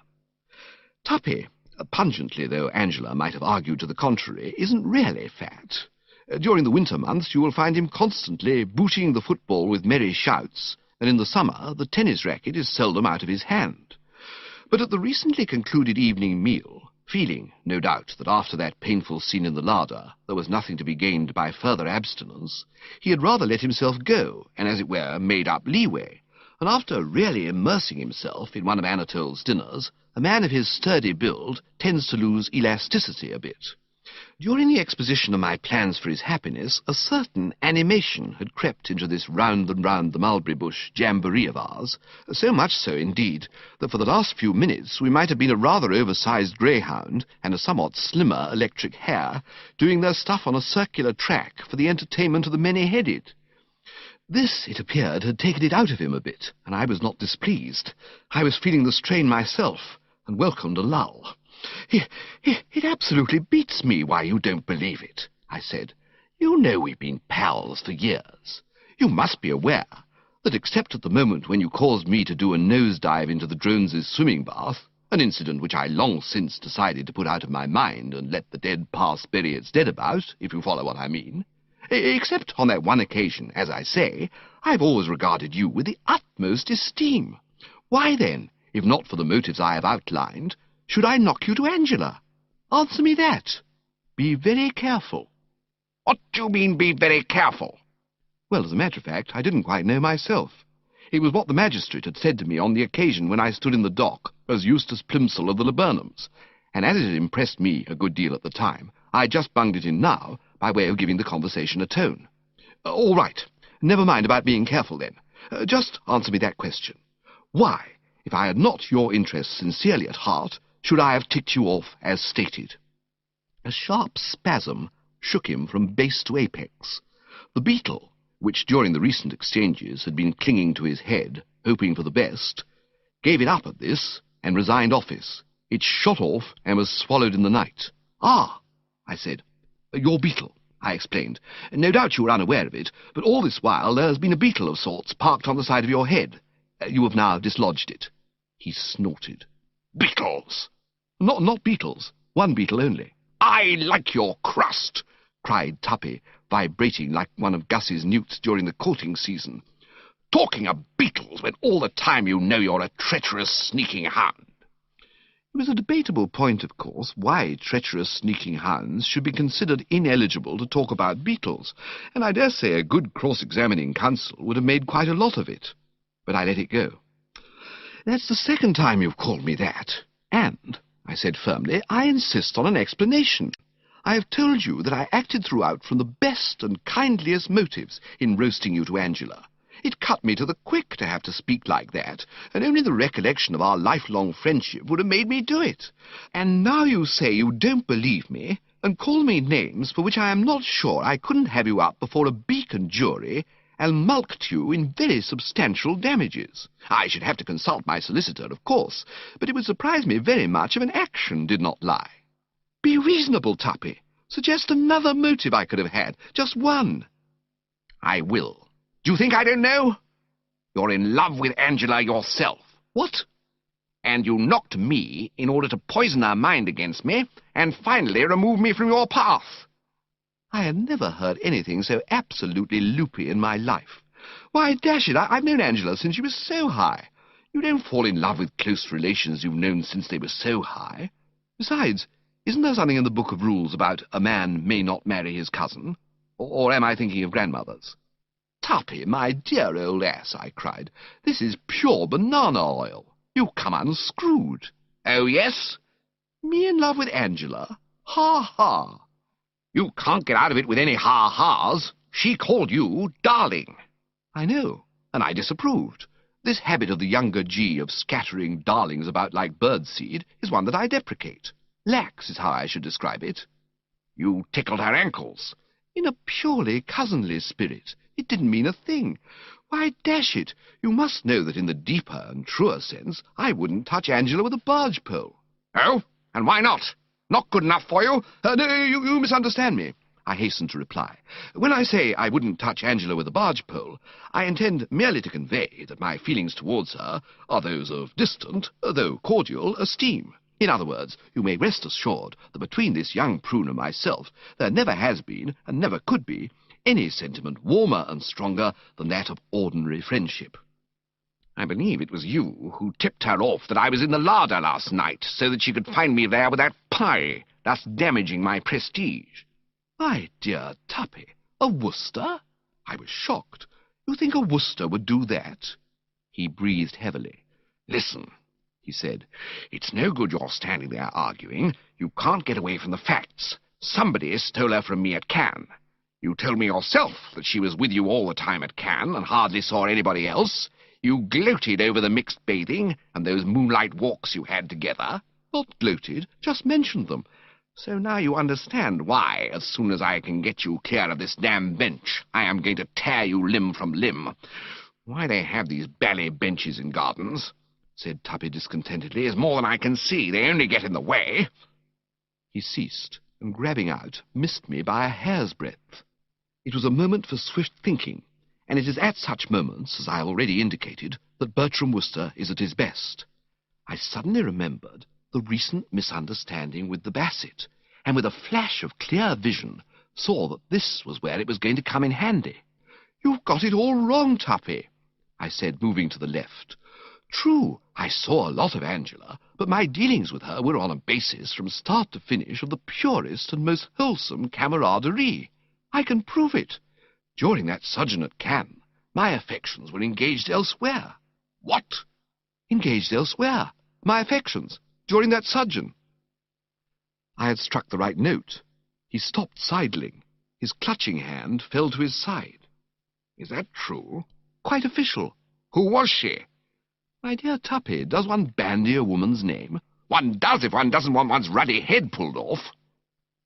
Tuppy, pungently though Angela might have argued to the contrary, isn't really fat. During the winter months you will find him constantly booting the football with merry shouts, and in the summer the tennis racket is seldom out of his hand. But at the recently concluded evening meal, feeling, no doubt, that after that painful scene in the larder there was nothing to be gained by further abstinence, he had rather let himself go, and as it were made up leeway, and after really immersing himself in one of Anatole's dinners, a man of his sturdy build tends to lose elasticity a bit. During the exposition of my plans for his happiness, a certain animation had crept into this round and round the mulberry bush jamboree of ours, so much so, indeed, that for the last few minutes we might have been a rather oversized greyhound and a somewhat slimmer electric hare doing their stuff on a circular track for the entertainment of the many-headed. This, it appeared, had taken it out of him a bit, and I was not displeased. I was feeling the strain myself, and welcomed a lull. It absolutely beats me why you don't believe it," I said. "You know we've been pals for years. You must be aware that except at the moment when you caused me to do a nosedive into the Drones' swimming bath, an incident which I long since decided to put out of my mind and let the dead past bury its dead about, if you follow what I mean, except on that one occasion, as I say, I've always regarded you with the utmost esteem. Why then, if not for the motives I have outlined, should I knock you to Angela? Answer me that. Be very careful." What do you mean, be very careful? Well, as a matter of fact, I didn't quite know myself. It was what the magistrate had said to me on the occasion when I stood in the dock as Eustace Plimsoll of the Laburnums, and as it had impressed me a good deal at the time, I just bunged it in now by way of giving the conversation a tone. All right, never mind about being careful then. Just answer me that question. Why, if I had not your interests sincerely at heart, should I have ticked you off as stated? A sharp spasm shook him from base to apex. The beetle, which during the recent exchanges had been clinging to his head, hoping for the best, gave it up at this and resigned office. It shot off and was swallowed in the night. "Ah," I said. "Your beetle," I explained. "No doubt you were unaware of it, but all this while there has been a beetle of sorts parked on the side of your head. You have now dislodged it." He snorted. Beetles! Not beetles. One beetle only. I like your crust, cried Tuppy, vibrating like one of Gussie's newts during the courting season. Talking of beetles when all the time you know you're a treacherous, sneaking hound. There was a debatable point, of course, why treacherous sneaking hounds should be considered ineligible to talk about beetles, and I dare say a good cross-examining counsel would have made quite a lot of it. But I let it go. "That's the second time you've called me that, and," I said firmly, "I insist on an explanation. I have told you that I acted throughout from the best and kindliest motives in roasting you to Angela. It cut me to the quick to have to speak like that, and only the recollection of our lifelong friendship would have made me do it. And now you say you don't believe me, and call me names for which I am not sure I couldn't have you up before a beacon jury and mulcted you in very substantial damages. I should have to consult my solicitor, of course, but it would surprise me very much if an action did not lie. Be reasonable, Tuppy. Suggest another motive I could have had, just one." "I will. Do you think I don't know? You're in love with Angela yourself." "What?" "And you knocked me in order to poison her mind against me, and finally remove me from your path." I had never heard anything so absolutely loopy in my life. "Why, dash it, I've known Angela since she was so high. You don't fall in love with close relations you've known since they were so high. Besides, isn't there something in the book of rules about a man may not marry his cousin? Or am I thinking of grandmothers?" "Tuppy, my dear old ass," I cried, "this is pure banana oil. You come unscrewed." "Oh, yes? Me in love with Angela? Ha-ha! You can't get out of it with any ha-has. She called you darling." "I know, and I disapproved. This habit of the younger G of scattering darlings about like birdseed is one that I deprecate. Lax is how I should describe it." "You tickled her ankles." "In a purely cousinly spirit. It didn't mean a thing. Why, dash it, you must know that in the deeper and truer sense I wouldn't touch Angela with a barge pole." "Oh, and why not? Not good enough for you?" No, you misunderstand me," I hastened to reply. "When I say I wouldn't touch Angela with a barge pole, I intend merely to convey that my feelings towards her are those of distant, though cordial, esteem. In other words, you may rest assured that between this young prune and myself there never has been, and never could be, any sentiment warmer and stronger than that of ordinary friendship." "I believe it was you who tipped her off that I was in the larder last night, so that she could find me there with that pie, thus damaging my prestige." "My dear Tuppy, a Wooster?" I was shocked. "You think a Wooster would do that?" He breathed heavily. "Listen," he said, "it's no good your standing there arguing. You can't get away from the facts. Somebody stole her from me at Cannes. You told me yourself that she was with you all the time at Cannes and hardly saw anybody else. You gloated over the mixed bathing and those moonlight walks you had together." "Not gloated, just mentioned them." "So now you understand why, as soon as I can get you clear of this damn bench, I am going to tear you limb from limb. Why they have these ballet benches in gardens," said Tuppy discontentedly, "is more than I can see. They only get in the way." He ceased, and grabbing out, missed me by a hair's breadth. It was a moment for swift thinking, and it is at such moments, as I have already indicated, that Bertram Wooster is at his best. I suddenly remembered the recent misunderstanding with the Bassett, and with a flash of clear vision saw that this was where it was going to come in handy. "You've got it all wrong, Tuppy," I said, moving to the left. "True, I saw a lot of Angela, but my dealings with her were on a basis from start to finish of the purest and most wholesome camaraderie. I can prove it. During that sojourn at Cannes, my affections were engaged elsewhere." "What?" "Engaged elsewhere. My affections. During that sojourn." I had struck the right note. He stopped sidling. His clutching hand fell to his side. "Is that true?" "Quite official." "Who was she?" "My dear Tuppy, does one bandy a woman's name?" "One does if one doesn't want one's ruddy head pulled off."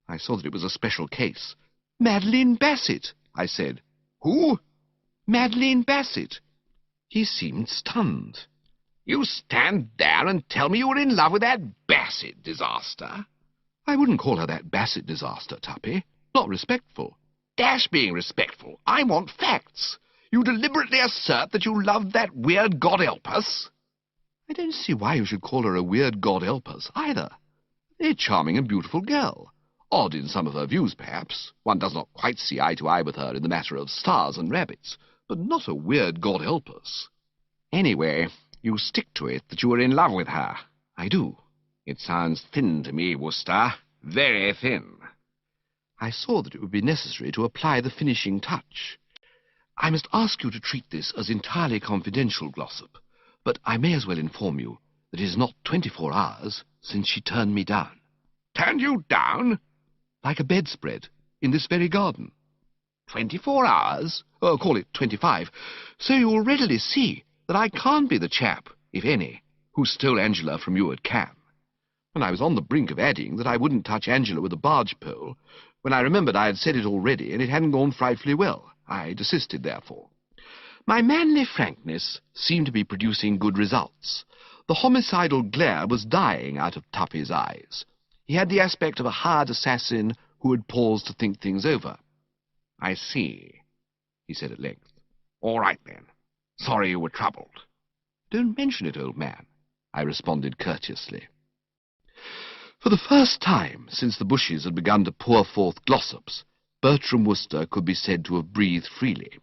I saw that it was a special case. "Madeline Bassett," I said. "Who?" "Madeline Bassett." He seemed stunned. "You stand there and tell me you were in love with that Bassett disaster?" "I wouldn't call her that Bassett disaster, Tuppy. Not respectful." "Dash being respectful. I want facts. You deliberately assert that you loved that weird God help us?" "I don't see why you should call her a weird God help us, either. A charming and beautiful girl. Odd in some of her views, perhaps. One does not quite see eye to eye with her in the matter of stars and rabbits, but not a weird God help us." "Anyway, you stick to it that you were in love with her." "I do." It sounds thin to me, Wooster. Very thin. I saw that it would be necessary to apply the finishing touch. I must ask you to treat this as entirely confidential, Glossop, but I may as well inform you that it is not 24 hours since she turned me down. Turned you down? Like a bedspread, in this very garden. 24 hours? Call it 25. So you will readily see that I can't be the chap, if any, who stole Angela from you at Cam. And I was on the brink of adding that I wouldn't touch Angela with a barge pole, when I remembered I had said it already and it hadn't gone frightfully well. I desisted, therefore. My manly frankness seemed to be producing good results. The homicidal glare was dying out of Tuppy's eyes. He had the aspect of a hired assassin who had paused to think things over. I see, he said at length. All right, then. Sorry you were troubled. Don't mention it, old man, I responded courteously. For the first time since the bushes had begun to pour forth glossops, Bertram Wooster could be said to have breathed freely.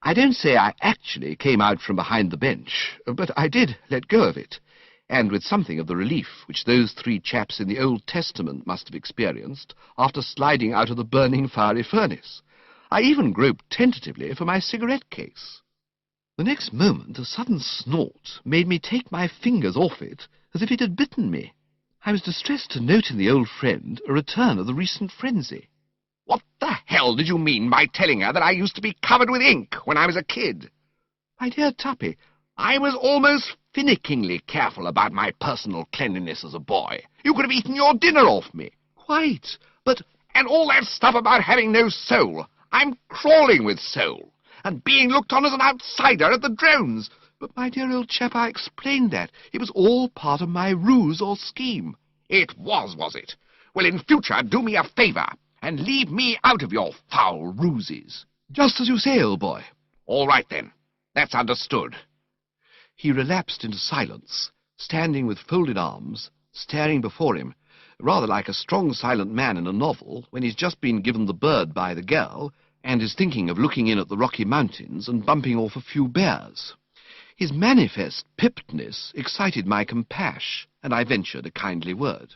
I don't say I actually came out from behind the bench, but I did let go of it, and with something of the relief which those three chaps in the Old Testament must have experienced after sliding out of the burning fiery furnace. I even groped tentatively for my cigarette case. The next moment a sudden snort made me take my fingers off it as if it had bitten me. I was distressed to note in the old friend a return of the recent frenzy. What the hell did you mean by telling her that I used to be covered with ink when I was a kid? My dear Tuppy, I was almost finickingly careful about my personal cleanliness as a boy. You could have eaten your dinner off me. Quite, but... And all that stuff about having no soul. I'm crawling with soul, and being looked on as an outsider at the drones. But, my dear old chap, I explained that. It was all part of my ruse or scheme. It was it? Well, in future, do me a favour, and leave me out of your foul ruses. Just as you say, old boy. All right, then. That's understood. He relapsed into silence, standing with folded arms, staring before him, rather like a strong, silent man in a novel when he's just been given the bird by the girl and is thinking of looking in at the Rocky Mountains and bumping off a few bears. His manifest pippedness excited my compassion, and I ventured a kindly word.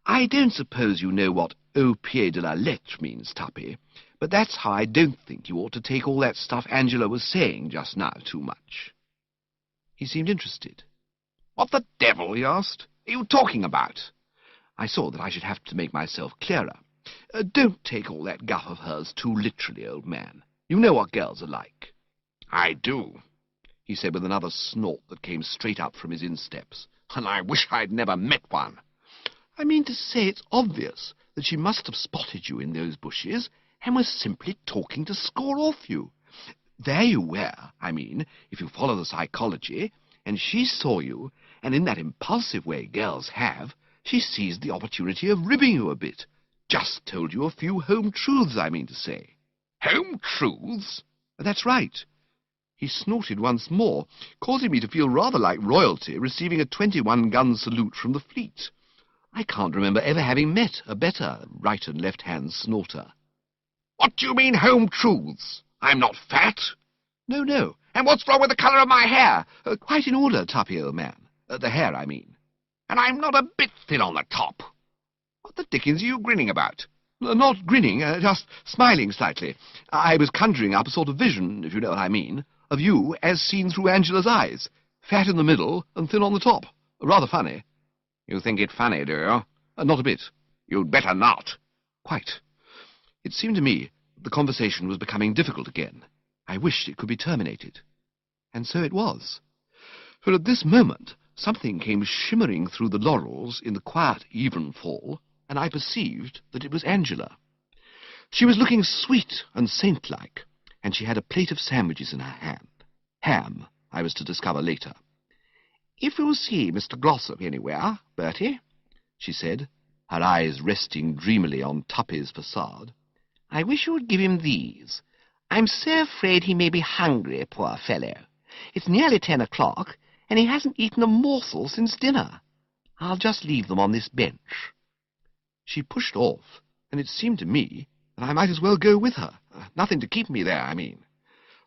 I don't suppose you know what au pied de la lettre means, Tuppy, but that's how I don't think you ought to take all that stuff Angela was saying just now too much. He seemed interested. What the devil, he asked, are you talking about? I saw that I should have to make myself clearer. Don't take all that guff of hers too literally, old man. You know what girls are like. I do, he said with another snort that came straight up from his insteps. And I wish I'd never met one. I mean to say it's obvious that she must have spotted you in those bushes and was simply talking to score off you. There you were, I mean, if you follow the psychology, and she saw you, and in that impulsive way girls have, she seized the opportunity of ribbing you a bit. Just told you a few home truths, I mean to say. Home truths? That's right. He snorted once more, causing me to feel rather like royalty receiving a 21-gun salute from the fleet. I can't remember ever having met a better right and left-hand snorter. What do you mean, home truths? I'm not fat. No. And what's wrong with the colour of my hair? Quite in order, Tuppy, old man. The hair, I mean. And I'm not a bit thin on the top. What the dickens are you grinning about? Not grinning, just smiling slightly. I was conjuring up a sort of vision, if you know what I mean, of you as seen through Angela's eyes. Fat in the middle and thin on the top. Rather funny. You think it funny, do you? Not a bit. You'd better not. Quite. It seemed to me the conversation was becoming difficult again. I wished it could be terminated. And so it was. For at this moment something came shimmering through the laurels in the quiet evenfall, and I perceived that it was Angela. She was looking sweet and saint-like, and she had a plate of sandwiches in her hand. Ham, I was to discover later. "If you see Mr. Glossop anywhere, Bertie," she said, her eyes resting dreamily on Tuppy's facade, "I wish you would give him these. I'm so afraid he may be hungry, poor fellow. It's nearly 10 o'clock, and he hasn't eaten a morsel since dinner. I'll just leave them on this bench." She pushed off, and it seemed to me that I might as well go with her. Nothing to keep me there, I mean.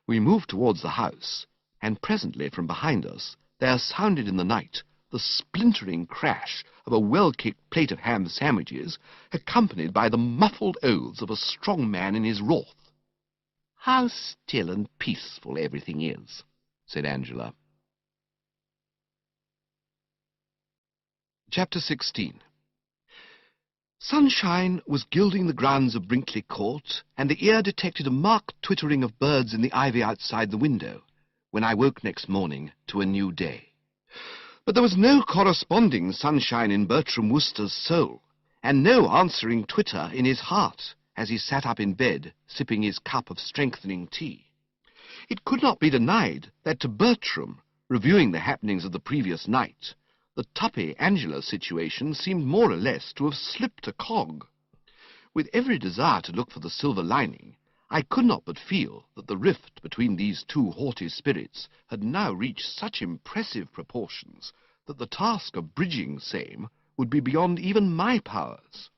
We moved towards the house, and presently from behind us there sounded in the night the splintering crash of a well-kicked plate of ham sandwiches, accompanied by the muffled oaths of a strong man in his wrath. "How still and peaceful everything is," said Angela. Chapter 16. Sunshine was gilding the grounds of Brinkley Court, and the ear detected a marked twittering of birds in the ivy outside the window, when I woke next morning to a new day. But there was no corresponding sunshine in Bertram Wooster's soul, and no answering twitter in his heart, as he sat up in bed, sipping his cup of strengthening tea. It could not be denied that to Bertram, reviewing the happenings of the previous night, the Tuppy-Angela situation seemed more or less to have slipped a cog. With every desire to look for the silver lining, I could not but feel that the rift between these two haughty spirits had now reached such impressive proportions that the task of bridging same would be beyond even my powers.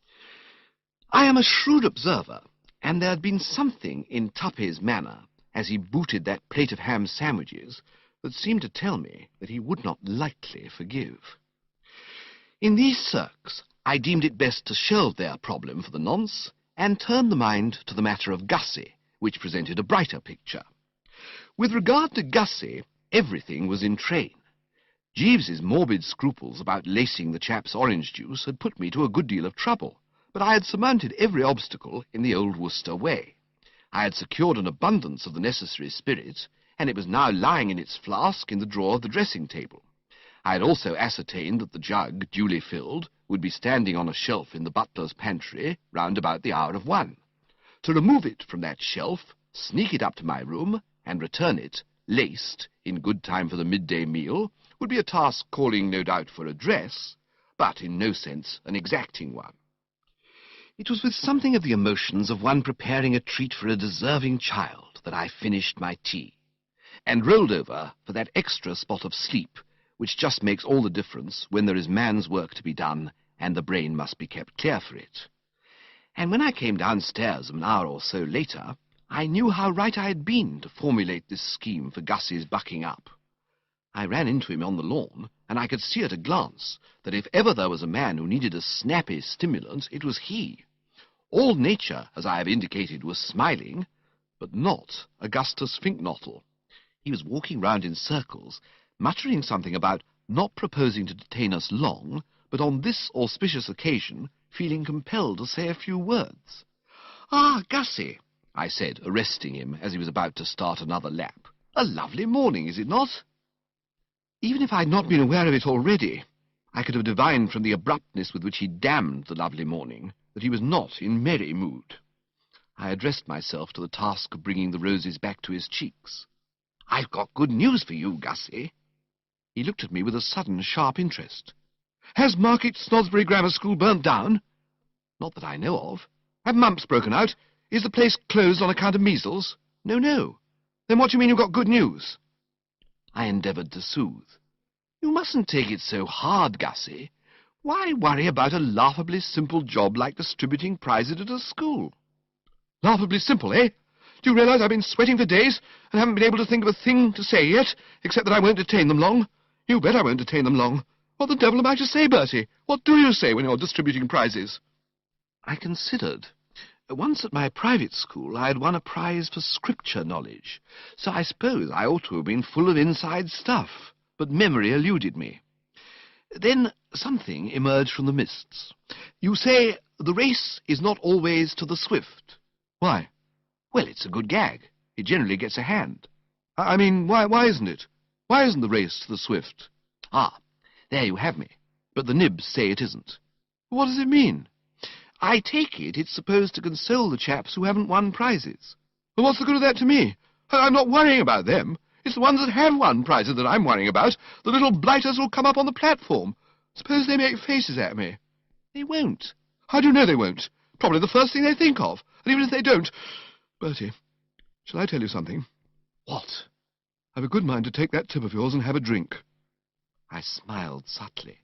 I am a shrewd observer, and there had been something in Tuppy's manner, as he booted that plate of ham sandwiches, that seemed to tell me that he would not lightly forgive. In these cirques, I deemed it best to shelve their problem for the nonce, and turn the mind to the matter of Gussie, which presented a brighter picture. With regard to Gussie, everything was in train. Jeeves's morbid scruples about lacing the chap's orange juice had put me to a good deal of trouble, but I had surmounted every obstacle in the old Wooster way. I had secured an abundance of the necessary spirit, and it was now lying in its flask in the drawer of the dressing-table. I had also ascertained that the jug, duly filled, would be standing on a shelf in the butler's pantry round about the hour of 1. To remove it from that shelf, sneak it up to my room, and return it, laced, in good time for the midday meal, would be a task calling, no doubt, for address, but in no sense an exacting one. It was with something of the emotions of one preparing a treat for a deserving child that I finished my tea, and rolled over for that extra spot of sleep which just makes all the difference when there is man's work to be done and the brain must be kept clear for it. And when I came downstairs an hour or so later, I knew how right I had been to formulate this scheme for Gussie's bucking up. I ran into him on the lawn, and I could see at a glance that if ever there was a man who needed a snappy stimulant, it was he. All nature, as I have indicated, was smiling, but not Gussie Fink-Nottle. He was walking round in circles, muttering something about not proposing to detain us long, but on this auspicious occasion feeling compelled to say a few words. "Ah, Gussie," I said, arresting him as he was about to start another lap. "A lovely morning, is it not?" Even if I had not been aware of it already, I could have divined from the abruptness with which he damned the lovely morning that he was not in merry mood. I addressed myself to the task of bringing the roses back to his cheeks. "I've got good news for you, Gussie." He looked at me with a sudden, sharp interest. "Has Market Snodsbury Grammar School burnt down?" "Not that I know of." "Have mumps broken out? Is the place closed on account of measles?" "No, no." "Then what do you mean you've got good news?" I endeavoured to soothe. "You mustn't take it so hard, Gussie. Why worry about a laughably simple job like distributing prizes at a school?" "Laughably simple, eh? Do you realise I've been sweating for days and haven't been able to think of a thing to say yet, except that I won't detain them long? You bet I won't detain them long. What the devil am I to say, Bertie? What do you say when you're distributing prizes?" I considered. Once at my private school I had won a prize for scripture knowledge, so I suppose I ought to have been full of inside stuff, but memory eluded me. Then something emerged from the mists. "You say the race is not always to the swift." "Why?" "Well, it's a good gag. It generally gets a hand." I mean, why isn't it? Why isn't the race to the swift?" "Ah, there you have me. But the nibs say it isn't." "What does it mean?" "I take it it's supposed to console the chaps who haven't won prizes." "Well, what's the good of that to me? I'm not worrying about them. It's the ones that have won prizes that I'm worrying about, the little blighters who'll come up on the platform. Suppose they make faces at me." "They won't." "How do you know they won't? Probably the first thing they think of. And even if they don't... Bertie, shall I tell you something?" "What?" "I've a good mind to take that tip of yours and have a drink." I smiled subtly.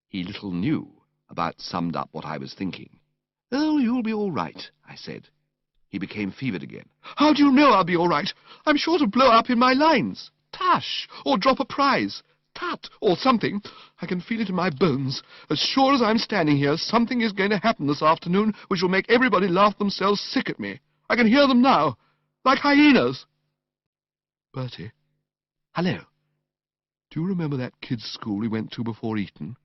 He little knew about summed up what I was thinking. "Oh, you'll be all right," I said. He became fevered again. "How do you know I'll be all right? I'm sure to blow up in my lines. Tush! Or drop a prize. tut, or something. I can feel it in my bones. As sure as I'm standing here, something is going to happen this afternoon which will make everybody laugh themselves sick at me. I can hear them now, like hyenas. Bertie. Hello. Do you remember that kids' school we went to before Eton?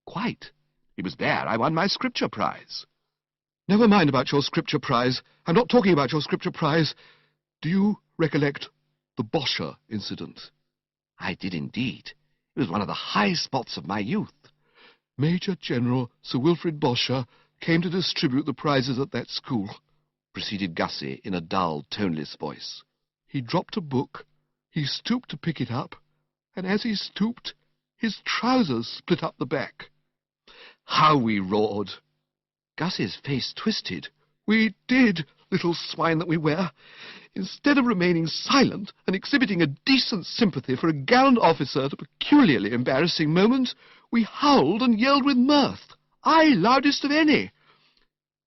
Quite. It was there I won my scripture prize. Never mind about your scripture prize. I'm not talking about your scripture prize. Do you recollect the Boscher incident? I did indeed. It was one of the high spots of my youth. Major General Sir Wilfrid Boscher came to distribute the prizes at that school, proceeded Gussie in a dull, toneless voice. He dropped a book, he stooped to pick it up, and as he stooped, his trousers split up the back. How we roared! Gussie's face twisted. We did, little swine that we were. Instead of remaining silent and exhibiting a decent sympathy for a gallant officer at a peculiarly embarrassing moment, we howled and yelled with mirth. I loudest of any.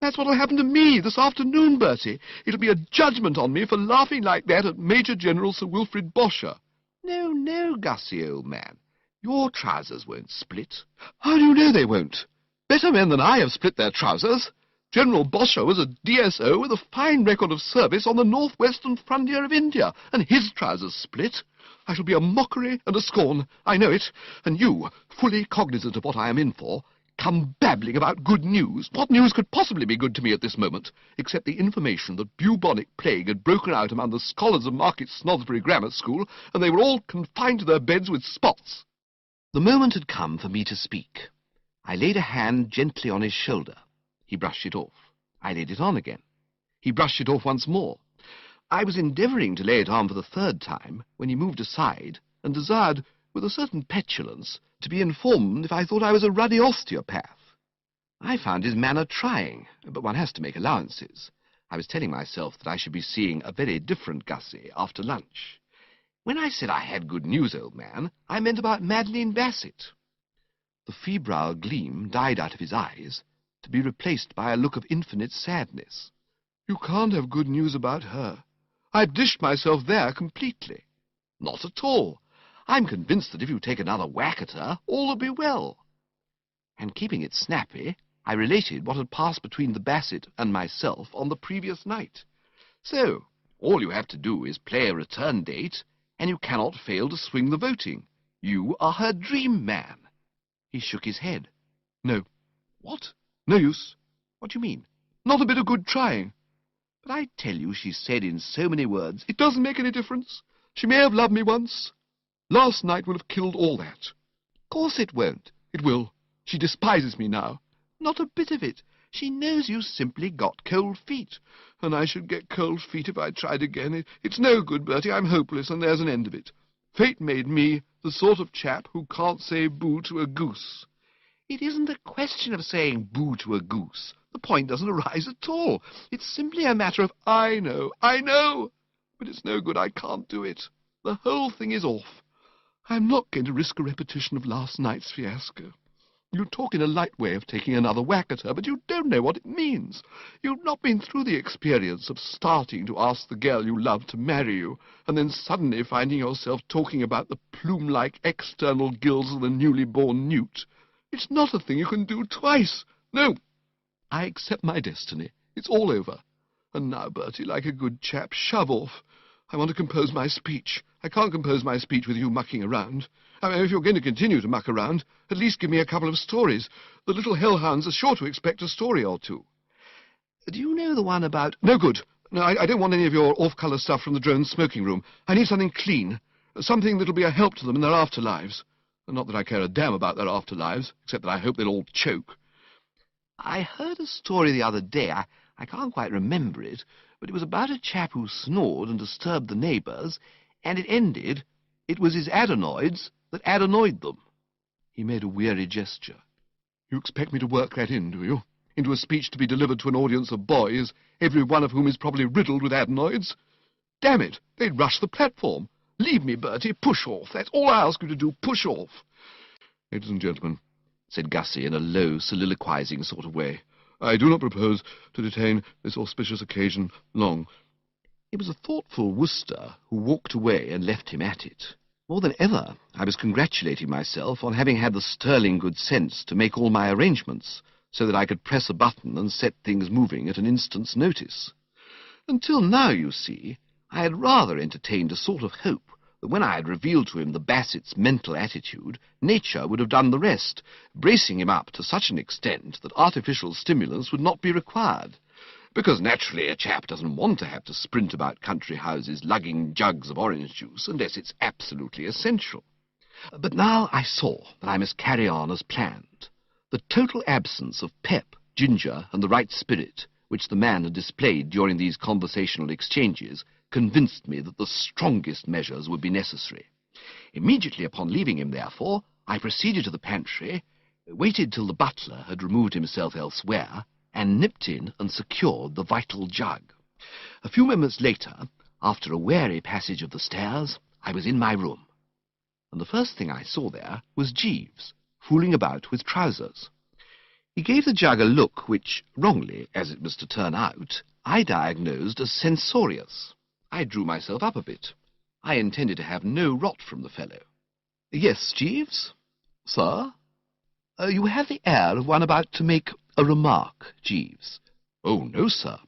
That's what'll happen to me this afternoon, Bertie. It'll be a judgment on me for laughing like that at Major General Sir Wilfrid Boscher. No, no, Gussie, old man. Your trousers won't split. How do you know they won't? Better men than I have split their trousers. General Boscher was a DSO with a fine record of service on the northwestern frontier of India, and his trousers split. I shall be a mockery and a scorn, I know it, and you, fully cognizant of what I am in for, come babbling about good news. What news could possibly be good to me at this moment, except the information that bubonic plague had broken out among the scholars of Market Snodsbury Grammar School, and they were all confined to their beds with spots? The moment had come for me to speak. I laid a hand gently on his shoulder. He brushed it off. I laid it on again. He brushed it off once more. I was endeavouring to lay it on for the third time when he moved aside and desired, with a certain petulance, to be informed if I thought I was a ruddy osteopath. I found his manner trying, but one has to make allowances. I was telling myself that I should be seeing a very different Gussie after lunch. When I said I had good news, old man, I meant about Madeline Bassett. The febrile gleam died out of his eyes, to be replaced by a look of infinite sadness. You can't have good news about her. I've dished myself there completely. Not at all. I'm convinced that if you take another whack at her, all will be well. And keeping it snappy, I related what had passed between the Bassett and myself on the previous night. So, all you have to do is play a return date, and you cannot fail to swing the voting. You are her dream man. He shook his head. No. What? No use. What do you mean? Not a bit of good trying. But I tell you, she said in so many words, it doesn't make any difference. She may have loved me once. Last night will have killed all that. Of course it won't. It will. She despises me now. Not a bit of it. She knows you simply got cold feet. And I should get cold feet if I tried again. It's no good, Bertie. I'm hopeless, and there's an end of it. Fate made me the sort of chap who can't say boo to a goose. It isn't a question of saying boo to a goose. The point doesn't arise at all. It's simply a matter of, I know, but it's no good. I can't do it. The whole thing is off. I'm not going to risk a repetition of last night's fiasco. You talk in a light way of taking another whack at her, but you don't know what it means. You've not been through the experience of starting to ask the girl you love to marry you, and then suddenly finding yourself talking about the plume-like external gills of the newly born newt. It's not a thing you can do twice. No, I accept my destiny. It's all over. And now, Bertie, like a good chap, shove off. I want to compose my speech. I can't compose my speech with you mucking around. I mean, if you're going to continue to muck around, at least give me a couple of stories. The little hellhounds are sure to expect a story or two. Do you know the one about... No good. No, I don't want any of your off-colour stuff from the drone's smoking room. I need something clean. Something that'll be a help to them in their afterlives. Not that I care a damn about their afterlives, except that I hope they'll all choke. I heard a story the other day. I can't quite remember it, but it was about a chap who snored and disturbed the neighbours, and it ended, it was his adenoids that adenoid them. He made a weary gesture. You expect me to work that in, do you? Into a speech to be delivered to an audience of boys, every one of whom is probably riddled with adenoids? Damn it, they'd rush the platform. Leave me, Bertie, push off. That's all I ask you to do, push off. Ladies and gentlemen, said Gussie in a low, soliloquizing sort of way, I do not propose to detain this auspicious occasion long. It was a thoughtful Wooster who walked away and left him at it. More than ever, I was congratulating myself on having had the sterling good sense to make all my arrangements, so that I could press a button and set things moving at an instant's notice. Until now, you see, I had rather entertained a sort of hope that when I had revealed to him the Bassett's mental attitude, nature would have done the rest, bracing him up to such an extent that artificial stimulants would not be required. Because naturally a chap doesn't want to have to sprint about country houses lugging jugs of orange juice unless it's absolutely essential. But now I saw that I must carry on as planned. The total absence of pep, ginger, and the right spirit, which the man had displayed during these conversational exchanges, convinced me that the strongest measures would be necessary. Immediately upon leaving him, therefore, I proceeded to the pantry, waited till the butler had removed himself elsewhere, and nipped in and secured the vital jug. A few moments later, after a wary passage of the stairs, I was in my room, and the first thing I saw there was Jeeves, fooling about with trousers. He gave the jug a look which, wrongly, as it was to turn out, I diagnosed as censorious. I drew myself up a bit. I intended to have no rot from the fellow. "Yes, Jeeves?" "Sir?" "You have the air of one about to make a remark, Jeeves." "Oh, no, sir.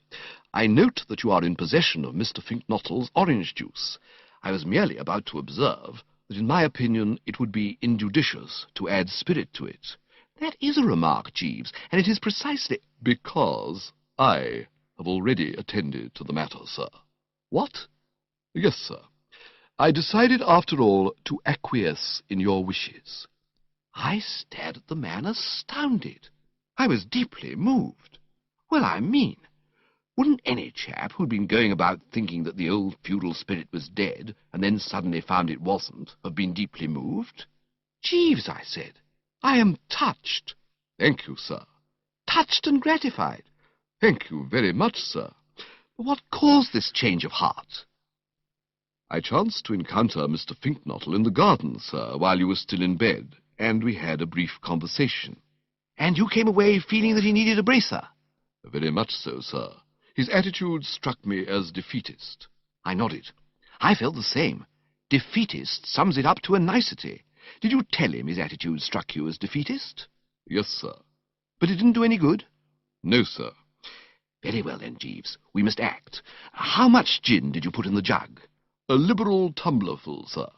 I note that you are in possession of Mr. Fink-Nottle's orange juice. I was merely about to observe that, in my opinion, it would be injudicious to add spirit to it." "That is a remark, Jeeves, and it is precisely—" "Because I have already attended to the matter, sir." "What?" "Yes, sir. I decided, after all, to acquiesce in your wishes." I stared at the man astounded. I was deeply moved. Well, I mean, wouldn't any chap who'd been going about thinking that the old feudal spirit was dead, and then suddenly found it wasn't, have been deeply moved? "Jeeves," I said, "I am touched." "Thank you, sir." "Touched and gratified." "Thank you very much, sir." But what caused this change of heart?" "I chanced to encounter Mr. Fink-Nottle in the garden, sir, while you were still in bed, and we had a brief conversation." "And you came away feeling that he needed a bracer?" "Very much so, sir. His attitude struck me as defeatist." I nodded. "I felt the same. Defeatist sums it up to a nicety. Did you tell him his attitude struck you as defeatist?" "Yes, sir." "But it didn't do any good?" "No, sir." "Very well, then, Jeeves. We must act. How much gin did you put in the jug?" "A liberal tumblerful, sir."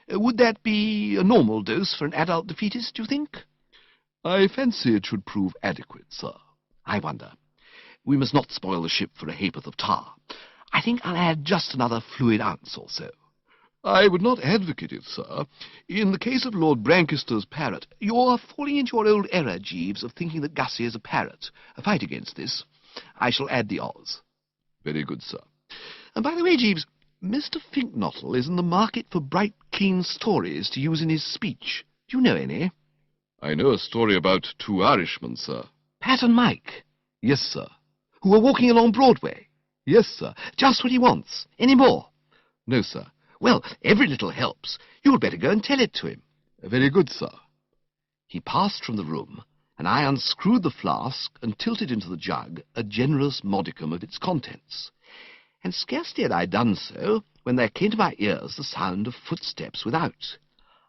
Would that be a normal dose for an adult defeatist, do you think?" "I fancy it should prove adequate, sir." "I wonder. We must not spoil the ship for a ha'porth of tar. I think I'll add just another fluid ounce or so." "I would not advocate it, sir. In the case of Lord Brancaster's parrot—" "You're falling into your old error, Jeeves, of thinking that Gussie is a parrot. Fight against this. I shall add the Oz." "Very good, sir." "And by the way, Jeeves, Mr. Fink-Nottle is in the market for bright, clean stories to use in his speech. Do you know any?" "I know a story about two Irishmen, sir." "Pat and Mike?" "Yes, sir." "Who are walking along Broadway?" "Yes, sir." "Just what he wants. Any more?" "No, sir." "Well, every little helps. You'd better go and tell it to him." "Very good, sir." He passed from the room, and I unscrewed the flask and tilted into the jug a generous modicum of its contents. And scarcely had I done so when there came to my ears the sound of footsteps without.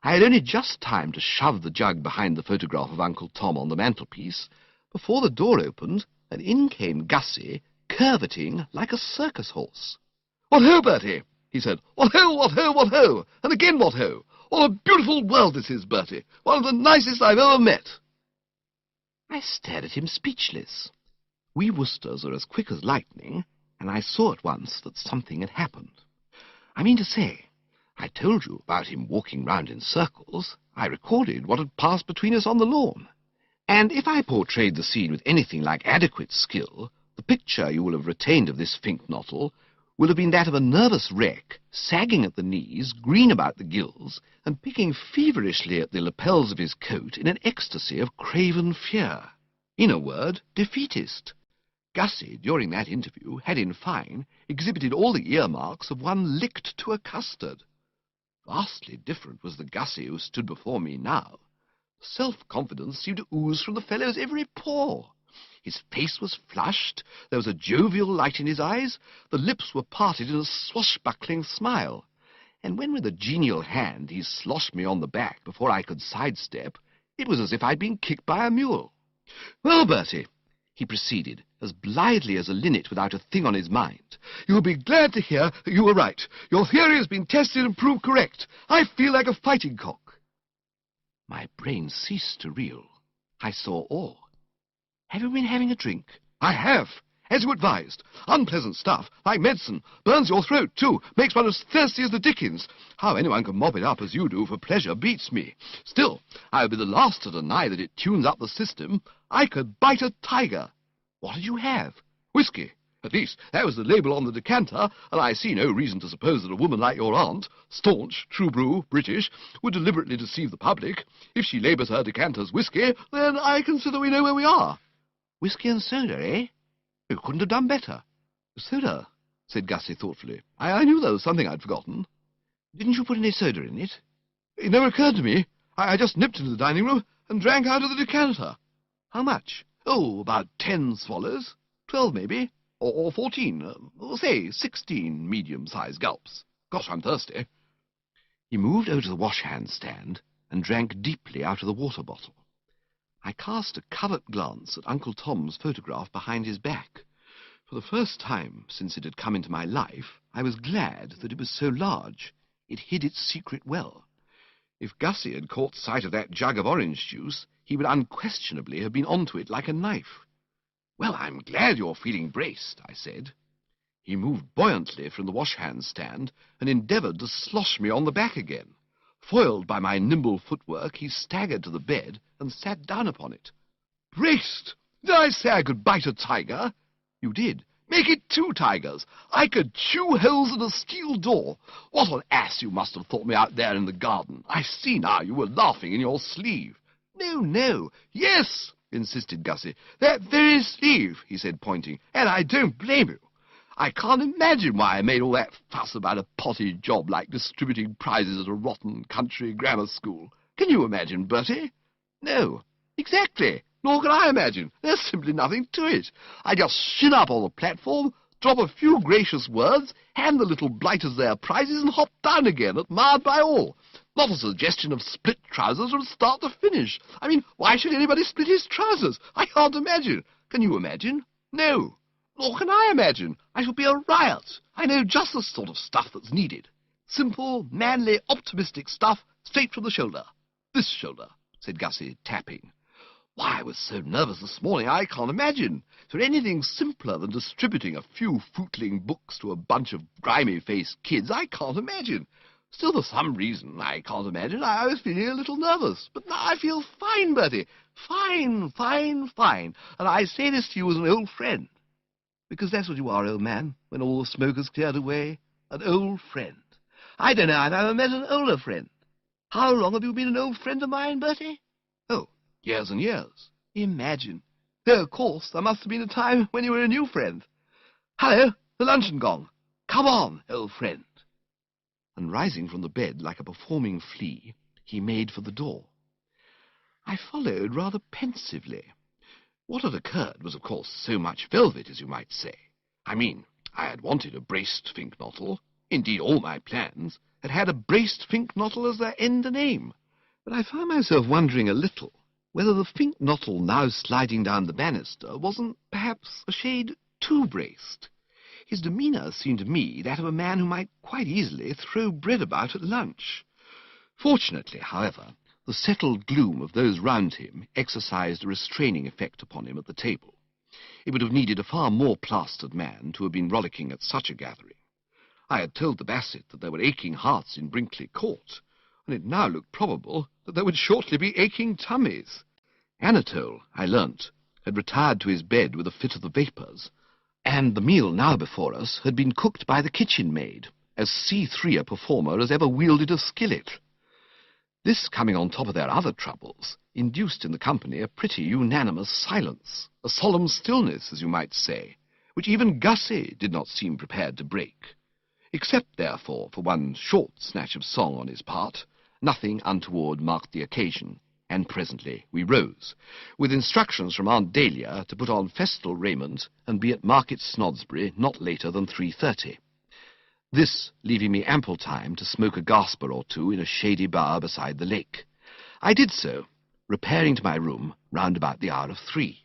I had only just time to shove the jug behind the photograph of Uncle Tom on the mantelpiece before the door opened, and in came Gussie, curveting like a circus horse. "What ho, Bertie?" he said. "What ho, what ho, what ho? And again what ho? What a beautiful world this is, Bertie. One of the nicest I've ever met." I stared at him speechless. We Woosters are as quick as lightning, and I saw at once that something had happened. I mean to say, I told you about him walking round in circles. I recorded what had passed between us on the lawn. And if I portrayed the scene with anything like adequate skill, the picture you will have retained of this Fink-Nottle will have been that of a nervous wreck, sagging at the knees, green about the gills, and picking feverishly at the lapels of his coat in an ecstasy of craven fear. In a word, defeatist. Gussie, during that interview, had, in fine, exhibited all the earmarks of one licked to a custard. Vastly different was the Gussie who stood before me now. Self-confidence seemed to ooze from the fellow's every pore. His face was flushed, there was a jovial light in his eyes, the lips were parted in a swashbuckling smile, and when with a genial hand he sloshed me on the back before I could sidestep, it was as if I'd been kicked by a mule. "Well, Bertie," he proceeded, as blithely as a linnet without a thing on his mind, "you'll be glad to hear that you were right. Your theory has been tested and proved correct. I feel like a fighting cock." My brain ceased to reel. I saw all. "Have you been having a drink?" "I have, as you advised. Unpleasant stuff, like medicine. Burns your throat, too. Makes one as thirsty as the dickens. How anyone can mop it up as you do for pleasure beats me. Still, I would be the last to deny that it tunes up the system. I could bite a tiger." "What did you have?" "Whiskey. At least, that was the label on the decanter, and I see no reason to suppose that a woman like your aunt, staunch, true brew, British, would deliberately deceive the public. If she labours her decanters whiskey, then I consider we know where we are." "Whiskey and soda, eh? You couldn't have done better." "Soda," said Gussie thoughtfully. I knew there was something I'd forgotten." "Didn't you put any soda in it?" "It never occurred to me. I just nipped into the dining room and drank out of the decanter." "How much?" "Oh, about 10 swallows. 12, maybe. Or 14. Say 16 medium-sized gulps. Gosh, I'm thirsty." He moved over to the wash-hand stand and drank deeply out of the water bottle. I cast a covert glance at Uncle Tom's photograph behind his back. For the first time since it had come into my life, I was glad that it was so large. It hid its secret well. If Gussie had caught sight of that jug of orange juice, he would unquestionably have been onto it like a knife. "Well, I'm glad you're feeling braced," I said. He moved buoyantly from the wash-hand stand and endeavoured to slosh me on the back again. Foiled by my nimble footwork, he staggered to the bed and sat down upon it. "Braced! Did I say I could bite a tiger?" "You did." "Make it 2 tigers. I could chew holes in a steel door. What an ass you must have thought me out there in the garden. I see now you were laughing in your sleeve." "No, no." "Yes," insisted Gussie. "That very sleeve," he said, pointing, "and I don't blame you. I can't imagine why I made all that fuss about a potty job like distributing prizes at a rotten country grammar school. Can you imagine, Bertie?" "No." "Exactly. Nor can I imagine. There's simply nothing to it. I just shin up on the platform, drop a few gracious words, hand the little blighters their prizes, and hop down again, admired by all. Not a suggestion of split trousers from start to finish. I mean, why should anybody split his trousers? I can't imagine. Can you imagine? No. Nor can I imagine. I shall be a riot. I know just the sort of stuff that's needed. Simple, manly, optimistic stuff, straight from the shoulder. This shoulder," said Gussie, tapping. "Why, I was so nervous this morning, I can't imagine. Is there anything simpler than distributing a few footling books to a bunch of grimy-faced kids? I can't imagine. Still, for some reason, I can't imagine, I was feeling a little nervous. But now I feel fine, Bertie. Fine, fine, fine. And I say this to you as an old friend. Because that's what you are, old man, when all the smoke has cleared away. An old friend. I don't know I've ever met an older friend. How long have you been an old friend of mine, Bertie?" "Oh, years and years." "Imagine. Though, of course, there must have been a time when you were a new friend. Hello, the luncheon gong. Come on, old friend." And rising from the bed like a performing flea, he made for the door. I followed rather pensively. What had occurred was, of course, so much velvet, as you might say. I mean, I had wanted a braced Fink-Nottle. Indeed, all my plans had had a braced Fink-Nottle as their end and aim. But I found myself wondering a little whether the Fink-Nottle now sliding down the banister wasn't perhaps a shade too braced. His demeanour seemed to me that of a man who might quite easily throw bread about at lunch. Fortunately, however, the settled gloom of those round him exercised a restraining effect upon him at the table. It would have needed a far more plastered man to have been rollicking at such a gathering. I had told the Bassett that there were aching hearts in Brinkley Court, and it now looked probable that there would shortly be aching tummies. Anatole, I learnt, had retired to his bed with a fit of the vapours, and the meal now before us had been cooked by the kitchen-maid, as C3 a performer as ever wielded a skillet. This, coming on top of their other troubles, induced in the company a pretty unanimous silence, a solemn stillness, as you might say, which even Gussie did not seem prepared to break. Except, therefore, for one short snatch of song on his part, nothing untoward marked the occasion, and presently we rose, with instructions from Aunt Dahlia to put on festal raiment and be at Market Snodsbury not later than 3:30. this leaving me ample time to smoke a gasper or two in a shady bower beside the lake. I did so, repairing to my room round about the hour of 3.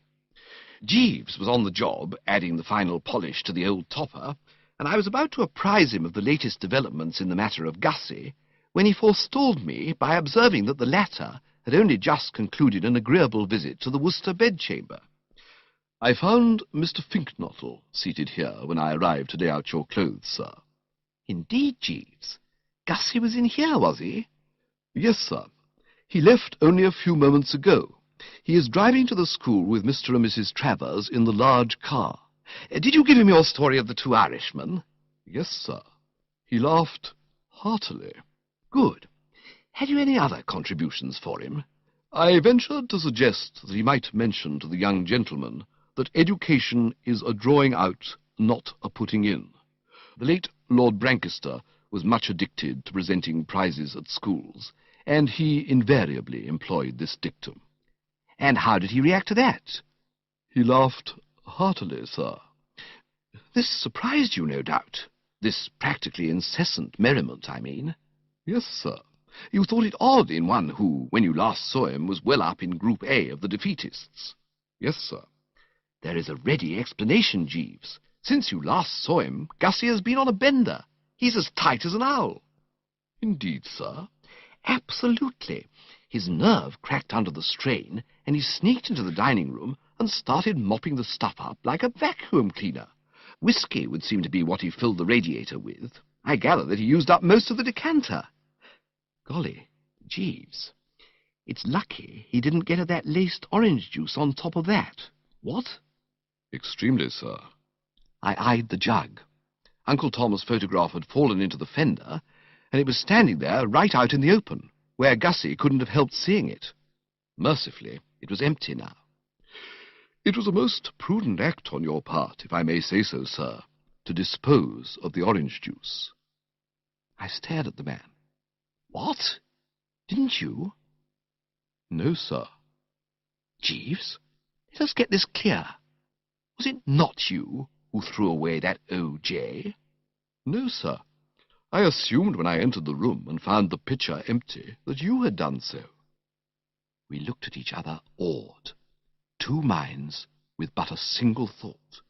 Jeeves was on the job, adding the final polish to the old topper, and I was about to apprise him of the latest developments in the matter of Gussie, when he forestalled me by observing that the latter had only just concluded an agreeable visit to the Wooster bedchamber. "I found Mr. Fink-Nottle seated here when I arrived to lay out your clothes, sir." "Indeed, Jeeves. Gussie was in here, was he?" "Yes, sir. He left only a few moments ago. He is driving to the school with Mr. and Mrs. Travers in the large car." "Did you give him your story of the 2 Irishmen?" "Yes, sir. He laughed heartily." "Good. Had you any other contributions for him?" "I ventured to suggest that he might mention to the young gentleman that education is a drawing out, not a putting in. The late Lord Brancaster was much addicted to presenting prizes at schools, and he invariably employed this dictum." "And how did he react to that?" "He laughed heartily, sir." "This surprised you, no doubt. This practically incessant merriment, I mean." "Yes, sir." "You thought it odd in one who, when you last saw him, was well up in Group A of the defeatists?" "Yes, sir." "There is a ready explanation, Jeeves. Since you last saw him, Gussie has been on a bender. He's as tight as an owl." "Indeed, sir?" "Absolutely. His nerve cracked under the strain, and he sneaked into the dining room and started mopping the stuff up like a vacuum cleaner. Whisky would seem to be what he filled the radiator with. I gather that he used up most of the decanter. Golly, Jeeves, it's lucky he didn't get at that laced orange juice on top of that." "What?" "Extremely, sir." I eyed the jug. Uncle Tom's photograph had fallen into the fender, and it was standing there right out in the open, where Gussie couldn't have helped seeing it. Mercifully, it was empty now. "It was a most prudent act on your part, if I may say so, sir, to dispose of the orange juice." I stared at the man. "What? Didn't you?" "No, sir." "Jeeves, let us get this clear. Was it not you who threw away that O.J.? "No, sir. I assumed when I entered the room and found the pitcher empty that you had done so." We looked at each other awed, 2 minds with but a single thought.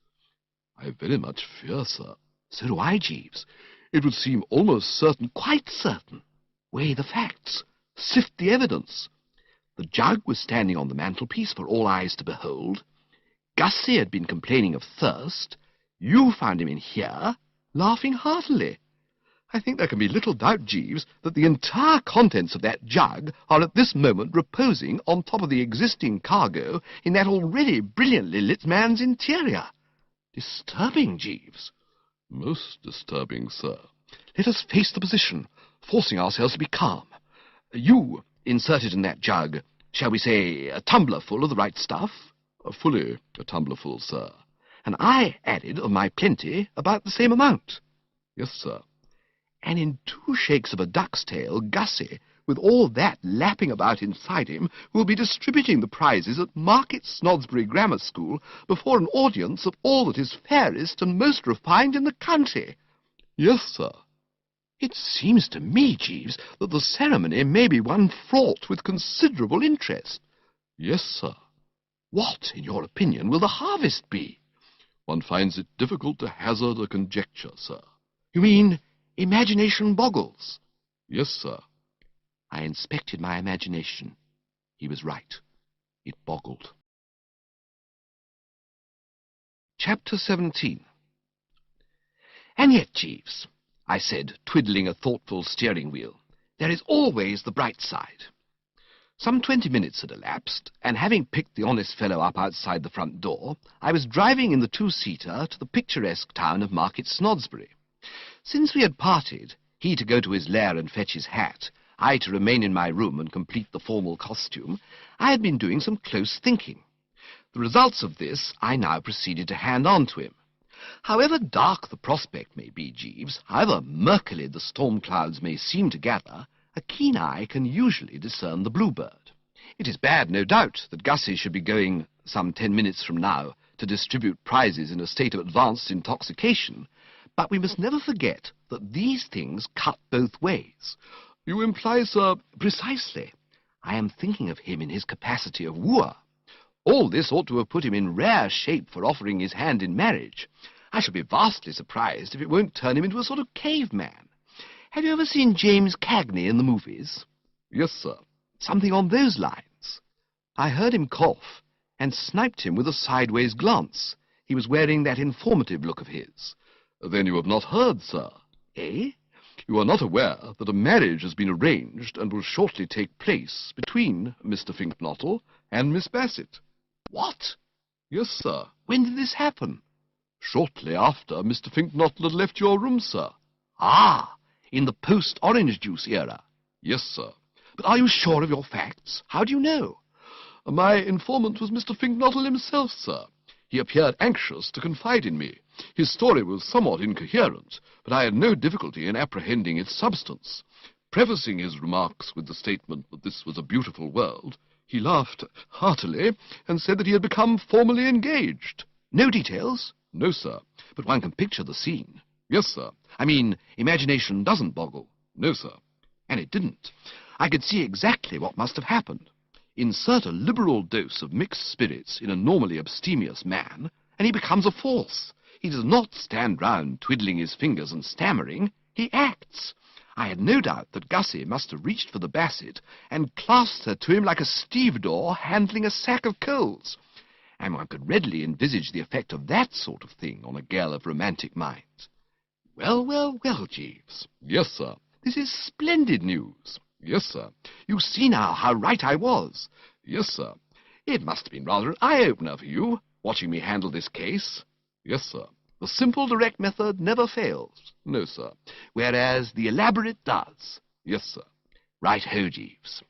"I very much fear, sir." "So do I, Jeeves." "It would seem almost certain—" "Quite certain. Weigh the facts. Sift the evidence. The jug was standing on the mantelpiece for all eyes to behold. Gussie had been complaining of thirst. You found him in here, laughing heartily. I think there can be little doubt, Jeeves, that the entire contents of that jug are at this moment reposing on top of the existing cargo in that already brilliantly lit man's interior. Disturbing, Jeeves." "Most disturbing, sir." "Let us face the position, forcing ourselves to be calm. You inserted in that jug, shall we say, a tumbler full of the right stuff?" "Fully a tumblerful, sir." "And I added of my plenty about the same amount?" "Yes, sir." "And in 2 shakes of a duck's tail, Gussie, with all that lapping about inside him, will be distributing the prizes at Market Snodsbury Grammar School before an audience of all that is fairest and most refined in the county." "Yes, sir." "It seems to me, Jeeves, that the ceremony may be one fraught with considerable interest." "Yes, sir." "What, in your opinion, will the harvest be?" "One finds it difficult to hazard a conjecture, sir." "You mean imagination boggles?" "Yes, sir." I inspected my imagination. He was right. It boggled. Chapter 17. "And yet, Jeeves," I said, twiddling a thoughtful steering wheel, "there is always the bright side." Some 20 minutes had elapsed, and having picked the honest fellow up outside the front door, I was driving in the 2-seater to the picturesque town of Market Snodsbury. Since we had parted, he to go to his lair and fetch his hat, I to remain in my room and complete the formal costume, I had been doing some close thinking. The results of this I now proceeded to hand on to him. However dark the prospect may be, Jeeves, however murkily the storm clouds may seem to gather, a keen eye can usually discern the bluebird. It is bad, no doubt, that Gussie should be going, some 10 minutes from now, to distribute prizes in a state of advanced intoxication, But we must never forget that these things cut both ways. You imply, sir, Precisely. I am thinking of him in his capacity of wooer. All this ought to have put him in rare shape for offering his hand in marriage. I shall be vastly surprised if it won't turn him into a sort of caveman. Have you ever seen James Cagney in the movies? yes, sir. Something on those lines. I heard him cough, and sniped him with a sideways glance. He was wearing that informative look of his. Then you have not heard, sir. Eh? You are not aware that a marriage has been arranged and will shortly take place between Mr. Fink-Nottle and Miss Bassett. What? Yes, sir. When did this happen? Shortly after Mr. Fink-Nottle had left your room, sir. Ah, in the post-orange juice era. Yes, sir. But are you sure of your facts? How do you know? My informant was Mr. Fink-Nottle himself, sir. He appeared anxious to confide in me. His story was somewhat incoherent, but I had no difficulty in apprehending its substance. Prefacing his remarks with the statement that this was a beautiful world, he laughed heartily and said that he had become formally engaged. No details? No, sir. But one can picture the scene. Yes, sir. I mean, imagination doesn't boggle. No, sir. And it didn't. I could see exactly what must have happened. Insert a liberal dose of mixed spirits in a normally abstemious man, and he becomes a force. He does not stand round twiddling his fingers and stammering. He acts. I had no doubt that Gussie must have reached for the Bassett and clasped her to him like a stevedore handling a sack of coals. And one could readily envisage the effect of that sort of thing on a girl of romantic minds. Well, well, well, Jeeves. Yes, sir. This is splendid news. Yes, sir. You see now how right I was. Yes, sir. It must have been rather an eye-opener for you, watching me handle this case. Yes, sir. The simple, direct method never fails. No, sir. Whereas the elaborate does. Yes, sir. Right-ho, Jeeves.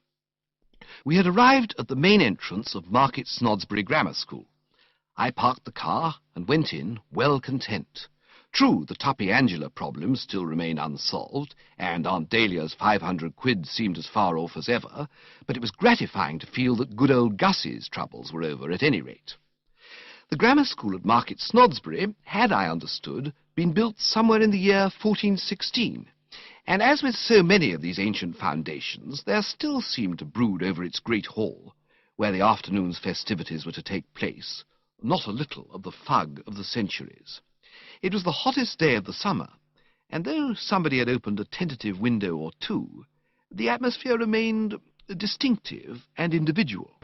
We had arrived at the main entrance of Market Snodsbury Grammar School. I parked the car and went in, well content. True, the Tuppy Angela problem still remained unsolved, and Aunt Dahlia's 500 quid seemed as far off as ever, but it was gratifying to feel that good old Gussie's troubles were over at any rate. The grammar school at Market Snodsbury had, I understood, been built somewhere in the year 1416, and as with so many of these ancient foundations, there still seemed to brood over its great hall, where the afternoon's festivities were to take place, not a little of the fug of the centuries. It was the hottest day of the summer, and though somebody had opened a tentative window or two, the atmosphere remained distinctive and individual.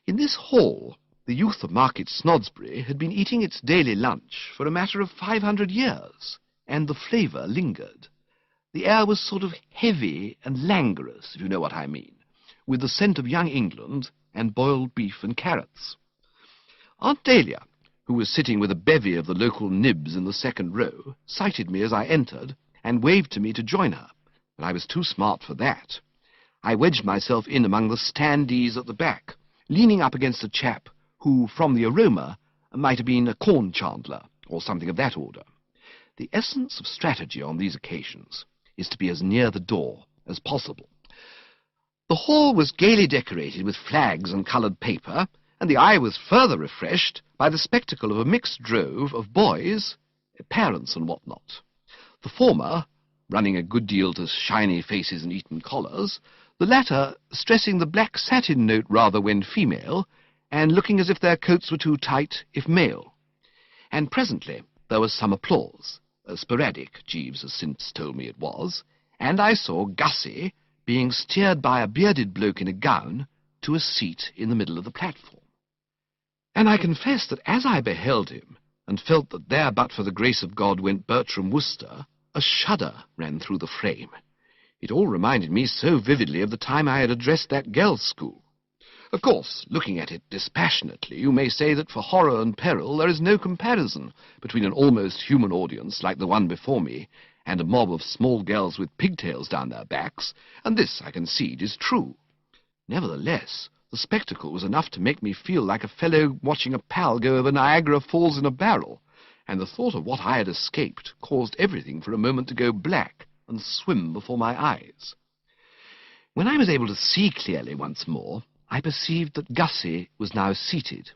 In this hall, the youth of Market Snodsbury had been eating its daily lunch for a matter of 500 years, and the flavour lingered. The air was sort of heavy and languorous, if you know what I mean, with the scent of young England and boiled beef and carrots. Aunt Dahlia, who was sitting with a bevy of the local nibs in the second row, sighted me as I entered, and waved to me to join her, but I was too smart for that. I wedged myself in among the standees at the back, leaning up against a chap who, from the aroma, might have been a corn chandler, or something of that order. The essence of strategy on these occasions is to be as near the door as possible. The hall was gaily decorated with flags and coloured paper, and the eye was further refreshed by the spectacle of a mixed drove of boys, parents and what not. The former running a good deal to shiny faces and Eton collars, the latter stressing the black satin note rather when female, and looking as if their coats were too tight if male. And presently there was some applause, sporadic, Jeeves has since told me it was, and I saw Gussie being steered by a bearded bloke in a gown to a seat in the middle of the platform. And I confess that as I beheld him, and felt that there but for the grace of God went Bertram Wooster, a shudder ran through the frame. It all reminded me so vividly of the time I had addressed that girls' school. Of course, looking at it dispassionately, you may say that for horror and peril there is no comparison between an almost human audience like the one before me and a mob of small girls with pigtails down their backs, and this, I concede, is true. Nevertheless, the spectacle was enough to make me feel like a fellow watching a pal go over Niagara Falls in a barrel, and the thought of what I had escaped caused everything for a moment to go black and swim before my eyes. When I was able to see clearly once more, I perceived that Gussie was now seated.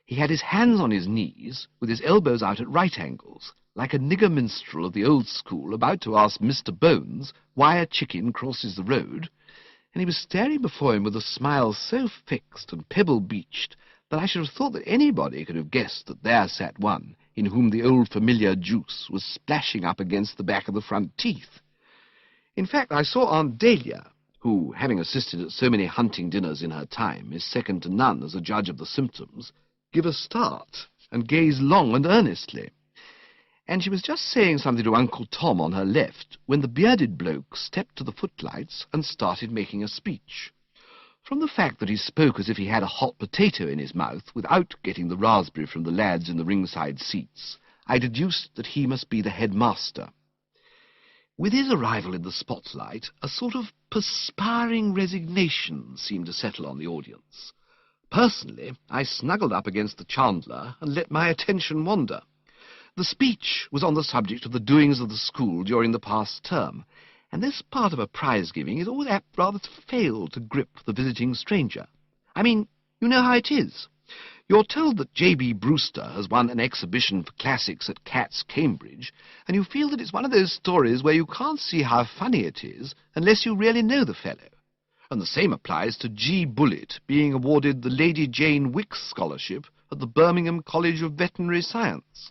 He had his hands on his knees, with his elbows out at right angles, like a nigger minstrel of the old school about to ask Mr. Bones why a chicken crosses the road, and he was staring before him with a smile so fixed and pebble-beached that I should have thought that anybody could have guessed that there sat one in whom the old familiar juice was splashing up against the back of the front teeth. In fact, I saw Aunt Dahlia, who, having assisted at so many hunting dinners in her time, is second to none as a judge of the symptoms, give a start and gaze long and earnestly. And she was just saying something to Uncle Tom on her left when the bearded bloke stepped to the footlights and started making a speech. From the fact that he spoke as if he had a hot potato in his mouth without getting the raspberry from the lads in the ringside seats, I deduced that he must be the headmaster. With his arrival in the spotlight, a sort of perspiring resignation seemed to settle on the audience. Personally, I snuggled up against the chandler and let my attention wander. The speech was on the subject of the doings of the school during the past term, and this part of a prize-giving is always apt rather to fail to grip the visiting stranger. I mean, you know how it is. You're told that J.B. Brewster has won an exhibition for classics at Cat's, Cambridge, and you feel that it's one of those stories where you can't see how funny it is unless you really know the fellow. And the same applies to G. Bullitt being awarded the Lady Jane Wicks Scholarship at the Birmingham College of Veterinary Science.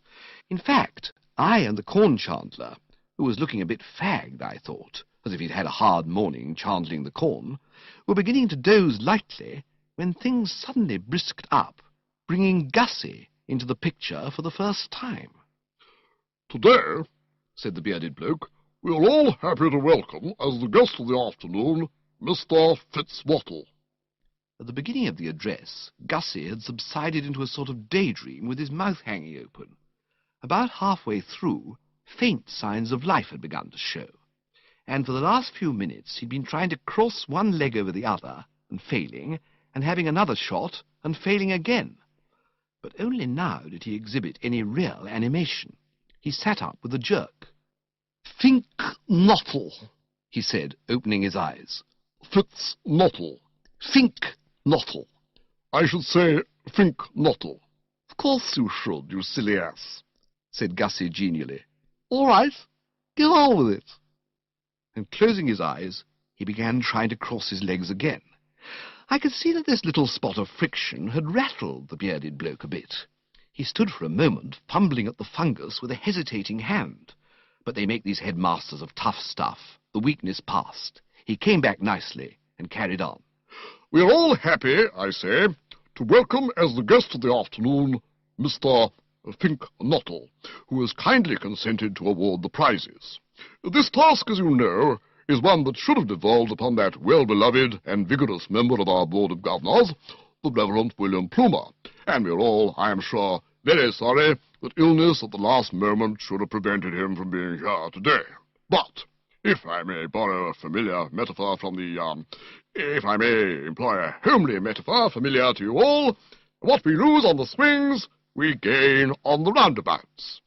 In fact, I and the corn chandler, who was looking a bit fagged, I thought, as if he'd had a hard morning chandling the corn, were beginning to doze lightly when things suddenly brisked up, bringing Gussie into the picture for the first time. "Today," said the bearded bloke, "we are all happy to welcome, as the guest of the afternoon, Mr. Fitz-Nottle." At the beginning of the address, Gussie had subsided into a sort of daydream with his mouth hanging open. About halfway through, faint signs of life had begun to show, and for the last few minutes he'd been trying to cross one leg over the other, and failing, and having another shot, and failing again. But only now did he exhibit any real animation. He sat up with a jerk. "Fink-Nottle," he said, opening his eyes. "Fitz-Nottle. Fink-Nottle. I should say Fink-Nottle." "Of course you should, you silly ass," said Gussie genially. "All right, get on with it." And closing his eyes, he began trying to cross his legs again. I could see that this little spot of friction had rattled the bearded bloke a bit. He stood for a moment, fumbling at the fungus with a hesitating hand. But they make these headmasters of tough stuff. The weakness passed. He came back nicely and carried on. "We are all happy, I say, to welcome as the guest of the afternoon, Mr. Fink-Nottle, who has kindly consented to award the prizes. This task, as you know, is one that should have devolved upon that well-beloved and vigorous member of our Board of Governors, the Reverend William Plumer, and we are all, I am sure, very sorry that illness at the last moment should have prevented him from being here today. But, if I may borrow a familiar metaphor from if I may employ a homely metaphor familiar to you all, what we lose on the swings, we gain on the roundabouts."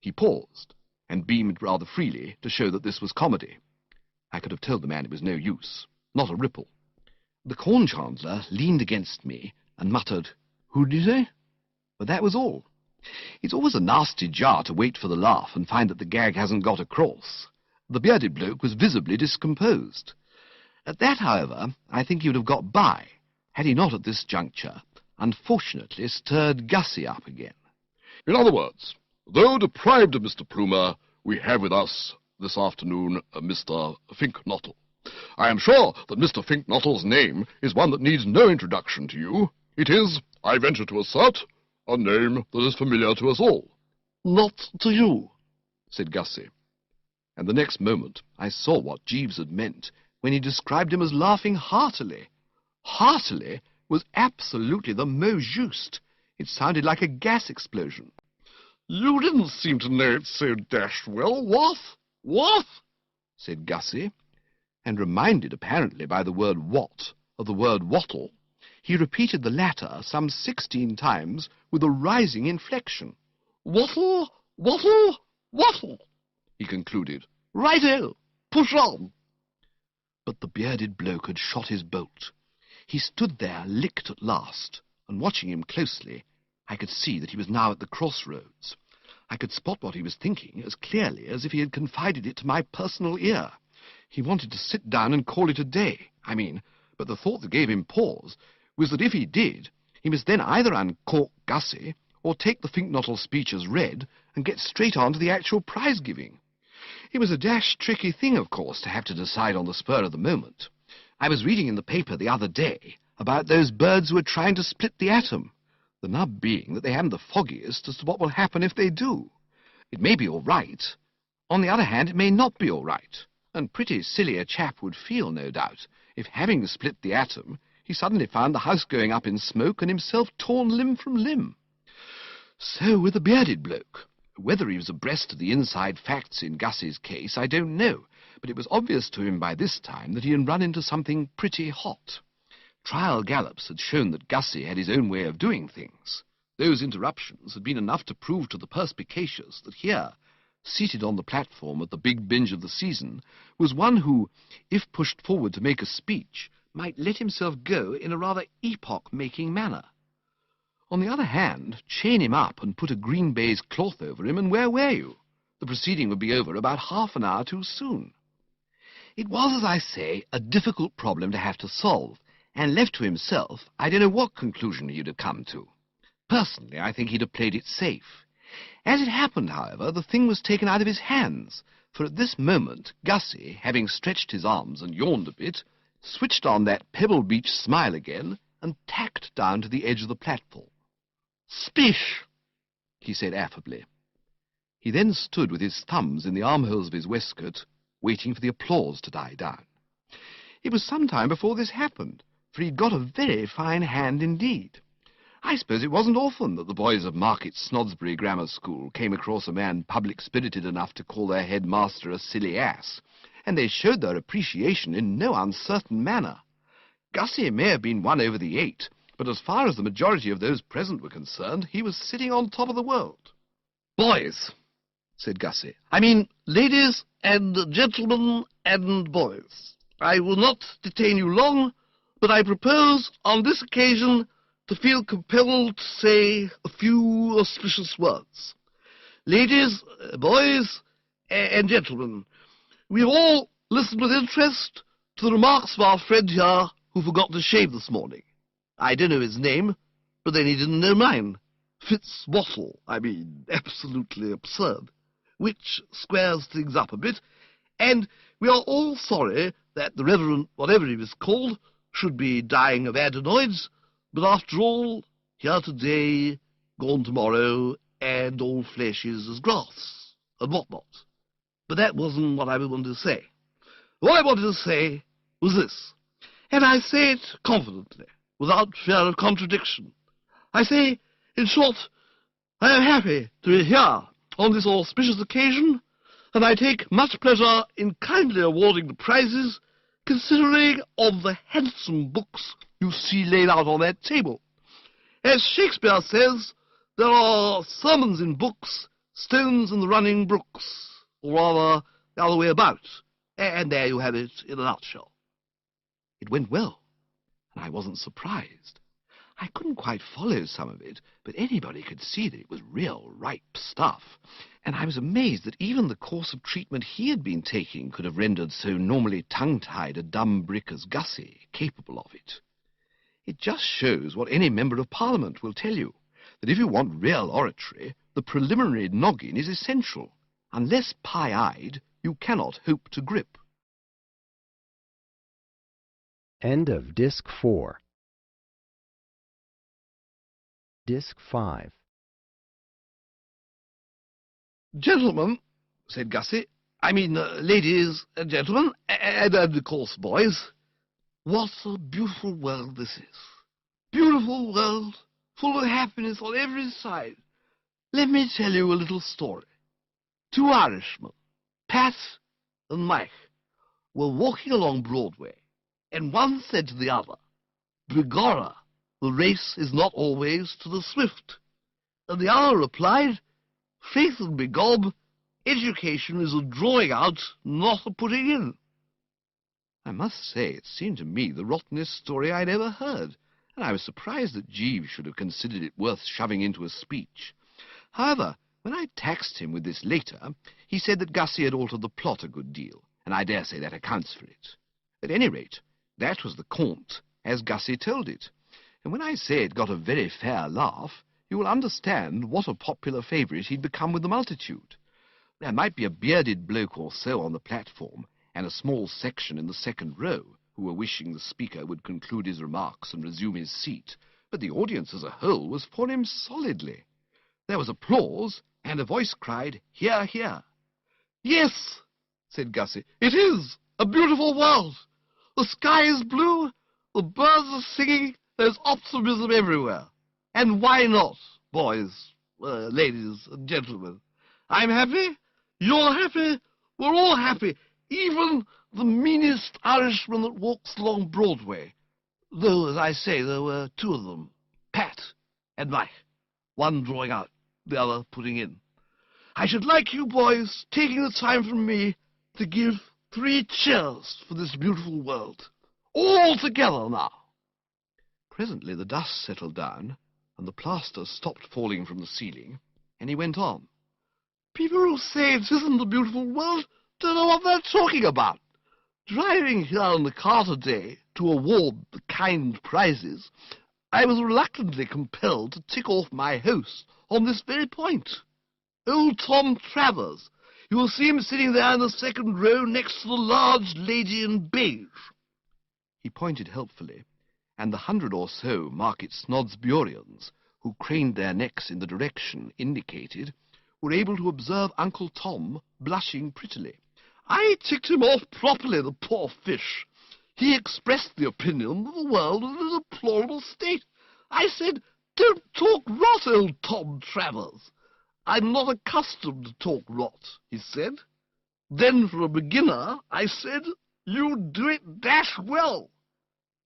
He paused, and beamed rather freely to show that this was comedy. I could have told the man it was no use, not a ripple. The corn chandler leaned against me and muttered, "Who did you say?" But that was all. It's always a nasty jar to wait for the laugh and find that the gag hasn't got across. The bearded bloke was visibly discomposed. At that, however, I think he would have got by, had he not at this juncture unfortunately stirred Gussie up again. "In other words, though deprived of Mr. Plumer, we have with us this afternoon Mr. Fink-Nottle. I am sure that Mr. Fink-Nottle's name is one that needs no introduction to you. It is, I venture to assert, a name that is familiar to us all." "Not to you," said Gussie. And the next moment I saw what Jeeves had meant when he described him as laughing heartily. Heartily was absolutely the mot juste. It sounded like a gas explosion. "You didn't seem to know it so dashed well, what? What?" said Gussie, and reminded apparently by the word what of the word wattle, he repeated the latter some 16 times with a rising inflection. "Wattle, wattle, wattle," he concluded. "Righto, push on." But the bearded bloke had shot his bolt. He stood there, licked at last, and watching him closely, I could see that he was now at the crossroads. I could spot what he was thinking as clearly as if he had confided it to my personal ear. He wanted to sit down and call it a day, but the thought that gave him pause was that if he did, he must then either uncork Gussie or take the Fink-Nottle speech as read and get straight on to the actual prize-giving. It was a dashed tricky thing, of course, to have to decide on the spur of the moment. I was reading in the paper the other day about those birds who are trying to split the atom, the nub being that they haven't the foggiest as to what will happen if they do. It may be all right. On the other hand, it may not be all right, and pretty silly a chap would feel, no doubt, if, having split the atom, he suddenly found the house going up in smoke and himself torn limb from limb. So with the bearded bloke. Whether he was abreast of the inside facts in Gussie's case, I don't know, but it was obvious to him by this time that he had run into something pretty hot. Trial gallops had shown that Gussie had his own way of doing things. Those interruptions had been enough to prove to the perspicacious that here, seated on the platform at the big binge of the season, was one who, if pushed forward to make a speech, might let himself go in a rather epoch-making manner. On the other hand, chain him up and put a green baize cloth over him, and where were you? The proceeding would be over about half an hour too soon. It was, as I say, a difficult problem to have to solve, and left to himself, I don't know what conclusion he'd have come to. Personally, I think he'd have played it safe. As it happened, however, the thing was taken out of his hands, for at this moment Gussie, having stretched his arms and yawned a bit, switched on that Pebble Beach smile again and tacked down to the edge of the platform. "Spish," he said affably. He then stood with his thumbs in the armholes of his waistcoat, waiting for the applause to die down. It was some time before this happened, for he'd got a very fine hand indeed. I suppose it wasn't often that the boys of Market Snodsbury Grammar School came across a man public-spirited enough to call their headmaster a silly ass, and they showed their appreciation in no uncertain manner. Gussie may have been one over the 8, but as far as the majority of those present were concerned, he was sitting on top of the world. "Boys," said Gussie, ladies and gentlemen and boys, I will not detain you long, but I propose on this occasion to feel compelled to say a few auspicious words. Ladies, boys, and gentlemen, we have all listened with interest to the remarks of our friend here who forgot to shave this morning. I don't know his name, but then he didn't know mine. Fitzwattle, absolutely absurd, which squares things up a bit, and we are all sorry that the Reverend, whatever he was called, should be dying of adenoids, but after all, here today, gone tomorrow, and all flesh is as grass, and whatnot. But that wasn't what I wanted to say. What I wanted to say was this, and I say it confidently, without fear of contradiction. I say, in short, I am happy to be here on this auspicious occasion, and I take much pleasure in kindly awarding the prizes, considering of the handsome books you see laid out on that table. As Shakespeare says, there are sermons in books, stones in the running brooks, or rather the other way about, and there you have it in a nutshell. It went well, and I wasn't surprised. I couldn't quite follow some of it, but anybody could see that it was real ripe stuff, and I was amazed that even the course of treatment he had been taking could have rendered so normally tongue-tied a dumb brick as Gussie capable of it. It just shows what any member of Parliament will tell you, that if you want real oratory, the preliminary noggin is essential. Unless pie-eyed, you cannot hope to grip. End of Disc 4. Disc 5. "Gentlemen," said Gussie, ladies and gentlemen, and of course boys, what a beautiful world this is. Beautiful world, full of happiness on every side. Let me tell you a little story. 2 Irishmen, Pat and Mike, were walking along Broadway, and one said to the other, "Begorra, the race is not always to the swift." And the other replied, "Faith and begob, education is a drawing out, not a putting in." I must say it seemed to me the rottenest story I'd ever heard, and I was surprised that Jeeves should have considered it worth shoving into a speech. However, When I taxed him with this later, he said that Gussie had altered the plot a good deal, and I dare say that accounts for it. At any rate, that was the conte, as Gussie told it, and when I say it got a very fair laugh, you will understand what a popular favourite he'd become with the multitude. There might be a bearded bloke or so on the platform, and a small section in the second row, who were wishing the speaker would conclude his remarks and resume his seat, but the audience as a whole was for him solidly. There was applause, and a voice cried, "Hear, hear." "Yes," said Gussie, "it is a beautiful world. The sky is blue, the birds are singing, there's optimism everywhere. And why not, boys, ladies and gentlemen? I'm happy, you're happy, we're all happy, even the meanest Irishman that walks along Broadway. Though, as I say, there were two of them, Pat and Mike, one drawing out, the other putting in. I should like you boys, taking the time from me, to give 3 cheers for this beautiful world. All together now." Presently the dust settled down, and the plaster stopped falling from the ceiling, and he went on. "People who say it isn't a beautiful world don't know what they're talking about. Driving here in the car today to award the kind prizes, I was reluctantly compelled to tick off my host on this very point. Old Tom Travers. You will see him sitting there in the second row next to the large lady in beige." He pointed helpfully, and the 100 or so Market Snodsburians, who craned their necks in the direction indicated, were able to observe Uncle Tom blushing prettily. "I ticked him off properly, the poor fish. He expressed the opinion that the world was in a deplorable state. I said, 'Don't talk rot, old Tom Travers.' 'I'm not accustomed to talk rot,' he said. Then, for a beginner, I said, 'You do it dash well.'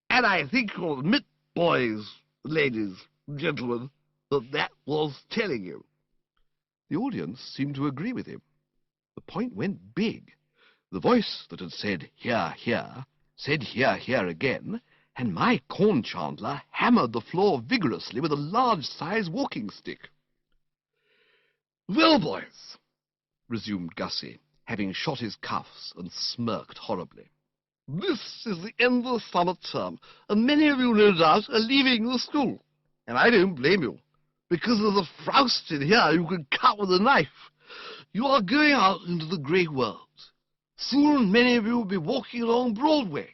And I think you'll admit, boys, ladies, gentlemen, that that was telling you." The audience seemed to agree with him. The point went big. The voice that had said, "Hear, hear," said, "Hear, hear," again, and my corn chandler hammered the floor vigorously with a large-sized walking stick. "Well, boys," resumed Gussie, having shot his cuffs and smirked horribly, "this is the end of the summer term, and many of you, no doubt, are leaving the school. And I don't blame you, because there's a froust in here you can cut with a knife. You are going out into the great world. Soon many of you will be walking along Broadway.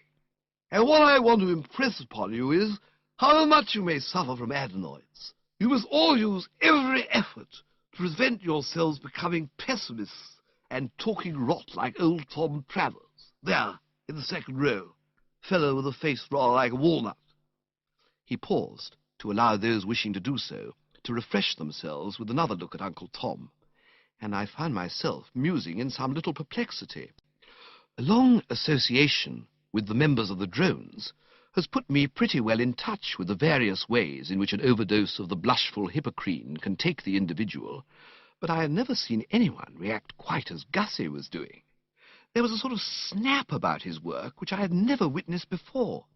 And what I want to impress upon you is, however much you may suffer from adenoids, you must all use every effort to prevent yourselves becoming pessimists and talking rot like old Tom Travers, there, in the second row, fellow with a face rather like a walnut." He paused to allow those wishing to do so to refresh themselves with another look at Uncle Tom, and I found myself musing in some little perplexity. A long association with the members of the drones has put me pretty well in touch with the various ways in which an overdose of the blushful hippocrene can take the individual, but I had never seen anyone react quite as Gussie was doing. There was a sort of snap about his work which I had never witnessed before,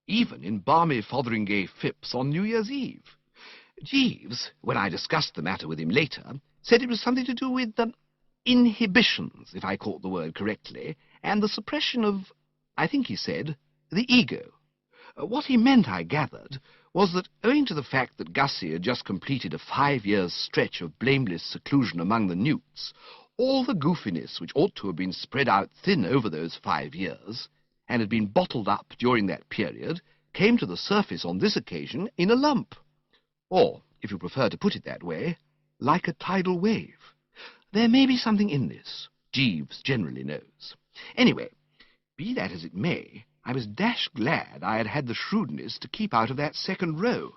even in balmy Fotheringay Phipps on New Year's Eve. Jeeves, when I discussed the matter with him later, said it was something to do with inhibitions, if I caught the word correctly, and the suppression of, I think he said, the ego. What he meant, I gathered, was that owing to the fact that Gussie had just completed a 5 years' stretch of blameless seclusion among the newts, all the goofiness which ought to have been spread out thin over those 5 years, and had been bottled up during that period, came to the surface on this occasion in a lump. Or, if you prefer to put it that way, like a tidal wave. There may be something in this. Jeeves generally knows. Anyway, be that as it may, I was dashed glad I had had the shrewdness to keep out of that second row.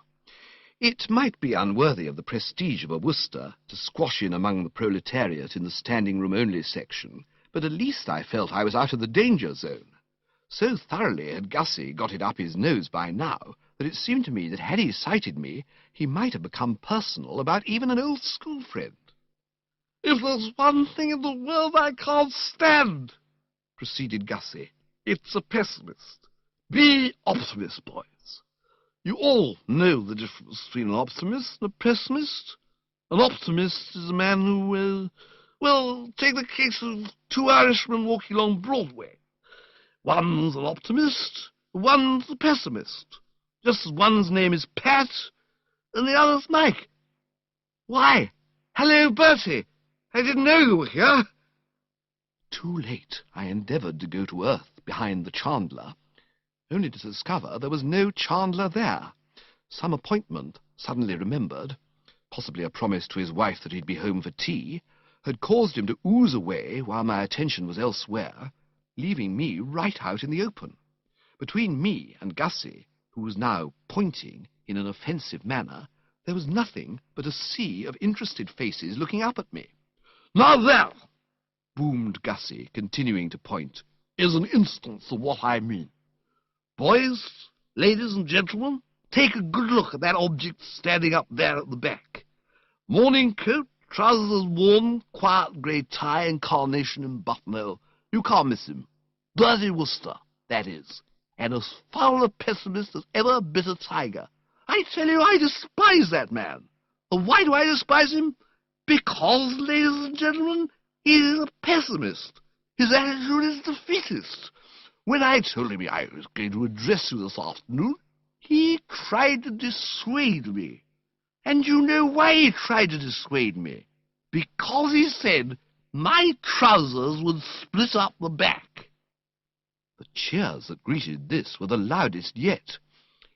It might be unworthy of the prestige of a Wooster to squash in among the proletariat in the standing-room-only section, but at least I felt I was out of the danger zone. So thoroughly had Gussie got it up his nose by now that it seemed to me that had he sighted me, he might have become personal about even an old school friend. "If there's one thing in the world I can't stand," proceeded Gussie, "it's a pessimist. Be optimists, boys. You all know the difference between an optimist and a pessimist. An optimist is a man who, well, take the case of two Irishmen walking along Broadway. One's an optimist, one's a pessimist, just as one's name is Pat and the other's Mike. Why, hello, Bertie. I didn't know you were here. Too late, I endeavoured to go to earth behind the chandler, only to discover there was no chandler there. Some appointment, suddenly remembered, possibly a promise to his wife that he'd be home for tea, had caused him to ooze away while my attention was elsewhere, leaving me right out in the open. Between me and Gussie, who was now pointing in an offensive manner, there was nothing but a sea of interested faces looking up at me. "Now there," boomed Gussie, continuing to point, "is an instance of what I mean. Boys, ladies and gentlemen, take a good look at that object standing up there at the back. Morning coat, trousers worn, quiet grey tie and carnation and buttonhole. You can't miss him. Bertie Wooster, that is, and as foul a pessimist as ever bit a tiger. I tell you, I despise that man. And why do I despise him? Because, ladies and gentlemen, he is a pessimist. His attitude is defeatist. When I told him I was going to address you this afternoon, he tried to dissuade me. And you know why he tried to dissuade me? Because he said my trousers would split up the back. The cheers that greeted this were the loudest yet.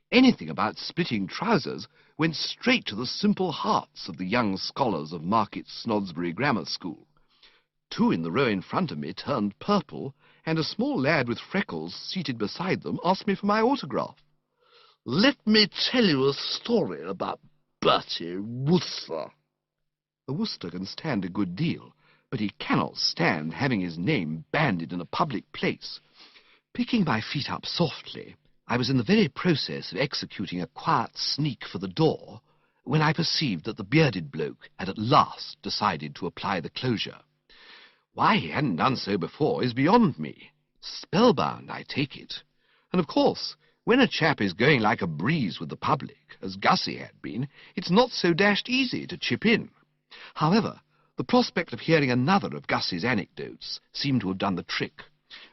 Anything about splitting trousers went straight to the simple hearts of the young scholars of Market Snodsbury Grammar School. Two in the row in front of me turned purple, and a small lad with freckles seated beside them asked me for my autograph. "Let me tell you a story about Bertie Wooster." A Wooster can stand a good deal, but he cannot stand having his name bandied in a public place. Picking my feet up softly, I was in the very process of executing a quiet sneak for the door when I perceived that the bearded bloke had at last decided to apply the closure. Why he hadn't done so before is beyond me. Spellbound, I take it. And of course, when a chap is going like a breeze with the public, as Gussie had been, it's not so dashed easy to chip in. However, the prospect of hearing another of Gussie's anecdotes seemed to have done the trick.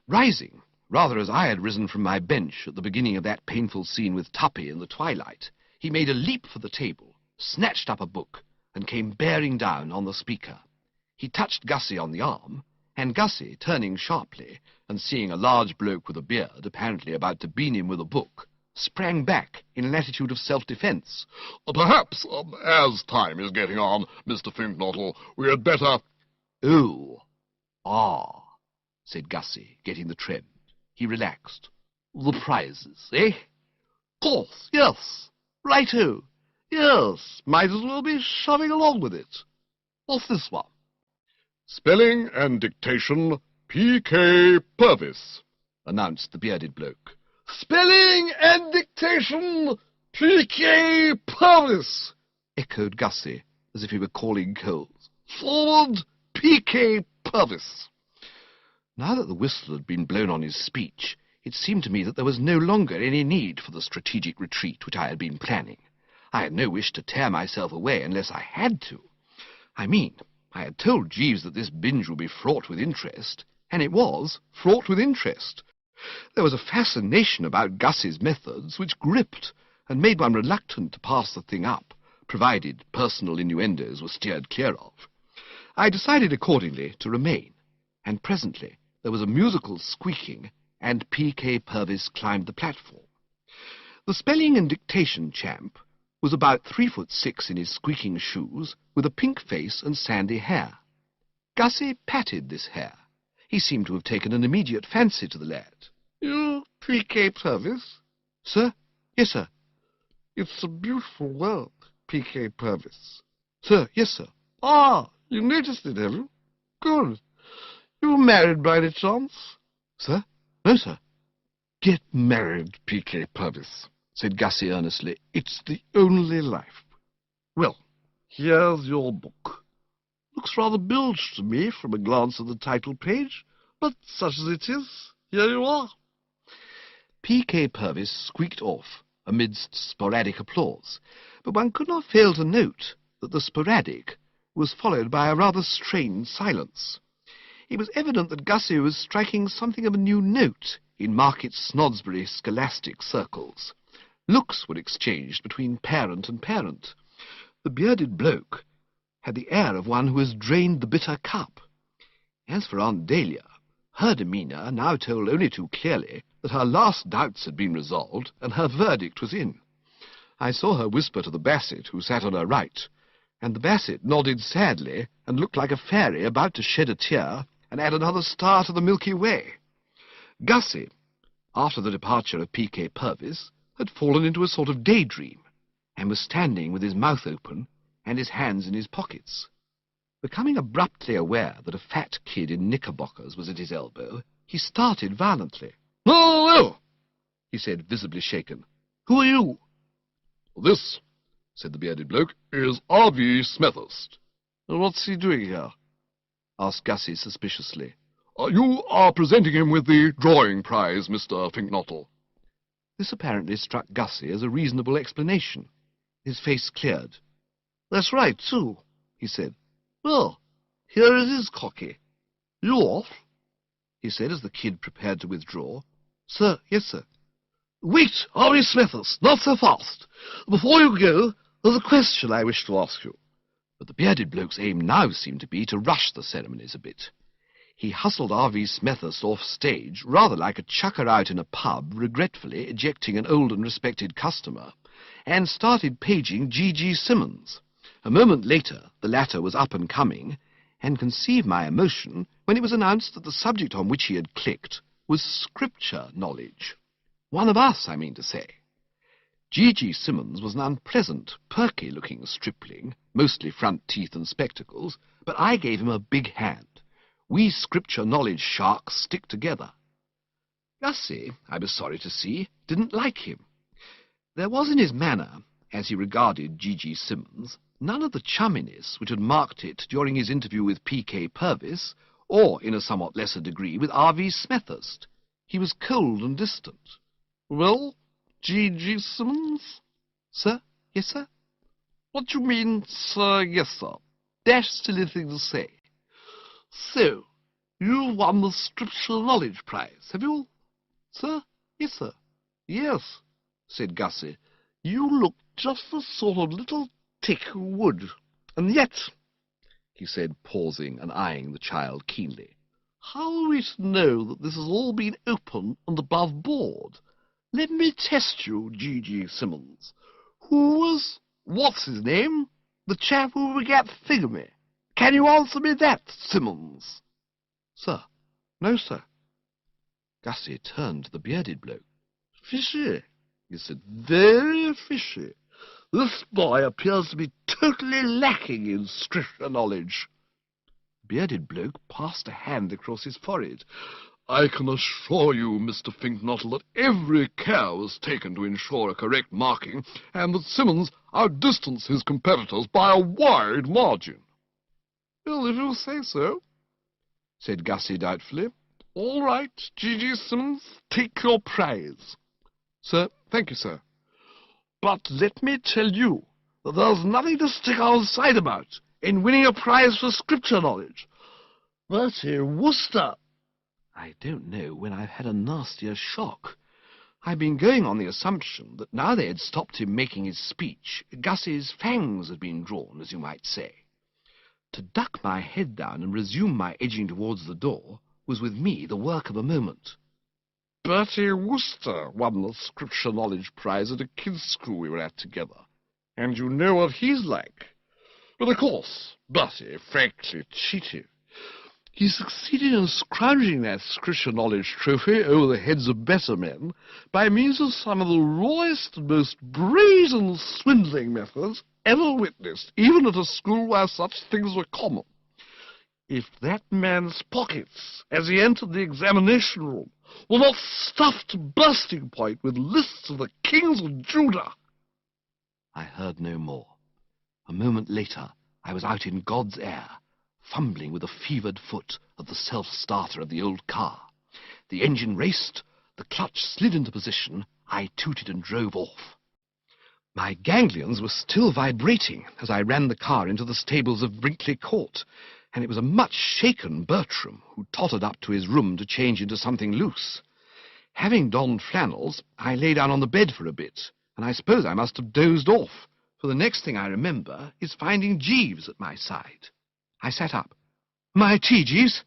Rising, rather as I had risen from my bench at the beginning of that painful scene with Tuppy in the twilight, he made a leap for the table, snatched up a book, and came bearing down on the speaker. He touched Gussie on the arm, and Gussie, turning sharply, and seeing a large bloke with a beard apparently about to bean him with a book, sprang back in an attitude of self-defence. "Perhaps, as time is getting on, Mr. Fink-Nottle, we had better—" "Oh, said Gussie, getting the trend. He relaxed. "The prizes, eh? Course, yes. Righto. Yes, might as well be shoving along with it. What's this one?" "Spelling and dictation, P.K. Purvis," announced the bearded bloke. "Spelling and dictation, P.K. Purvis," echoed Gussie, as if he were calling coals. "Forward, P.K. Purvis." Now that the whistle had been blown on his speech, it seemed to me that there was no longer any need for the strategic retreat which I had been planning. I had no wish to tear myself away unless I had to. I mean, I had told Jeeves that this binge would be fraught with interest, and it was fraught with interest. There was a fascination about Gussie's methods which gripped and made one reluctant to pass the thing up, provided personal innuendos were steered clear of. I decided accordingly to remain, and presently there was a musical squeaking, and P.K. Purvis climbed the platform. The spelling and dictation champ was about 3'6" in his squeaking shoes, with a pink face and sandy hair. Gussie patted this hair. He seemed to have taken an immediate fancy to the lad. "You P.K. Purvis?" "Sir? Yes, sir." "It's a beautiful word, P.K. Purvis." "Sir? Yes, sir." "Ah, you noticed it, have you? Good. You married by any chance?" "Sir? No, sir." "Get married, P.K. Purvis," said Gussie earnestly. "It's the only life. Well, here's your book. Looks rather bilged to me from a glance at the title page, but such as it is, here you are." P.K. Purvis squeaked off amidst sporadic applause, but one could not fail to note that the sporadic was followed by a rather strained silence. It was evident that Gussie was striking something of a new note in Market Snodsbury scholastic circles. Looks were exchanged between parent and parent. The bearded bloke had the air of one who has drained the bitter cup. As for Aunt Dahlia, her demeanour now told only too clearly that her last doubts had been resolved and her verdict was in. I saw her whisper to the Bassett, who sat on her right, and the Bassett nodded sadly and looked like a fairy about to shed a tear and add another star to the Milky Way. Gussie, after the departure of P.K. Purvis, had fallen into a sort of daydream, and was standing with his mouth open and his hands in his pockets. Becoming abruptly aware that a fat kid in knickerbockers was at his elbow, he started violently. "Hello!" he said, visibly shaken. "Who are you?" "This," said the bearded bloke, "is R.V. Smethurst." "What's he doing here?" asked Gussie suspiciously. "You are presenting him with the drawing prize, Mr. Fink-Nottle." This apparently struck Gussie as a reasonable explanation. His face cleared. "That's right, too," he said. "Well, here it is, Cocky. You off?" he said as the kid prepared to withdraw. "Sir, yes, sir." "Wait, R.V. Smethurst, not so fast. Before you go, there's a question I wish to ask you." But the bearded bloke's aim now seemed to be to rush the ceremonies a bit. He hustled R.V. Smethurst off stage, rather like a chucker out in a pub, regretfully ejecting an old and respected customer, and started paging G.G. Simmons. A moment later, the latter was up and coming, and conceive my emotion when it was announced that the subject on which he had clicked was scripture knowledge. One of us, I mean to say. G.G. Simmons was an unpleasant, perky-looking stripling, mostly front teeth and spectacles, but I gave him a big hand. We scripture knowledge sharks stick together. Gussie, I was sorry to see, didn't like him. There was in his manner, as he regarded G.G. Simmons, none of the chumminess which had marked it during his interview with P.K. Purvis, or, in a somewhat lesser degree, with R.V. Smethurst. He was cold and distant. "Well, G.G. Simmons?" "Sir? Yes, sir?" "What do you mean, sir, yes, sir? Dashed silly thing to say. So, you've won the Scripture Knowledge Prize, have you?" "Sir? Yes, sir." "Yes," said Gussie. "You look just the sort of little tick who would. And yet," he said, pausing and eyeing the child keenly, "how are we to know that this has all been open and above board? Let me test you, G.G. Simmons. Who was, what's his name, the chap who begat Thingamy? Can you answer me that, Simmons?" "Sir? No, sir." Gussie turned to the bearded bloke. "Fishy," he said, "very fishy. This boy appears to be totally lacking in scripture knowledge." The bearded bloke passed a hand across his forehead. "I can assure you, Mr. Fink-Nottle, that every care was taken to ensure a correct marking, and that Simmons outdistanced his competitors by a wide margin." "Well, if you say so," said Gussie doubtfully. "All right, G.G. Simmons, take your prize." "Sir, thank you, sir." "But let me tell you that there's nothing to stick outside about in winning a prize for scripture knowledge. Bertie Wooster." I don't know when I've had a nastier shock. I'd been going on the assumption that now they had stopped him making his speech, Gussie's fangs had been drawn, as you might say. To duck my head down and resume my edging towards the door was with me the work of a moment. "Bertie Wooster won the Scripture Knowledge Prize at a kids' school we were at together, and you know what he's like. But of course, Bertie frankly cheated. He succeeded in scrounging that Scripture Knowledge trophy over the heads of better men by means of some of the rawest and most brazen swindling methods ever witnessed, even at a school where such things were common. If that man's pockets, as he entered the examination room, were not stuffed to bursting point with lists of the kings of Judah—" I heard no more. A moment later, I was out in God's air, fumbling with a fevered foot at the self-starter of the old car. The engine raced, the clutch slid into position, I tooted and drove off. My ganglions were still vibrating as I ran the car into the stables of Brinkley Court, and it was a much shaken Bertram who tottered up to his room to change into something loose. Having donned flannels, I lay down on the bed for a bit, and I suppose I must have dozed off, for the next thing I remember is finding Jeeves at my side. I sat up. "My tea, Jeeves?"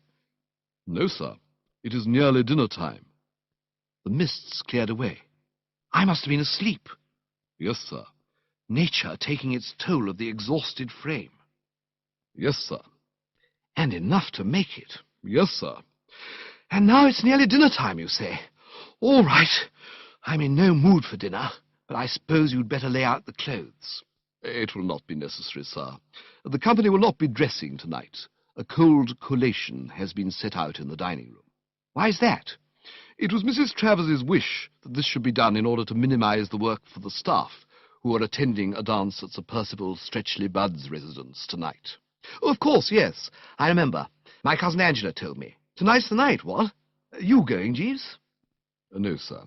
"No, sir. It is nearly dinner time." The mists cleared away. I must have been asleep. "Yes, sir." Nature taking its toll of the exhausted frame. "Yes, sir." And enough to make it. "Yes, sir." And now it's nearly dinner time, you say? All right. I'm in no mood for dinner, but I suppose you'd better lay out the clothes. "It will not be necessary, sir. The company will not be dressing tonight. A cold collation has been set out in the dining room." "Why's that?" "It was Mrs. Travers's wish that this should be done in order to minimize the work for the staff, who are attending a dance at Sir Percival Stretchley Budd's residence tonight." "Oh, of course, yes. I remember. My cousin Angela told me. Tonight's the night, what? You going, Jeeves?" "No, sir.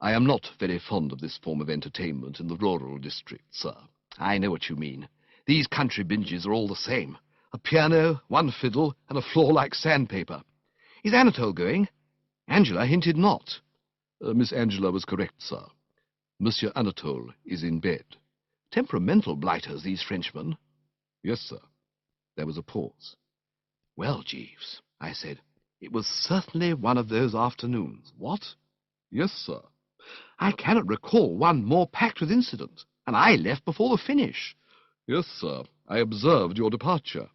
I am not very fond of this form of entertainment in the rural districts, sir." "I know what you mean. These country binges are all the same. A piano, one fiddle, and a floor like sandpaper. Is Anatole going? Angela hinted not." Miss Angela was correct, sir. Monsieur Anatole is in bed." "Temperamental blighters, these Frenchmen." "Yes, sir." There was a pause. "Well, Jeeves," I said, "it was certainly one of those afternoons, what?" "Yes, sir." "I cannot recall one more packed with incident, and I left before the finish." "Yes, sir. I observed your departure."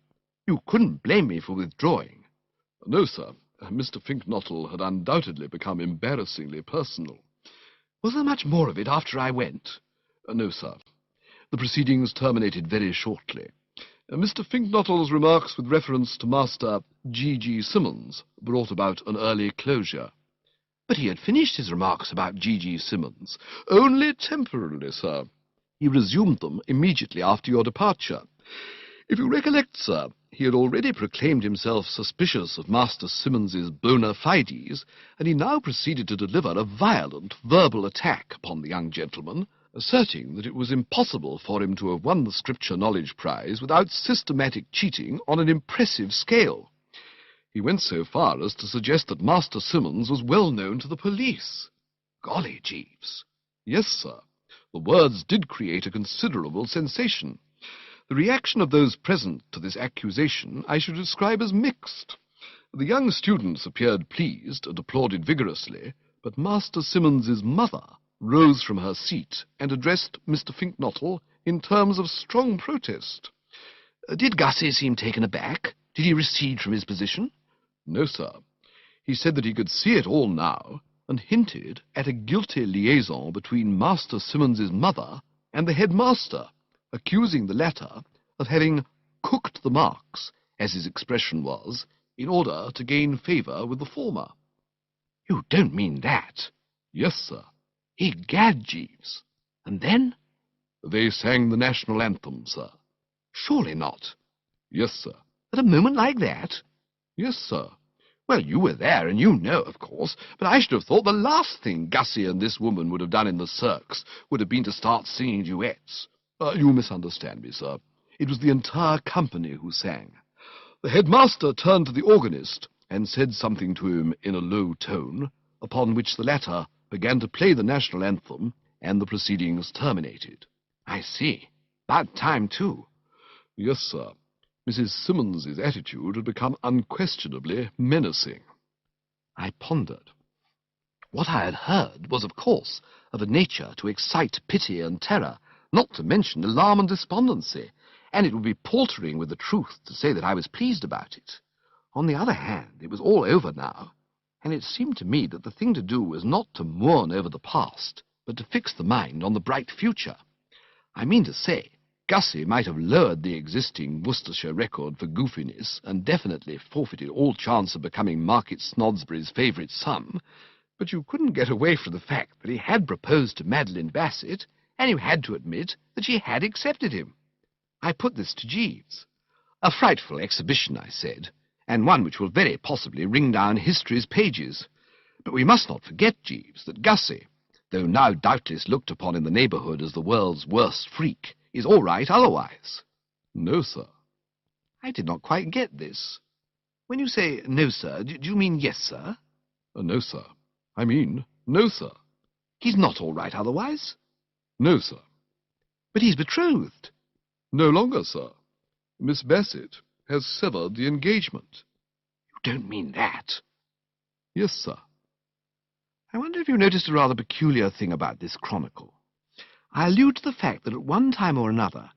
"You couldn't blame me for withdrawing." "No, sir. Mr. Fink-Nottle had undoubtedly become embarrassingly personal." "Was there much more of it after I went?" "No, sir. The proceedings terminated very shortly. Mr. Fink-Nottle's remarks with reference to Master G. Simmons brought about an early closure." "But he had finished his remarks about G. Simmons." "Only temporarily, sir. He resumed them immediately after your departure. If you recollect, sir, he had already proclaimed himself suspicious of Master Simmons's bona fides, and he now proceeded to deliver a violent verbal attack upon the young gentleman, asserting that it was impossible for him to have won the Scripture Knowledge Prize without systematic cheating on an impressive scale. He went so far as to suggest that Master Simmons was well known to the police." "Golly, Jeeves." "Yes, sir. The words did create a considerable sensation. The reaction of those present to this accusation I should describe as mixed. The young students appeared pleased and applauded vigorously, but Master Simmons's mother rose from her seat and addressed Mr. Fink-Nottle in terms of strong protest." "Did Gussie seem taken aback? Did he recede from his position?" "No, sir. He said that he could see it all now, and hinted at a guilty liaison between Master Simmons's mother and the headmaster, accusing the latter of having cooked the marks, as his expression was, in order to gain favour with the former." "You don't mean that?" "Yes, sir." "Egad, Jeeves. And then?" "They sang the national anthem, sir." "Surely not." "Yes, sir." "At a moment like that?" "Yes, sir." "Well, you were there, and you know, of course, but I should have thought the last thing Gussie and this woman would have done in the circus would have been to start singing duets." You misunderstand me, sir. It was the entire company who sang. The headmaster turned to the organist and said something to him in a low tone, upon which the latter began to play the national anthem, and the proceedings terminated." "I see. About time, too." "Yes, sir. Mrs. Simmons's attitude had become unquestionably menacing." I pondered. What I had heard was, of course, of a nature to excite pity and terror, not to mention alarm and despondency, and it would be paltering with the truth to say that I was pleased about it. On the other hand, it was all over now, and it seemed to me that the thing to do was not to mourn over the past, but to fix the mind on the bright future. I mean to say, Gussie might have lowered the existing Worcestershire record for goofiness and definitely forfeited all chance of becoming Market Snodsbury's favourite son, but you couldn't get away from the fact that he had proposed to Madeline Bassett, and you had to admit that she had accepted him. I put this to Jeeves. "A frightful exhibition," I said, "and one which will very possibly ring down history's pages. But we must not forget, Jeeves, that Gussie, though now doubtless looked upon in the neighbourhood as the world's worst freak, is all right otherwise. No, sir. I did not quite get this. When you say no, sir, do you mean yes, sir? No, sir. I mean, no, sir. He's not all right otherwise? No, sir. But he's betrothed. No longer, sir. Miss Bassett has severed the engagement. You don't mean that. Yes, sir. I wonder if you noticed a rather peculiar thing about this chronicle. I allude to the fact that at one time or another,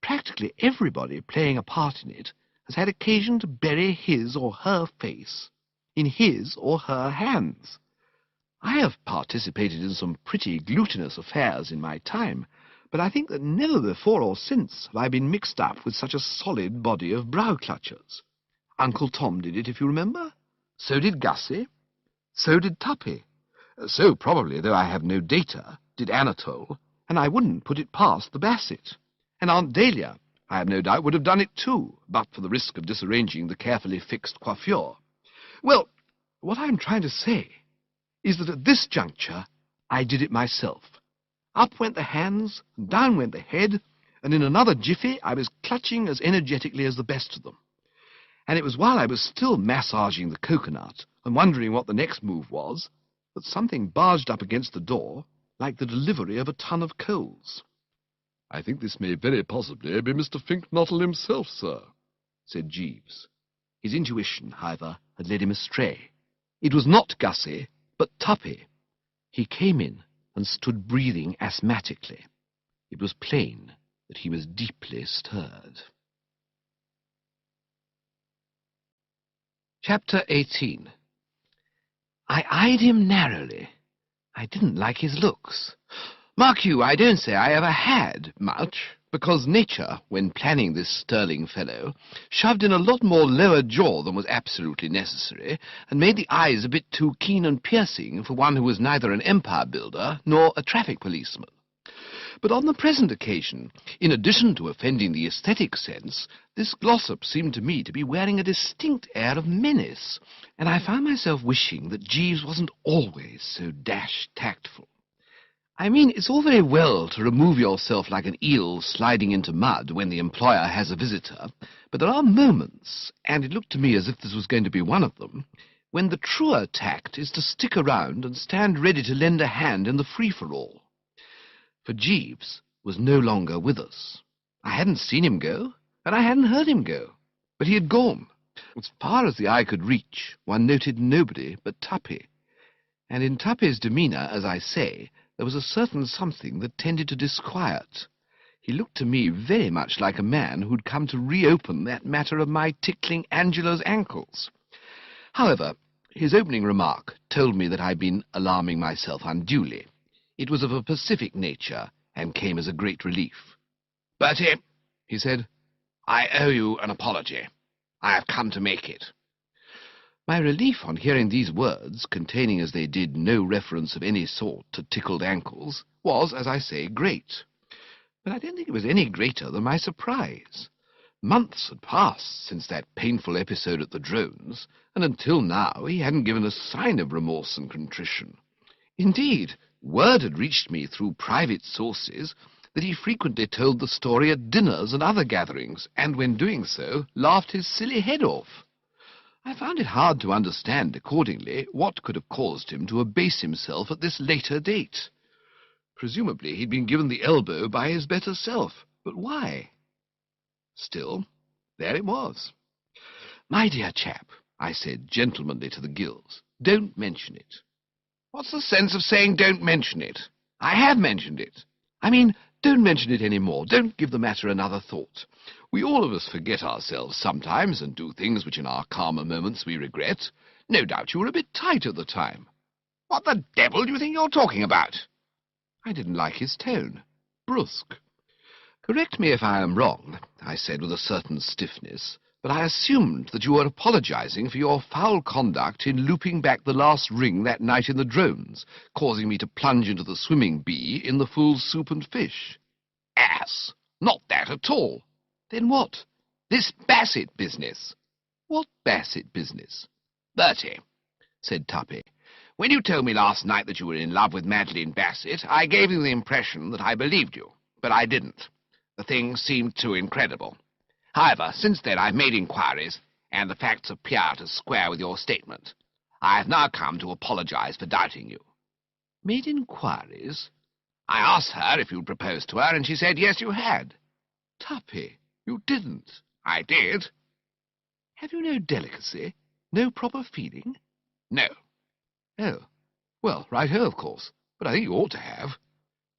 practically everybody playing a part in it has had occasion to bury his or her face in his or her hands. I have participated in some pretty glutinous affairs in my time, but I think that never before or since have I been mixed up with such a solid body of brow-clutchers. Uncle Tom did it, if you remember. So did Gussie. So did Tuppy. So, probably, though I have no data, did Anatole, and I wouldn't put it past the Bassett. And Aunt Dahlia, I have no doubt, would have done it too, but for the risk of disarranging the carefully fixed coiffure. Well, what I'm trying to say is that at this juncture I did it myself. Up went the hands, and down went the head, and in another jiffy I was clutching as energetically as the best of them. And it was while I was still massaging the coconut and wondering what the next move was, that something barged up against the door like the delivery of a ton of coals. I think this may very possibly be Mr. Fink-Nottle himself, sir, said Jeeves. His intuition, however, had led him astray. It was not Gussie, but Tuppy. He came in and stood breathing asthmatically. It was plain that he was deeply stirred. Chapter 18. I eyed him narrowly. I didn't like his looks. Mark you, I don't say I ever had much, because nature, when planning this sterling fellow, shoved in a lot more lower jaw than was absolutely necessary, and made the eyes a bit too keen and piercing for one who was neither an empire builder nor a traffic policeman. But on the present occasion, in addition to offending the aesthetic sense, this Glossop seemed to me to be wearing a distinct air of menace, and I found myself wishing that Jeeves wasn't always so dashed tactful. I mean, it's all very well to remove yourself like an eel sliding into mud when the employer has a visitor, but there are moments, and it looked to me as if this was going to be one of them, when the truer tact is to stick around and stand ready to lend a hand in the free-for-all. For Jeeves was no longer with us. I hadn't seen him go, and I hadn't heard him go, but he had gone. As far as the eye could reach, one noted nobody but Tuppy, and in Tuppy's demeanour, as I say, there was a certain something that tended to disquiet. He looked to me very much like a man who'd come to reopen that matter of my tickling Angela's ankles. However, his opening remark told me that I'd been alarming myself unduly. It was of a pacific nature, and came as a great relief. "Bertie," he said, "I owe you an apology. I have come to make it." My relief on hearing these words, containing as they did no reference of any sort to tickled ankles, was, as I say, great. But I don't think it was any greater than my surprise. Months had passed since that painful episode at the drones, and until now he hadn't given a sign of remorse and contrition. Indeed, word had reached me through private sources that he frequently told the story at dinners and other gatherings, and when doing so, laughed his silly head off. I found it hard to understand, accordingly, what could have caused him to abase himself at this later date. Presumably he'd been given the elbow by his better self, but why? Still, there it was. "My dear chap," I said gentlemanly to the gills, "don't mention it." "What's the sense of saying don't mention it? I have mentioned it. I mean, don't mention it any more. Don't give the matter another thought. We all of us forget ourselves sometimes and do things which in our calmer moments we regret. No doubt you were a bit tight at the time." "What the devil do you think you're talking about?" I didn't like his tone. Brusque. "Correct me if I am wrong," I said with a certain stiffness, "but I assumed that you were apologizing for your foul conduct in looping back the last ring that night in the drones, causing me to plunge into the swimming bee in the fool's soup and fish." "Ass! Not that at all." "Then what?" "This Bassett business." "What Bassett business?" "Bertie," said Tuppy, When you told me last night that you were in love with Madeline Bassett, I gave you the impression that I believed you, but I didn't. The thing seemed too incredible. However, since then I've made inquiries, and the facts appear to square with your statement. I have now come to apologize for doubting you. Made inquiries? I asked her if you'd proposed to her, and she said yes, you had. Tuppy, you didn't. I did. Have you no delicacy? No proper feeling? No. Oh. Well, right-ho, of course. But I think you ought to have.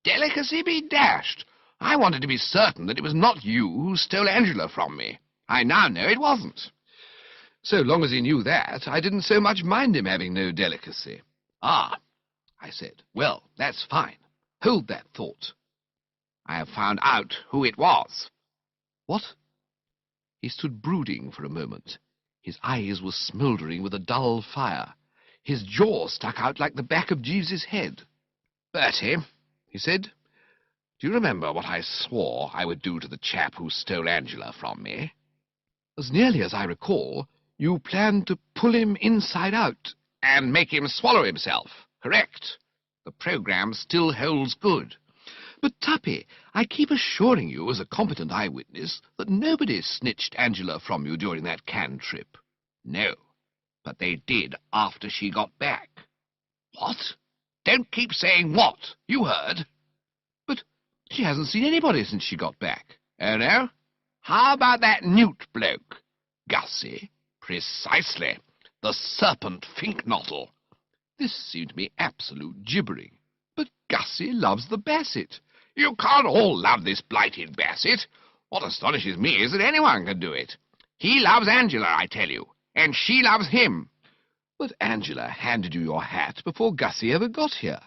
Delicacy be dashed! I wanted to be certain that it was not you who stole Angela from me. I now know it wasn't. So long as he knew that, I didn't so much mind him having no delicacy. Ah, I said. Well, that's fine. Hold that thought. I have found out who it was. What? He stood brooding for a moment. His eyes were smouldering with a dull fire. His jaw stuck out like the back of Jeeves's head. Bertie, he said, do you remember what I swore I would do to the chap who stole Angela from me? As nearly as I recall, you planned to pull him inside out and make him swallow himself. Correct. The programme still holds good. But, Tuppy, I keep assuring you as a competent eyewitness that nobody snitched Angela from you during that Cannes trip. No, but they did after she got back. What? Don't keep saying what. You heard. But she hasn't seen anybody since she got back. Oh, no? How about that newt bloke? Gussie? Precisely. The serpent Fink-Nottle. This seemed to me absolute gibbering. But Gussie loves the Bassett. You can't all love this blighted Bassett. What astonishes me is that anyone can do it. He loves Angela, I tell you, and she loves him. But Angela handed you your hat before Gussie ever got here.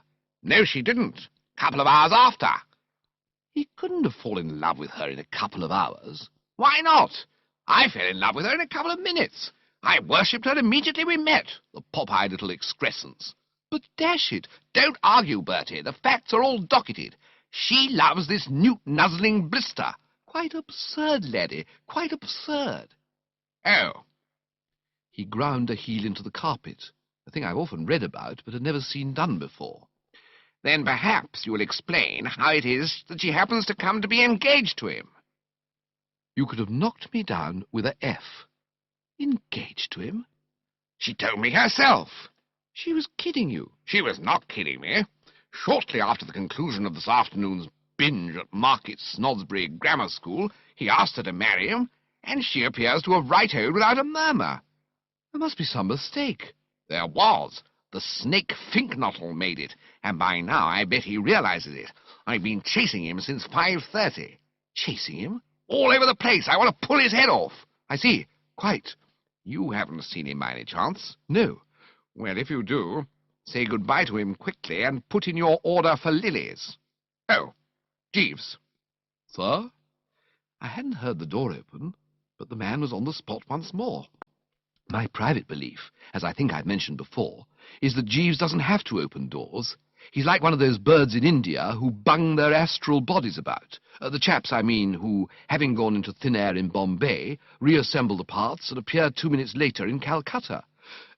No, she didn't. Couple of hours after. He couldn't have fallen in love with her in a couple of hours. Why not? I fell in love with her in a couple of minutes. I worshipped her immediately we met, the pop-eyed little excrescence. But dash it, don't argue, Bertie. The facts are all docketed. She loves this newt-nuzzling blister. Quite absurd, laddie, quite absurd. Oh. He ground a heel into the carpet, a thing I've often read about but had never seen done before. Then perhaps you will explain how it is that she happens to come to be engaged to him. You could have knocked me down with a F. Engaged to him? She told me herself. She was kidding you. She was not kidding me. Shortly after the conclusion of this afternoon's binge at Market Snodsbury Grammar School, he asked her to marry him, and she appears to have right-oed without a murmur. There must be some mistake. There was. The snake Fink-Nottle made it, and by now I bet he realizes it. I've been chasing him since 5:30. Chasing him? All over the place. I want to pull his head off. I see. Quite. You haven't seen him by any chance? No. Well, if you do, say goodbye to him quickly and put in your order for lilies. Oh, Jeeves. Sir? I hadn't heard the door open, but the man was on the spot once more. My private belief, as I think I've mentioned before, is that Jeeves doesn't have to open doors. He's like one of those birds in India who bung their astral bodies about. The chaps, I mean, who, having gone into thin air in Bombay, reassemble the parts and appear 2 minutes later in Calcutta.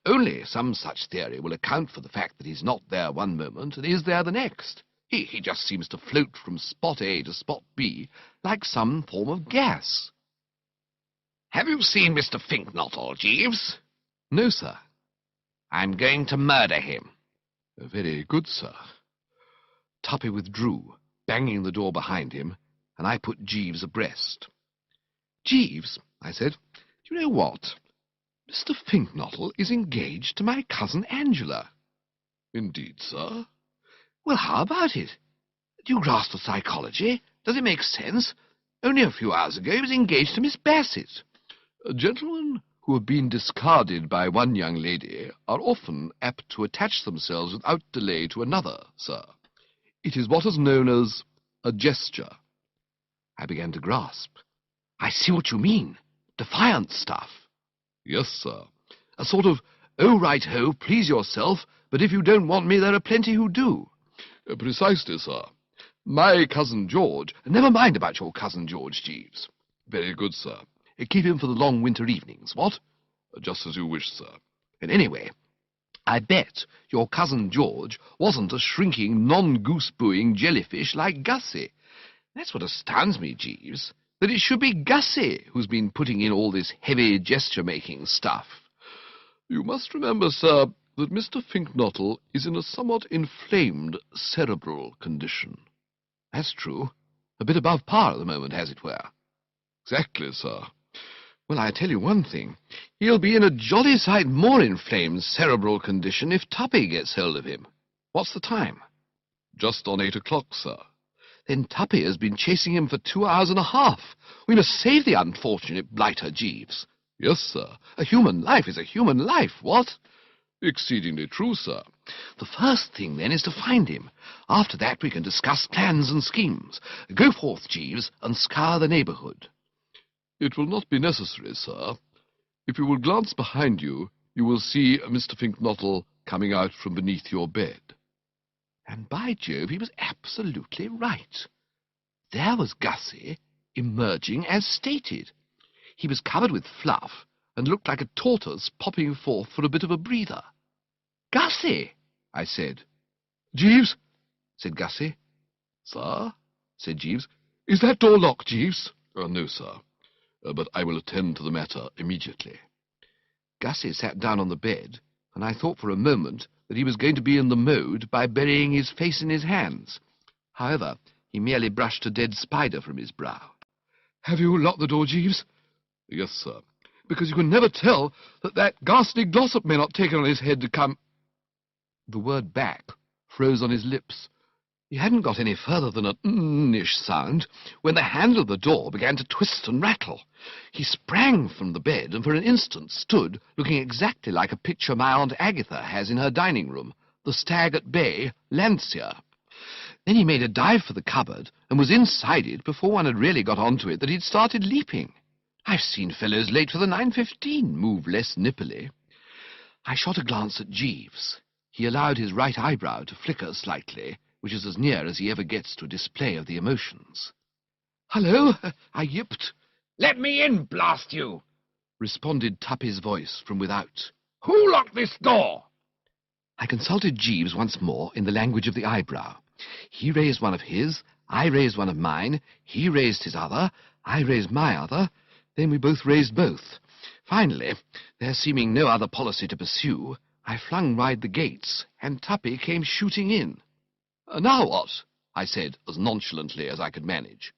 Only some such theory will account for the fact that he's not there one moment and is there the next. He just seems to float from spot A to spot B like some form of gas. Have you seen Mr. Fink-Nottle, Jeeves? No, sir. I'm going to murder him. Very good, sir. Tuppy withdrew, banging the door behind him, and I put Jeeves abreast. Jeeves, I said, do you know what? Mr. Fink-Nottle is engaged to my cousin Angela. Indeed, sir. Well, how about it? Do you grasp the psychology? Does it make sense? Only a few hours ago he was engaged to Miss Bassett. Gentlemen who have been discarded by one young lady are often apt to attach themselves without delay to another, sir. It is what is known as a gesture. I began to grasp. I see what you mean. Defiant stuff. Yes, sir. A sort of, oh, right-ho, please yourself, but if you don't want me, there are plenty who do. Precisely, sir. My cousin George... Never mind about your cousin George, Jeeves. Very good, sir. Keep him for the long winter evenings, what? Just as you wish, sir. And anyway, I bet your cousin George wasn't a shrinking, non-goose-booing jellyfish like Gussie. That's what astounds me, Jeeves, that it should be Gussie who's been putting in all this heavy gesture-making stuff. You must remember, sir, that Mr. Fink-Nottle is in a somewhat inflamed cerebral condition. That's true. A bit above par at the moment, as it were. Exactly, sir. Well, I tell you one thing. He'll be in a jolly sight more inflamed cerebral condition if Tuppy gets hold of him. What's the time? Just on 8 o'clock, sir. Then Tuppy has been chasing him for 2 hours and a half. We must save the unfortunate blighter, Jeeves. Yes, sir. A human life is a human life, what? Exceedingly true, sir. The first thing, then, is to find him. After that we can discuss plans and schemes. Go forth, Jeeves, and scour the neighbourhood. It will not be necessary, sir. If you will glance behind you, you will see Mr. Fink-Nottle coming out from beneath your bed. And by Jove, he was absolutely right. There was Gussie, emerging as stated. He was covered with fluff, and looked like a tortoise popping forth for a bit of a breather. "Gussie!" I said. Jeeves, said Gussie. sir, said Jeeves. Is that door locked, Jeeves? No, sir. But I will attend to the matter immediately. Gussie sat down on the bed, and I thought for a moment that he was going to be in the mode by burying his face in his hands. However, he merely brushed a dead spider from his brow. Have you locked the door, Jeeves? Yes, sir. Because you can never tell that ghastly Glossop may not take it on his head to come... The word back froze on his lips. He hadn't got any further than an ish sound when the handle of the door began to twist and rattle. He sprang from the bed and for an instant stood looking exactly like a picture my Aunt Agatha has in her dining room, the Stag at Bay, Lancia. Then he made a dive for the cupboard and was inside it before one had really got onto it that he'd started leaping. I've seen fellows late for the 9:15 move less nippily. I shot a glance at Jeeves. He allowed his right eyebrow to flicker slightly, which is as near as he ever gets to a display of the emotions. "Hello," I yipped. "Let me in, blast you!" responded Tuppy's voice from without. "Who locked this door?" I consulted Jeeves once more in the language of the eyebrow. He raised one of his, I raised one of mine, he raised his other, I raised my other, then we both raised both. Finally, there seeming no other policy to pursue, I flung wide the gates, and Tuppy came shooting in. "Now what?" I said, as nonchalantly as I could manage.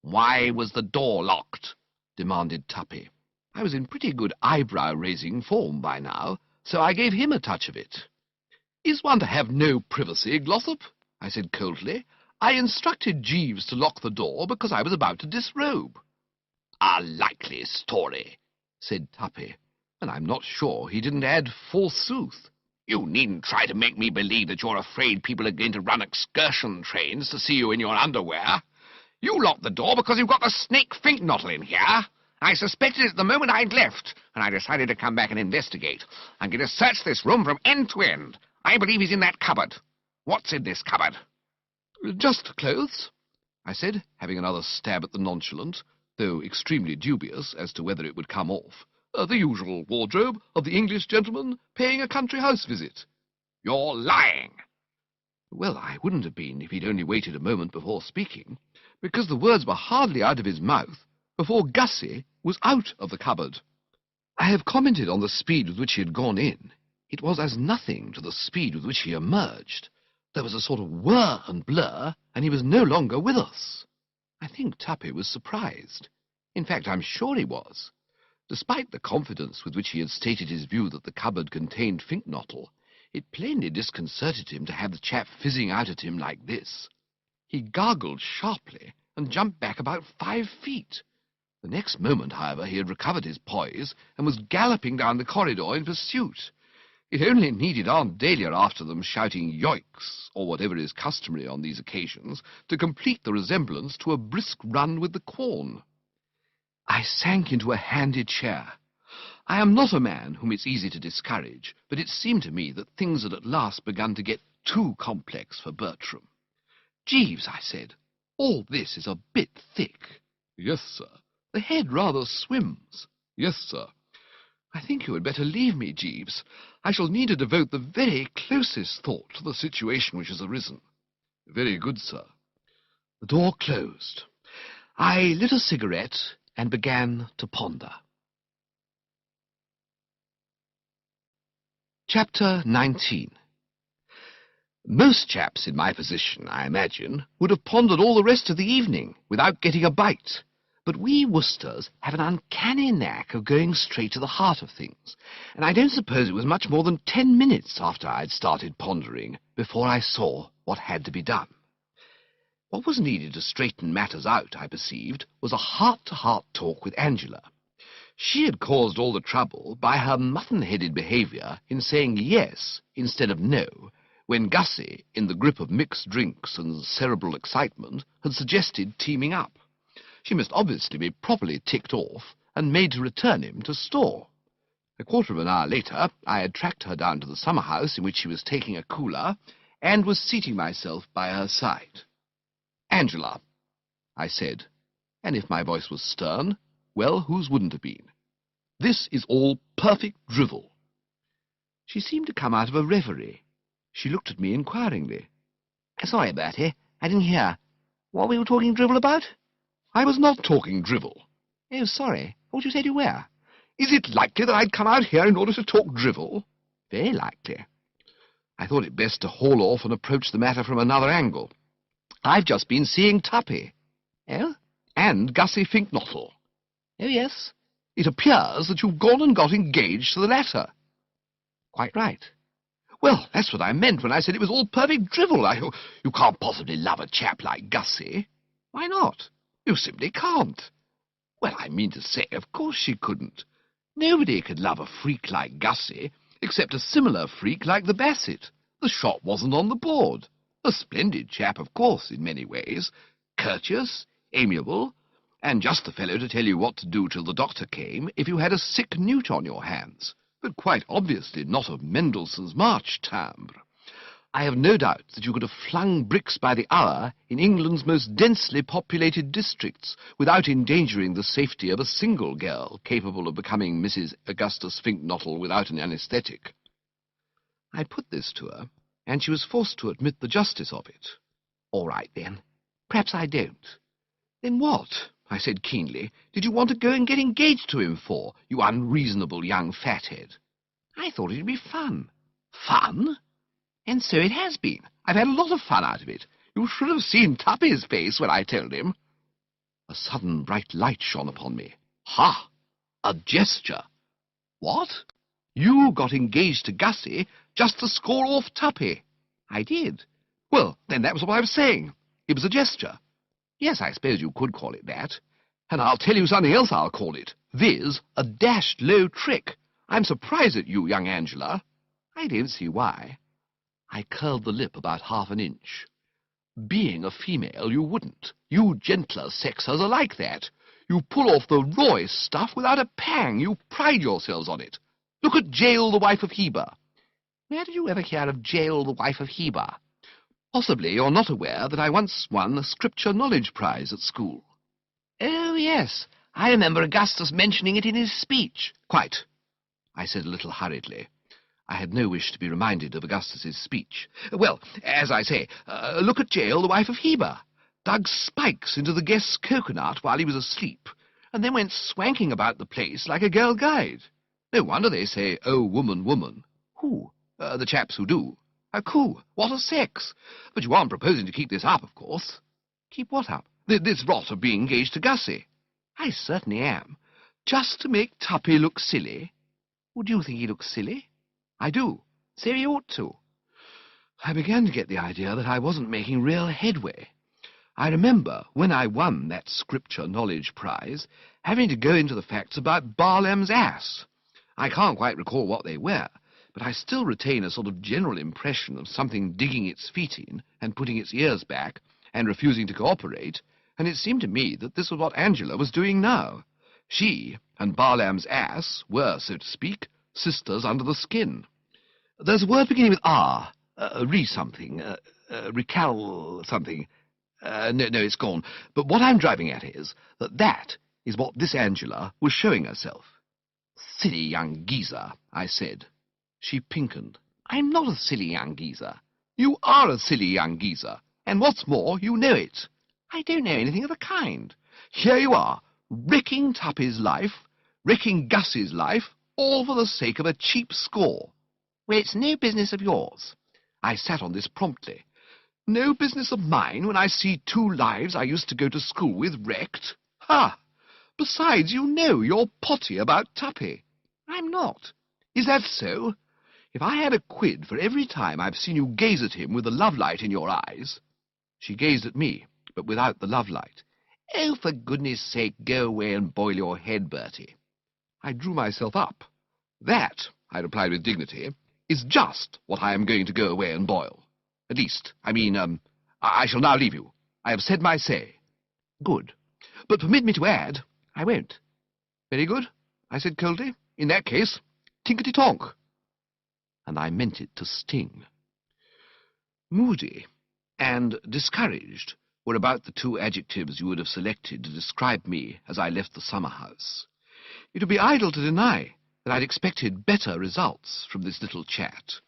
"Why was the door locked?" demanded Tuppy. I was in pretty good eyebrow-raising form by now, so I gave him a touch of it. "Is one to have no privacy, Glossop?" I said coldly. "I instructed Jeeves to lock the door because I was about to disrobe." "A likely story," said Tuppy, and I'm not sure he didn't add forsooth. "You needn't try to make me believe that you're afraid people are going to run excursion trains to see you in your underwear. You locked the door because you've got the snake Fink-Nottle in here. I suspected it the moment I'd left, and I decided to come back and investigate. I'm going to search this room from end to end. I believe he's in that cupboard. What's in this cupboard?" "Just clothes," I said, having another stab at the nonchalant, though extremely dubious as to whether it would come off. The usual wardrobe of the English gentleman paying a country house visit." "You're lying." Well, I wouldn't have been if he'd only waited a moment before speaking, because the words were hardly out of his mouth before Gussie was out of the cupboard. I have commented on the speed with which he had gone in. It was as nothing to the speed with which he emerged. There was a sort of whir and blur, and he was no longer with us. I think Tuppy was surprised. In fact, I'm sure he was. Despite the confidence with which he had stated his view that the cupboard contained Fink-Nottle, it plainly disconcerted him to have the chap fizzing out at him like this. He gargled sharply and jumped back about 5 feet. The next moment, however, he had recovered his poise and was galloping down the corridor in pursuit. It only needed Aunt Dahlia after them shouting "yoicks," or whatever is customary on these occasions, to complete the resemblance to a brisk run with the corn. I sank into a handy chair. I am not a man whom it's easy to discourage, but it seemed to me that things had at last begun to get too complex for Bertram. "Jeeves," I said, "all this is a bit thick." Yes, sir. The head rather swims." Yes, sir. I think you had better leave me, Jeeves. I shall need to devote the very closest thought to the situation which has arisen. Very good, sir. The door closed. I lit a cigarette and began to ponder. Chapter 19. Most chaps in my position, I imagine, would have pondered all the rest of the evening without getting a bite. But we Woosters have an uncanny knack of going straight to the heart of things, and I don't suppose it was much more than 10 minutes after I'd started pondering before I saw what had to be done. What was needed to straighten matters out, I perceived, was a heart-to-heart talk with Angela. She had caused all the trouble by her muffin-headed behaviour in saying yes instead of no, when Gussie, in the grip of mixed drinks and cerebral excitement, had suggested teaming up. She must obviously be properly ticked off and made to return him to store. A quarter of an hour later, I had tracked her down to the summer house in which she was taking a cooler, and was seating myself by her side. "Angela," I said, and if my voice was stern, well, whose wouldn't have been? "This is all perfect drivel." She seemed to come out of a reverie. She looked at me inquiringly. "Sorry, Bertie, I didn't hear. What were you talking drivel about?" "I was not talking drivel." "Oh, sorry. What you said you were." "Is it likely that I'd come out here in order to talk drivel?" "Very likely." I thought it best to haul off and approach the matter from another angle. "I've just been seeing Tuppy." "Oh?" "And Gussie Fink-Nottle." "Oh, yes." "It appears that you've gone and got engaged to the latter." "Quite right." "Well, that's what I meant when I said it was all perfect drivel. You can't possibly love a chap like Gussie." "Why not?" "You simply can't." "Well, I mean to say, of course she couldn't. Nobody could love a freak like Gussie, except a similar freak like the Bassett. The shot wasn't on the board. A splendid chap, of course, in many ways. Courteous, amiable, and just the fellow to tell you what to do till the doctor came if you had a sick newt on your hands, but quite obviously not of Mendelssohn's March timbre. I have no doubt that you could have flung bricks by the hour in England's most densely populated districts without endangering the safety of a single girl capable of becoming Mrs. Augustus Fink-Nottle without an anaesthetic." I put this to her, and she was forced to admit the justice of it. "All right, then. Perhaps I don't." "Then what," I said keenly, "did you want to go and get engaged to him for, you unreasonable young fathead?" "I thought it'd be fun." "Fun?" "And so it has been. I've had a lot of fun out of it. You should have seen Tuppy's face when I told him." A sudden bright light shone upon me. "Ha! A gesture." "What? You got engaged to Gussie just to score off Tuppy?" "I did." "Well, then that was what I was saying. It was a gesture." "Yes, I suppose you could call it that." "And I'll tell you something else I'll call it, viz. a dashed low trick. I'm surprised at you, young Angela." "I don't see why." I curled the lip about half an inch. "Being a female, you wouldn't. You gentler sexers are like that. You pull off the rawest stuff without a pang. You pride yourselves on it. Look at Jael, the wife of Heber." "Where did you ever hear of Jael, the wife of Heber?" "Possibly you're not aware that I once won a Scripture Knowledge Prize at school." "Oh, yes. I remember Augustus mentioning it in his speech." "Quite," I said a little hurriedly. I had no wish to be reminded of Augustus's speech. "Well, as I say, look at Jael, the wife of Heber. Dug spikes into the guest's coconut while he was asleep, and then went swanking about the place like a girl guide. No wonder they say, 'Oh, woman, woman.'" "Who?" "The chaps who do. A coup. What a sex! But you aren't proposing to keep this up, of course." "Keep what up?" "This rot of being engaged to Gussie." "I certainly am." "Just to make Tuppy look silly?" "Would you think he looks silly?" "I do." "So he ought to." I began to get the idea that I wasn't making real headway. I remember, when I won that Scripture Knowledge Prize, having to go into the facts about Balaam's ass. I can't quite recall what they were, but I still retain a sort of general impression of something digging its feet in and putting its ears back and refusing to cooperate, and it seemed to me that this was what Angela was doing now. She and Balaam's ass were, so to speak, sisters under the skin. There's a word beginning with R, re-something, recal something. No, it's gone. But what I'm driving at is that is what this Angela was showing herself. "Silly young geezer," I said. She pinkened. "I'm not a silly young geezer." "You are a silly young geezer, and what's more, you know it." "I don't know anything of the kind." "Here you are, wrecking Tuppy's life, wrecking Gussie's life, all for the sake of a cheap score." "Well, it's no business of yours." I sat on this promptly. "No business of mine when I see 2 lives I used to go to school with wrecked? Ha! Besides, you know you're potty about Tuppy." "I'm not." "Is that so? If I had a quid for every time I've seen you gaze at him with the love-light in your eyes—" She gazed at me, but without the love-light. "Oh, for goodness sake, go away and boil your head, Bertie." I drew myself up. "That," I replied with dignity, "is just what I am going to go away and boil. At least, I shall now leave you. I have said my say." "Good. But permit me to add—" "I won't." "Very good," I said coldly. "In that case, tinkety-tonk." And I meant it to sting. Moody and discouraged were about the 2 adjectives you would have selected to describe me as I left the summer-house. It would be idle to deny that I'd expected better results from this little chat.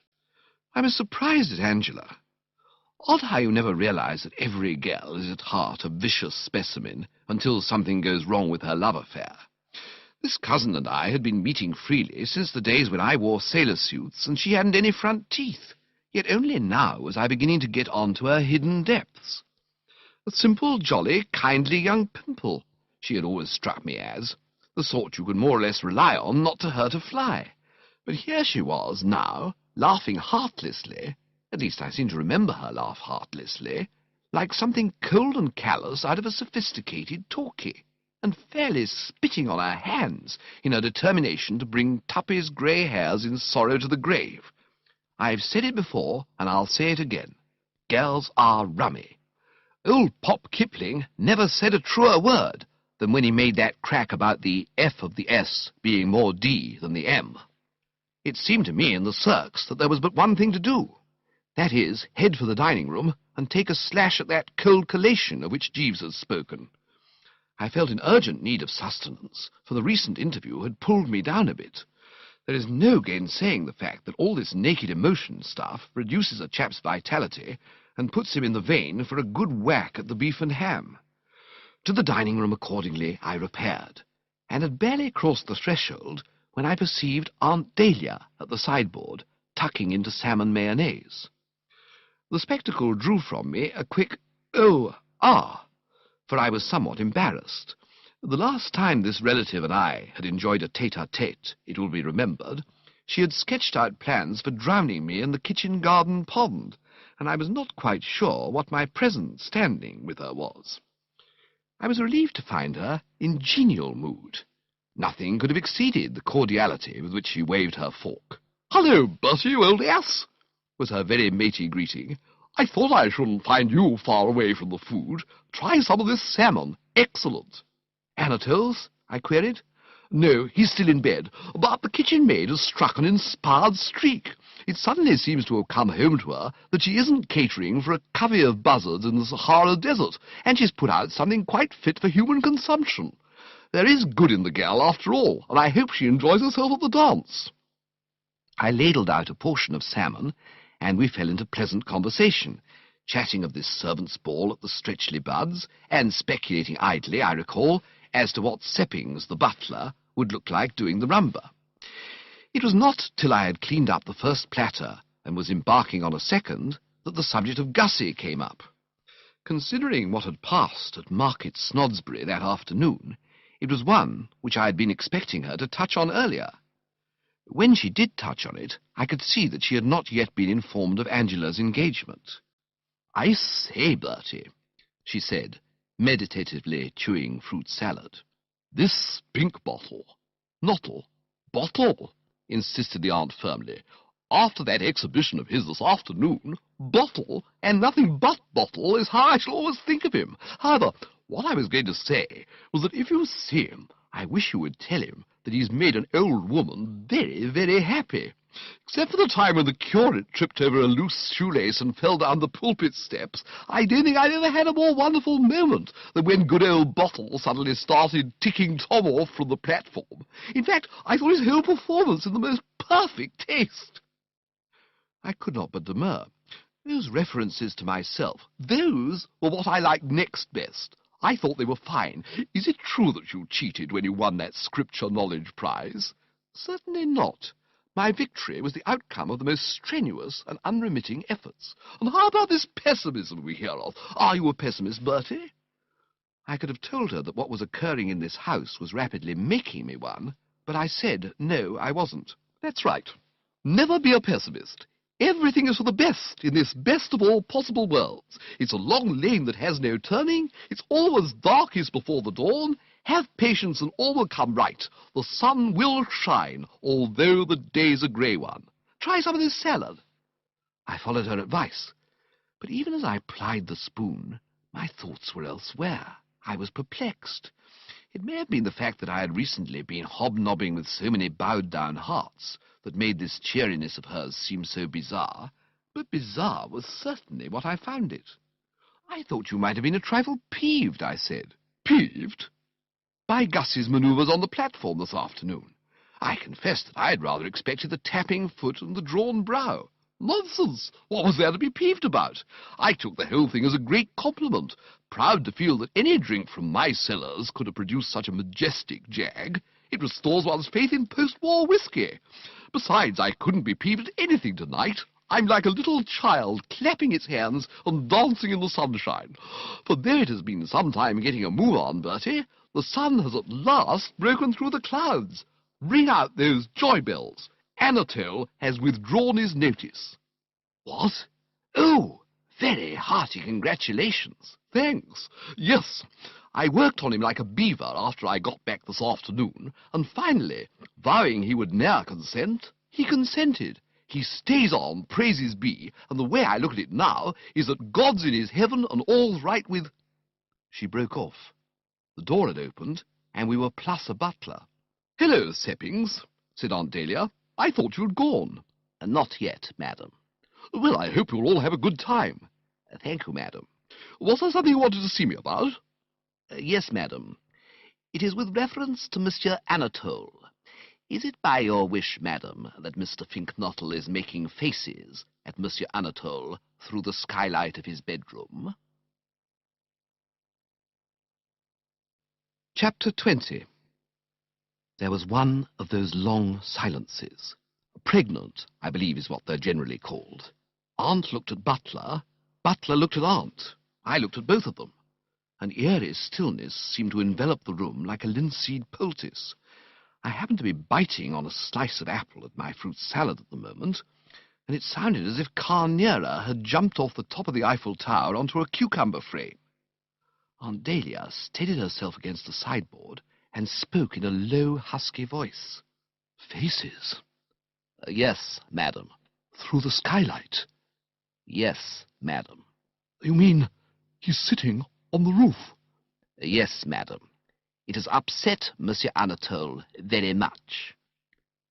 I was surprised at Angela. Odd how you never realize that every girl is at heart a vicious specimen until something goes wrong with her love affair. This cousin and I had been meeting freely since the days when I wore sailor suits and she hadn't any front teeth, yet only now was I beginning to get on to her hidden depths. A simple, jolly, kindly young pimple she had always struck me as, the sort you could more or less rely on not to hurt a fly. But here she was now, laughing heartlessly, at least I seem to remember her laugh heartlessly, like something cold and callous out of a sophisticated talkie, and fairly spitting on her hands in her determination to bring Tuppy's grey hairs in sorrow to the grave. I've said it before, and I'll say it again. Girls are rummy. Old Pop Kipling never said a truer word than when he made that crack about the F of the S being more D than the M. It seemed to me in the circs that there was but one thing to do. That is, head for the dining-room and take a slash at that cold collation of which Jeeves had spoken. I felt in urgent need of sustenance, for the recent interview had pulled me down a bit. There is no gainsaying the fact that all this naked emotion stuff reduces a chap's vitality and puts him in the vein for a good whack at the beef and ham. To the dining-room, accordingly, I repaired, and had barely crossed the threshold when I perceived Aunt Dahlia at the sideboard, tucking into salmon mayonnaise. The spectacle drew from me a quick, "Oh, ah," for I was somewhat embarrassed. The last time this relative and I had enjoyed a tete-a-tete, it will be remembered, she had sketched out plans for drowning me in the kitchen garden pond, and I was not quite sure what my present standing with her was. I was relieved to find her in genial mood. Nothing could have exceeded the cordiality with which she waved her fork. "Hullo, Bertie, you old ass!" was her very matey greeting. "I thought I shouldn't find you far away from the food. Try some of this salmon. Excellent." "Anatole's?" I queried. "No, he's still in bed, but the kitchen maid has struck an inspired streak. It suddenly seems to have come home to her that she isn't catering for a covey of buzzards in the Sahara Desert, and she's put out something quite fit for human consumption. There is good in the girl, after all, and I hope she enjoys herself at the dance." I ladled out a portion of salmon, and we fell into pleasant conversation, chatting of this servants' ball at the Stretchley Buds, and speculating idly, I recall, as to what Seppings, the butler, would look like doing the rumba. It was not till I had cleaned up the first platter and was embarking on a second that the subject of Gussie came up. Considering what had passed at Market Snodsbury that afternoon, it was one which I had been expecting her to touch on earlier. When she did touch on it, I could see that she had not yet been informed of Angela's engagement. "I say, Bertie," she said, meditatively chewing fruit salad. "This pink bottle—" "Nottle." "Bottle," insisted the aunt firmly. "After that exhibition of his this afternoon, bottle, and nothing but bottle, is how I shall always think of him. However, what I was going to say was that if you see him, I wish you would tell him that he's made an old woman very, very happy. Except for the time when the curate tripped over a loose shoelace and fell down the pulpit steps, I don't think I'd ever had a more wonderful moment than when good old Bottle suddenly started ticking Tom off from the platform. In fact, I thought his whole performance in the most perfect taste. I could not but demur. Those references to myself, those were what I liked next best. I thought they were fine. Is it true that you cheated when you won that Scripture Knowledge Prize? Certainly not. My victory was the outcome of the most strenuous and unremitting efforts. And how about this pessimism we hear of? Are you a pessimist, Bertie? I could have told her that what was occurring in this house was rapidly making me one, but I said, no, I wasn't. That's right. Never be a pessimist. Everything is for the best in this best of all possible worlds. It's a long lane that has no turning. It's always darkest before the dawn. Have patience and all will come right. The sun will shine, although the day's a grey one. Try some of this salad. I followed her advice. But even as I plied the spoon, my thoughts were elsewhere. I was perplexed. It may have been the fact that I had recently been hobnobbing with so many bowed-down hearts that made this cheeriness of hers seem so bizarre, but bizarre was certainly what I found it. I thought you might have been a trifle peeved, I said. Peeved? By Gussie's manoeuvres on the platform this afternoon. I confess that I had rather expected the tapping foot and the drawn brow. Nonsense! What was there to be peeved about? I took the whole thing as a great compliment, proud to feel that any drink from my cellars could have produced such a majestic jag. It restores one's faith in post-war whiskey. Besides, I couldn't be peeved at anything tonight. I'm like a little child clapping its hands and dancing in the sunshine. For though it has been some time getting a move on, Bertie, the sun has at last broken through the clouds. Ring out those joy bells. Anatole has withdrawn his notice. What? Oh, very hearty congratulations. Thanks. Yes, I worked on him like a beaver after I got back this afternoon, and finally, vowing he would ne'er consent, he consented. He stays on, praises be, and the way I look at it now is that God's in his heaven and all's right with... She broke off. The door had opened, and we were plus a butler. "Hello, Seppings," said Aunt Dahlia. "I thought you'd gone." "Not yet, madam." "Well, I hope you'll all have a good time." "Thank you, madam." "Was there something you wanted to see me about?" "Yes, madam. It is with reference to Monsieur Anatole. Is it by your wish, madam, that Mr. Fink-Nottle is making faces at Monsieur Anatole through the skylight of his bedroom?" Chapter 20. There was one of those long silences. Pregnant, I believe, is what they're generally called. Aunt looked at Butler. Butler looked at Aunt. I looked at both of them. An eerie stillness seemed to envelop the room like a linseed poultice. I happened to be biting on a slice of apple at my fruit salad at the moment, and it sounded as if Carnera had jumped off the top of the Eiffel Tower onto a cucumber frame. Aunt Dahlia steadied herself against the sideboard and spoke in a low, husky voice. "Faces?" "Yes, madam." "Through the skylight?" "Yes, madam." "You mean he's sitting on the roof?" "Yes, madam. It has upset Monsieur Anatole very much."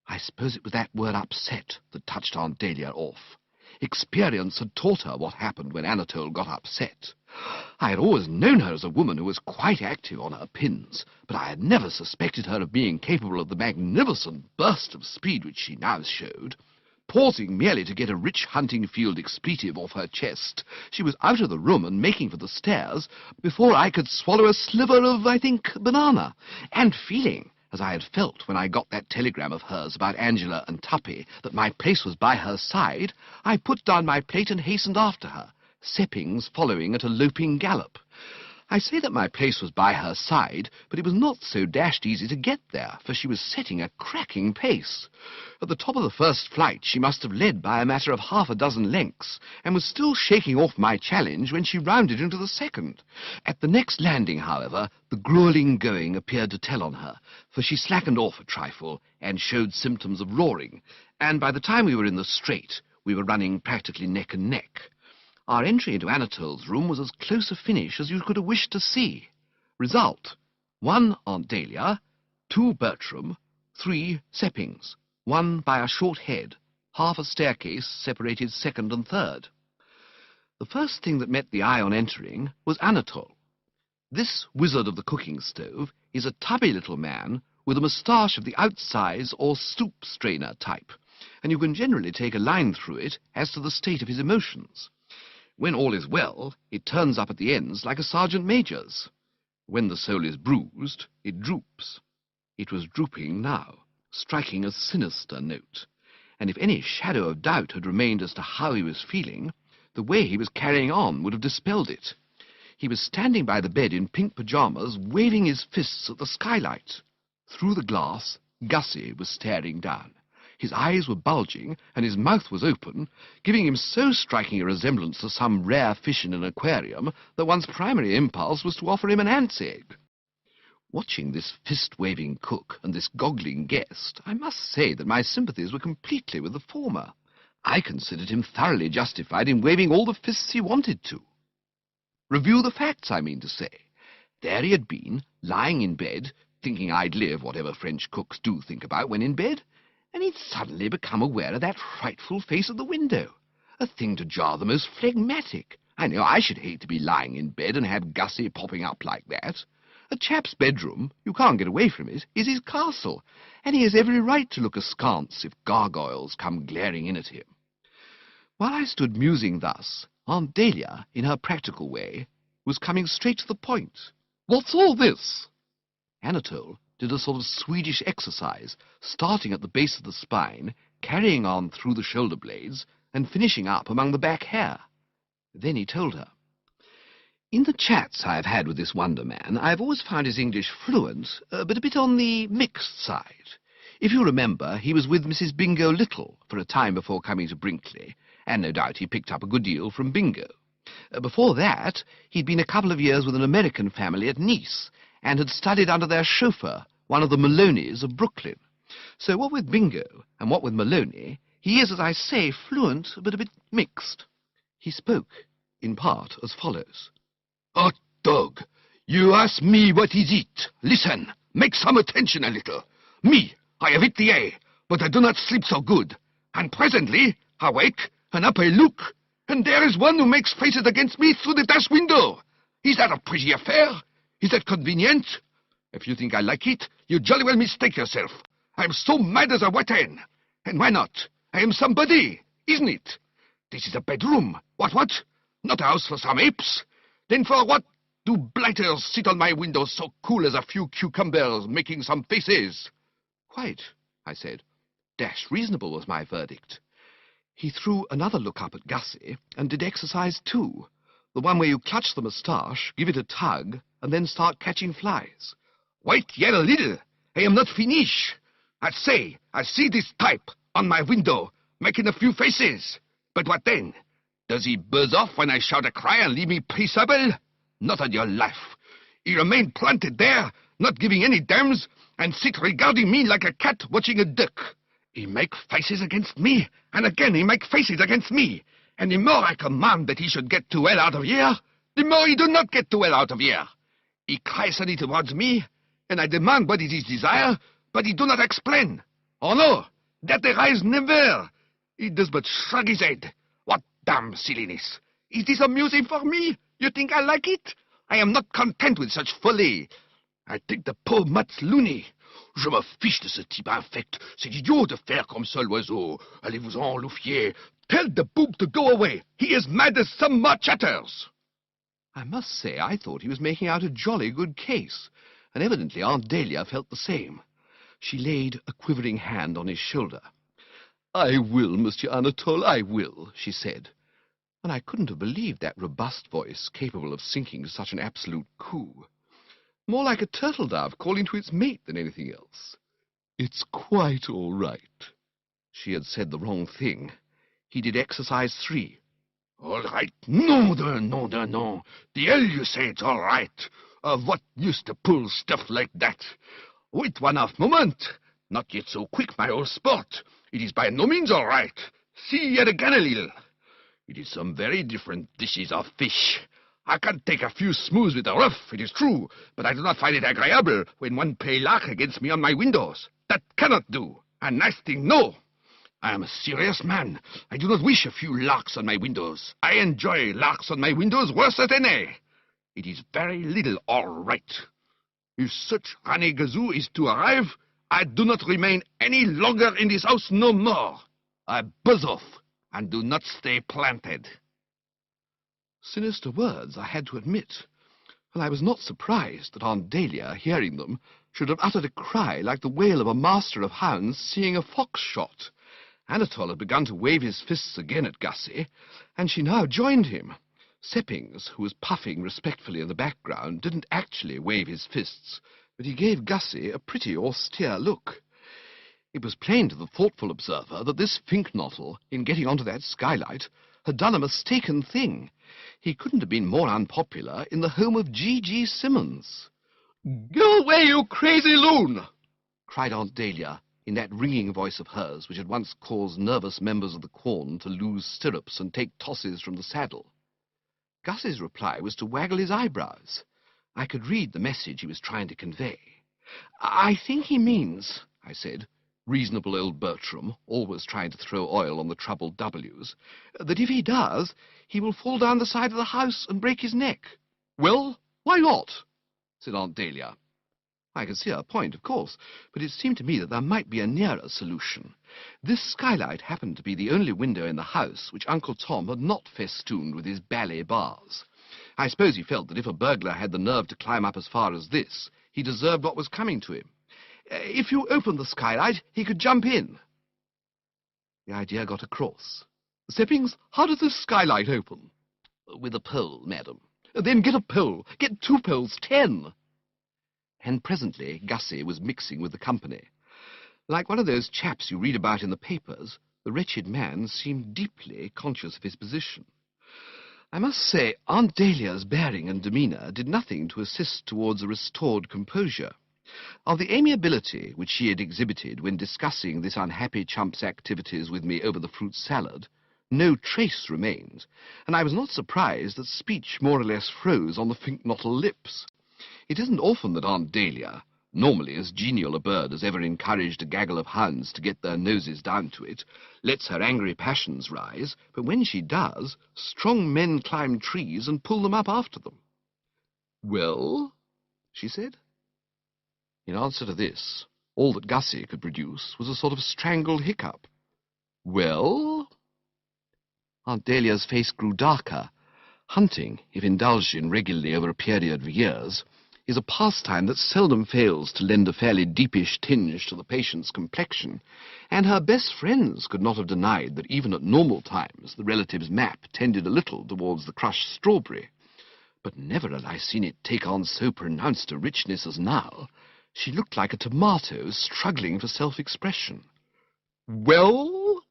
I suppose it was that word upset that touched Aunt Dahlia off. Experience had taught her what happened when Anatole got upset. I had always known her as a woman who was quite active on her pins, but I had never suspected her of being capable of the magnificent burst of speed which she now showed. Pausing merely to get a rich hunting-field expletive off her chest, she was out of the room and making for the stairs before I could swallow a sliver of, I think, banana, and feeling, as I had felt when I got that telegram of hers about Angela and Tuppy, that my place was by her side, I put down my plate and hastened after her, Seppings following at a loping gallop. I say that my place was by her side, but it was not so dashed easy to get there, for she was setting a cracking pace. At the top of the first flight she must have led by a matter of half a dozen lengths, and was still shaking off my challenge when she rounded into the second. At the next landing, however, the gruelling going appeared to tell on her, for she slackened off a trifle and showed symptoms of roaring, and by the time we were in the straight, we were running practically neck and neck. Our entry into Anatole's room was as close a finish as you could have wished to see. Result: 1 Aunt Dahlia, 2 Bertram, 3 Seppings, 1 by a short head, half a staircase separated second and third. The first thing that met the eye on entering was Anatole. This wizard of the cooking stove is a tubby little man with a moustache of the outsize or soup strainer type, and you can generally take a line through it as to the state of his emotions. When all is well, it turns up at the ends like a sergeant major's. When the soul is bruised, it droops. It was drooping now, striking a sinister note, and if any shadow of doubt had remained as to how he was feeling, the way he was carrying on would have dispelled it. He was standing by the bed in pink pyjamas, waving his fists at the skylight. Through the glass, Gussie was staring down. His eyes were bulging, and his mouth was open, giving him so striking a resemblance to some rare fish in an aquarium that one's primary impulse was to offer him an ant's egg. Watching this fist-waving cook and this goggling guest, I must say that my sympathies were completely with the former. I considered him thoroughly justified in waving all the fists he wanted to. Review the facts, I mean to say. There he had been, lying in bed, thinking idly of whatever French cooks do think about when in bed, and he'd suddenly become aware of that frightful face at the window, a thing to jar the most phlegmatic. I know I should hate to be lying in bed and have Gussie popping up like that. A chap's bedroom, you can't get away from it, is his castle, and he has every right to look askance if gargoyles come glaring in at him. While I stood musing thus, Aunt Dahlia, in her practical way, was coming straight to the point. What's all this? Anatole did a sort of Swedish exercise, starting at the base of the spine, carrying on through the shoulder blades, and finishing up among the back hair. Then he told her. In the chats I have had with this wonder man, I have always found his English fluent, but a bit on the mixed side. If you remember, he was with Mrs. Bingo Little for a time before coming to Brinkley, and no doubt he picked up a good deal from Bingo. Before that, he'd been a couple of years with an American family at Nice, and had studied under their chauffeur, one of the Maloneys of Brooklyn. So what with Bingo and what with Maloney, he is, as I say, fluent, but a bit mixed. He spoke, in part, as follows. Hot dog, you ask me what is it. Listen, make some attention a little. Me, I have hit the air, but I do not sleep so good. And presently, I wake, and up I look, and there is one who makes faces against me through the dash window. Is that a pretty affair? Is that convenient? If you think I like it, you jolly well mistake yourself. I am so mad as a wet hen. And why not? I am somebody, isn't it? This is a bedroom. What? Not a house for some apes? Then for what do blighters sit on my window so cool as a few cucumbers making some faces? Quite, I said. Dash reasonable was my verdict. He threw another look up at Gussie, and did exercise too. The one where you clutch the moustache, give it a tug, and then start catching flies. Wait yet a little. I am not finished. I say, I see this type on my window, making a few faces. But what then? Does he buzz off when I shout a cry and leave me peaceable? Not on your life. He remained planted there, not giving any damns, and sit regarding me like a cat watching a duck. He make faces against me, and again he make faces against me. And the more I command that he should get to well out of here, the more he do not get to well out of here. He cries suddenly towards me, and I demand what is his desire, but he do not explain. Oh no, that arise never. He does but shrug his head. What damn silliness! Is this amusing for me? You think I like it? I am not content with such folly. I think the pauvre mat's loony. Je me fiche de ce type infect. C'est idiot de faire comme ça, l'oiseau. Allez-vous-en, Louffier. Tell the boob to go away. He is mad as some more chatters. I must say I thought he was making out a jolly good case, and evidently Aunt Dahlia felt the same. She laid a quivering hand on his shoulder. "I will, Monsieur Anatole, I will," she said, and I couldn't have believed that robust voice capable of sinking to such an absolute coo. More like a turtle-dove calling to its mate than anything else. "It's quite all right." She had said the wrong thing. He did exercise 3. All right. No. The hell you say it's all right. What use to pull stuff like that? Wait one half moment. Not yet so quick, my old sport. It is by no means all right. See yet again a little. It is some very different dishes of fish. I can take a few smooths with the rough, it is true, but I do not find it agreeable when one play lark against me on my windows. That cannot do. A nice thing, no. I am a serious man. I do not wish a few larks on my windows. I enjoy larks on my windows worse than any. It is very little all right. If such renegazoo is to arrive, I do not remain any longer in this house no more. I buzz off and do not stay planted. Sinister words, I had to admit, and I was not surprised that Aunt Dahlia, hearing them, should have uttered a cry like the wail of a master of hounds seeing a fox shot. Anatole had begun to wave his fists again at Gussie, and she now joined him. Seppings, who was puffing respectfully in the background, didn't actually wave his fists, but he gave Gussie a pretty austere look. It was plain to the thoughtful observer that this Fink-Nottle, in getting onto that skylight, had done a mistaken thing. He couldn't have been more unpopular in the home of G.G. Simmons. "Go away, you crazy loon!" cried Aunt Dahlia, in that ringing voice of hers which had once caused nervous members of the Quorn to lose stirrups and take tosses from the saddle. Gussie's reply was to waggle his eyebrows. I could read the message he was trying to convey. "I think he means," I said, reasonable old Bertram, always trying to throw oil on the troubled W's, "that if he does, he will fall down the side of the house and break his neck." "Well, why not?" said Aunt Dahlia. I could see her point, of course, but it seemed to me that there might be a nearer solution. This skylight happened to be the only window in the house which Uncle Tom had not festooned with his ballet bars. I suppose he felt that if a burglar had the nerve to climb up as far as this, he deserved what was coming to him. If you opened the skylight, he could jump in. The idea got across. "Seppings, how does this skylight open?" "With a pole, madam." "Then get a pole. Get 2 poles, 10. And presently Gussie was mixing with the company. Like one of those chaps you read about in the papers, the wretched man seemed deeply conscious of his position. I must say Aunt Dahlia's bearing and demeanour did nothing to assist towards a restored composure. Of the amiability which she had exhibited when discussing this unhappy chump's activities with me over the fruit salad, no trace remained, and I was not surprised that speech more or less froze on the Fink-Nottle lips. It isn't often that Aunt Dahlia, normally as genial a bird as ever encouraged a gaggle of hounds to get their noses down to it, lets her angry passions rise, but when she does, strong men climb trees and pull them up after them. "Well?" she said. In answer to this, all that Gussie could produce was a sort of strangled hiccup. "Well?" Aunt Dahlia's face grew darker. Hunting, if indulged in regularly over a period of years, is a pastime that seldom fails to lend a fairly deepish tinge to the patient's complexion, and her best friends could not have denied that even at normal times the relative's map tended a little towards the crushed strawberry. But never had I seen it take on so pronounced a richness as now. She looked like a tomato struggling for self-expression. "Well?"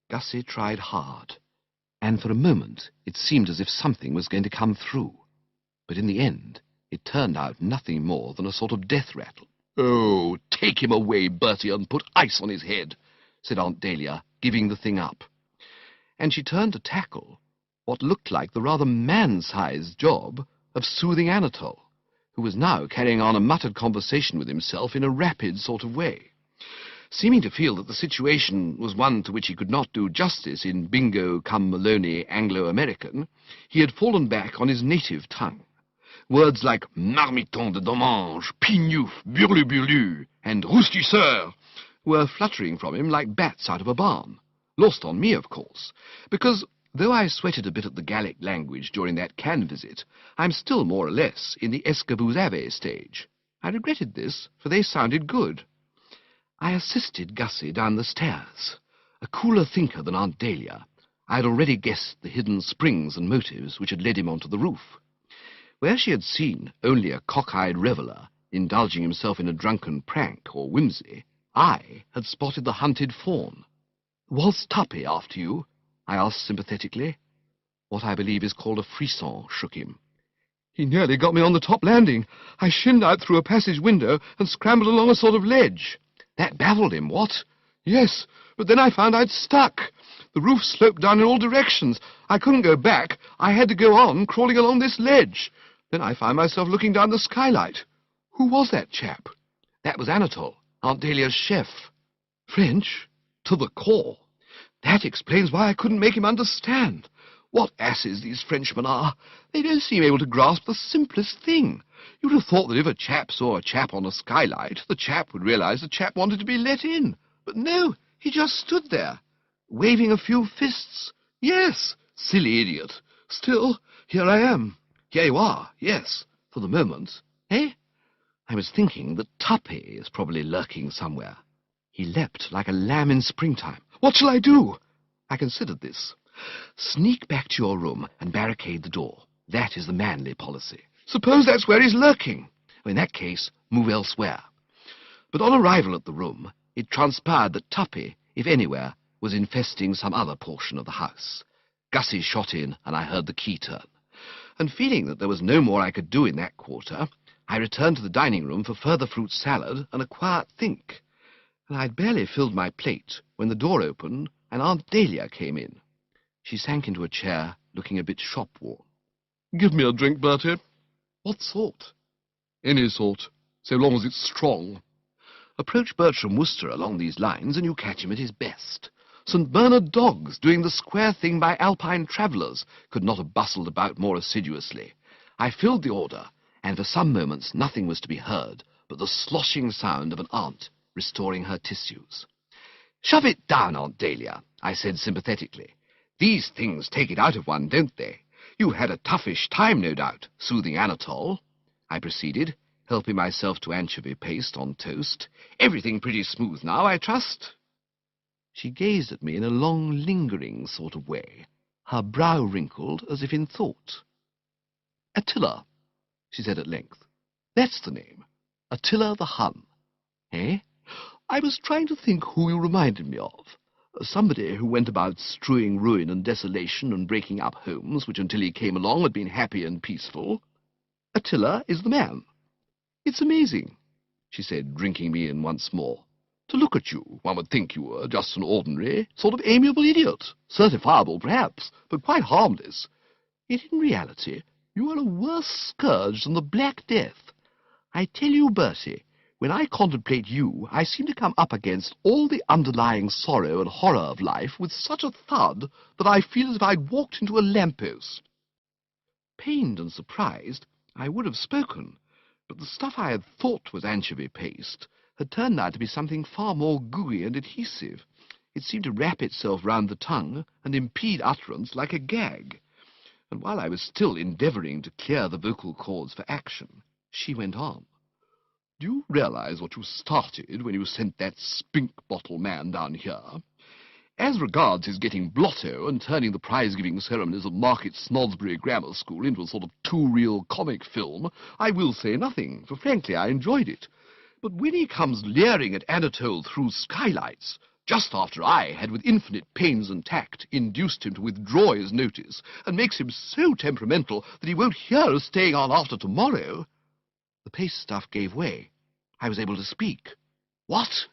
Gussie tried hard, and for a moment it seemed as if something was going to come through. But in the end it turned out nothing more than a sort of death rattle. "Oh, take him away, Bertie, and put ice on his head," said Aunt Dahlia, giving the thing up. And she turned to tackle what looked like the rather man-sized job of soothing Anatole, who was now carrying on a muttered conversation with himself in a rapid sort of way. Seeming to feel that the situation was one to which he could not do justice in Bingo cum Maloney Anglo-American, he had fallen back on his native tongue. Words like marmiton de dommage, pignouf, burlu-burlu, and roustisseur were fluttering from him like bats out of a barn. Lost on me, of course, because, though I sweated a bit at the Gallic language during that Cannes visit, I'm still more or less in the est-ce que vous avez stage. I regretted this, for they sounded good. I assisted Gussie down the stairs. A cooler thinker than Aunt Dahlia, I had already guessed the hidden springs and motives which had led him onto the roof. Where she had seen only a cock-eyed reveller indulging himself in a drunken prank or whimsy, I had spotted the hunted fawn. "Was Tuppy after you?" I asked sympathetically. What I believe is called a frisson shook him. "He nearly got me on the top landing. I shinned out through a passage window and scrambled along a sort of ledge." "That baffled him, what?" "Yes, but then I found I'd stuck. The roof sloped down in all directions. I couldn't go back. I had to go on, crawling along this ledge. Then I found myself looking down the skylight. Who was that chap?" "That was Anatole, Aunt Dahlia's chef." "French? To the core." That explains why I couldn't make him understand. What asses these Frenchmen are! They don't seem able to grasp the simplest thing. You'd have thought that if a chap saw a chap on a skylight, the chap would realize the chap wanted to be let in. But no, he just stood there, waving a few fists. Yes, silly idiot. Still, here I am. Here you are, yes, for the moment. Eh? I was thinking that Tuppy is probably lurking somewhere. He leapt like a lamb in springtime. What shall I do? I considered this. Sneak back to your room and barricade the door. That is the manly policy. Suppose that's where he's lurking. In that case, move elsewhere. But on arrival at the room, it transpired that Tuppy, if anywhere, was infesting some other portion of the house. Gussie shot in, and I heard the key turn. And feeling that there was no more I could do in that quarter, I returned to the dining room for further fruit salad and a quiet think. And I'd barely filled my plate when the door opened and Aunt Dahlia came in. She sank into a chair, looking a bit shop-worn. Give me a drink, Bertie. What sort? Any sort, so long as it's strong. Approach Bertram Wooster along these lines and you catch him at his best. St. Bernard dogs doing the square thing by Alpine travellers could not have bustled about more assiduously. I filled the order, and for some moments nothing was to be heard but the sloshing sound of an aunt restoring her tissues. "Shove it down, Aunt Dahlia," I said sympathetically. "These things take it out of one, don't they? You had a toughish time, no doubt, soothing Anatole." I proceeded, helping myself to anchovy paste on toast. "Everything pretty smooth now, I trust?" She gazed at me in a long, lingering sort of way, her brow wrinkled as if in thought. "Attila," she said at length. "That's the name. Attila the Hun. Eh? I was trying to think who you reminded me of. Somebody who went about strewing ruin and desolation and breaking up homes which until he came along had been happy and peaceful. Attila is the man. It's amazing," she said, drinking me in once more. "To look at you, one would think you were just an ordinary, sort of amiable idiot, certifiable perhaps, but quite harmless. Yet in reality you are a worse scourge than the Black Death. I tell you, Bertie, when I contemplate you, I seem to come up against all the underlying sorrow and horror of life with such a thud that I feel as if I'd walked into a lamppost." Pained and surprised, I would have spoken, but the stuff I had thought was anchovy paste had turned out to be something far more gooey and adhesive. It seemed to wrap itself round the tongue and impede utterance like a gag. And while I was still endeavouring to clear the vocal cords for action, she went on. "Do you realize what you started when you sent that spink-bottle man down here? As regards his getting blotto and turning the prize-giving ceremonies of Market Snodsbury Grammar School into a sort of two-reel comic film, I will say nothing, for frankly I enjoyed it. But when he comes leering at Anatole through skylights, just after I had with infinite pains and tact induced him to withdraw his notice, and makes him so temperamental that he won't hear of staying on after tomorrow—" The paste stuff gave way. I was able to speak. "What?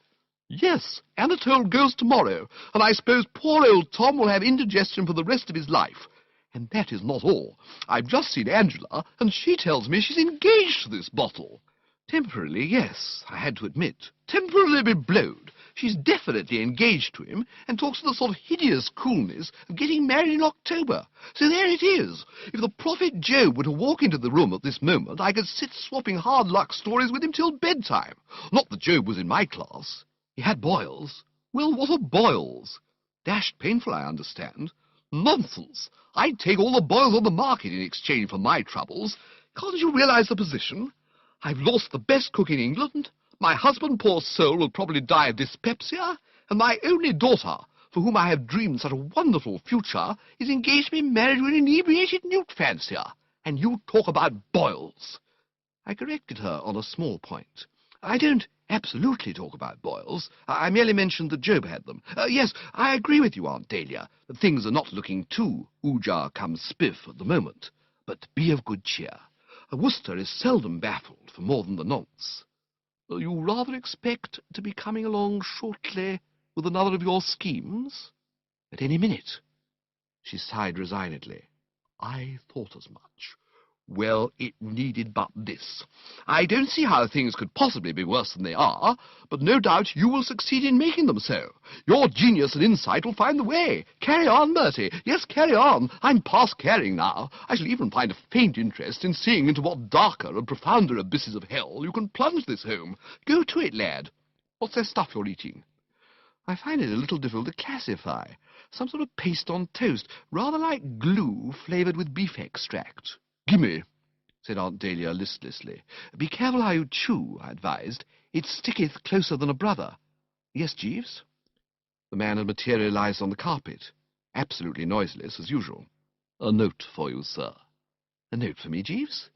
Yes, Anatole goes tomorrow, and I suppose poor old Tom will have indigestion for the rest of his life. And that is not all. I've just seen Angela, and she tells me she's engaged to this bottle. Temporarily, yes, I had to admit. Temporarily beblowed. She's definitely engaged to him, and talks with a sort of hideous coolness of getting married in October. So there it is. If the prophet Job were to walk into the room at this moment, I could sit swapping hard luck stories with him till bedtime. Not that Job was in my class. He had boils. Well, what are boils? Dashed painful, I understand. Nonsense. I'd take all the boils on the market in exchange for my troubles. Can't you realize the position? I've lost the best cook in England. My husband, poor soul, will probably die of dyspepsia, and my only daughter, for whom I have dreamed such a wonderful future, is engaged to be married to an inebriated newt fancier. And you talk about boils. I corrected her on a small point. I don't absolutely talk about boils. I merely mentioned that Job had them. Yes, I agree with you, Aunt Dahlia, that things are not looking too oojar cum spiff at the moment. But be of good cheer. A Wooster is seldom baffled for more than the nonce. You rather expect to be coming along shortly with another of your schemes? At any minute. She sighed resignedly. I thought as much. Well, it needed but this. I don't see how things could possibly be worse than they are, but no doubt you will succeed in making them so. Your genius and insight will find the way. Carry on, Bertie. Yes, carry on. I'm past caring now. I shall even find a faint interest in seeing into what darker and profounder abysses of hell you can plunge this home. Go to it, lad. What's that stuff you're eating? I find it a little difficult to classify. Some sort of paste on toast, rather like glue flavoured with beef extract. "Gimme," said Aunt Dahlia listlessly. "Be careful how you chew," I advised. "It sticketh closer than a brother." "Yes, Jeeves?" The man had materialized on the carpet, absolutely noiseless as usual. "A note for you, sir." "A note for me, Jeeves?"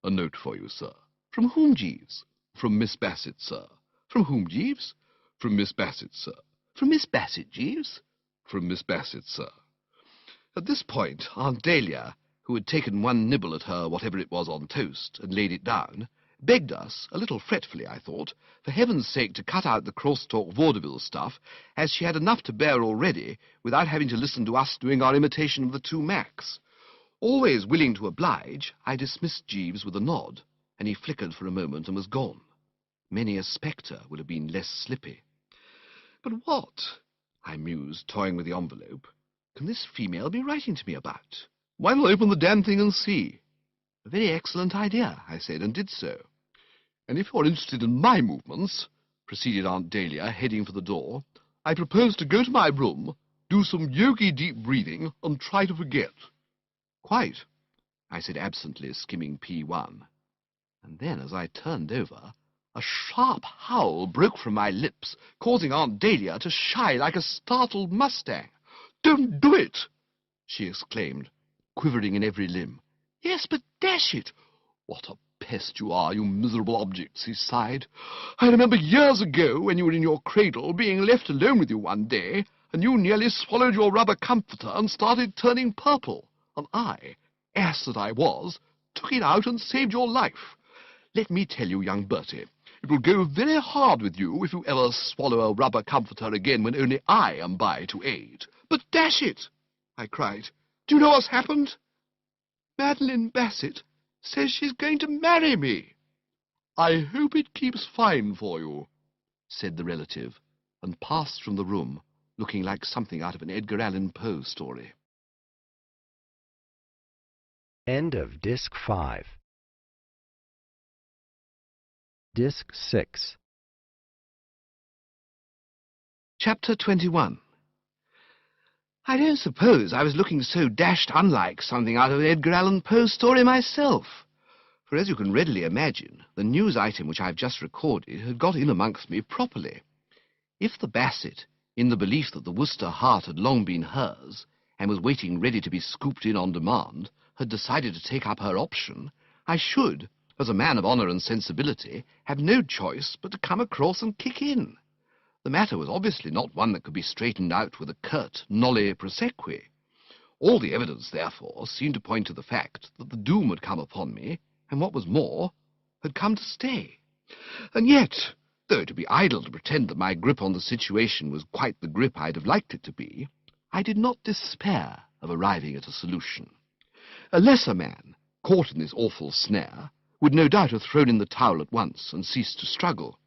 "A note for you, sir." "From whom, Jeeves?" "From Miss Bassett, sir." "From whom, Jeeves?" "From Miss Bassett, sir." "From Miss Bassett, Jeeves?" "From Miss Bassett, sir." At this point, Aunt Dahlia, who had taken one nibble at her whatever it was on toast, and laid it down, begged us, a little fretfully, I thought, for heaven's sake to cut out the cross-talk vaudeville stuff, as she had enough to bear already, without having to listen to us doing our imitation of the two Macs. Always willing to oblige, I dismissed Jeeves with a nod, and he flickered for a moment and was gone. Many a spectre would have been less slippy. "But what," I mused, toying with the envelope, "can this female be writing to me about? Why not open the damn thing and see?" "A very excellent idea," I said, and did so. "And if you're interested in my movements," proceeded Aunt Dahlia, heading for the door, "I propose to go to my room, do some yogi deep breathing, and try to forget." "Quite," I said absently, skimming P1. And then, as I turned over, a sharp howl broke from my lips, causing Aunt Dahlia to shy like a startled mustang. "Don't do it!" she exclaimed, quivering in every limb. "Yes, but dash it!" "What a pest you are, you miserable objects," he sighed. "I remember years ago, when you were in your cradle, being left alone with you one day, and you nearly swallowed your rubber comforter and started turning purple, and I, ass that I was, took it out and saved your life. Let me tell you, young Bertie, it will go very hard with you if you ever swallow a rubber comforter again when only I am by to aid." "But dash it!" I cried. "Do you know what's happened? Madeline Bassett says she's going to marry me." "I hope it keeps fine for you," said the relative, and passed from the room, looking like something out of an Edgar Allan Poe story. End of Disc 5. Disc 6. Chapter 21. I don't suppose I was looking so dashed unlike something out of an Edgar Allan Poe story myself, for as you can readily imagine, the news item which I've just recorded had got in amongst me properly. If the Bassett, in the belief that the Wooster heart had long been hers, and was waiting ready to be scooped in on demand, had decided to take up her option, I should, as a man of honour and sensibility, have no choice but to come across and kick in. The matter was obviously not one that could be straightened out with a curt nolle prosequi. All the evidence, therefore, seemed to point to the fact that the doom had come upon me, and what was more, had come to stay. And yet, though it would be idle to pretend that my grip on the situation was quite the grip I'd have liked it to be, I did not despair of arriving at a solution. A lesser man, caught in this awful snare, would no doubt have thrown in the towel at once and ceased to struggle.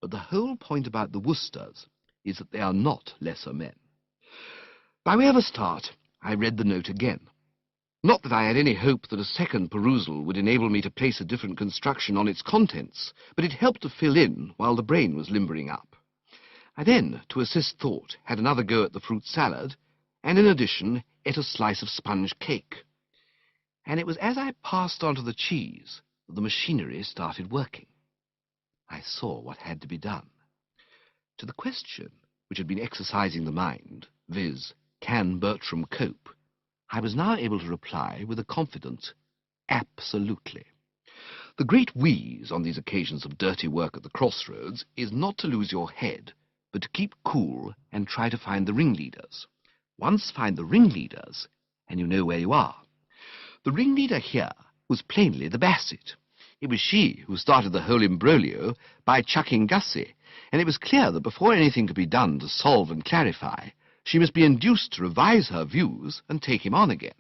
But the whole point about the Woosters is that they are not lesser men. By way of a start, I read the note again. Not that I had any hope that a second perusal would enable me to place a different construction on its contents, but it helped to fill in while the brain was limbering up. I then, to assist thought, had another go at the fruit salad, and in addition ate a slice of sponge cake. And it was as I passed on to the cheese that the machinery started working. I saw what had to be done. To the question which had been exercising the mind, viz., can Bertram cope, I was now able to reply with a confident absolutely. The great wheeze on these occasions of dirty work at the crossroads is not to lose your head, but to keep cool and try to find the ringleaders. Once find the ringleaders, and you know where you are. The ringleader here was plainly the Bassett. It was she who started the whole imbroglio by chucking Gussie, and it was clear that before anything could be done to solve and clarify, she must be induced to revise her views and take him on again.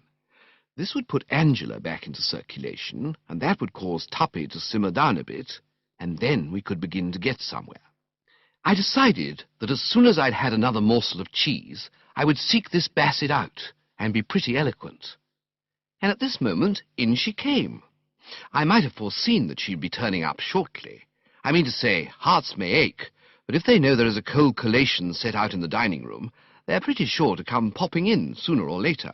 This would put Angela back into circulation, and that would cause Tuppy to simmer down a bit, and then we could begin to get somewhere. I decided that as soon as I'd had another morsel of cheese, I would seek this Bassett out and be pretty eloquent. And at this moment, in she came. I might have foreseen that she'd be turning up shortly. I mean to say, hearts may ache, but if they know there is a cold collation set out in the dining room, they're pretty sure to come popping in sooner or later.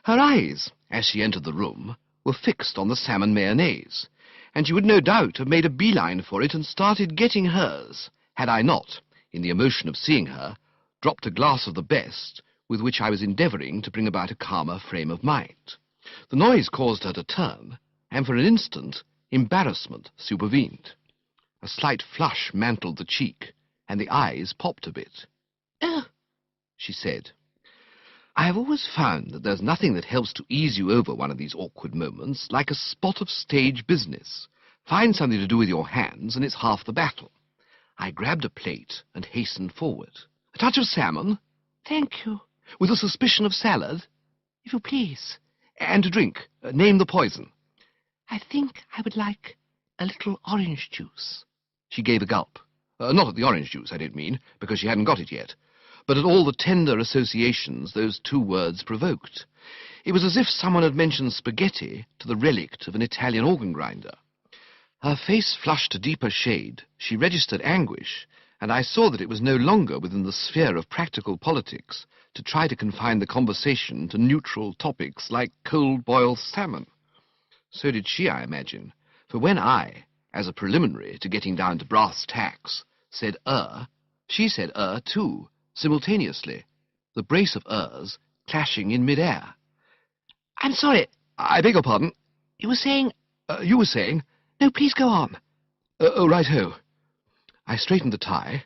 Her eyes, as she entered the room, were fixed on the salmon mayonnaise, and she would no doubt have made a beeline for it and started getting hers, had I not, in the emotion of seeing her, dropped a glass of the best with which I was endeavouring to bring about a calmer frame of mind. The noise caused her to turn, and for an instant embarrassment supervened. A slight flush mantled the cheek, and the eyes popped a bit. "Oh," she said. I have always found that there's nothing that helps to ease you over one of these awkward moments like a spot of stage business. Find something to do with your hands, and it's half the battle. I grabbed a plate and hastened forward. "A touch of salmon?" "Thank you." "With a suspicion of salad?" "If you please." "And to drink? Name the poison." "I think I would like a little orange juice." She gave a gulp. Not at the orange juice, I didn't mean, because she hadn't got it yet, but at all the tender associations those two words provoked. It was as if someone had mentioned spaghetti to the relict of an Italian organ grinder. Her face flushed a deeper shade. She registered anguish, and I saw that it was no longer within the sphere of practical politics to try to confine the conversation to neutral topics like cold-boiled salmon. So did she, I imagine, for when I, as a preliminary to getting down to brass tacks, said she said too, simultaneously, the brace of clashing in mid-air. "I'm sorry." "I beg your pardon?" "You were saying—" "You were saying—" "No, please go on." "Oh, right-ho." I straightened the tie,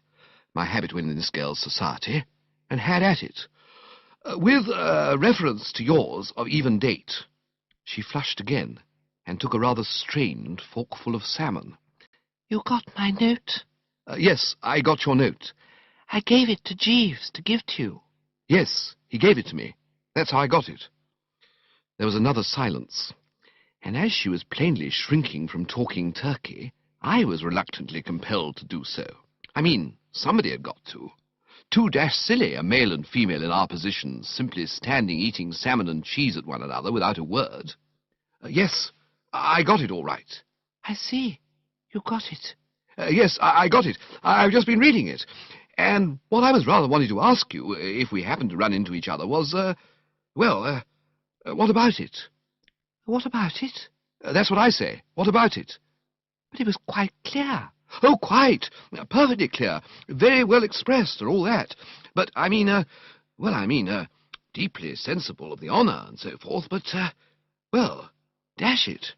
my habit when in this girl's society, and had at it. "With reference to yours of even date." She flushed again, and took a rather strained forkful of salmon. "You got my note?" "Yes, I got your note." "I gave it to Jeeves to give to you." "Yes, he gave it to me. That's how I got it." There was another silence, and as she was plainly shrinking from talking turkey, I was reluctantly compelled to do so. I mean, somebody had got to. Too silly, a male and female in our positions, simply standing eating salmon and cheese at one another without a word. "Yes, I got it all right." "I see. You got it." "Yes, I got it. I've just been reading it. And what I was rather wanting to ask you, if we happened to run into each other, was, what about it?" "What about it?" "That's what I say. What about it?" "But it was quite clear." "Oh, quite. Perfectly clear. Very well expressed, and all that. But, deeply sensible of the honour and so forth, but, dash it."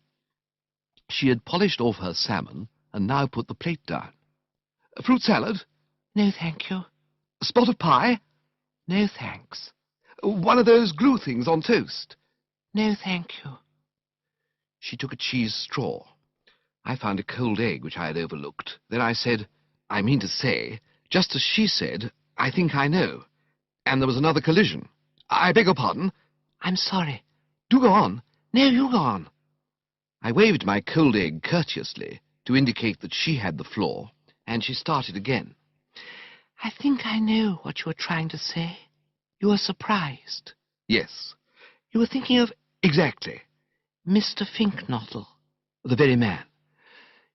She had polished off her salmon, and now put the plate down. "Fruit salad?" "No, thank you." "A spot of pie?" "No, thanks." "One of those glue things on toast?" "No, thank you." She took a cheese straw. I found a cold egg which I had overlooked. Then I said, I mean to say, just as she said, "I think I know." And there was another collision. "I beg your pardon?" "I'm sorry." "Do go on." "No, you go on." I waved my cold egg courteously to indicate that she had the floor, and she started again. "I think I know what you were trying to say. You were surprised." "Yes." "You were thinking of—" "Exactly." "Mr. Fink-Nottle." "The very man."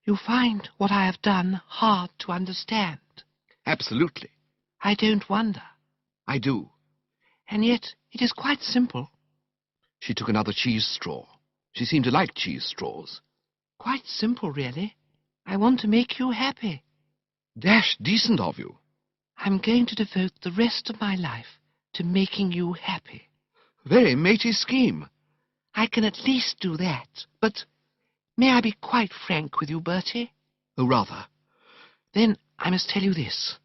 "You find what I have done hard to understand." "Absolutely." "I don't wonder." "I do." "And yet it is quite simple." She took another cheese straw. She seemed to like cheese straws. "Quite simple, really. I want to make you happy." "Dash decent of you." "I'm going to devote the rest of my life to making you happy." "Very matey scheme." "I can at least do that. But may I be quite frank with you, Bertie?" "Oh, rather." "Then I must tell you this.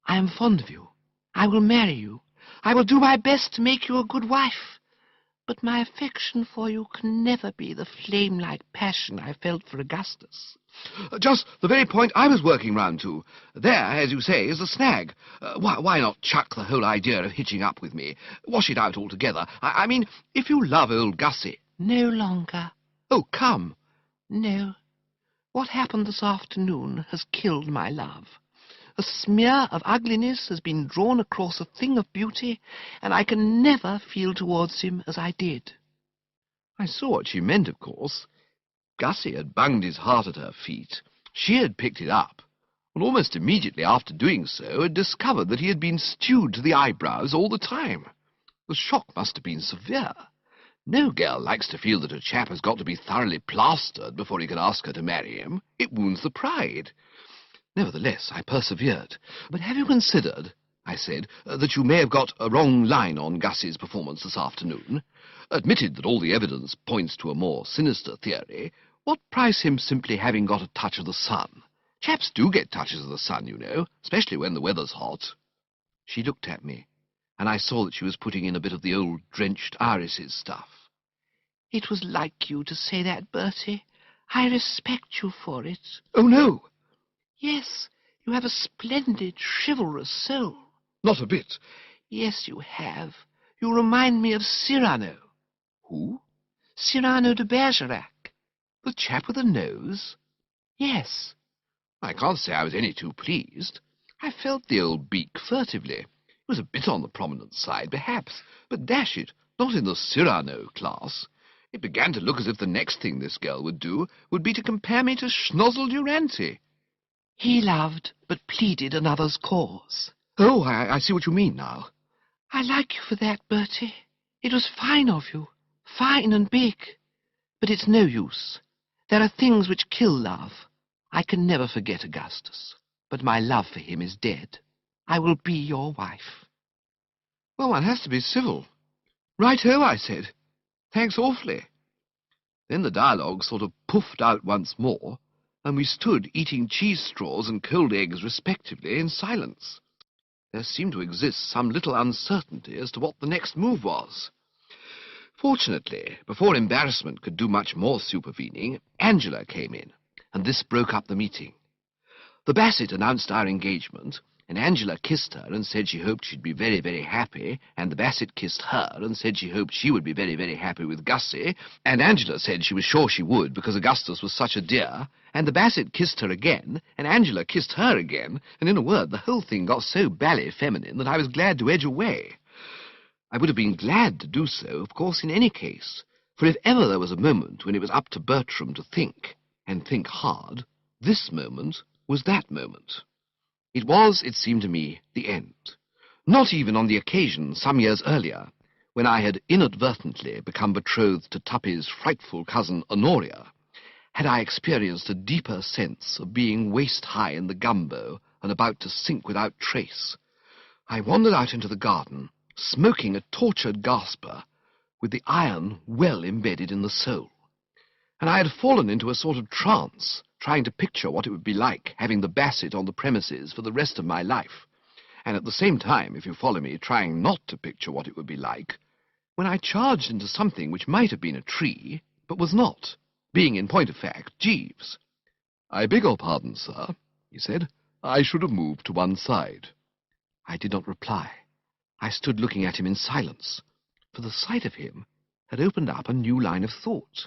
I am fond of you. I will marry you. I will do my best to make you a good wife. but my affection for you can never be the flame-like passion I felt for Augustus. Just the very point I was working round to. There, as you say, is the snag. Why not chuck the whole idea of hitching up with me? Wash it out altogether. I mean, if you love old Gussie... No longer. Oh, come. No. What happened this afternoon has killed my love. A smear of ugliness has been drawn across a thing of beauty, and I can never feel towards him as I did. I saw what she meant, of course. Gussie had bunged his heart at her feet. She had picked it up, and almost immediately after doing so had discovered that he had been stewed to the eyebrows all the time. The shock must have been severe. No girl likes to feel that a chap has got to be thoroughly plastered before he can ask her to marry him. It wounds the pride. Nevertheless, I persevered. "But have you considered," I said, "that you may have got a wrong line on Gussie's performance this afternoon? Admitted that all the evidence points to a more sinister theory, what price him simply having got a touch of the sun? Chaps do get touches of the sun, you know, especially when the weather's hot." She looked at me, and I saw that she was putting in a bit of the old drenched irises stuff. It was like you to say that, Bertie. I respect you for it. "Oh, no." Yes, you have a splendid, chivalrous soul. "Not a bit." Yes, you have. You remind me of Cyrano. "Who?" Cyrano de Bergerac. "The chap with the nose?" Yes. I can't say I was any too pleased. I felt the old beak furtively. It was a bit on the prominent side, perhaps, but dash it, not in the Cyrano class. It began to look as if the next thing this girl would do would be to compare me to Schnozzle Durante. He loved, but pleaded another's cause. Oh, I see what you mean now. I like you for that, Bertie. It was fine of you, fine and big. But it's no use. There are things which kill love. I can never forget Augustus, but my love for him is dead. I will be your wife. Well, one has to be civil. Right-ho, I said. Thanks awfully. Then the dialogue sort of puffed out once more, and we stood eating cheese straws and cold eggs respectively in silence. There seemed to exist some little uncertainty as to what the next move was. Fortunately, before embarrassment could do much more supervening, Angela came in, and this broke up the meeting. The Bassett announced our engagement, and Angela kissed her and said she hoped she'd be very, very happy, and the Bassett kissed her and said she hoped she would be very, very happy with Gussie, and Angela said she was sure she would because Augustus was such a dear, and the Bassett kissed her again, and Angela kissed her again, and in a word, the whole thing got so bally feminine that I was glad to edge away. I would have been glad to do so, of course, in any case, for if ever there was a moment when it was up to Bertram to think, and think hard, this moment was that moment. It was, it seemed to me, the end. Not even on the occasion, some years earlier, when I had inadvertently become betrothed to Tuppy's frightful cousin Honoria, had I experienced a deeper sense of being waist-high in the gumbo and about to sink without trace. I wandered out into the garden, smoking a tortured gasper, with the iron well embedded in the soul. And I had fallen into a sort of trance, trying to picture what it would be like having the Bassett on the premises for the rest of my life, and at the same time, if you follow me, trying not to picture what it would be like, when I charged into something which might have been a tree, but was not, being in point of fact Jeeves. "I beg your pardon, sir," he said. "I should have moved to one side." I did not reply. I stood looking at him in silence, for the sight of him had opened up a new line of thought.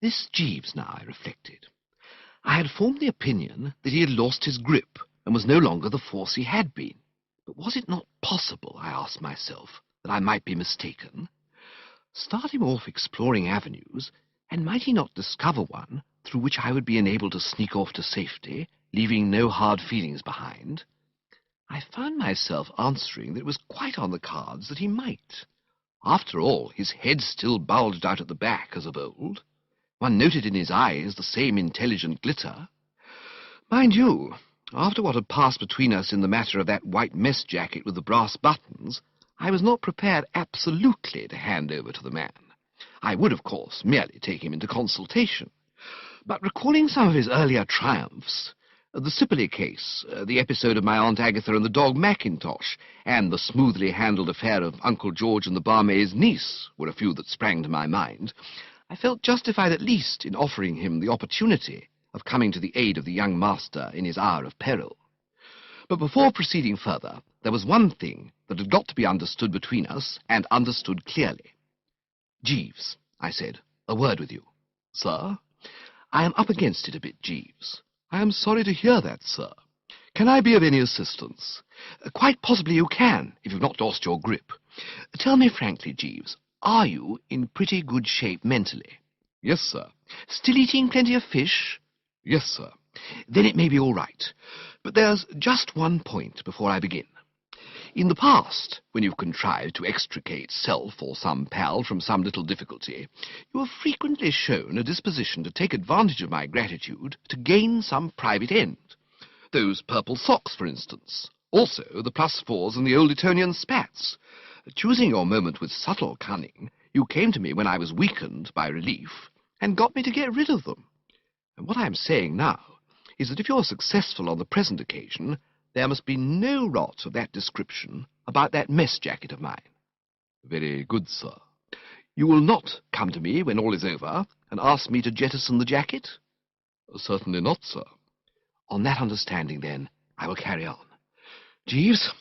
This Jeeves now, I reflected. I had formed the opinion that he had lost his grip and was no longer the force he had been. But was it not possible, I asked myself, that I might be mistaken? Start him off exploring avenues, and might he not discover one through which I would be enabled to sneak off to safety, leaving no hard feelings behind? I found myself answering that it was quite on the cards that he might. After all, his head still bulged out at the back as of old. One noted in his eyes the same intelligent glitter. Mind you, after what had passed between us in the matter of that white mess jacket with the brass buttons, I was not prepared absolutely to hand over to the man. I would, of course, merely take him into consultation. But recalling some of his earlier triumphs, The Sibley case, the episode of my Aunt Agatha and the dog Mackintosh, and the smoothly handled affair of Uncle George and the barmaid's niece were a few that sprang to my mind. I felt justified at least in offering him the opportunity of coming to the aid of the young master in his hour of peril. But before proceeding further, there was one thing that had got to be understood between us, and understood clearly. "Jeeves," I said, "a word with you." Sir? "I am up against it a bit, Jeeves." I am sorry to hear that, sir. Can I be of any assistance? "Quite possibly you can, if you've not lost your grip. Tell me frankly, Jeeves, are you in pretty good shape mentally?" Yes, sir. "Still eating plenty of fish?" Yes, sir. "Then it may be all right. But there's just one point before I begin. In the past, when you've contrived to extricate self or some pal from some little difficulty, you have frequently shown a disposition to take advantage of my gratitude to gain some private end. Those purple socks, for instance. Also the +4s and the old Etonian spats. Choosing your moment with subtle cunning, you came to me when I was weakened by relief, and got me to get rid of them. And what I am saying now is that if you're successful on the present occasion, there must be no rot of that description about that mess jacket of mine." Very good, sir. "You will not come to me when all is over and ask me to jettison the jacket?" Certainly not, sir. "On that understanding, then, I will carry on. Jeeves,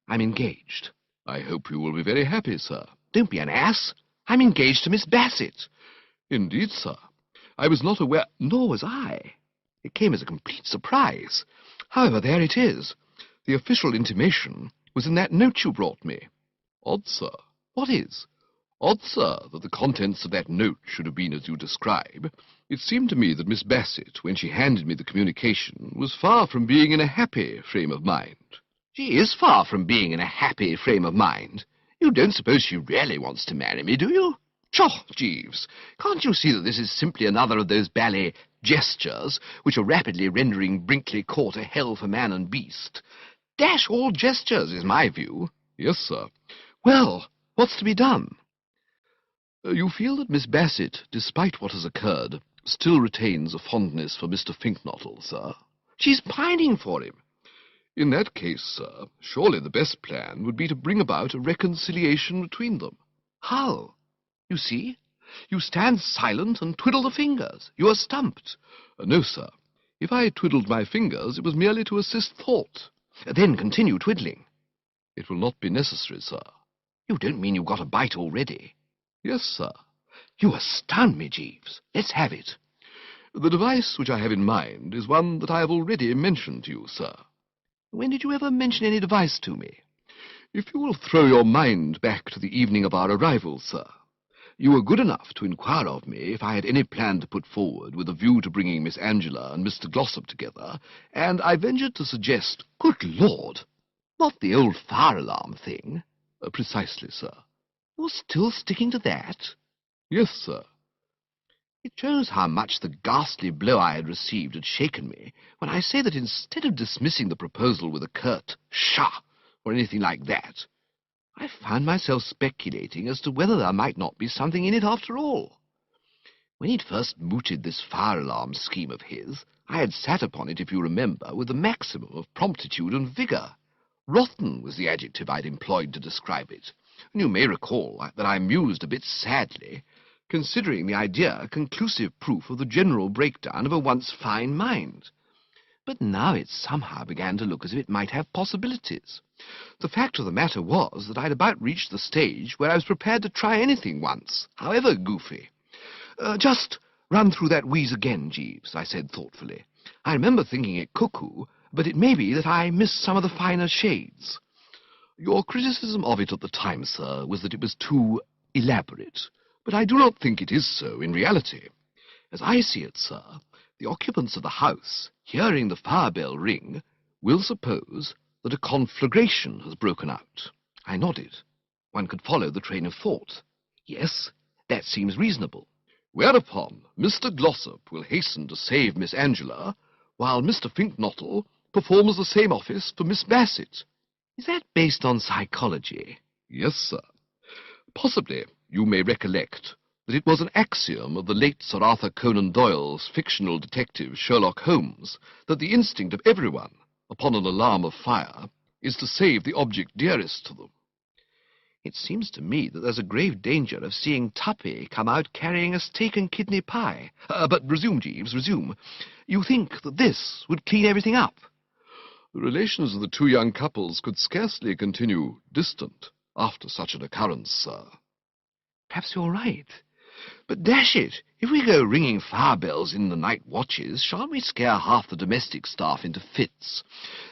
I'm engaged." I hope you will be very happy, sir. "Don't be an ass. I'm engaged to Miss Bassett." Indeed, sir. I was not aware— "Nor was I. It came as a complete surprise. However, there it is. The official intimation was in that note you brought me." Odd, sir. "What is?" Odd, sir, that the contents of that note should have been as you describe. It seemed to me that Miss Bassett, when she handed me the communication, was far from being in a happy frame of mind." "She is far from being in a happy frame of mind. You don't suppose she really wants to marry me, do you? Pshaw, Jeeves, can't you see that this is simply another of those bally gestures which are rapidly rendering Brinkley Court a hell for man and beast? Dash all gestures, is my view." Yes, sir. "Well, what's to be done?" You feel that Miss Bassett, despite what has occurred, still retains a fondness for Mr. Fink-Nottle, sir?" "She's pining for him." In that case, sir, surely the best plan would be to bring about a reconciliation between them." "How? You see, you stand silent and twiddle the fingers. You are stumped." No, sir. If I twiddled my fingers, it was merely to assist thought." "Then continue twiddling." "It will not be necessary, sir." "You don't mean you've got a bite already?" "Yes, sir." "You astound me, Jeeves. Let's have it." "The device which I have in mind is one that I have already mentioned to you, sir." "When did you ever mention any device to me?" "If you will throw your mind back to the evening of our arrival, sir. You were good enough to inquire of me if I had any plan to put forward with a view to bringing Miss Angela and Mr. Glossop together, and I ventured to suggest—" "Good Lord! Not the old fire alarm thing?" Precisely, sir." "You're still sticking to that?" "Yes, sir." It shows how much the ghastly blow I had received had shaken me when I say that instead of dismissing the proposal with a curt "Pshaw!" or anything like that, I found myself speculating as to whether there might not be something in it after all. When he'd first mooted this fire alarm scheme of his, I had sat upon it, if you remember, with the maximum of promptitude and vigour. Rotten was the adjective I'd employed to describe it, and you may recall that I mused a bit sadly, considering the idea conclusive proof of the general breakdown of a once fine mind. But now it somehow began to look as if it might have possibilities. The fact of the matter was that I'd about reached the stage where I was prepared to try anything once, however goofy. "Just run through that wheeze again, Jeeves," I said thoughtfully. "I remember thinking it cuckoo, but it may be that I missed some of the finer shades." "Your criticism of it at the time, sir, was that it was too elaborate, but I do not think it is so in reality. As I see it, sir, the occupants of the house, hearing the fire bell ring, will suppose that a conflagration has broken out." I nodded. One could follow the train of thought. Yes, that seems reasonable. "Whereupon Mr. Glossop will hasten to save Miss Angela, while Mr. Fink-Nottle performs the same office for Miss Bassett." Is that based on psychology? "Yes, sir. Possibly, you may recollect, that it was an axiom of the late Sir Arthur Conan Doyle's fictional detective Sherlock Holmes that the instinct of everyone, upon an alarm of fire, is to save the object dearest to them. It seems to me that there's a grave danger of seeing Tuppy come out carrying a steak and kidney pie. But resume, Jeeves, resume. You think that this would clean everything up? The relations of the two young couples could scarcely continue distant after such an occurrence, sir. Perhaps you're right. But dash it, if we go ringing fire bells in the night watches, shan't we scare half the domestic staff into fits?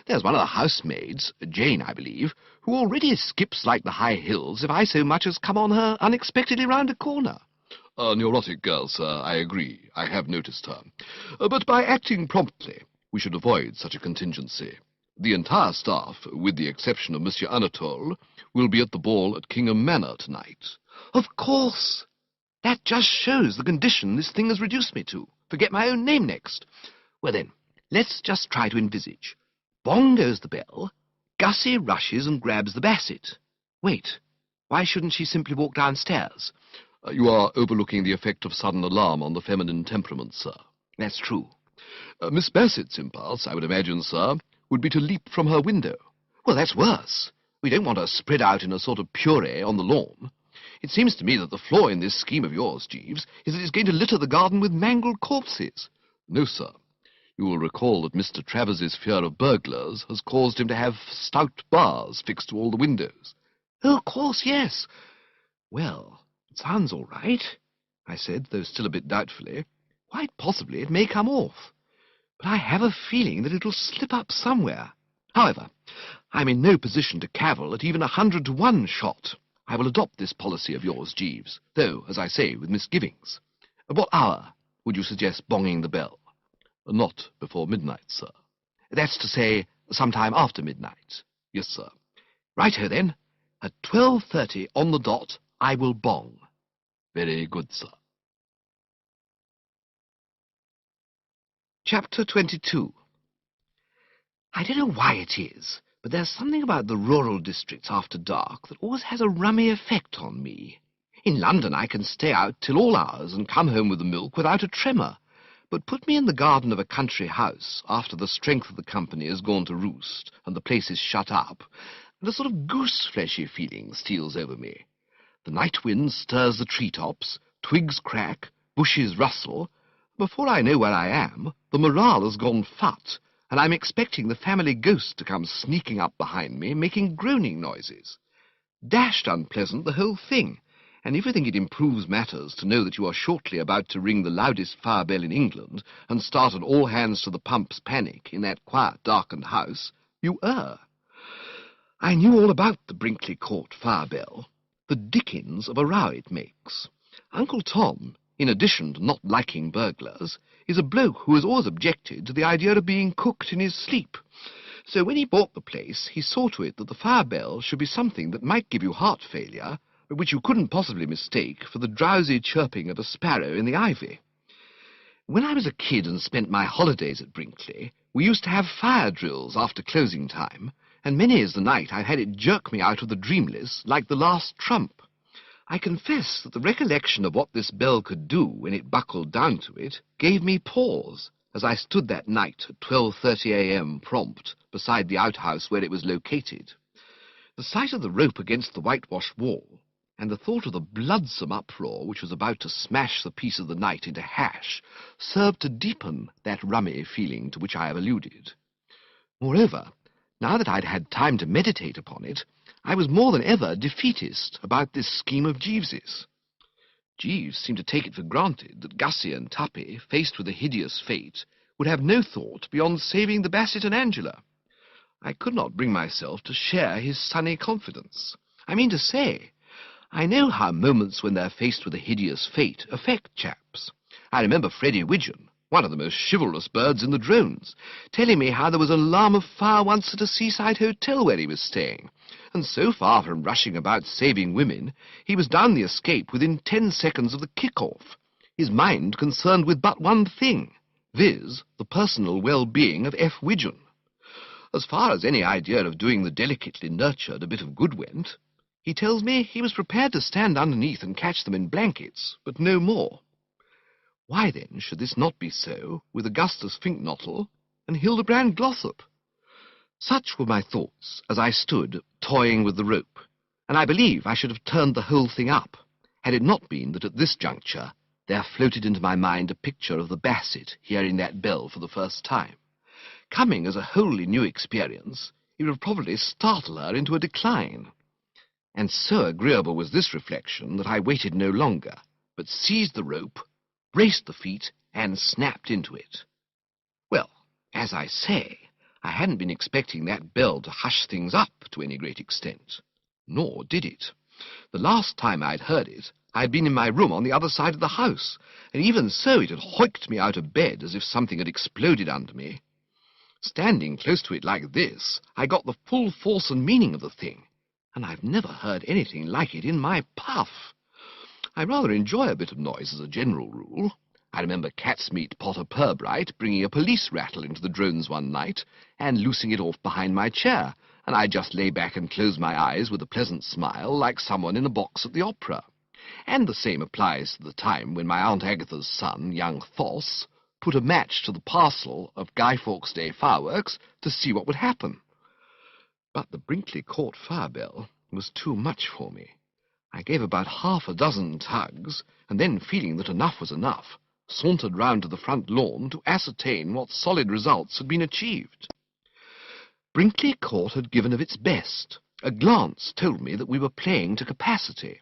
There's one of the housemaids, Jane, I believe, who already skips like the high hills if I so much as come on her unexpectedly round a corner. A neurotic girl, sir, I agree. I have noticed her. But by acting promptly, we should avoid such a contingency. The entire staff, with the exception of Monsieur Anatole, will be at the ball at Kingham Manor tonight. Of course! That just shows the condition this thing has reduced me to. Forget my own name next. Well then, let's just try to envisage. Bong goes the bell. Gussie rushes and grabs the Bassett. Wait, why shouldn't she simply walk downstairs? You are overlooking the effect of sudden alarm on the feminine temperament, sir. That's true. Miss Bassett's impulse, I would imagine, sir, would be to leap from her window. Well, that's worse. We don't want her spread out in a sort of puree on the lawn. It seems to me that the flaw in this scheme of yours, Jeeves, is that it's going to litter the garden with mangled corpses. No, sir. You will recall that Mr. Travers's fear of burglars has caused him to have stout bars fixed to all the windows. Oh, of course, yes. Well, it sounds all right, I said, though still a bit doubtfully. Quite possibly it may come off. But I have a feeling that it'll slip up somewhere. However, I'm in no position to cavil at even 100 to 1 shot. I will adopt this policy of yours, Jeeves, though, as I say, with misgivings. At what hour would you suggest bonging the bell? Not before midnight, sir. That's to say, sometime after midnight. Yes, sir. Righto, then. At 12:30 on the dot, I will bong. Very good, sir. Chapter 22. I don't know why it is, but there's something about the rural districts after dark that always has a rummy effect on me. In London I can stay out till all hours and come home with the milk without a tremor, but put me in the garden of a country house after the strength of the company has gone to roost and the place is shut up, and a sort of goose-fleshy feeling steals over me. The night wind stirs the tree-tops, twigs crack, bushes rustle. Before I know where I am, the morale has gone fut, and I'm expecting the family ghost to come sneaking up behind me, making groaning noises. Dashed unpleasant, the whole thing, and if you think it improves matters to know that you are shortly about to ring the loudest fire bell in England and start an all-hands-to-the-pumps panic in that quiet, darkened house, you err. I knew all about the Brinkley Court fire bell, the dickens of a row it makes. Uncle Tom, in addition to not liking burglars, is a bloke who has always objected to the idea of being cooked in his sleep. So when he bought the place, he saw to it that the fire bell should be something that might give you heart failure, but which you couldn't possibly mistake for the drowsy chirping of a sparrow in the ivy. When I was a kid and spent my holidays at Brinkley, we used to have fire drills after closing time, and many is the night I've had it jerk me out of the dreamless like the last trump. I confess that the recollection of what this bell could do when it buckled down to it gave me pause as I stood that night at 12:30 a.m. prompt beside the outhouse where it was located. The sight of the rope against the whitewashed wall and the thought of the bloodsome uproar which was about to smash the peace of the night into hash served to deepen that rummy feeling to which I have alluded. Moreover, now that I'd had time to meditate upon it, I was more than ever defeatist about this scheme of Jeeves's. Jeeves seemed to take it for granted that Gussie and Tuppy, faced with a hideous fate, would have no thought beyond saving the Bassett and Angela. I could not bring myself to share his sunny confidence. I mean to say, I know how moments when they're faced with a hideous fate affect chaps. I remember Freddie Widgeon, one of the most chivalrous birds in the drones, telling me how there was an alarm of fire once at a seaside hotel where he was staying, and so far from rushing about saving women, he was down the escape within 10 seconds of the kick-off, his mind concerned with but one thing, viz., the personal well-being of F. Widgeon. As far as any idea of doing the delicately nurtured a bit of good went, He tells me he was prepared to stand underneath and catch them in blankets, but no more. Why, then, should this not be so with Augustus Fink-Nottle and Hildebrand Glossop? Such were my thoughts as I stood toying with the rope, and I believe I should have turned the whole thing up, had it not been that at this juncture there floated into my mind a picture of the Bassett hearing that bell for the first time. Coming as a wholly new experience, it would probably startle her into a decline. And so agreeable was this reflection that I waited no longer, but seized the rope, braced the feet, and snapped into it. Well, as I say, I hadn't been expecting that bell to hush things up to any great extent. Nor did it. The last time I'd heard it, I had been in my room on the other side of the house, and even so it had hoiked me out of bed as if something had exploded under me. Standing close to it like this, I got the full force and meaning of the thing, and I've never heard anything like it in my puff. I rather enjoy a bit of noise as a general rule. I remember Catsmeat Potter Purbright bringing a police rattle into the drones one night and loosing it off behind my chair, and I just lay back and close my eyes with a pleasant smile like someone in a box at the opera. And the same applies to the time when my Aunt Agatha's son, young Thoss, put a match to the parcel of Guy Fawkes Day fireworks to see what would happen. But the Brinkley Court fire bell was too much for me. I gave about half a dozen tugs, and then, feeling that enough was enough, sauntered round to the front lawn to ascertain what solid results had been achieved. Brinkley Court had given of its best. A glance told me that we were playing to capacity.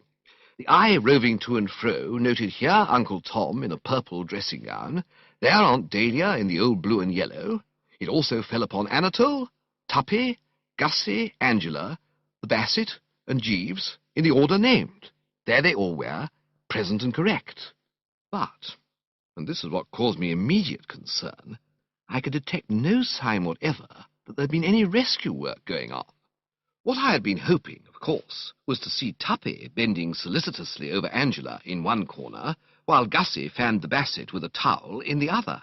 The eye roving to and fro noted here Uncle Tom in a purple dressing-gown, there Aunt Dahlia in the old blue and yellow. It also fell upon Anatole, Tuppy, Gussie, Angela, the Bassett, and Jeeves, in the order named. There they all were, present and correct. But, and this is what caused me immediate concern, I could detect no sign whatever that there had been any rescue work going on. What I had been hoping, of course, was to see Tuppy bending solicitously over Angela in one corner, while Gussie fanned the Bassett with a towel in the other.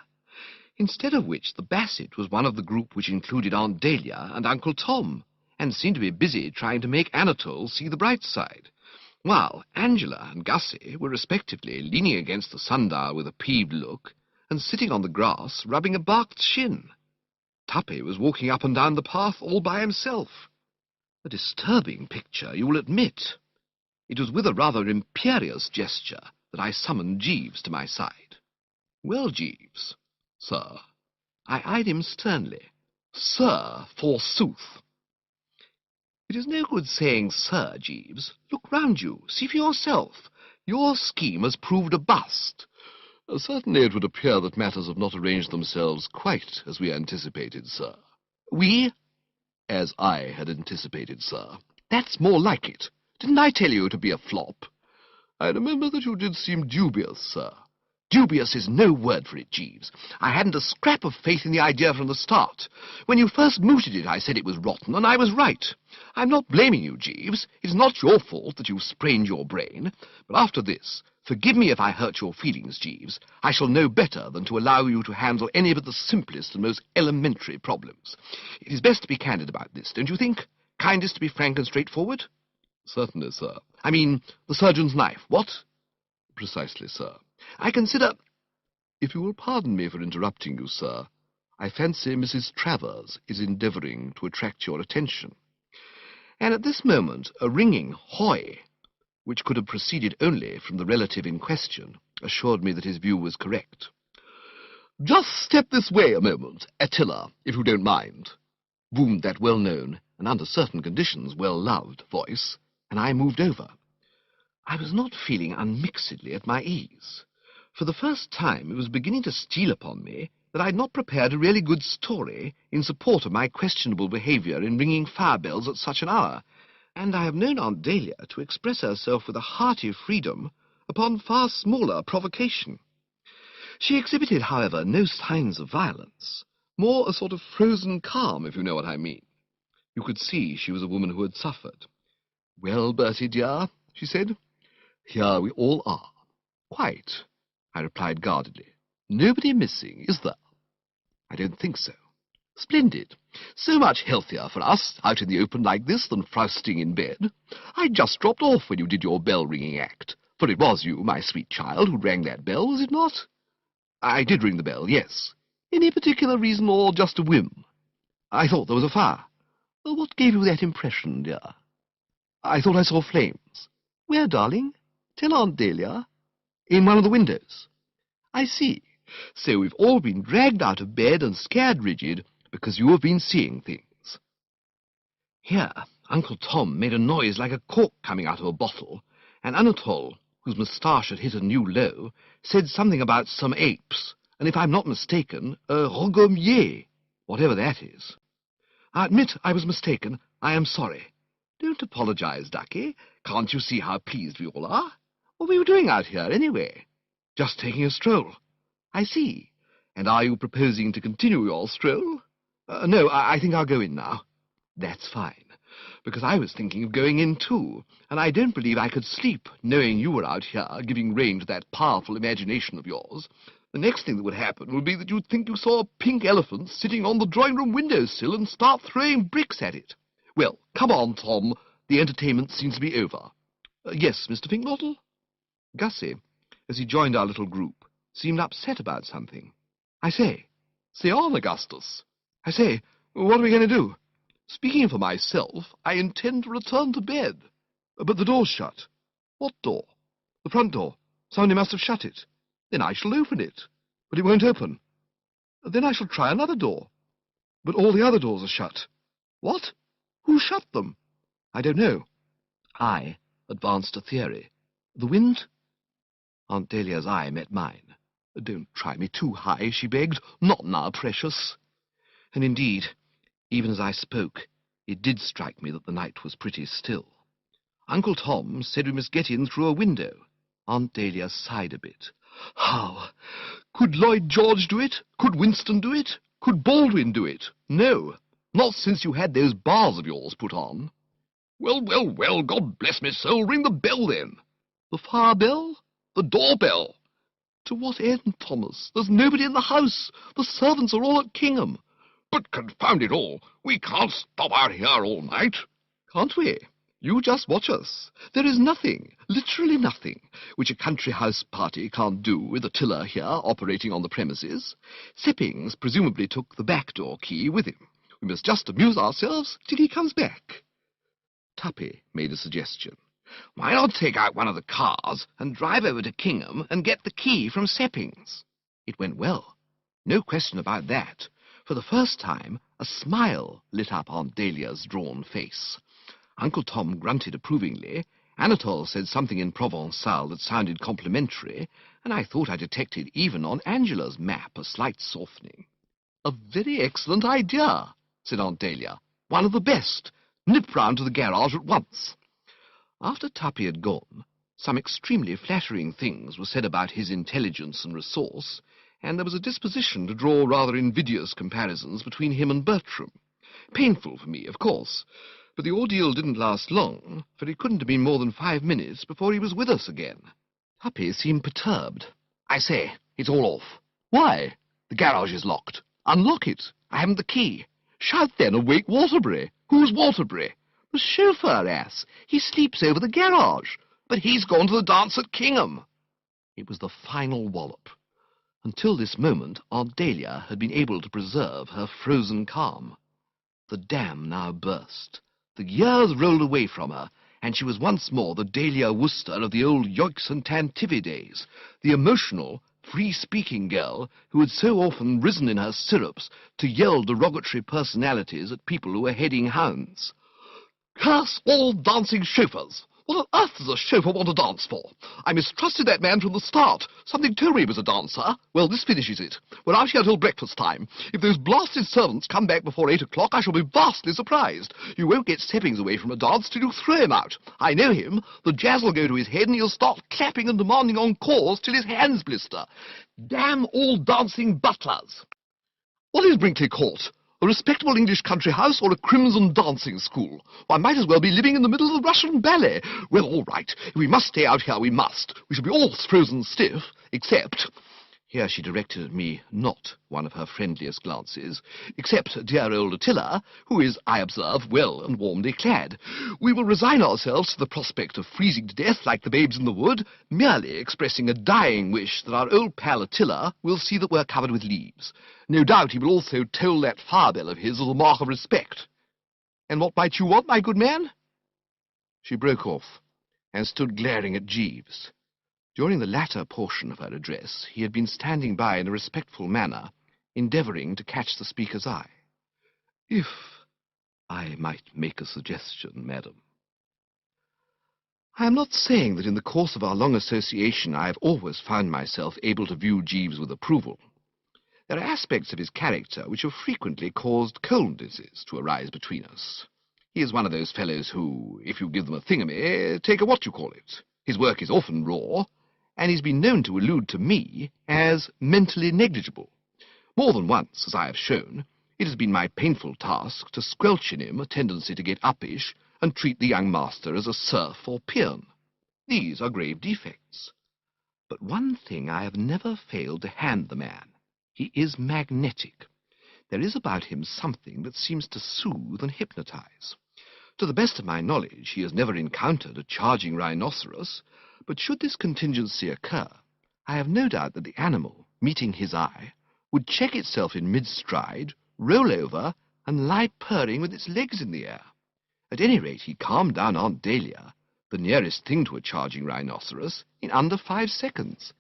Instead of which, the Bassett was one of the group which included Aunt Dahlia and Uncle Tom, and seemed to be busy trying to make Anatole see the bright side, while Angela and Gussie were respectively leaning against the sundial with a peeved look, and sitting on the grass rubbing a barked shin. Tuppy was walking up and down the path all by himself. A disturbing picture, you will admit. It was with a rather imperious gesture that I summoned Jeeves to my side. "Well, Jeeves." "Sir." I eyed him sternly. "Sir, forsooth." "It is no good saying sir, Jeeves. Look round you. See for yourself. Your scheme has proved a bust." Certainly it would appear that matters have not arranged themselves quite as we anticipated, sir." "We?" "As I had anticipated, sir." "That's more like it. Didn't I tell you it would be a flop?" "I remember that you did seem dubious, sir." "Dubious is no word for it, Jeeves. I hadn't a scrap of faith in the idea from the start. When you first mooted it, I said it was rotten, and I was right. I'm not blaming you, Jeeves. It's not your fault that you've sprained your brain. But after this, forgive me if I hurt your feelings, Jeeves. I shall know better than to allow you to handle any but the simplest and most elementary problems. It is best to be candid about this, don't you think? Kindest to be frank and straightforward?" "Certainly, sir." "I mean, the surgeon's knife, what?" "Precisely, sir." "I consider—" "If you will pardon me for interrupting you, sir, I fancy Mrs. Travers is endeavouring to attract your attention." And at this moment a ringing "hoy," which could have proceeded only from the relative in question, assured me that his view was correct. "Just step this way a moment, Attila, if you don't mind," boomed that well-known, and under certain conditions well-loved, voice, and I moved over. I was not feeling unmixedly at my ease. For the first time it was beginning to steal upon me that I had not prepared a really good story in support of my questionable behaviour in ringing fire bells at such an hour, and I have known Aunt Dahlia to express herself with a hearty freedom upon far smaller provocation. She exhibited, however, no signs of violence, more a sort of frozen calm, if you know what I mean. You could see she was a woman who had suffered. "Well, Bertie, dear," she said, "here we all are." "Quite," I replied guardedly. "Nobody missing, is there?" "I don't think so." "Splendid. So much healthier for us out in the open like this than frowsting in bed. I just dropped off when you did your bell-ringing act, for it was you, my sweet child, who rang that bell, was it not? I did ring the bell, yes. Any particular reason or just a whim? I thought there was a fire. Well, what gave you that impression, dear? I thought I saw flames. Where, darling? Tell Aunt Dahlia. In one of the windows. I see. So we've all been dragged out of bed and scared rigid because you have been seeing things. Here, Uncle Tom made a noise like a cork coming out of a bottle, and Anatole, whose moustache had hit a new low, said something about some apes, and if I'm not mistaken, a rogommier, whatever that is. I admit I was mistaken. I am sorry. Don't apologize, Ducky. Can't you see how pleased we all are? What were you doing out here, anyway? Just taking a stroll. I see. And are you proposing to continue your stroll? No, I think I'll go in now. That's fine, because I was thinking of going in too, and I don't believe I could sleep knowing you were out here giving rein to that powerful imagination of yours. The next thing that would happen would be that you'd think you saw a pink elephant sitting on the drawing-room windowsill and start throwing bricks at it. Well, come on, Tom. The entertainment seems to be over. Yes, Mr. Fink-Nottle? Gussie, as he joined our little group, seemed upset about something. I say on, Augustus. I say, what are we going to do? Speaking for myself, I intend to return to bed. But the door's shut. What door? The front door. Somebody must have shut it. Then I shall open it. But it won't open. Then I shall try another door. But all the other doors are shut. What? Who shut them? I don't know. I advanced a theory. The wind? Aunt Dahlia's eye met mine. Don't try me too high, she begged. Not now, precious. And indeed, even as I spoke, it did strike me that the night was pretty still. Uncle Tom said we must get in through a window. Aunt Dahlia sighed a bit. How? Could Lloyd George do it? Could Winston do it? Could Baldwin do it? No, not since you had those bars of yours put on. Well, well, well, God bless me soul, ring the bell then. The fire bell? The doorbell? To what end, Thomas? There's nobody in the house. The servants are all at Kingham. But confound it all, we can't stop out here all night. Can't we? You just watch us. There is nothing, literally nothing, which a country house party can't do with a tiller here operating on the premises. Seppings presumably took the back door key with him. We must just amuse ourselves till he comes back. Tuppy made a suggestion. Why not take out one of the cars and drive over to Kingham and get the key from Seppings? It went well. No question about that. For the first time, a smile lit up Aunt Dahlia's drawn face. Uncle Tom grunted approvingly, Anatole said something in Provençal that sounded complimentary, and I thought I detected even on Angela's map a slight softening. A very excellent idea, said Aunt Dahlia. One of the best. Nip round to the garage at once. After Tuppy had gone, some extremely flattering things were said about his intelligence and resource, and there was a disposition to draw rather invidious comparisons between him and Bertram. Painful for me, of course, but the ordeal didn't last long, for it couldn't have been more than 5 minutes before he was with us again. Tuppy seemed perturbed. I say, it's all off. Why? The garage is locked. Unlock it. I haven't the key. Shout then and wake Waterbury. Who's Waterbury? The chauffeur, ass. He sleeps over the garage. But he's gone to the dance at Kingham. It was the final wallop. Until this moment, Aunt Dahlia had been able to preserve her frozen calm. The dam now burst. The years rolled away from her, and she was once more the Dahlia Wooster of the old Yoicks and Tantivy days, the emotional, free-speaking girl who had so often risen in her stirrups to yell derogatory personalities at people who were heading hounds. Curse all dancing chauffeurs! What on earth does a chauffeur want to dance for? I mistrusted that man from the start. Something told me he was a dancer. Well, this finishes it. We're out here till breakfast time. If those blasted servants come back before 8 o'clock, I shall be vastly surprised. You won't get Seppings away from a dance till you throw him out. I know him. The jazz will go to his head and he'll start clapping and demanding encores till his hands blister. Damn all dancing butlers! What is Brinkley Court? A respectable English country house or a crimson dancing school? I might as well be living in the middle of the Russian ballet. Well, all right. If we must stay out here, we must. We shall be all frozen stiff, except... Here she directed at me not one of her friendliest glances, except dear old Attila, who is, I observe, well and warmly clad. We will resign ourselves to the prospect of freezing to death like the babes in the wood, merely expressing a dying wish that our old pal Attila will see that we're covered with leaves. No doubt he will also toll that fire-bell of his as a mark of respect. And what might you want, my good man? She broke off, and stood glaring at Jeeves. During the latter portion of her address, he had been standing by in a respectful manner, endeavouring to catch the speaker's eye. "If I might make a suggestion, madam." I am not saying that in the course of our long association I have always found myself able to view Jeeves with approval. There are aspects of his character which have frequently caused coldnesses to arise between us. He is one of those fellows who, if you give them a thingamy, take a what-you-call-it. His work is often raw, and he's been known to allude to me as mentally negligible. More than once, as I have shown, it has been my painful task to squelch in him a tendency to get uppish and treat the young master as a serf or peon. These are grave defects. But one thing I have never failed to hand the man. He is magnetic. There is about him something that seems to soothe and hypnotize. To the best of my knowledge, he has never encountered a charging rhinoceros, but should this contingency occur, I have no doubt that the animal, meeting his eye, would check itself in mid-stride, roll over, and lie purring with its legs in the air. At any rate, he calmed down Aunt Dahlia, the nearest thing to a charging rhinoceros, in under 5 seconds.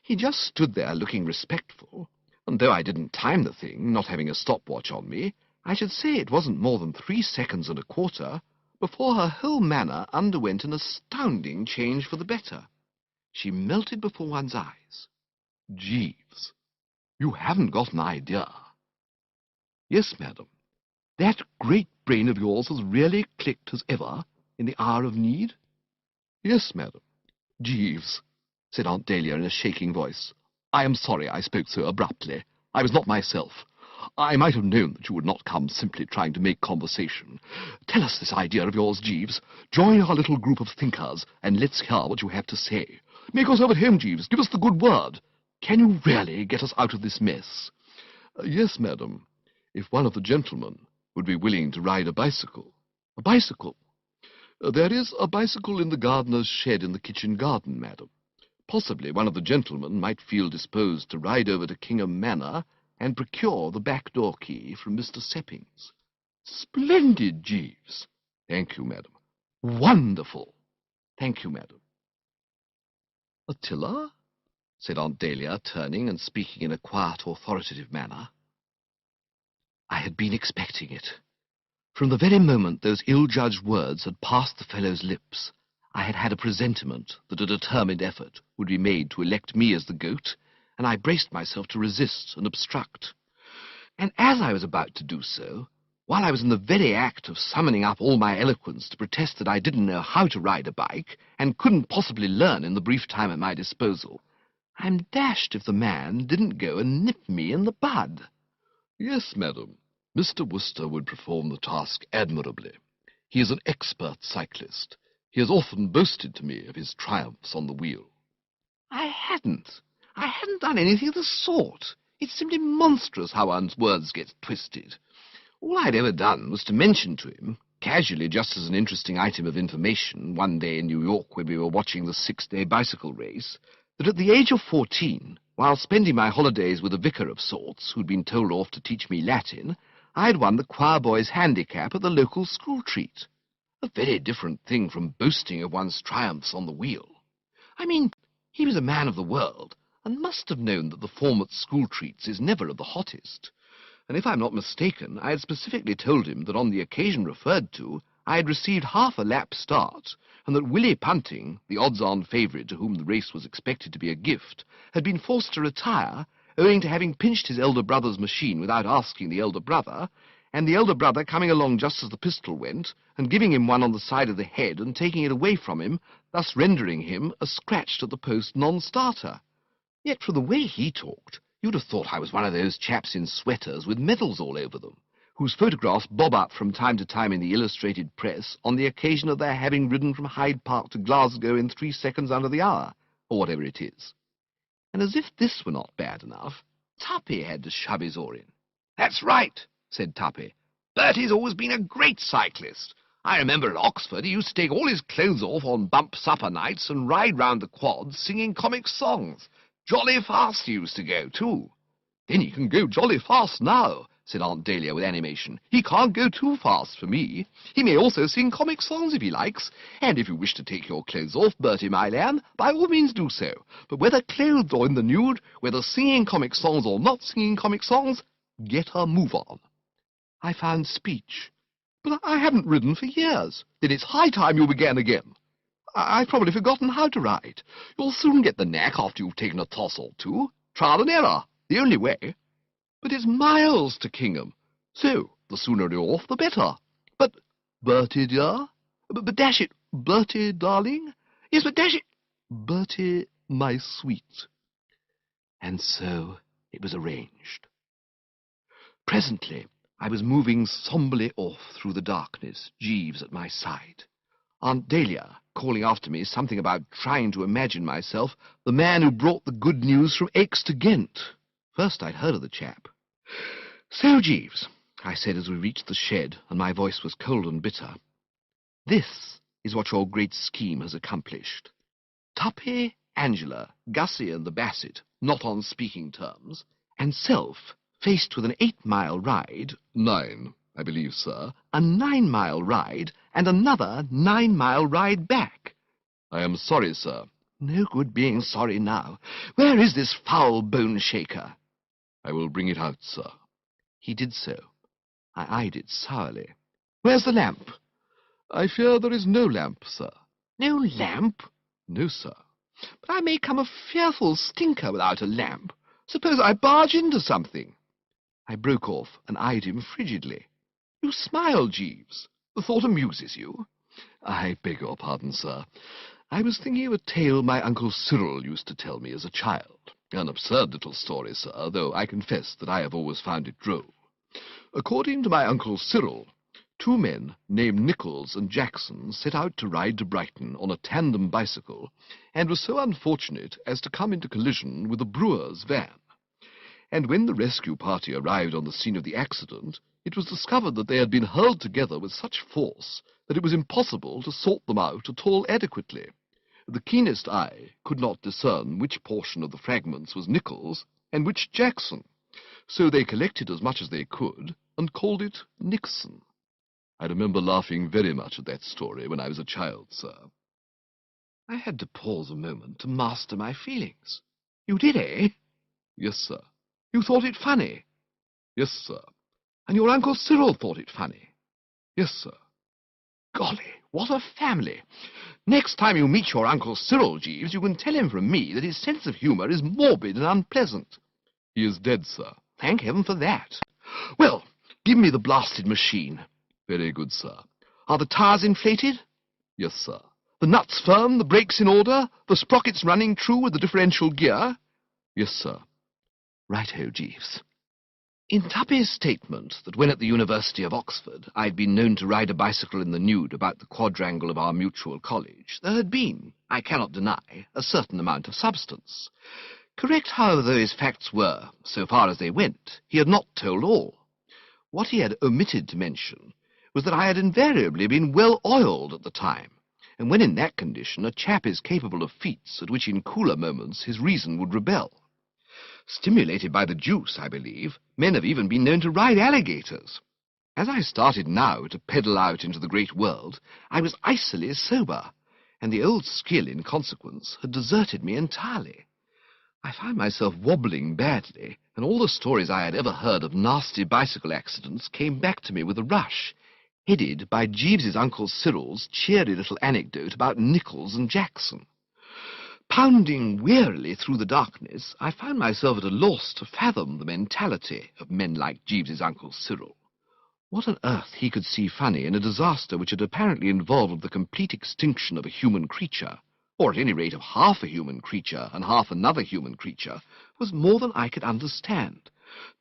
He just stood there looking respectful, and though I didn't time the thing, not having a stopwatch on me, I should say it wasn't more than 3 seconds and a quarter before her whole manner underwent an astounding change for the better. She melted before one's eyes. "Jeeves, you haven't got an idea." "Yes, madam. That great brain of yours has really clicked as ever in the hour of need?" "Yes, madam." "Jeeves," said Aunt Dahlia in a shaking voice, "I am sorry I spoke so abruptly. I was not myself. I might have known that you would not come simply trying to make conversation. Tell us this idea of yours, Jeeves. Join our little group of thinkers, and let's hear what you have to say. Make yourself at home, Jeeves. Give us the good word. Can you really get us out of this mess?" "Yes, madam, if one of the gentlemen would be willing to ride a bicycle." "A bicycle?" "There is a bicycle in the gardener's shed in the kitchen garden, madam. Possibly one of the gentlemen might feel disposed to ride over to Kingham Manor and procure the back-door key from Mr. Seppings." "Splendid, Jeeves." "Thank you, madam." "Wonderful." "Thank you, madam." "Attila?" said Aunt Dahlia, turning and speaking in a quiet, authoritative manner. I had been expecting it. From the very moment those ill-judged words had passed the fellow's lips, I had had a presentiment that a determined effort would be made to elect me as the goat, and I braced myself to resist and obstruct. And as I was about to do so, while I was in the very act of summoning up all my eloquence to protest that I didn't know how to ride a bike, and couldn't possibly learn in the brief time at my disposal, I'm dashed if the man didn't go and nip me in the bud. "Yes, madam, Mr. Wooster would perform the task admirably. He is an expert cyclist. He has often boasted to me of his triumphs on the wheel." I hadn't done anything of the sort. It's simply monstrous how one's words get twisted. All I'd ever done was to mention to him, casually just as an interesting item of information, one day in New York when we were watching the 6-day bicycle race, that at the age of 14, while spending my holidays with a vicar of sorts who'd been told off to teach me Latin, I had won the choir boy's handicap at the local school treat. A very different thing from boasting of one's triumphs on the wheel. I mean, he was a man of the world, and must have known that the form at school treats is never of the hottest. And if I'm not mistaken, I had specifically told him that on the occasion referred to, I had received half a lap start, and that Willie Punting, the odds-on favourite to whom the race was expected to be a gift, had been forced to retire, owing to having pinched his elder brother's machine without asking the elder brother, and the elder brother coming along just as the pistol went, and giving him one on the side of the head and taking it away from him, thus rendering him a scratched-at-the-post non-starter. Yet from the way he talked, you'd have thought I was one of those chaps in sweaters with medals all over them, whose photographs bob up from time to time in the illustrated press on the occasion of their having ridden from Hyde Park to Glasgow in 3 seconds under the hour, or whatever it is. And as if this were not bad enough, Tuppy had to shove his oar in. "That's right," said Tuppy. "Bertie's always been a great cyclist. I remember at Oxford he used to take all his clothes off on bump supper nights and ride round the quads singing comic songs. Jolly fast he used to go, too." "Then he can go jolly fast now," said Aunt Dahlia with animation. "He can't go too fast for me. He may also sing comic songs if he likes, and if you wish to take your clothes off, Bertie, my lamb, by all means do so. But whether clothed or in the nude, whether singing comic songs or not singing comic songs, get a move on." I found speech. "But I haven't ridden for years." "Then it's high time you began again." "I've probably forgotten how to ride." "You'll soon get the knack after you've taken a toss or two. Trial and error, the only way." "But it's miles to Kingham." "So, the sooner you're off, the better." "But, Bertie, dear? But dash it, Bertie, darling? Yes, but dash it, Bertie, my sweet." And so it was arranged. Presently I was moving sombrely off through the darkness, Jeeves at my side. Aunt Dahlia calling after me something about trying to imagine myself the man who brought the good news from Aix to Ghent. First I'd heard of the chap. "So, Jeeves," I said as we reached the shed, and my voice was cold and bitter, "this is what your great scheme has accomplished. Tuppy, Angela, Gussie and the Bassett, not on speaking terms, and self, faced with an 8-mile ride—" "9, I believe, sir." "A 9-mile ride, and another 9-mile ride back." "I am sorry, sir." "No good being sorry now. Where is this foul bone-shaker?" "I will bring it out, sir." He did so. I eyed it sourly. "Where's the lamp?" "I fear there is no lamp, sir." "No lamp?" "No, sir." "But I may come a fearful stinker without a lamp. Suppose I barge into something?" I broke off and eyed him frigidly. "You smile, Jeeves. The thought amuses you?" "I beg your pardon, sir. I was thinking of a tale my Uncle Cyril used to tell me as a child. An absurd little story, sir, though I confess that I have always found it droll. According to my Uncle Cyril, 2 men named Nichols and Jackson set out to ride to Brighton on a tandem bicycle, and were so unfortunate as to come into collision with a brewer's van. And when the rescue party arrived on the scene of the accident, it was discovered that they had been hurled together with such force that it was impossible to sort them out at all adequately. The keenest eye could not discern which portion of the fragments was Nichols and which Jackson, so they collected as much as they could and called it Nixon. I remember laughing very much at that story when I was a child, sir." I had to pause a moment to master my feelings. "You did, eh?" "Yes, sir." "You thought it funny?" "Yes, sir." "And your Uncle Cyril thought it funny?" "Yes, sir." "Golly, what a family! Next time you meet your Uncle Cyril, Jeeves, you can tell him from me that his sense of humour is morbid and unpleasant." "He is dead, sir." "Thank heaven for that. Well, give me the blasted machine." "Very good, sir." "Are the tires inflated?" "Yes, sir." "The nuts firm, the brakes in order, the sprockets running true with the differential gear?" "Yes, sir." "Right-ho, Jeeves." In Tuppy's statement that when at the University of Oxford I'd been known to ride a bicycle in the nude about the quadrangle of our mutual college, there had been, I cannot deny, a certain amount of substance. Correct, however, though his facts were, so far as they went, he had not told all. What he had omitted to mention was that I had invariably been well oiled at the time, and when in that condition a chap is capable of feats at which in cooler moments his reason would rebel. Stimulated by the juice, I believe, men have even been known to ride alligators. As I started now to pedal out into the great world, I was icily sober, and the old skill, in consequence, had deserted me entirely. I found myself wobbling badly, and all the stories I had ever heard of nasty bicycle accidents came back to me with a rush, headed by Jeeves's Uncle Cyril's cheery little anecdote about Nichols and Jackson. Pounding wearily through the darkness, I found myself at a loss to fathom the mentality of men like Jeeves's Uncle Cyril. What on earth he could see funny in a disaster which had apparently involved the complete extinction of a human creature, or at any rate of half a human creature and half another human creature, was more than I could understand.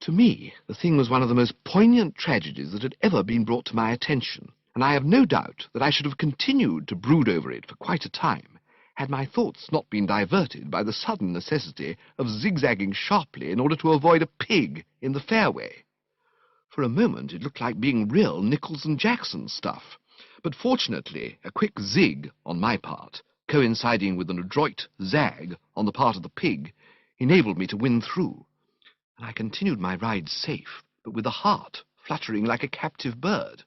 To me, the thing was one of the most poignant tragedies that had ever been brought to my attention, and I have no doubt that I should have continued to brood over it for quite a time, had my thoughts not been diverted by the sudden necessity of zigzagging sharply in order to avoid a pig in the fairway. For a moment it looked like being real Nichols and Jackson stuff, but fortunately a quick zig on my part, coinciding with an adroit zag on the part of the pig, enabled me to win through, and I continued my ride safe, but with the heart fluttering like a captive bird.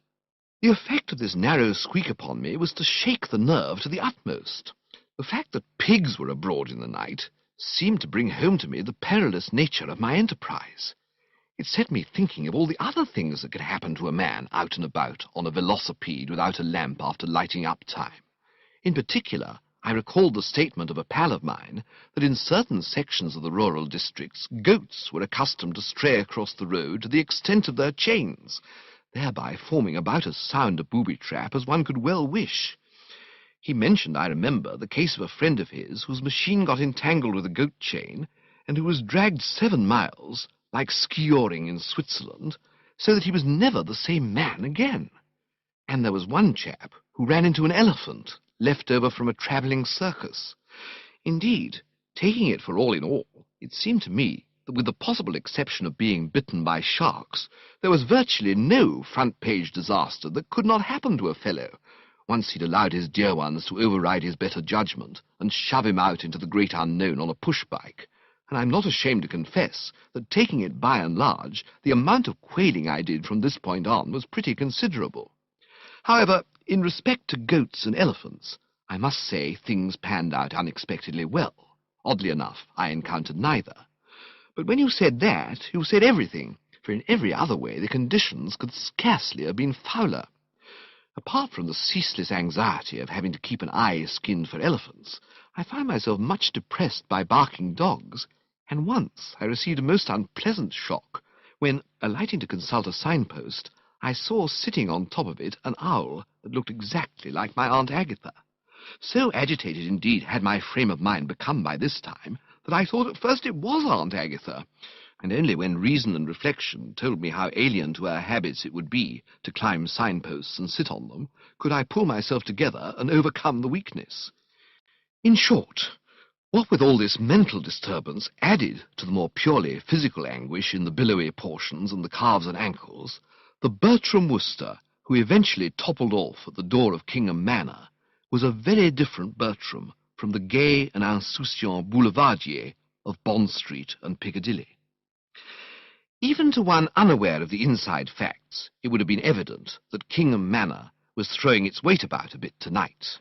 The effect of this narrow squeak upon me was to shake the nerve to the utmost. The fact that pigs were abroad in the night seemed to bring home to me the perilous nature of my enterprise. It set me thinking of all the other things that could happen to a man out and about on a velocipede without a lamp after lighting up time. In particular, I recalled the statement of a pal of mine that in certain sections of the rural districts goats were accustomed to stray across the road to the extent of their chains, thereby forming about as sound a booby-trap as one could well wish. He mentioned, I remember, the case of a friend of his whose machine got entangled with a goat chain and who was dragged 7 miles, like skioring in Switzerland, so that he was never the same man again. And there was one chap who ran into an elephant, left over from a travelling circus. Indeed, taking it for all in all, it seemed to me that with the possible exception of being bitten by sharks, there was virtually no front-page disaster that could not happen to a fellow, once he'd allowed his dear ones to override his better judgment and shove him out into the great unknown on a push-bike. And I'm not ashamed to confess that, taking it by and large, the amount of quailing I did from this point on was pretty considerable. However, in respect to goats and elephants, I must say things panned out unexpectedly well. Oddly enough, I encountered neither. But when you said that, you said everything, for in every other way the conditions could scarcely have been fouler. Apart from the ceaseless anxiety of having to keep an eye skinned for elephants, I found myself much depressed by barking dogs, and once I received a most unpleasant shock when, alighting to consult a signpost, I saw sitting on top of it an owl that looked exactly like my Aunt Agatha. So agitated indeed had my frame of mind become by this time that I thought at first it was Aunt Agatha, and only when reason and reflection told me how alien to her habits it would be to climb signposts and sit on them, could I pull myself together and overcome the weakness. In short, what with all this mental disturbance added to the more purely physical anguish in the billowy portions and the calves and ankles, the Bertram Wooster, who eventually toppled off at the door of Kingham Manor, was a very different Bertram from the gay and insouciant boulevardier of Bond Street and Piccadilly. Even to one unaware of the inside facts, it would have been evident that Kingham Manor was throwing its weight about a bit tonight.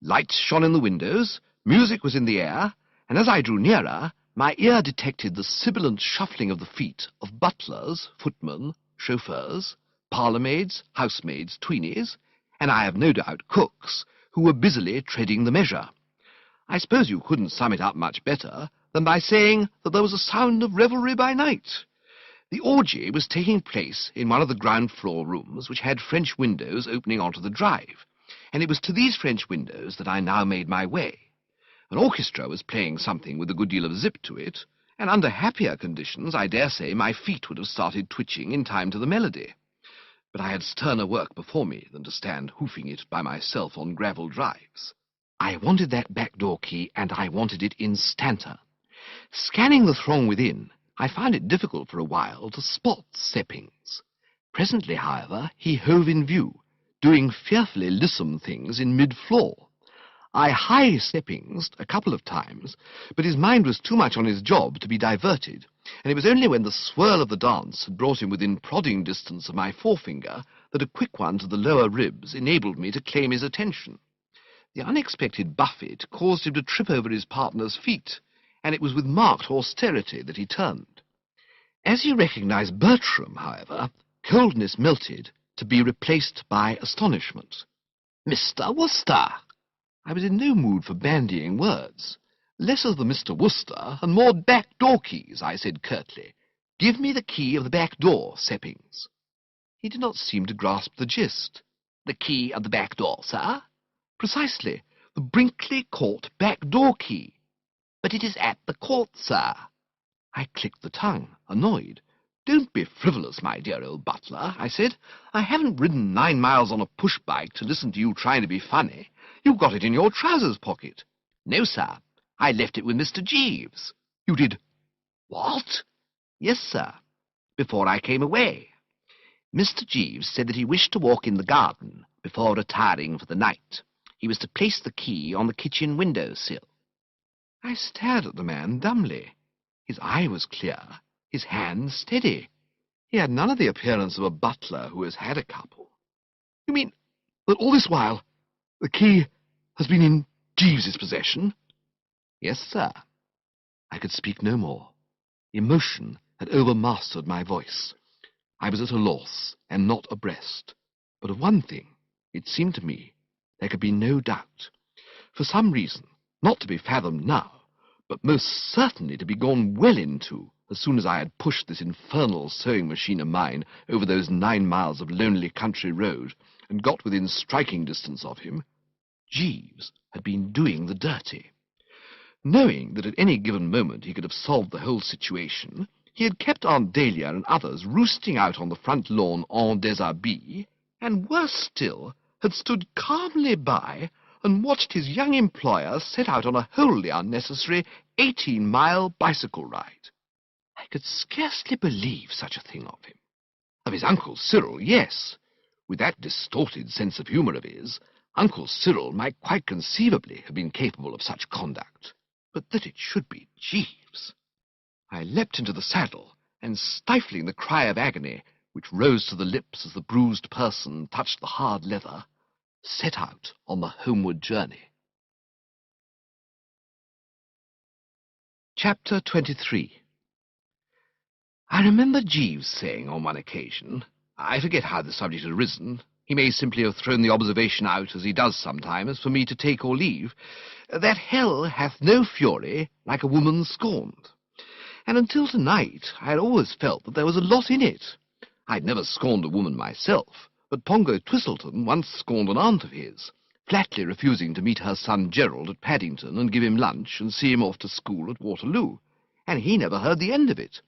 Lights shone in the windows, music was in the air, and as I drew nearer, my ear detected the sibilant shuffling of the feet of butlers, footmen, chauffeurs, parlourmaids, housemaids, tweenies, and I have no doubt cooks, who were busily treading the measure. I suppose you couldn't sum it up much better than by saying that there was a sound of revelry by night. The orgy was taking place in one of the ground-floor rooms which had French windows opening onto the drive, and it was to these French windows that I now made my way. An orchestra was playing something with a good deal of zip to it, and under happier conditions I dare say my feet would have started twitching in time to the melody. But I had sterner work before me than to stand hoofing it by myself on gravel drives. I wanted that back door key, and I wanted it instanter. Scanning the throng within, I found it difficult for a while to spot Seppings. Presently, however, he hove in view, doing fearfully lissom things in mid-floor. I high-Seppings a couple of times, but his mind was too much on his job to be diverted, and it was only when the swirl of the dance had brought him within prodding distance of my forefinger that a quick one to the lower ribs enabled me to claim his attention. The unexpected buffet caused him to trip over his partner's feet, and it was with marked austerity that he turned. As he recognized Bertram, however, coldness melted to be replaced by astonishment. "Mr. Wooster!" I was in no mood for bandying words. "Less of the Mr. Wooster and more back-door keys," I said curtly. "Give me the key of the back door, Seppings." He did not seem to grasp the gist. "The key of the back door, sir?" "Precisely, the Brinkley Court back door key." "But it is at the court, sir." I clicked the tongue, annoyed. "Don't be frivolous, my dear old butler," I said. "I haven't ridden 9 miles on a push-bike to listen to you trying to be funny. You've got it in your trousers pocket." "No, sir. I left it with Mr. Jeeves." You did "What?" "Yes, sir, before I came away. Mr. Jeeves said that he wished to walk in the garden before retiring for the night. He was to place the key on the kitchen window-sill." I stared at the man dumbly. His eye was clear, his hand steady. He had none of the appearance of a butler who has had a couple. You mean that all this while the key has been in Jeeves's possession?" "Yes, sir." I could speak no more. Emotion had overmastered my voice. I was at a loss and not abreast. But of one thing, it seemed to me, there could be no doubt. For some reason, not to be fathomed now, but most certainly to be gone well into as soon as I had pushed this infernal sewing machine of mine over those 9 miles of lonely country road and got within striking distance of him, Jeeves had been doing the dirty. Knowing that at any given moment he could have solved the whole situation, he had kept Aunt Dahlia and others roosting out on the front lawn en déshabille, and worse still, had stood calmly by and watched his young employer set out on a wholly unnecessary 18-mile bicycle ride. I could scarcely believe such a thing of him. Of his Uncle Cyril, yes. With that distorted sense of humour of his, Uncle Cyril might quite conceivably have been capable of such conduct. But that it should be Jeeves! I leapt into the saddle, and stifling the cry of agony which rose to the lips as the bruised person touched the hard leather, set out on the homeward journey. Chapter 23. I remember Jeeves saying on one occasion, I forget how the subject had arisen, he may simply have thrown the observation out, as he does sometimes, for me to take or leave, that hell hath no fury like a woman scorned. And until tonight I had always felt that there was a lot in it. I'd never scorned a woman myself, but Pongo Twistleton once scorned an aunt of his, flatly refusing to meet her son Gerald at Paddington and give him lunch and see him off to school at Waterloo, and he never heard the end of it.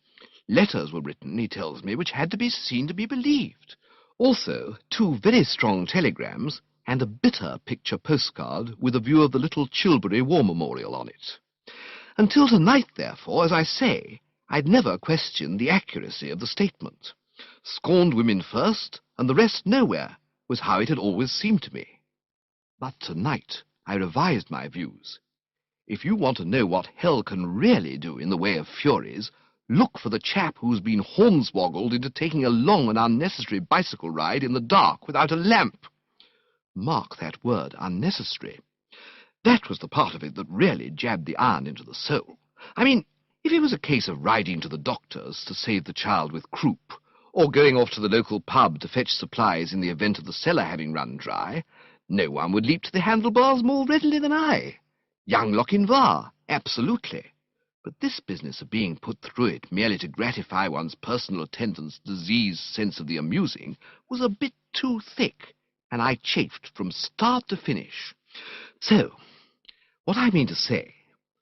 Letters were written, he tells me, which had to be seen to be believed. Also 2 very strong telegrams and a bitter picture postcard with a view of the little Chilbury War Memorial on it. Until tonight, therefore, as I say, I'd never questioned the accuracy of the statement. Scorned women first, and the rest nowhere, was how it had always seemed to me. But tonight I revised my views. If you want to know what hell can really do in the way of furies, look for the chap who's been hornswoggled into taking a long and unnecessary bicycle ride in the dark without a lamp. Mark that word, unnecessary. That was the part of it that really jabbed the iron into the soul. I mean, if it was a case of riding to the doctor's to save the child with croup, or going off to the local pub to fetch supplies in the event of the cellar having run dry, no one would leap to the handlebars more readily than I. Young Lochinvar, absolutely. But this business of being put through it merely to gratify one's personal attendant's diseased sense of the amusing was a bit too thick, and I chafed from start to finish. So, what I mean to say,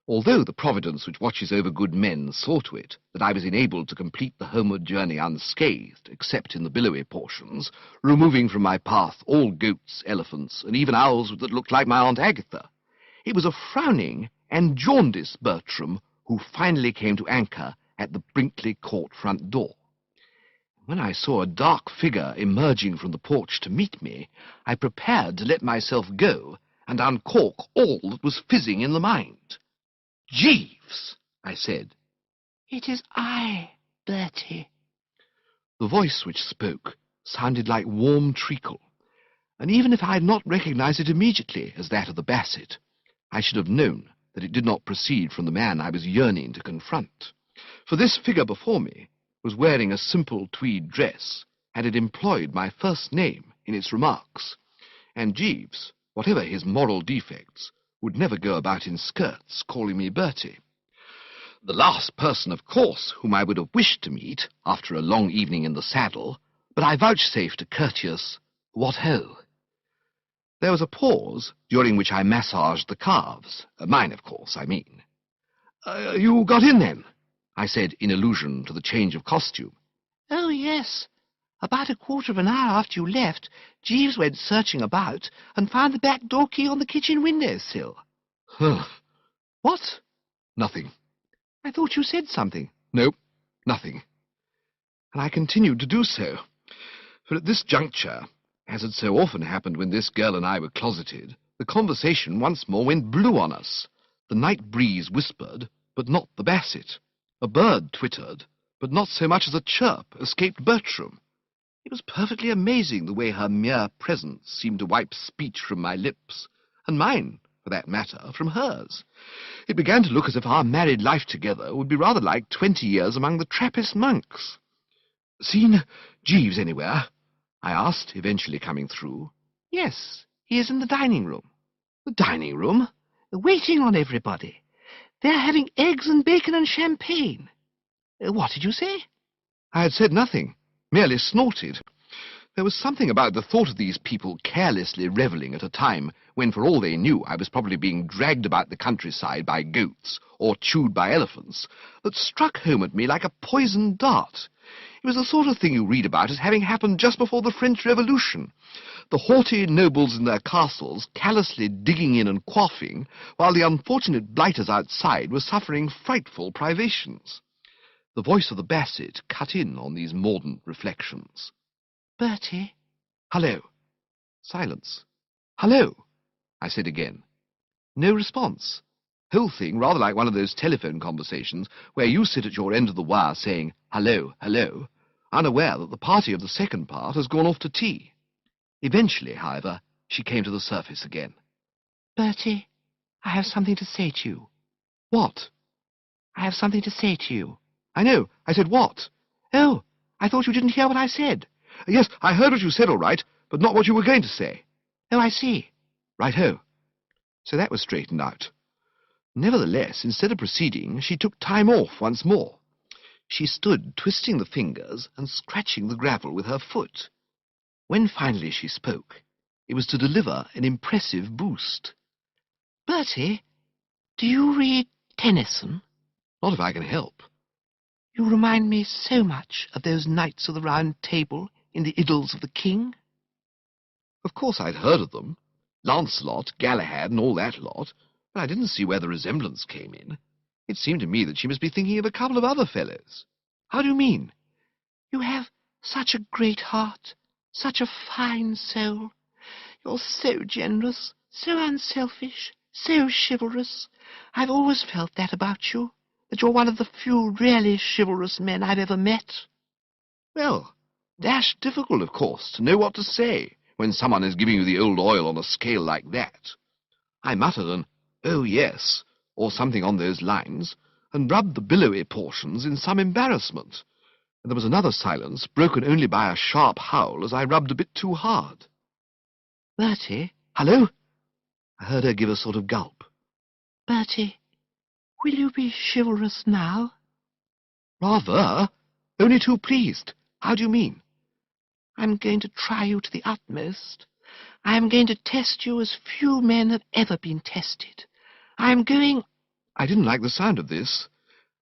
although the providence which watches over good men saw to it that I was enabled to complete the homeward journey unscathed, except in the billowy portions, removing from my path all goats, elephants, and even owls that looked like my Aunt Agatha, it was a frowning and jaundiced Bertram who finally came to anchor at the Brinkley Court front door. When I saw a dark figure emerging from the porch to meet me, I prepared to let myself go and uncork all that was fizzing in the mind. "Jeeves," I said. "It is I, Bertie." The voice which spoke sounded like warm treacle, and even if I had not recognized it immediately as that of the Bassett, I should have known that it did not proceed from the man I was yearning to confront. For this figure before me was wearing a simple tweed dress, and had employed my first name in its remarks, and Jeeves, whatever his moral defects, would never go about in skirts calling me Bertie. The last person, of course, whom I would have wished to meet after a long evening in the saddle, but I vouchsafed a courteous "What ho!" There was a pause, during which I massaged the calves, mine, of course, I mean. "You got in, then?" I said in allusion to the change of costume. "Oh, yes. About a quarter of an hour after you left, Jeeves went searching about and found the back door key on the kitchen window-sill." What? Nothing. I thought you said something. No, nothing. And I continued to do so, for at this juncture, as had so often happened when this girl and I were closeted, the conversation once more went blue on us. The night breeze whispered, but not the Bassett. A bird twittered, but not so much as a chirp escaped Bertram. It was perfectly amazing the way her mere presence seemed to wipe speech from my lips, and mine, for that matter, from hers. It began to look as if our married life together would be rather like 20 years among the Trappist monks. "Seen Jeeves anywhere?" I asked, eventually coming through. Yes, he is in the dining room. The dining room? Waiting on everybody. They're having eggs and bacon and champagne. What did you say? I had said nothing, merely snorted. There was something about the thought of these people carelessly revelling at a time when, for all they knew, I was probably being dragged about the countryside by goats or chewed by elephants that struck home at me like a poisoned dart. It was the sort of thing you read about as having happened just before the French Revolution. The haughty nobles in their castles callously digging in and quaffing, while the unfortunate blighters outside were suffering frightful privations. The voice of the Bassett cut in on these mordant reflections. Bertie? "Hello." Silence. "Hello," I said again. No response. Whole thing rather like one of those telephone conversations where you sit at your end of the wire saying, "Hello, hello," unaware that the party of the second part has gone off to tea. Eventually, however, she came to the surface again. Bertie, I have something to say to you. "What?" I have something to say to you. "I know. I said what?" Oh, I thought you didn't hear what I said. "Yes, I heard what you said all right, but not what you were going to say." Oh, I see. Right-ho. So that was straightened out. Nevertheless, instead of proceeding, she took time off once more. She stood twisting the fingers and scratching the gravel with her foot. When finally she spoke, it was to deliver an impressive boost. Bertie, do you read Tennyson? Not if I can help. You remind me so much of those knights of the Round Table in the Idylls of the King. Of course I'd heard of them. Lancelot, Galahad, and all that lot. But I didn't see where the resemblance came in. It seemed to me that she must be thinking of a couple of other fellows. How do you mean? You have such a great heart, such a fine soul. You're so generous, so unselfish, so chivalrous. I've always felt that about you, that you're one of the few really chivalrous men I've ever met. Well, dashed difficult, of course, to know what to say when someone is giving you the old oil on a scale like that. I muttered an "oh yes," or something on those lines, and rubbed the billowy portions in some embarrassment. And there was another silence, broken only by a sharp howl as I rubbed a bit too hard. Bertie? "Hello?" I heard her give a sort of gulp. Bertie, will you be chivalrous now? "Rather. Only too pleased. How do you mean?" I'm going to try you to the utmost. I am going to test you as few men have ever been tested. I am going... I didn't like the sound of this.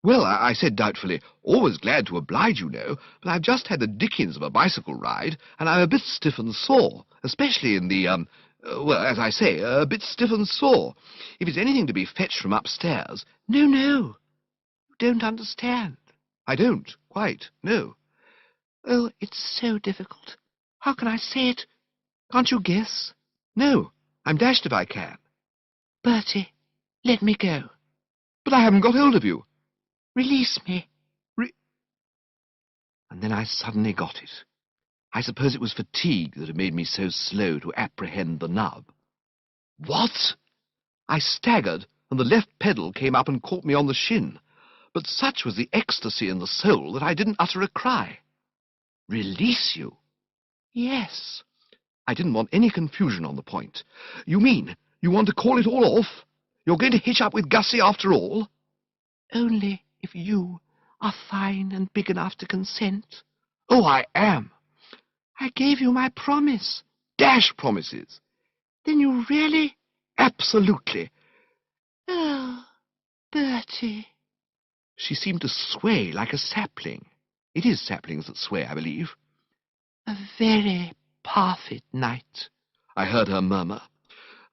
"Well," I said doubtfully, "always glad to oblige, you know, but I've just had the dickens of a bicycle ride, and I'm a bit stiff and sore, especially in the, well, as I say, a bit stiff and sore. If it's anything to be fetched from upstairs—" No, you don't understand. "I don't, quite, no." Oh, it's so difficult. How can I say it? Can't you guess? "No, I'm dashed if I can." Bertie, let me go. "But I haven't got hold of you." Release me. And then I suddenly got it. I suppose it was fatigue that had made me so slow to apprehend the nub. "What?" I staggered, and the left pedal came up and caught me on the shin. But such was the ecstasy in the soul that I didn't utter a cry. "Release you?" Yes. I didn't want any confusion on the point. "You mean you want to call it all off? You're going to hitch up with Gussie after all?" Only if you are fine and big enough to consent. "Oh, I am." I gave you my promise. "Dash promises." Then you really... "Absolutely." Oh, Bertie. She seemed to sway like a sapling. It is saplings that sway, I believe. A very perfect night, I heard her murmur.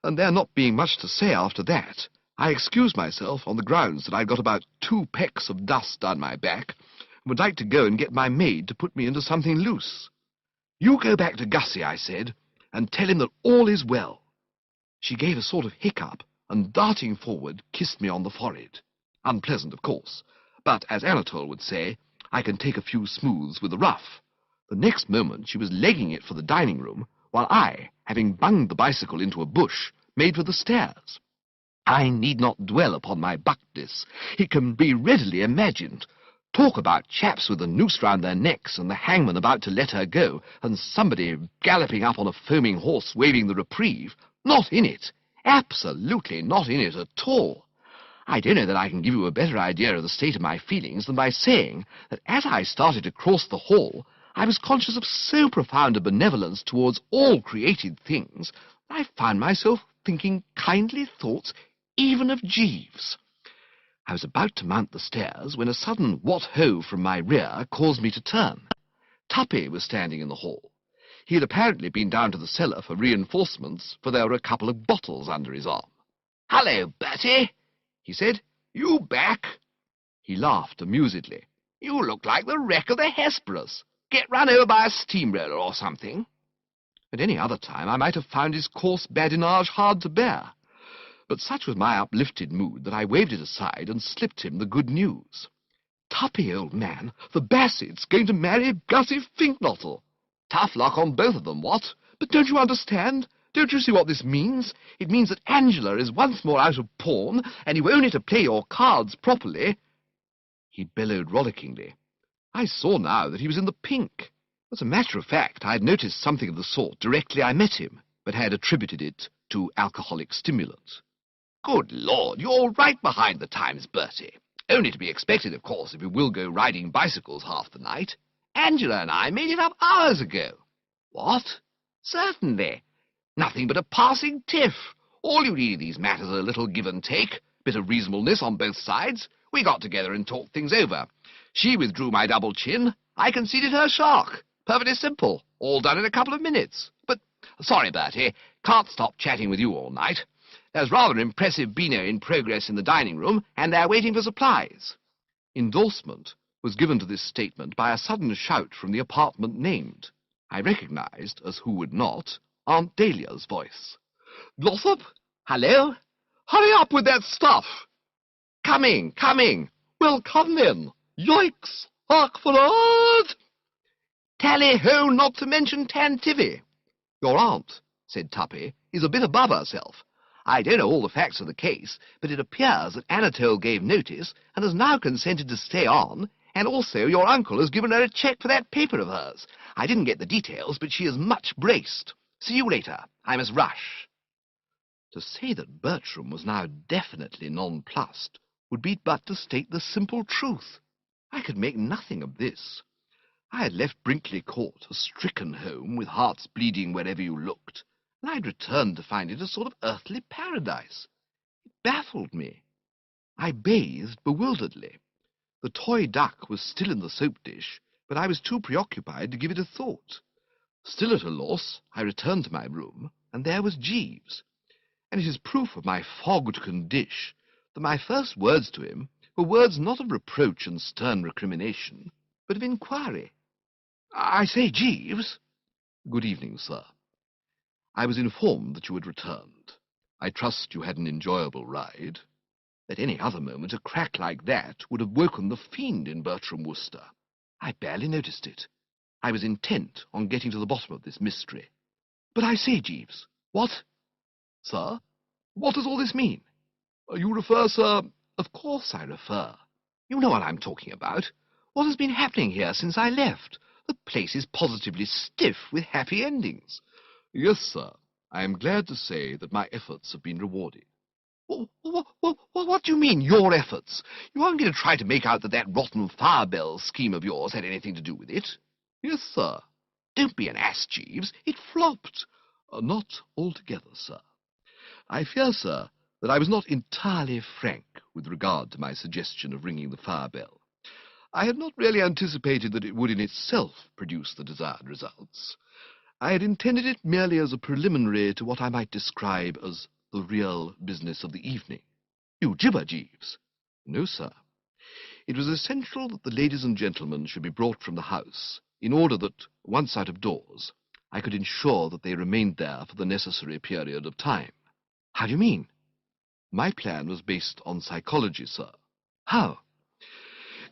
And there not being much to say after that, I excused myself on the grounds that I'd got about 2 pecks of dust down my back, and would like to go and get my maid to put me into something loose. "You go back to Gussie," I said, "and tell him that all is well." She gave a sort of hiccup, and darting forward, kissed me on the forehead. Unpleasant, of course, but, as Anatole would say, I can take a few smooths with a rough. The next moment she was legging it for the dining-room, while I, having bunged the bicycle into a bush, made for the stairs. I need not dwell upon my buckness. It can be readily imagined. Talk about chaps with a noose round their necks and the hangman about to let her go, and somebody galloping up on a foaming horse waving the reprieve. Not in it. Absolutely not in it at all. I don't know that I can give you a better idea of the state of my feelings than by saying that as I started to cross the hall, I was conscious of so profound a benevolence towards all created things that I found myself thinking kindly thoughts even of Jeeves. I was about to mount the stairs when a sudden what-ho from my rear caused me to turn. Tuppy was standing in the hall. He had apparently been down to the cellar for reinforcements, for there were a couple of bottles under his arm. "Hello, Bertie," he said. "You back?" He laughed amusedly. "You look like the wreck of the Hesperus. Get run over by a steamroller or something." At any other time I might have found his coarse badinage hard to bear, but such was my uplifted mood that I waved it aside and slipped him the good news. "Tuppy, old man, the Bassett's going to marry Gussie Fink-Nottle. Tough luck on both of them, what? But don't you understand? Don't you see what this means? It means that Angela is once more out of pawn, and you only to play your cards properly." He bellowed rollickingly. I saw now that he was in the pink. As a matter of fact, I had noticed something of the sort directly I met him, but had attributed it to alcoholic stimulant. "Good Lord, you're right behind the times, Bertie. Only to be expected, of course, if you will go riding bicycles half the night. Angela and I made it up hours ago." "What?" "Certainly. Nothing but a passing tiff. All you need in these matters is a little give and take, bit of reasonableness on both sides. We got together and talked things over. She withdrew my double chin. I conceded her shark. Perfectly simple. All done in a couple of minutes. But, sorry, Bertie, can't stop chatting with you all night. There's rather an impressive beano in progress in the dining-room, and they're waiting for supplies." Endorsement was given to this statement by a sudden shout from the apartment named. I recognized, as who would not, Aunt Dahlia's voice. "Glossop? Hello? Hurry up with that stuff!" "Coming, coming!" "Well, come then! Yikes! Hark forward!" "Tally-ho, not to mention Tantivy." "Your aunt," said Tuppy, "is a bit above herself. I don't know all the facts of the case, but it appears that Anatole gave notice and has now consented to stay on, and also your uncle has given her a cheque for that paper of hers. I didn't get the details, but she is much braced. See you later. I must rush." To say that Bertram was now definitely nonplussed would be but to state the simple truth. I could make nothing of this. I had left Brinkley Court, a stricken home, with hearts bleeding wherever you looked, and I had returned to find it a sort of earthly paradise. It baffled me. I bathed bewilderedly. The toy duck was still in the soap dish, but I was too preoccupied to give it a thought. Still at a loss, I returned to my room, and there was Jeeves. And it is proof of my fogged condition that my first words to him were words not of reproach and stern recrimination, but of inquiry. "I say, Jeeves." "Good evening, sir. I was informed that you had returned. I trust you had an enjoyable ride. At any other moment, a crack like that would have woken the fiend in Bertie Wooster. I barely noticed it. I was intent on getting to the bottom of this mystery. But I say, Jeeves, what—" "Sir? What does all this mean? You refer, sir—" "Of course I refer. You know what I'm talking about. What has been happening here since I left? The place is positively stiff with happy endings." "Yes, sir. I am glad to say that my efforts have been rewarded." What do you mean, your efforts? You aren't going to try to make out that that rotten Firebell scheme of yours had anything to do with it?" "Yes, sir." "Don't be an ass, Jeeves. It flopped." "Not altogether, sir. I fear, sir, that I was not entirely frank with regard to my suggestion of ringing the fire-bell. I had not really anticipated that it would in itself produce the desired results. I had intended it merely as a preliminary to what I might describe as the real business of the evening." You gibber, Jeeves. No, sir. It was essential that the ladies and gentlemen should be brought from the house, in order that, once out of doors, I could ensure that they remained there for the necessary period of time. How do you mean? My plan was based on psychology, sir. How?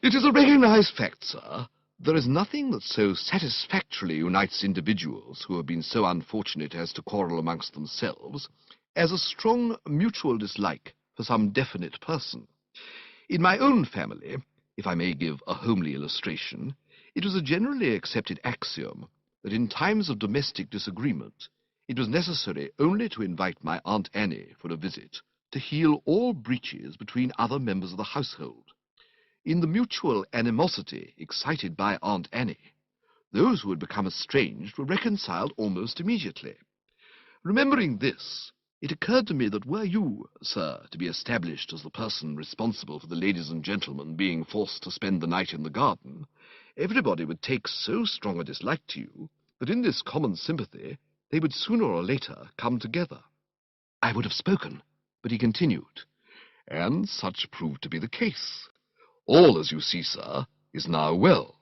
It is a recognized fact, sir. There is nothing that so satisfactorily unites individuals who have been so unfortunate as to quarrel amongst themselves as a strong mutual dislike for some definite person. In my own family, if I may give a homely illustration, it was a generally accepted axiom that in times of domestic disagreement it was necessary only to invite my Aunt Annie for a visit to heal all breaches between other members of the household. In the mutual animosity excited by Aunt Annie, those who had become estranged were reconciled almost immediately. Remembering this, it occurred to me that were you, sir, to be established as the person responsible for the ladies and gentlemen being forced to spend the night in the garden, everybody would take so strong a dislike to you that in this common sympathy they would sooner or later come together. I would have spoken, but he continued, and such proved to be the case. All, as you see, sir, is now well.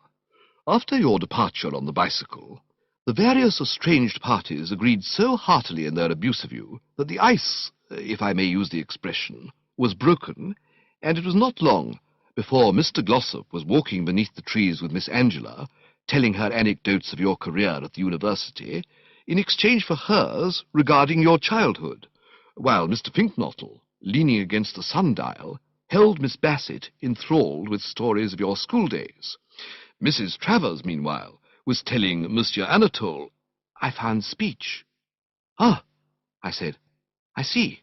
After your departure on the bicycle, the various estranged parties agreed so heartily in their abuse of you that the ice, if I may use the expression, was broken, and it was not long before Mr. Glossop was walking beneath the trees with Miss Angela, telling her anecdotes of your career at the university, in exchange for hers regarding your childhood, while Mr. Fink-Nottle, leaning against the sundial, held Miss Bassett enthralled with stories of your schooldays. Mrs. Travers, meanwhile, was telling Monsieur Anatole. I found speech. Ah, I said, I see.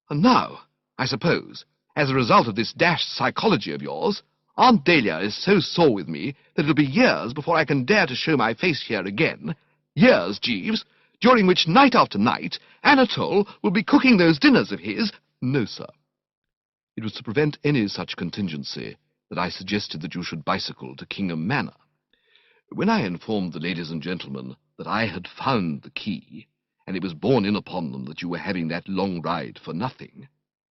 And now, I suppose, as a result of this dashed psychology of yours, Aunt Dahlia is so sore with me that it'll be years before I can dare to show my face here again. Years, Jeeves, during which night after night Anatole will be cooking those dinners of his. No, sir. It was to prevent any such contingency that I suggested that you should bicycle to Kingham Manor. When I informed the ladies and gentlemen that I had found the key, and it was borne in upon them that you were having that long ride for nothing,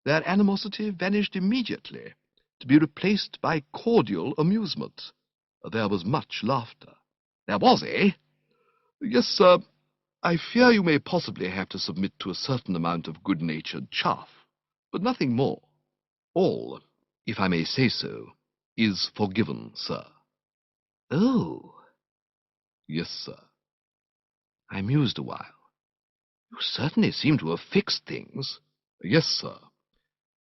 their animosity vanished immediately, to be replaced by cordial amusement. There was much laughter. There was, eh? Yes, sir. I fear you may possibly have to submit to a certain amount of good-natured chaff, but nothing more. All, if I may say so, is forgiven, sir. Oh. Yes, sir. I mused a while. You certainly seem to have fixed things. Yes, sir.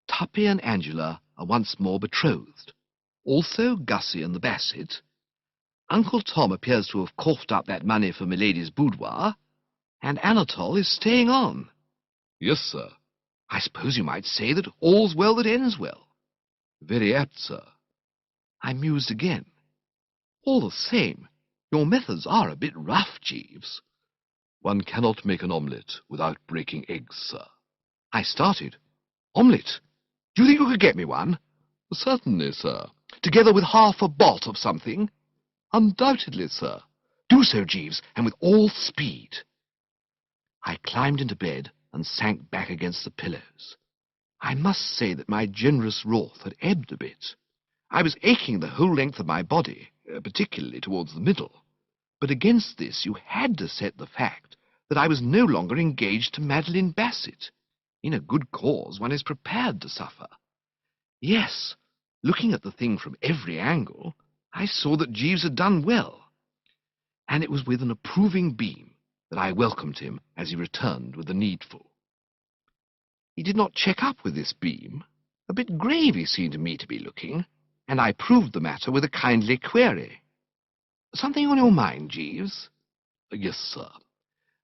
Tuppy and Angela are once more betrothed. Also Gussie and the Bassett. Uncle Tom appears to have coughed up that money for Milady's boudoir, and Anatole is staying on. Yes, sir. I suppose you might say that all's well that ends well. Very apt, sir. I mused again. All the same, your methods are a bit rough, Jeeves. One cannot make an omelette without breaking eggs, sir. I started. Omelette? Do you think you could get me one? Certainly, sir. Together with half a bot of something? Undoubtedly, sir. Do so, Jeeves, and with all speed. I climbed into bed and sank back against the pillows. I must say that my generous wrath had ebbed a bit. I was aching the whole length of my body, particularly towards the middle. But against this you had to set the fact that I was no longer engaged to Madeline Bassett. In a good cause one is prepared to suffer. Yes, looking at the thing from every angle, I saw that Jeeves had done well. And it was with an approving beam that I welcomed him as he returned with the needful. He did not check up with this beam. A bit grave he seemed to me to be looking, and I proved the matter with a kindly query. Something on your mind, Jeeves? Yes, sir.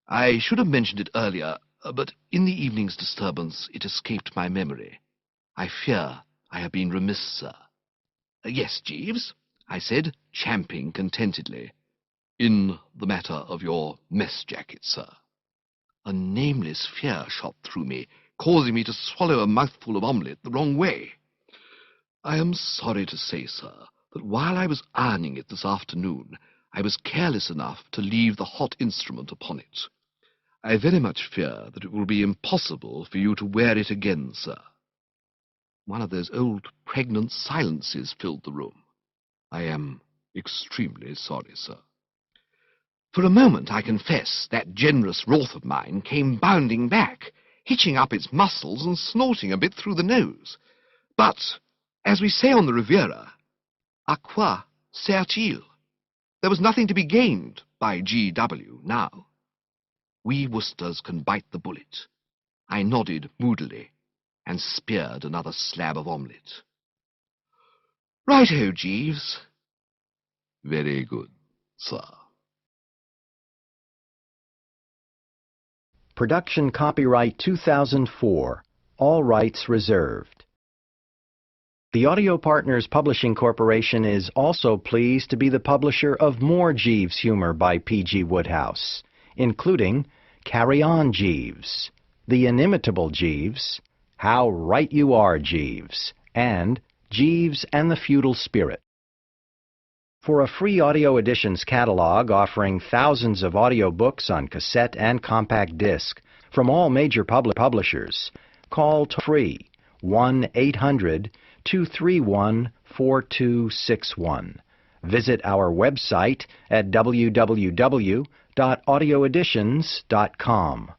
I should have mentioned it earlier, but in the evening's disturbance it escaped my memory. I fear I have been remiss, sir. Yes, Jeeves, I said, champing contentedly. In the matter of your mess jacket, sir. A nameless fear shot through me, causing me to swallow a mouthful of omelette the wrong way. I am sorry to say, sir, that while I was ironing it this afternoon, I was careless enough to leave the hot instrument upon it. I very much fear that it will be impossible for you to wear it again, sir. One of those old pregnant silences filled the room. I am extremely sorry, sir. For a moment, I confess, that generous wrath of mine came bounding back, hitching up its muscles and snorting a bit through the nose. But, as we say on the Riviera, à quoi sert-il? There was nothing to be gained by G.W. now. We Woosters can bite the bullet. I nodded moodily and speared another slab of omelette. Right-ho, Jeeves. Very good, sir. Production copyright 2004. All rights reserved. The Audio Partners Publishing Corporation is also pleased to be the publisher of more Jeeves humor by P.G. Wodehouse, including Carry On, Jeeves, The Inimitable Jeeves, How Right You Are, Jeeves, and Jeeves and the Feudal Spirit. For a free audio editions catalog offering thousands of audio books on cassette and compact disc from all major publishers, call toll-free 1-800-231-4261. Visit our website at www.audioeditions.com.